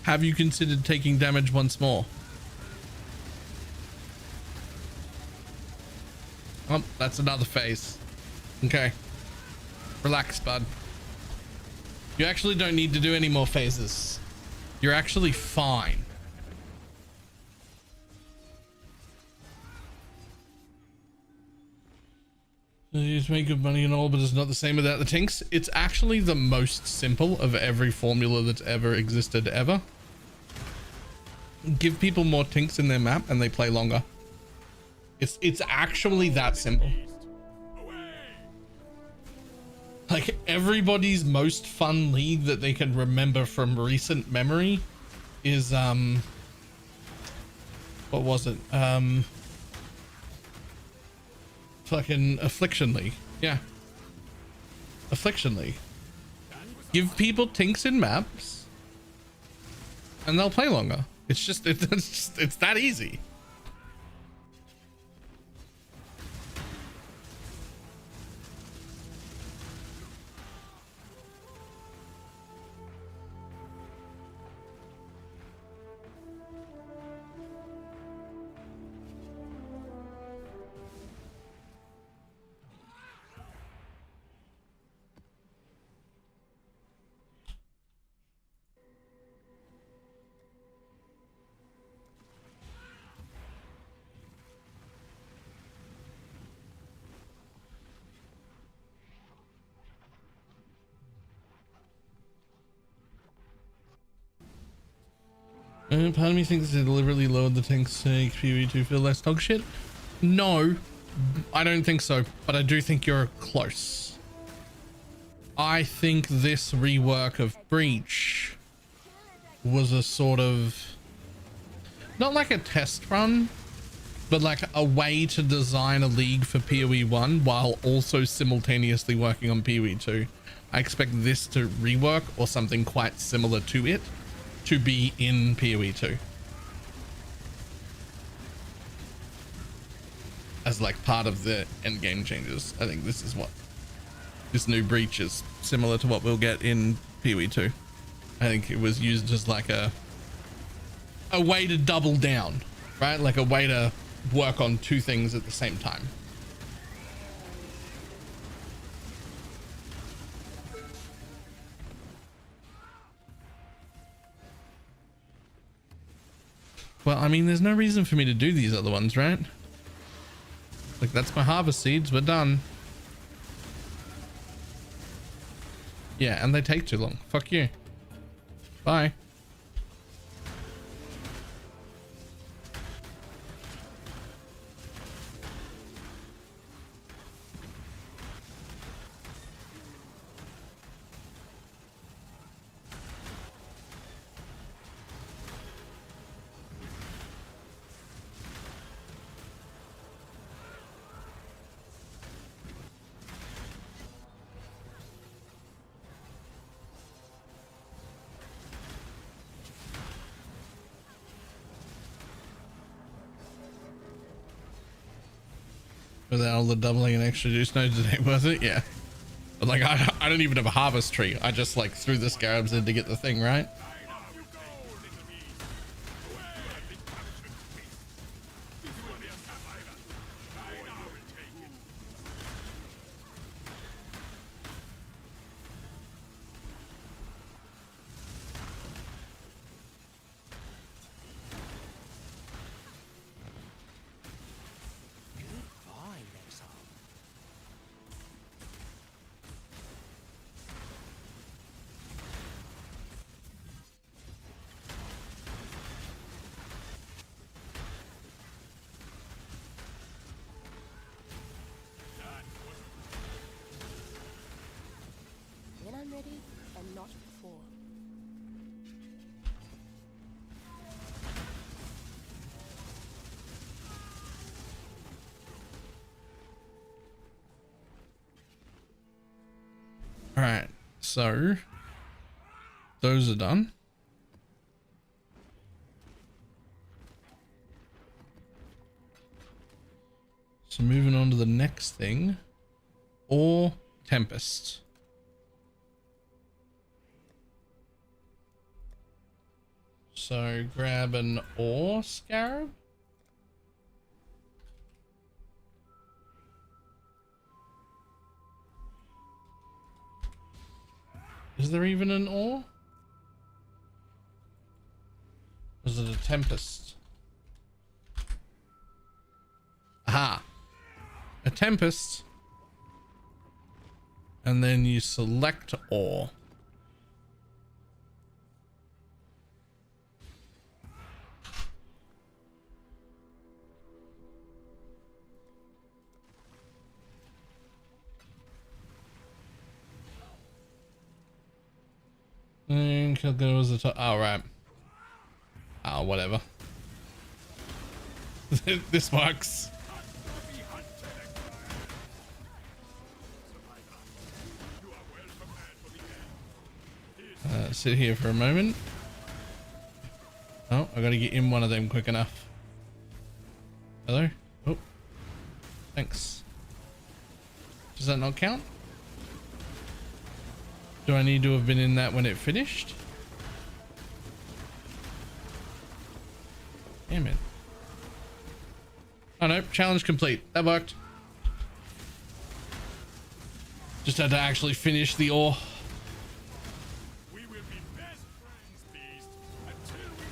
Have you considered taking damage once more? Oh, that's another phase. Okay. Relax, bud. You actually don't need to do any more phases. You're actually fine. You just make good money and all, but it's not the same without the tinks. It's actually the most simple of every formula that's ever existed ever. Give people more tinks in their map and they play longer. It's actually that simple. Like everybody's most fun league that they can remember from recent memory is what was it? Fucking Affliction League. Yeah. Affliction League. Give people tinks in maps and they'll play longer. It's just it's that easy. Part of me thinks they deliberately lowered the tanks to make PvE2 feel less dog shit. No, I don't think so, but I do think you're close. I think this rework of Breach was a sort of, not like a test run, but like a way to design a league for PoE 1 while also simultaneously working on PoE 2. I expect this to rework or something quite similar to it to be in PoE 2 as like part of the end game changes. I think this is what this new Breach is similar to what we'll get in PoE 2. I think it was used as like a way to double down, right? Like a way to work on two things at the same time. Well, I mean, there's no reason for me to do these other ones, right? Like, that's my harvest seeds. We're done. Yeah, and they take too long. Fuck you. Bye. Without all the doubling and extra juice nodes, it ain't worth it. Yeah, but like I don't even have a harvest tree. I just like threw the scarabs in to get the thing, right? When I'm ready, and not before. All right, so those are done. So moving on to the next thing, or Tempest. So grab an ore scarab. Is there even an ore? Or is it a Tempest? Aha! A Tempest. And then you select ore. And Kilgore was the top. Oh, right. Oh, whatever. This works. Sit here for a moment. Oh, I gotta get in one of them quick enough. Hello? Oh. Thanks. Does that not count? Do I need to have been in that when it finished? Damn it. Oh no, challenge complete. That worked. Just had to actually finish the ore. We will be best friends, Beast, until we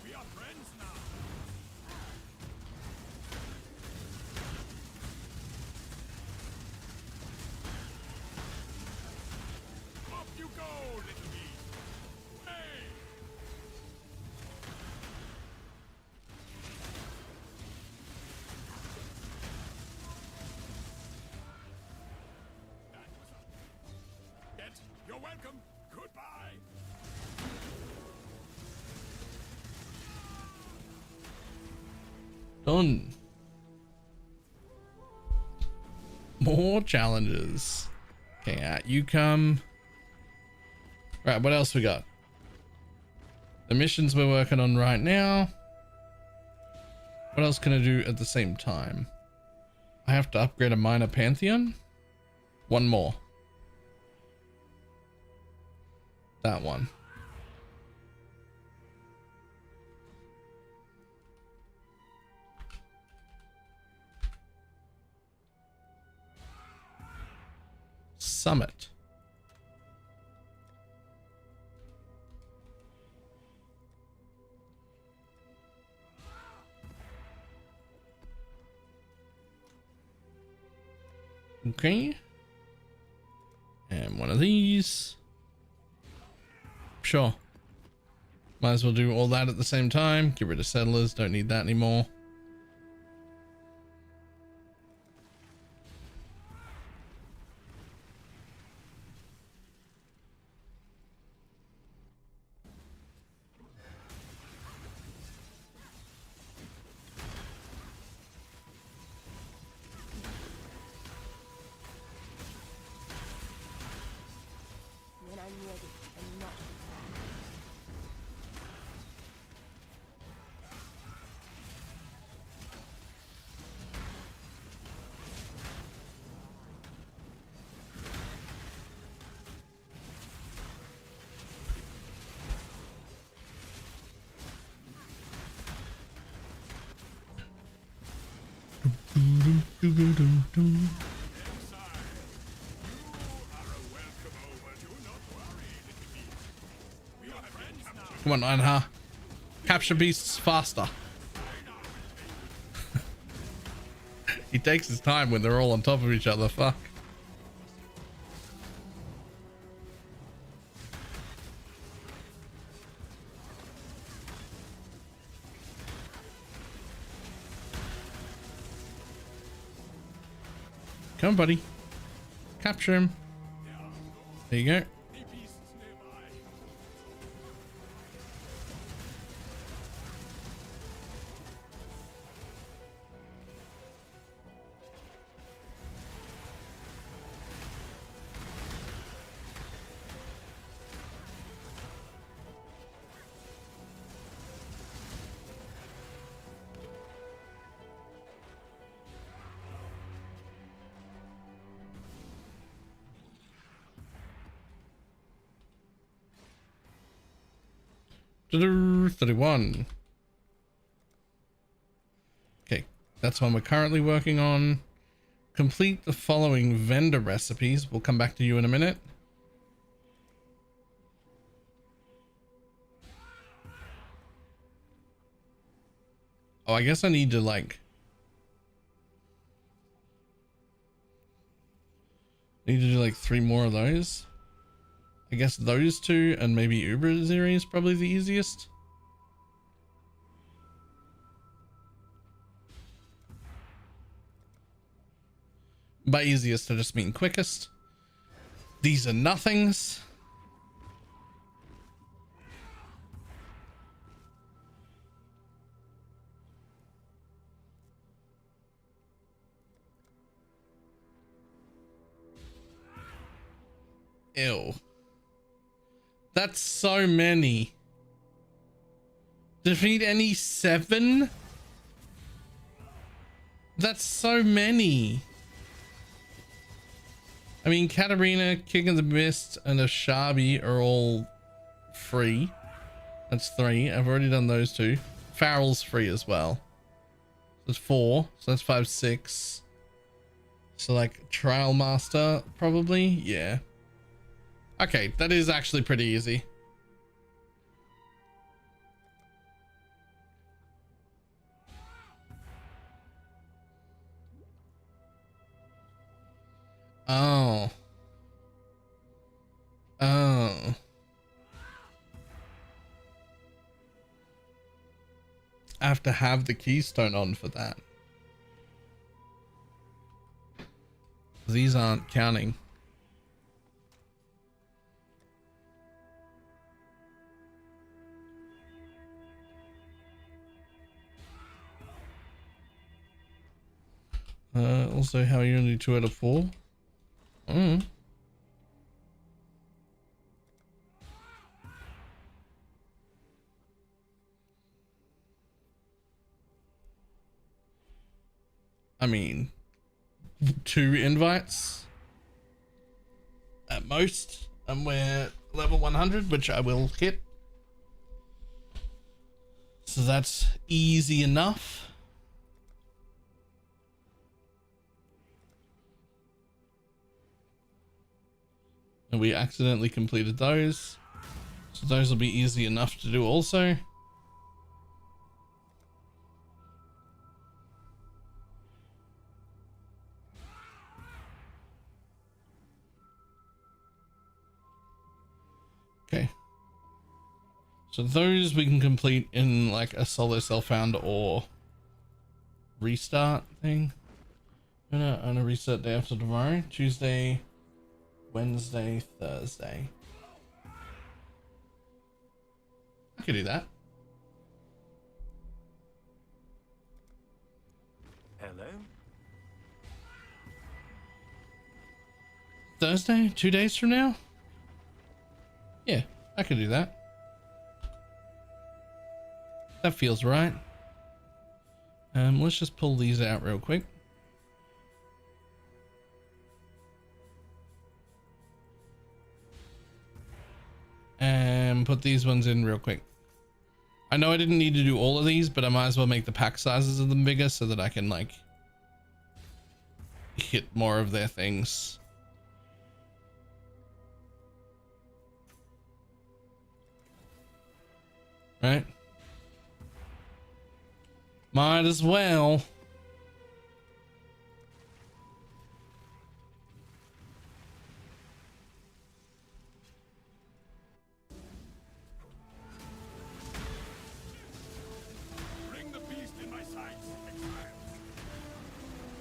We are friends now. Off you go, little beast. Hey! That was a... Get, you're welcome. Goodbye. Done. More challenges. Okay, out you come. Right, what else we got? The missions we're working on right now. What else can I do at the same time? I have to upgrade a minor pantheon. One more. That one. summit. Okay. And one of these. Sure. Might as well do all that at the same time. Get rid of settlers. Don't need that anymore. When I'm ready and not Come on, Einhar. Capture beasts faster. He takes his time when they're all on top of each other. Fuck. Come on, buddy. Capture him. There you go. Do-do, 31. Okay, that's one we're currently working on. Complete the following vendor recipes. We'll come back to you in a minute. Oh, I guess I need to like... need to do like 3 more of those. I guess those 2 and maybe Uber Zeri is probably the easiest. By easiest, I just mean quickest. These are nothings. Ew. That's so many. Defeat any 7? That's so many. I mean, Katarina, King of the Mist, and Ashabi are all free. That's 3. I've already done those 2. Farrell's free as well. That's 4. So that's 5, 6. So like Trial Master, probably. Yeah. Okay, that is actually pretty easy. Oh. Oh. I have to have the keystone on for that. These aren't counting. Also, how are you only 2 out of 4? I mean, 2 invites at most, and we're level 100, which I will hit. So that's easy enough. And we accidentally completed those. So those will be easy enough to do also. Okay. So those we can complete in like a solo self-found or restart thing. I'm gonna restart day after tomorrow. Tuesday, Wednesday, Thursday. I could do that. Hello? Thursday? 2 days from now? Yeah, I could do that. That feels right. Let's just pull these out real quick. And put these ones in real quick. I know I didn't need to do all of these, but I might as well make the pack sizes of them bigger so that I can like hit more of their things. Right? Might as well. Bring the beast in my sights, exile.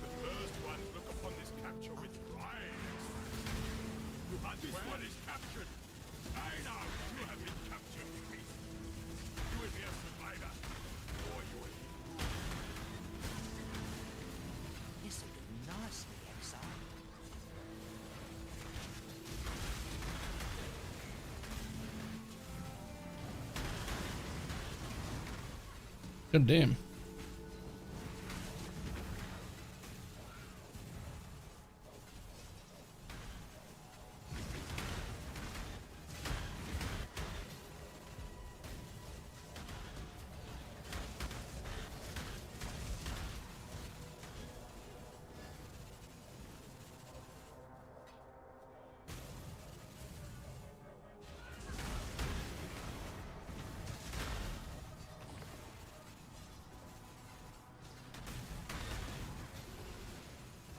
The first ones look upon this capture with pride, exile. But this one is captured. I know you have been captured, beast. You will be a survivor, or you will be. This will do nicely, exile. God damn.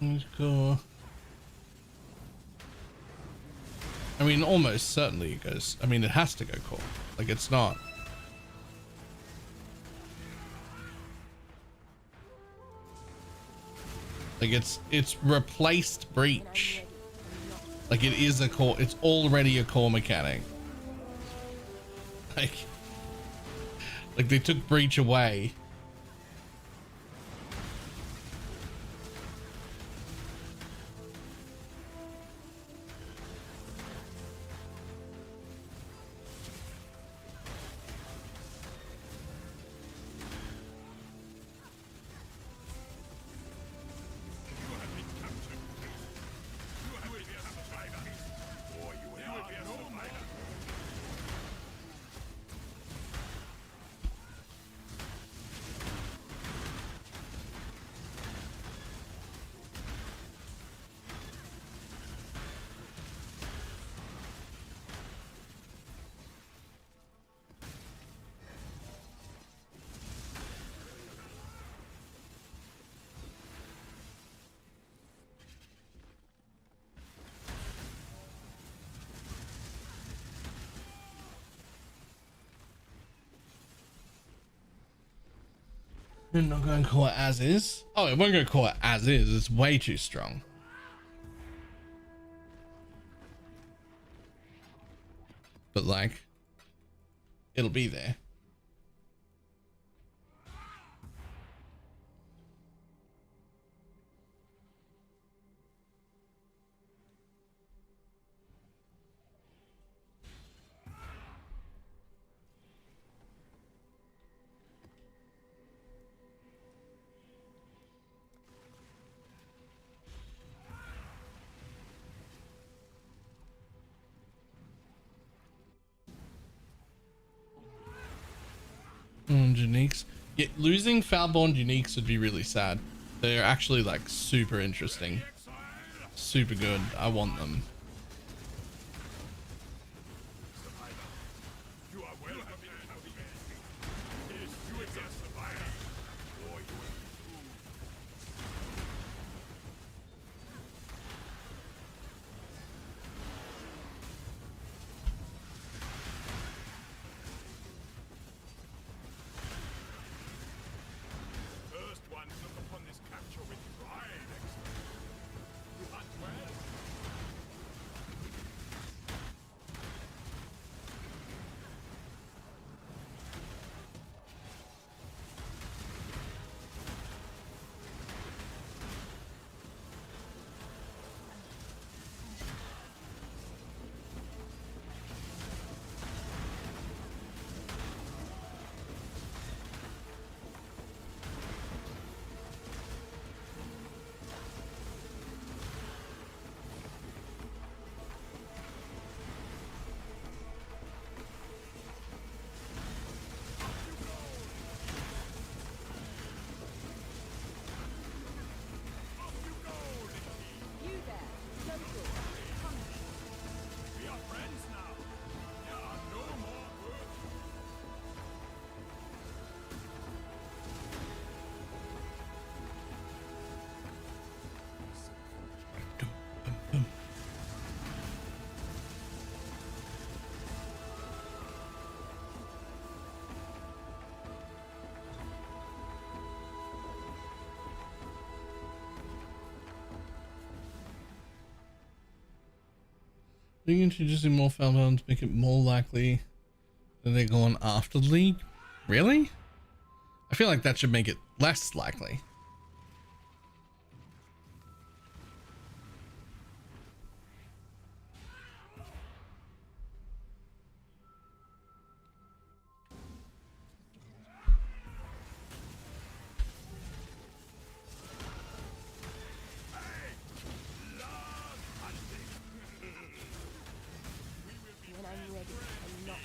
Let's go. I mean, almost certainly it goes. I mean, it has to go core. Like, it's not. Like, it's replaced breach. Like, it is a core. It's already a core mechanic. Like they took breach away. We're not going to call it as is. Oh, it won't go call it as is. It's way too strong. But like, it'll be there. Uniques. Yeah, losing Foulborn Uniques would be really sad. They're actually like super interesting. Super good. I want them. Being introducing more Falcon to make it more likely that they're going after the league. Really? I feel like that should make it less likely. When I'm ready and not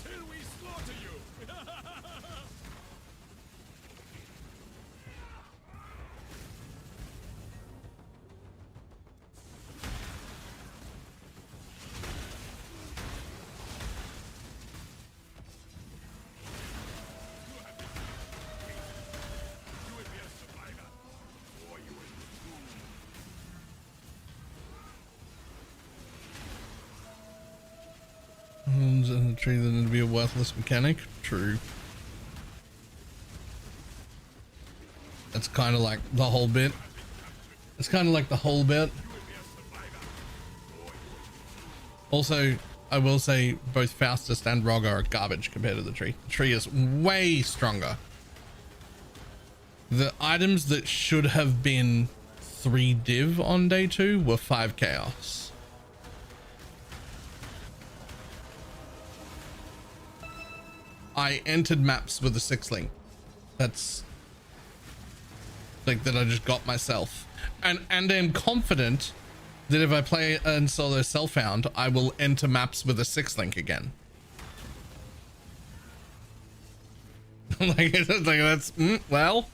Until we slaughter you! You will be a survivor, or you will be doomed. And the tree that would be a worthless mechanic. True. That's kind of like the whole bit. It's kind of like the whole bit. Also, I will say both Faustus and Rog are garbage compared to the tree. The tree is way stronger. The items that should have been 3 div on day 2 were 5 chaos. I entered maps with a 6-link. That's like that I just got myself. And I'm confident that if I play in solo self-found, I will enter maps with a 6-link again. Like that's well.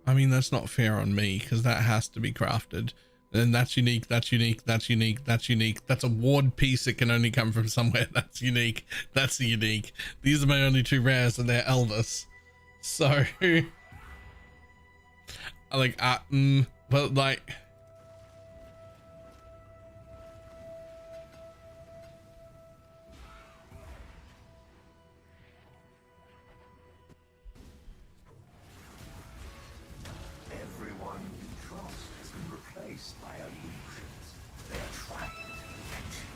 I mean, that's not fair on me because that has to be crafted. And that's unique, that's unique, that's unique, that's unique. That's a ward piece. It can only come from somewhere. That's unique. That's unique. These are my only 2 rares and they're Elvis. So, like, but like, Everyone you trust has been replaced by illusions. They're trying to catch you.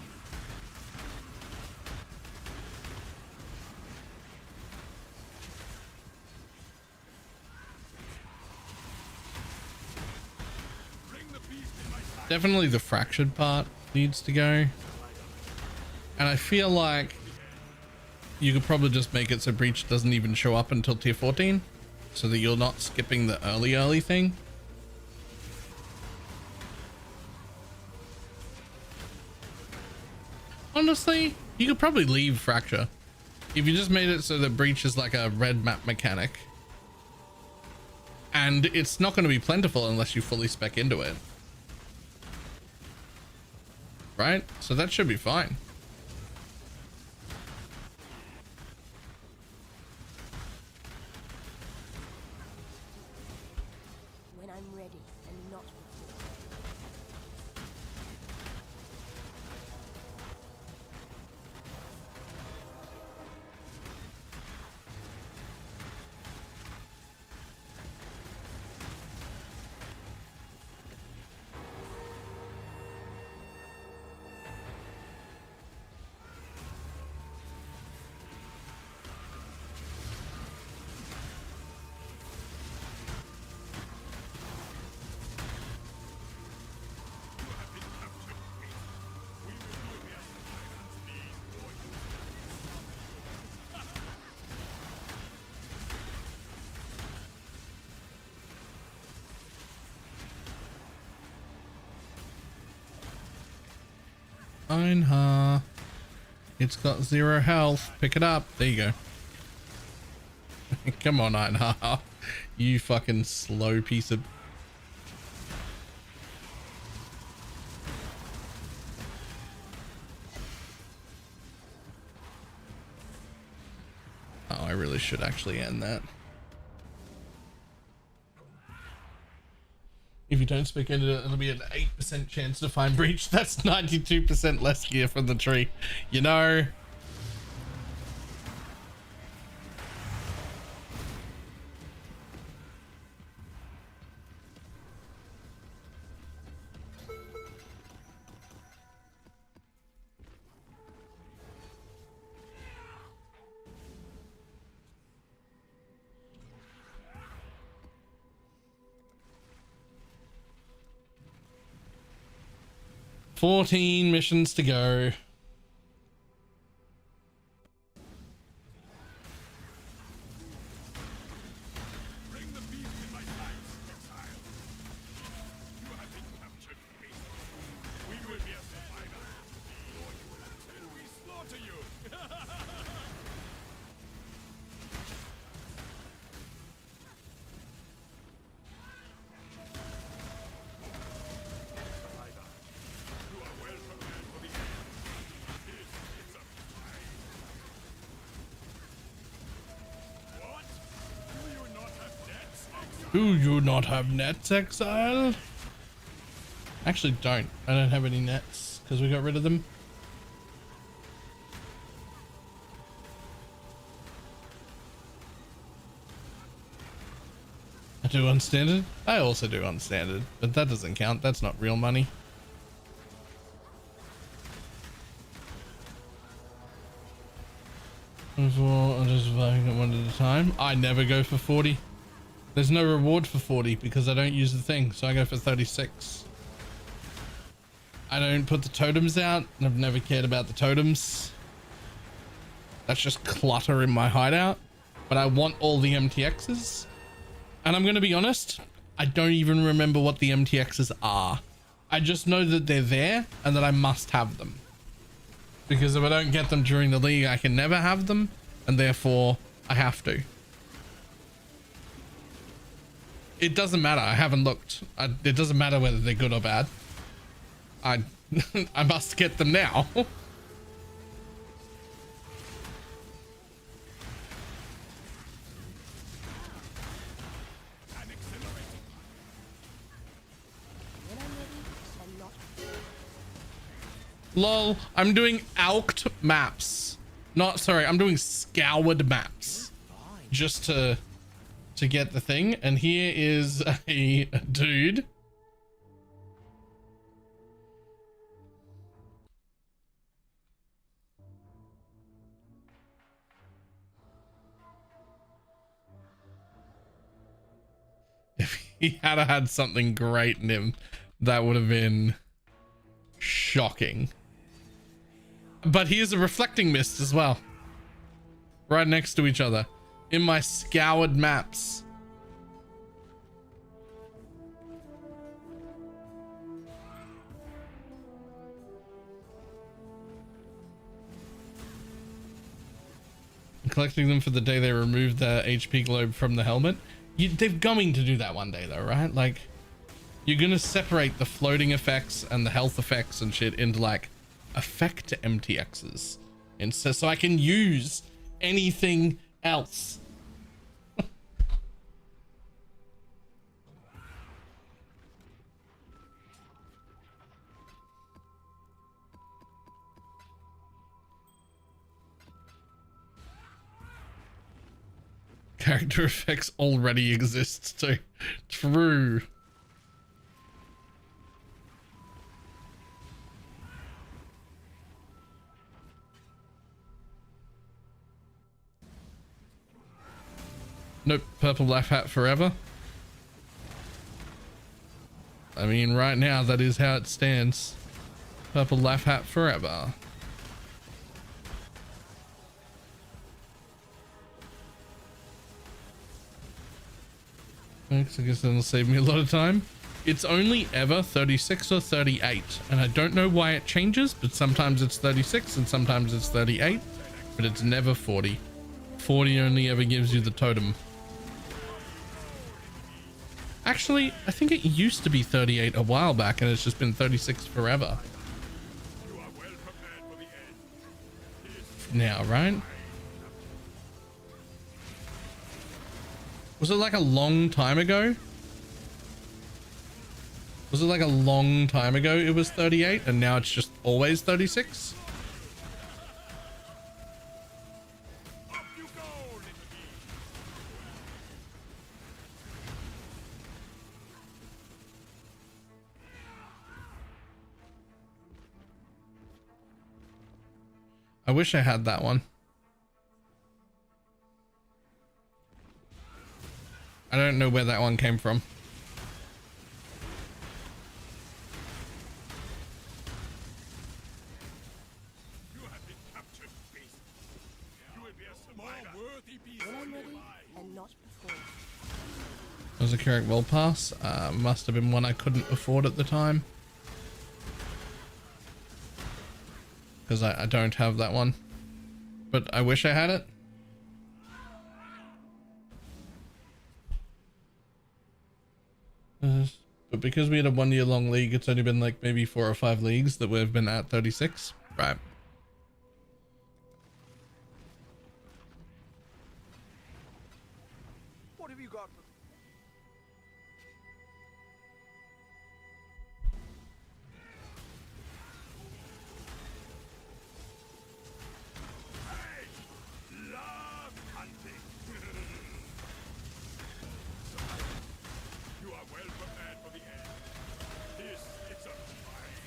Bring the beast in my sight. definitely the fractured part needs to go. And I feel like you could probably just make it so Breach doesn't even show up until tier 14. So that you're not skipping the early thing. Honestly, you could probably leave Fracture. If you just made it so that Breach is like a red map mechanic. And it's not going to be plentiful unless you fully spec into it. Right? So that should be fine. when I'm ready and not before. Einha. It's got 0 health. Pick it up. There you go. Come on, Einha. You fucking slow piece of... Oh, I really should actually end that. If you don't speak into it, it'll be an 8% chance to find breach. That's 92% less gear from the tree. You know... $14 missions to go. Bring the beast in my sights, exile. You have been captured, beast. We will be a survivor. Or you will until we slaughter you. Do you not have nets, exile? Actually, don't. I don't have any nets because we got rid of them. I do unstandard. I also do unstandard, but that doesn't count. That's not real money. I'm just buying it one at a time. I never go for 40. There's no reward for 40 because I don't use the thing, so I go for 36. I don't put the totems out, and I've never cared about the totems. That's just clutter in my hideout. But I want all the MTXs. And I'm going to be honest, I don't even remember what the MTXs are. I just know that they're there and that I must have them. Because if I don't get them during the league, I can never have them, and therefore I have to. It doesn't matter. I haven't looked. It doesn't matter whether they're good or bad. I must get them now. Lol, I'm doing alked maps. I'm doing scoured maps. Just to get the thing. And here is a dude. If he had something great in him, that would have been shocking. But he is a reflecting mist as well. Right next to each other. In my scoured maps. I'm collecting them for the day they removed the HP globe from the helmet. They're going to do that one day though, right? Like, you're gonna separate the floating effects and the health effects and shit into like effect MTXs. And so I can use anything else. Character effects already exist too. True. Nope, purple life hat forever. I mean, right now that is how it stands. Purple life hat forever. Thanks, I guess that'll save me a lot of time. it's only ever 36 or 38, and I don't know why it changes, but sometimes it's 36 and sometimes it's 38, but it's never 40. 40 only ever gives you the totem. Actually, I think it used to be 38 a while back, and it's just been 36 forever. Now, right? Was it like a long time ago? Was it like a long time ago it was 38 and now it's just always 36? I wish I had that one. I don't know where that one came from. You have been captured, beast. You will be a survivor. More worthy beast. When I'm ready, and not before. That was a Carrick Well Pass. Must have been one I couldn't afford at the time. Because I don't have that one. But I wish I had it. But because we had a 1 year long league, it's only been like maybe 4 or 5 leagues that we've been at 36. Right. What have you got? Love hunting. You are well prepared for the end. This is a fight.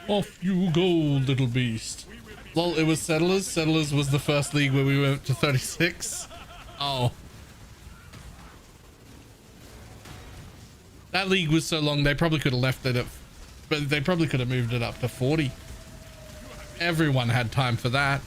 Off you go, little beast. Lol, it was Settlers. Settlers was the first league where we went to 36. Oh. That league was so long, they probably could have left it at... But they probably could have moved it up to 40. Everyone had time for that.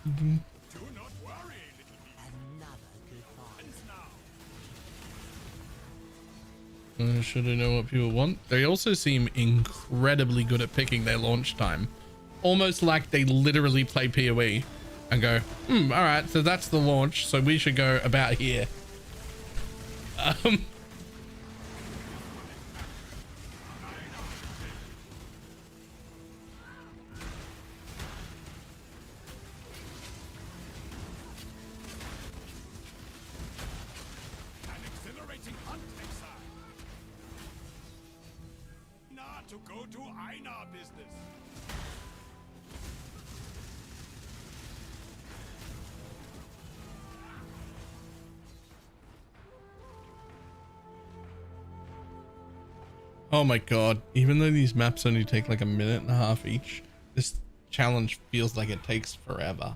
Do not worry, little beast. Another good fight. Should I know what people want? They also seem incredibly good at picking their launch time. Almost like they literally play PoE and go, all right, so that's the launch, so we should go about here. An exhilarating hunt, exile. Not to go to Einar business. Oh my god, even though these maps only take like a minute and a half each, this challenge feels like it takes forever.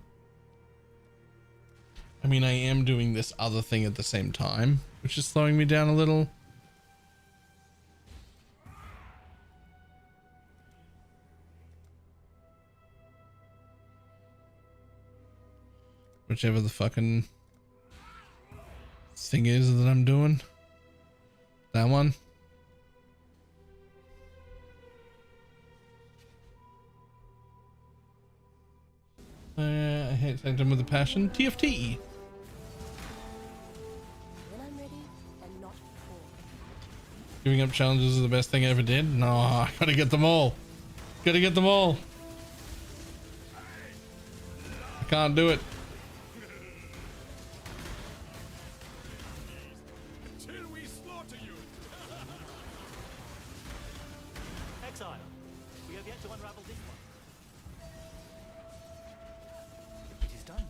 I mean, I am doing this other thing at the same time, which is slowing me down a little. Whichever the fucking thing is that I'm doing. That one. I hate them with a passion. TFT. When I'm ready and not before. Giving up challenges is the best thing I ever did. No, I gotta get them all. Gotta get them all. I can't do it. Until we slaughter you. Exile, we have yet to unravel this one. It is done.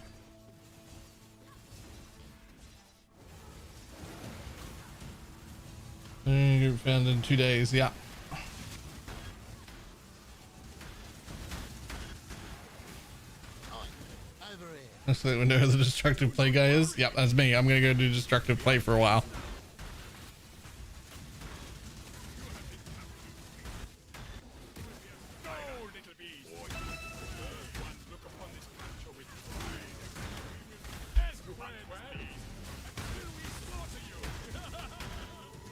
Group found in 2 days. Yeah. That's the window the destructive play guy is. Yep, that's me. I'm gonna go do destructive play for a while. Go, little beast. Look upon this capture with pride. As one beast, until we slaughter you. There are no more words.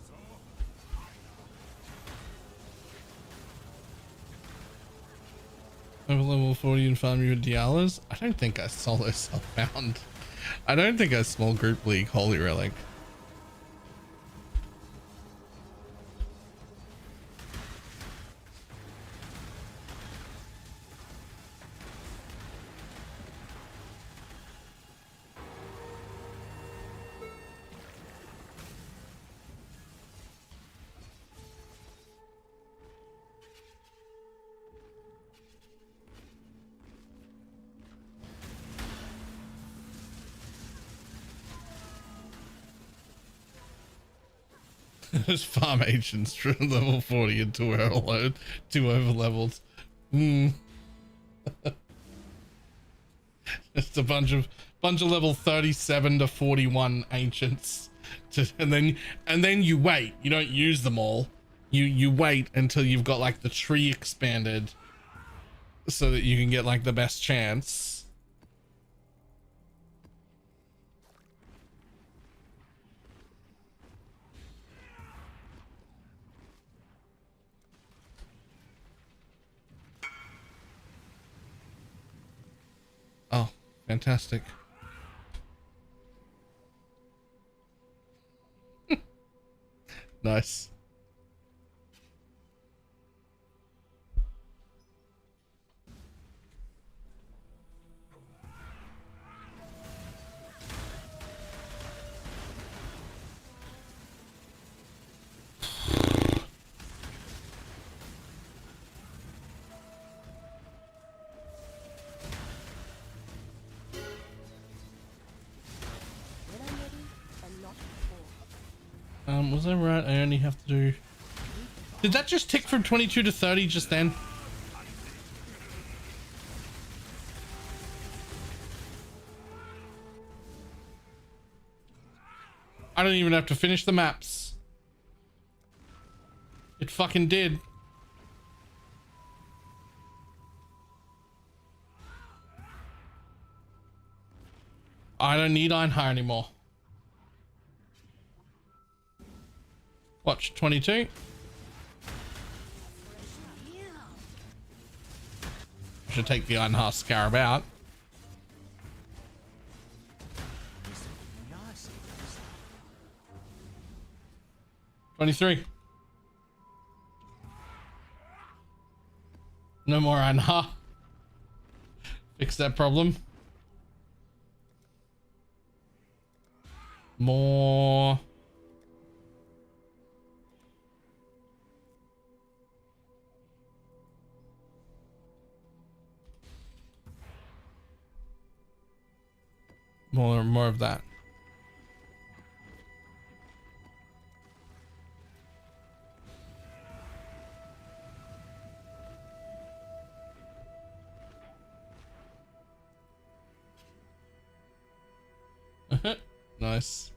So, Over level 40 and farm you with Dialas. I don't think I solo self-found. I don't think I small group league Holy Relic. There's farm agents from level 40 and two overload, two over levels. Just a bunch of level 37 to 41 ancients, and then you wait. You don't use them all. You wait until you've got like the tree expanded, so that you can get like the best chance. Oh, fantastic. Nice. When I'm ready and not before. Was that right? I only have to do... Did that just tick from 22 to 30 just then? I don't even have to finish the maps. It fucking did. I don't need Einhar anymore. Watch 22. Should take the Einhar Scarab out. Nice. 23. No more Einhar. Fix that problem. More. More of that. Nice.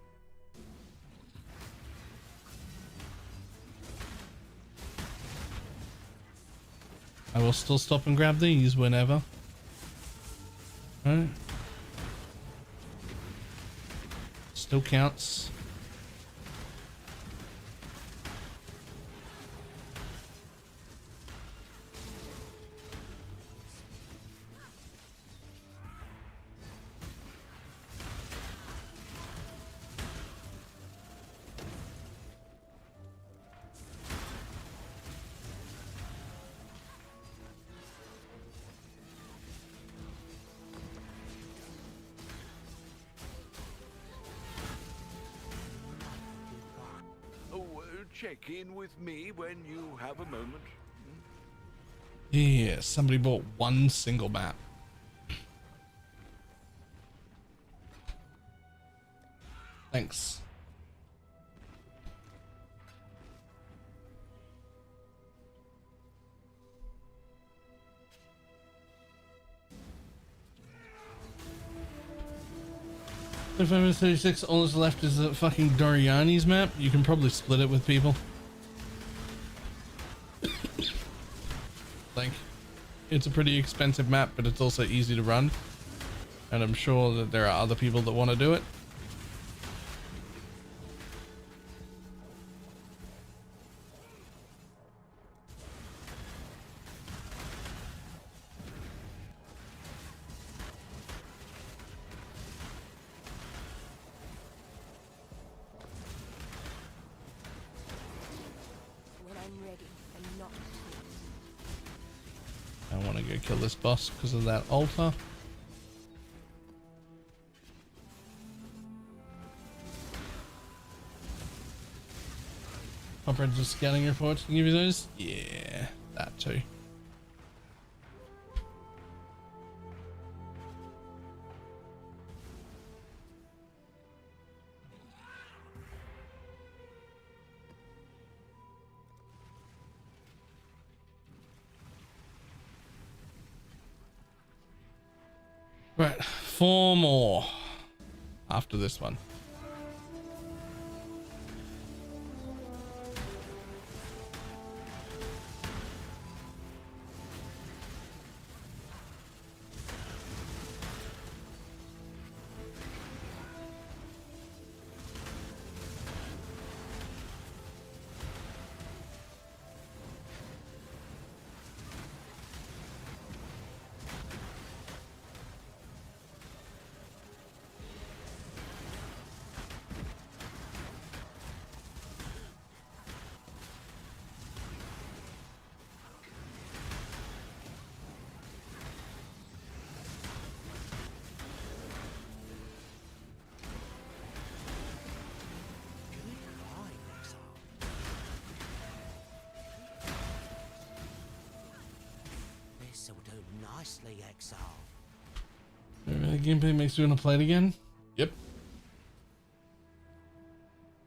I will still stop and grab these whenever. Right. Still counts. Check in with me when you have a moment. Yeah, somebody bought one single map. Thanks. If I'm 36, all that's left is a fucking Doriani's map. You can probably split it with people. Like, it's a pretty expensive map, but it's also easy to run. And I'm sure that there are other people that want to do it. When I'm ready and not I want to go kill this boss because of that altar. Comprehensive scouting reports can give you those? Yeah, that too. Right, 4 more after this one. This'll do nicely, Exile. The gameplay makes you want to play it again? Yep.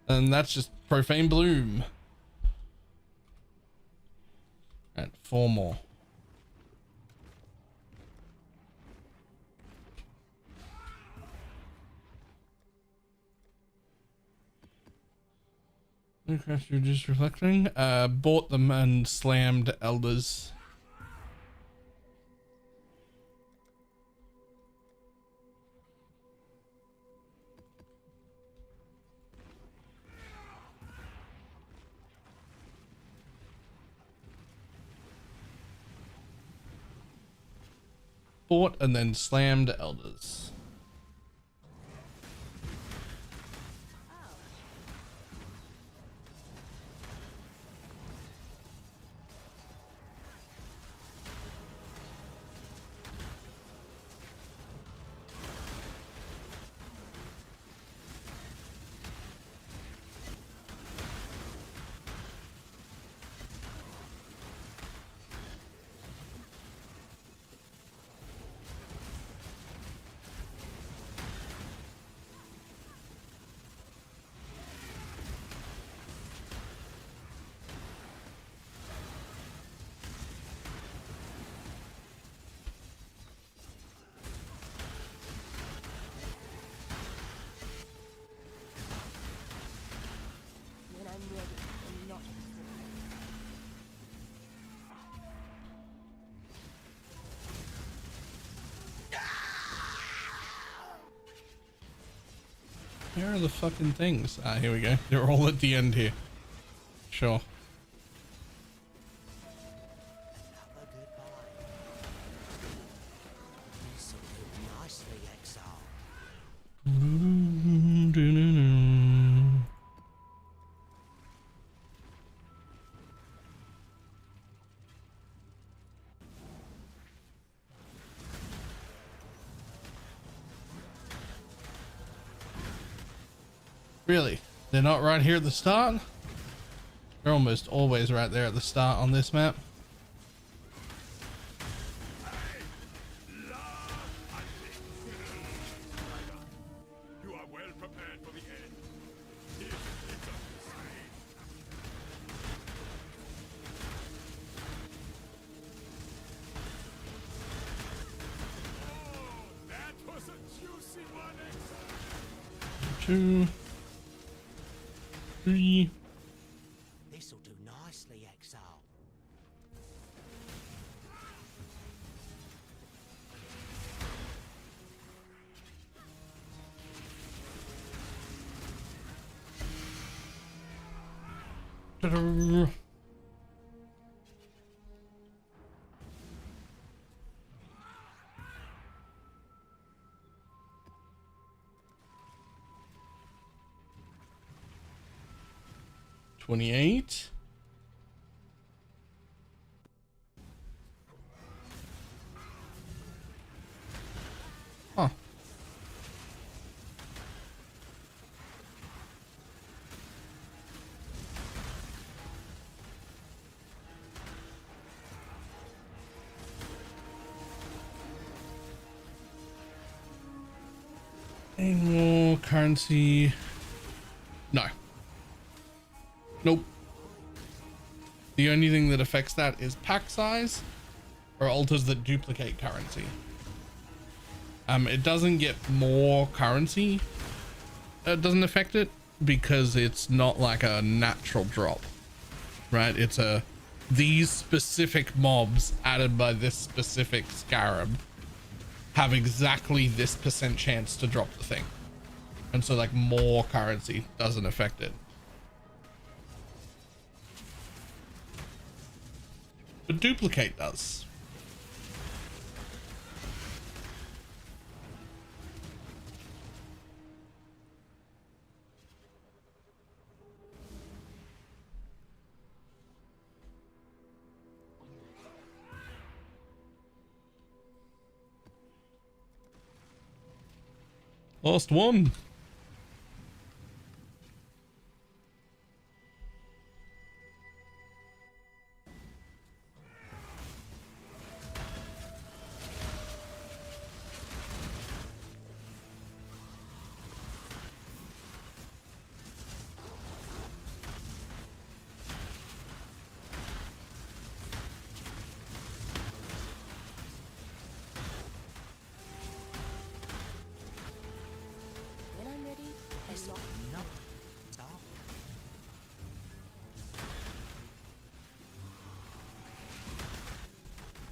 And that's just Profane Bloom. And 4 more. Crash, you're just reflecting. Bought them and slammed elders. Bought and then slammed elders. Where are the fucking things? Ah, here we go. They're all at the end here. Sure. This'll do nicely, exile. Really? They're not right here at the start? They're almost always right there at the start on this map. You are well prepared for the end. This is a sign. Oh, that was a juicy one, exile. 2, 3. This'll do nicely, exile. Ta-da. $28. Huh. Any more currency? No. Nope. The only thing that affects that is pack size or altars that duplicate currency. It doesn't get more currency. It doesn't affect it because it's not like a natural drop, right? It's these specific mobs added by this specific scarab have exactly this % chance to drop the thing. And so like more currency doesn't affect it. But duplicate does. Last one. When I'm ready, I lock.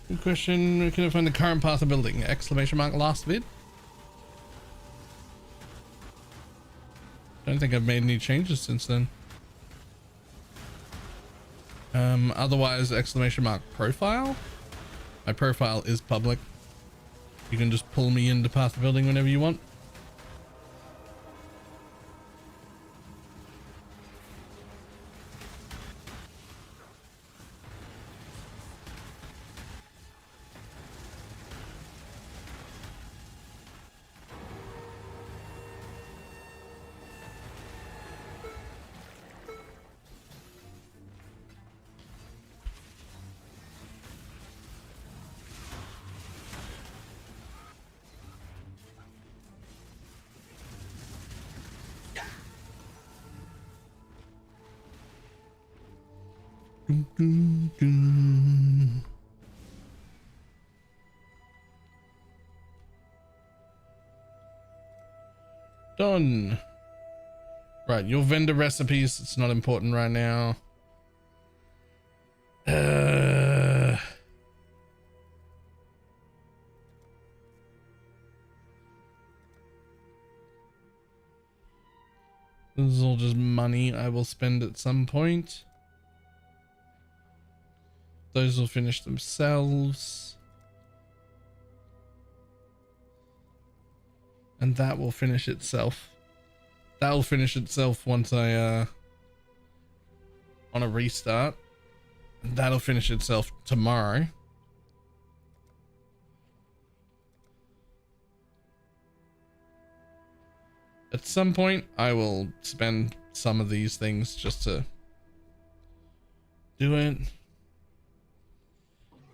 Good question. Where can I find the current path of building? Exclamation mark last vid. Don't think I've made any changes since then. Otherwise exclamation mark profile. My profile is public. You can just pull me into path of building whenever you want. Done. Right, your vendor recipes, it's not important right now. This is all just money I will spend at some point. Those will finish themselves. And that will finish itself. That will finish itself once I on a restart. And that'll finish itself tomorrow. At some point, I will spend some of these things just to do it.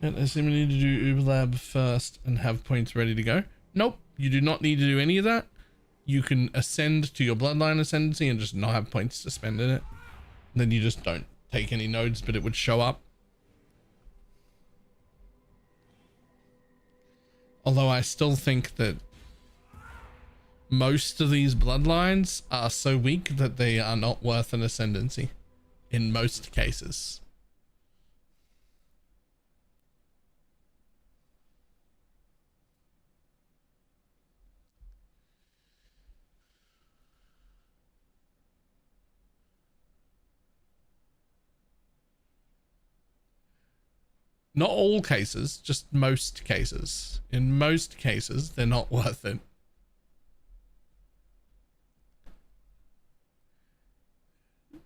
And I assume you need to do Uber Lab first and have points ready to go. Nope, you do not need to do any of that. You can ascend to your bloodline ascendancy and just not have points to spend in it. Then you just don't take any nodes, but it would show up. Although I still think that most of these bloodlines are so weak that they are not worth an ascendancy in most cases. Not all cases, just most cases. In most cases, they're not worth it.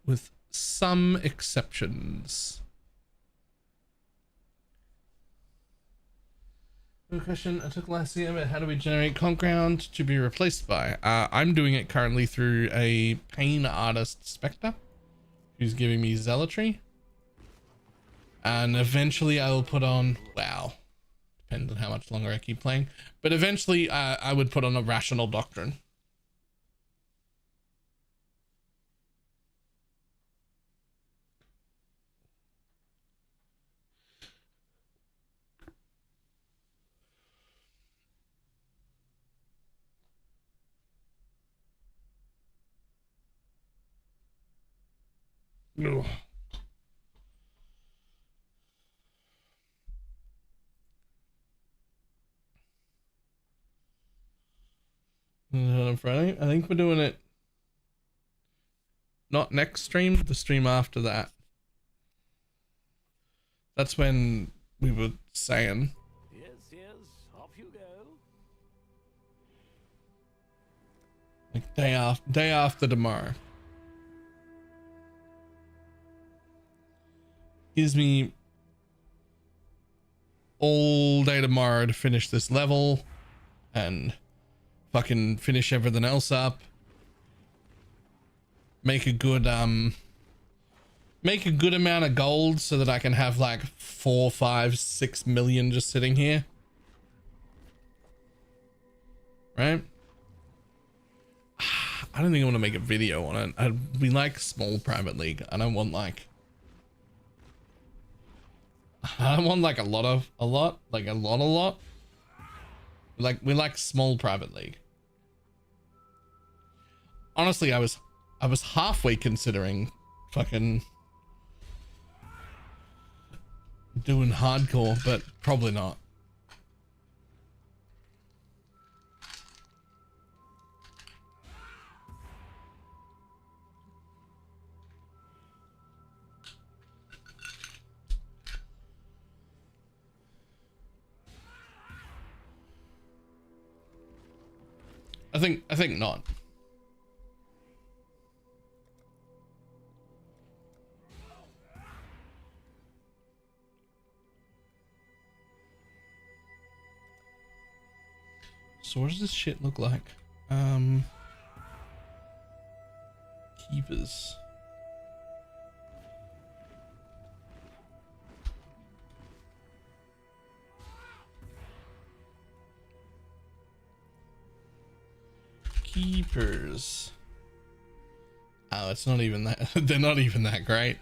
With some exceptions. Good question. I took last year, but how do we generate conk ground to be replaced by? I'm doing it currently through a pain artist Spectre, who's giving me zealotry. And eventually I will put on, wow, depends on how much longer I keep playing, but eventually I would put on a rational doctrine. Ugh. On Friday, I think we're doing it not next stream, the stream after that. That's when we were saying. Yes, off you go. Like day after tomorrow. Gives me all day tomorrow to finish this level and fucking finish everything else up. Make a good amount of gold so that I can have like 4, 5, 6 million just sitting here. Right? I don't think I want to make a video on it. We like small private league. I don't want like a lot. Like we like small private league. Honestly, I was halfway considering fucking doing hardcore, but probably not. I think not. So what does this shit look like? Keepers. Keepers. Oh, it's not even that. They're not even that great.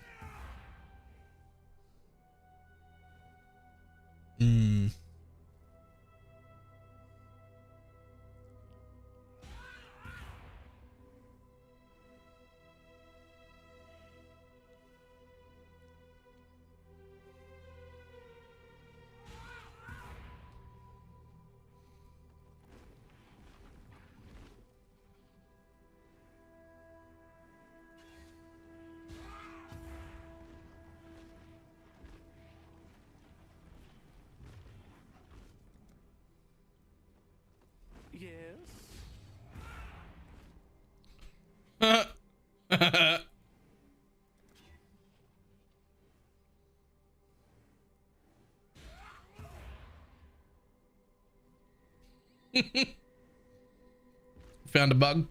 Found a bug.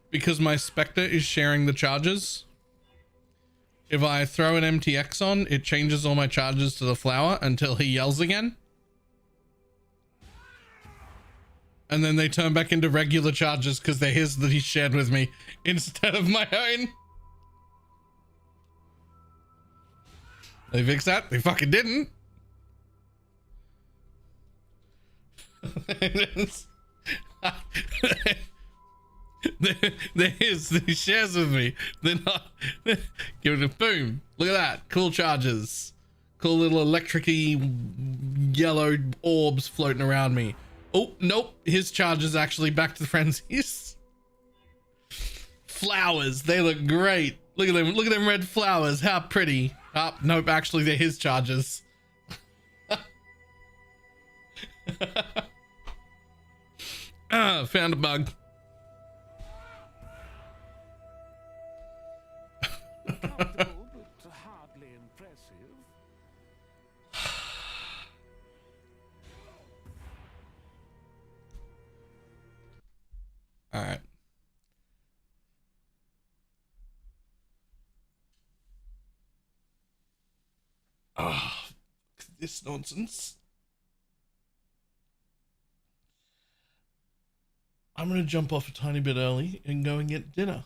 Because my Spectre is sharing the charges. If I throw an MTX on, it changes all my charges to the flower until he yells again. And then they turn back into regular charges because they're his that he shared with me instead of my own. They fixed that? They fucking didn't. They're his. He shares with me. They're not. Give it a boom. Look at that. Cool charges. Cool little electric-y yellow orbs floating around me. Oh, nope. His charges actually back to the frenzies. Flowers. They look great. Look at them. Look at them red flowers. How pretty. Oh, nope. Actually, they're his charges. Found a bug. Hardly impressive. All right. Oh, this nonsense. I'm going to jump off a tiny bit early and go and get dinner.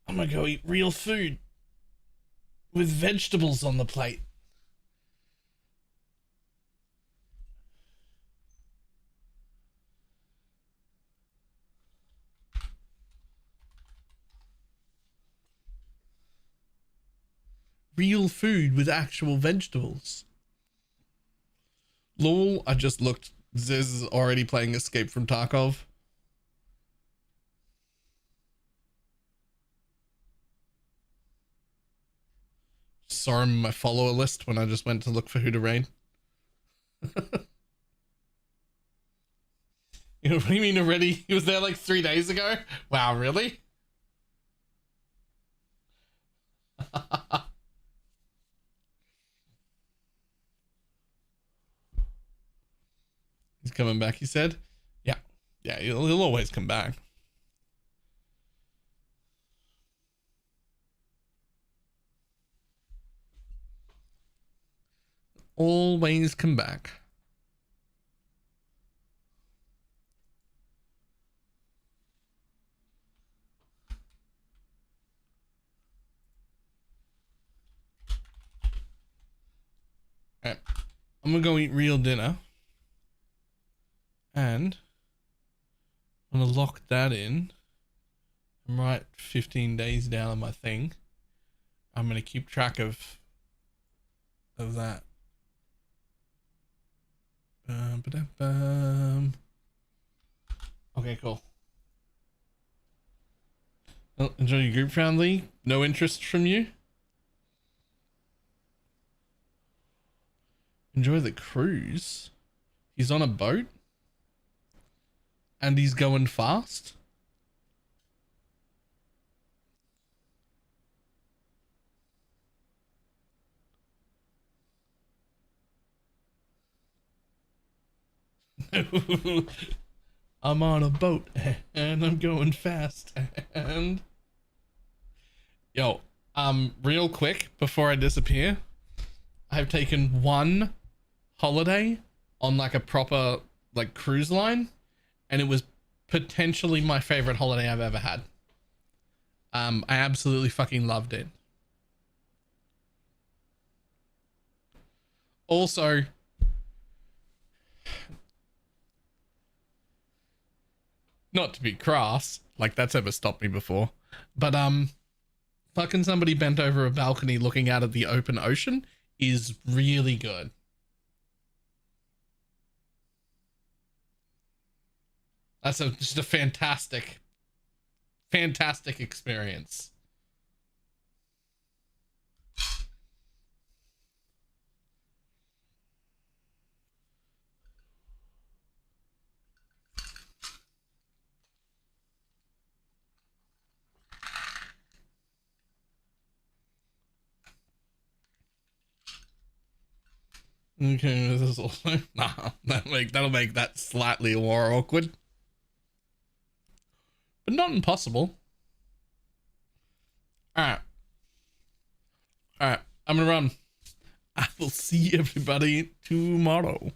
I'm going to go eat real food with vegetables on the plate. Real food with actual vegetables. Lol, I just looked. Ziz is already playing Escape from Tarkov. Saw him in my follower list when I just went to look for who to raid. You know, what do you mean already? He was there like 3 days ago? Wow, really? He's coming back, he said. Yeah. Yeah, he'll always come back. Always come back. Alright. I'm gonna go eat real dinner. And I'm gonna lock that in. I'm right 15 days down on my thing. I'm gonna keep track of that. Okay, cool. Well, enjoy your group round, Lee. No interest from you. Enjoy the cruise. He's on a boat. And he's going fast. I'm on a boat and I'm going fast and yo, real quick before I disappear, I've taken one holiday on like a proper like cruise line and it was potentially my favorite holiday I've ever had. I absolutely fucking loved it. Also, not to be crass, like that's ever stopped me before, but fucking somebody bent over a balcony looking out at the open ocean is really good. That's just a fantastic experience. Okay, this is also that'll make that slightly more awkward, but not impossible. All right, I'm gonna run. I will see everybody tomorrow.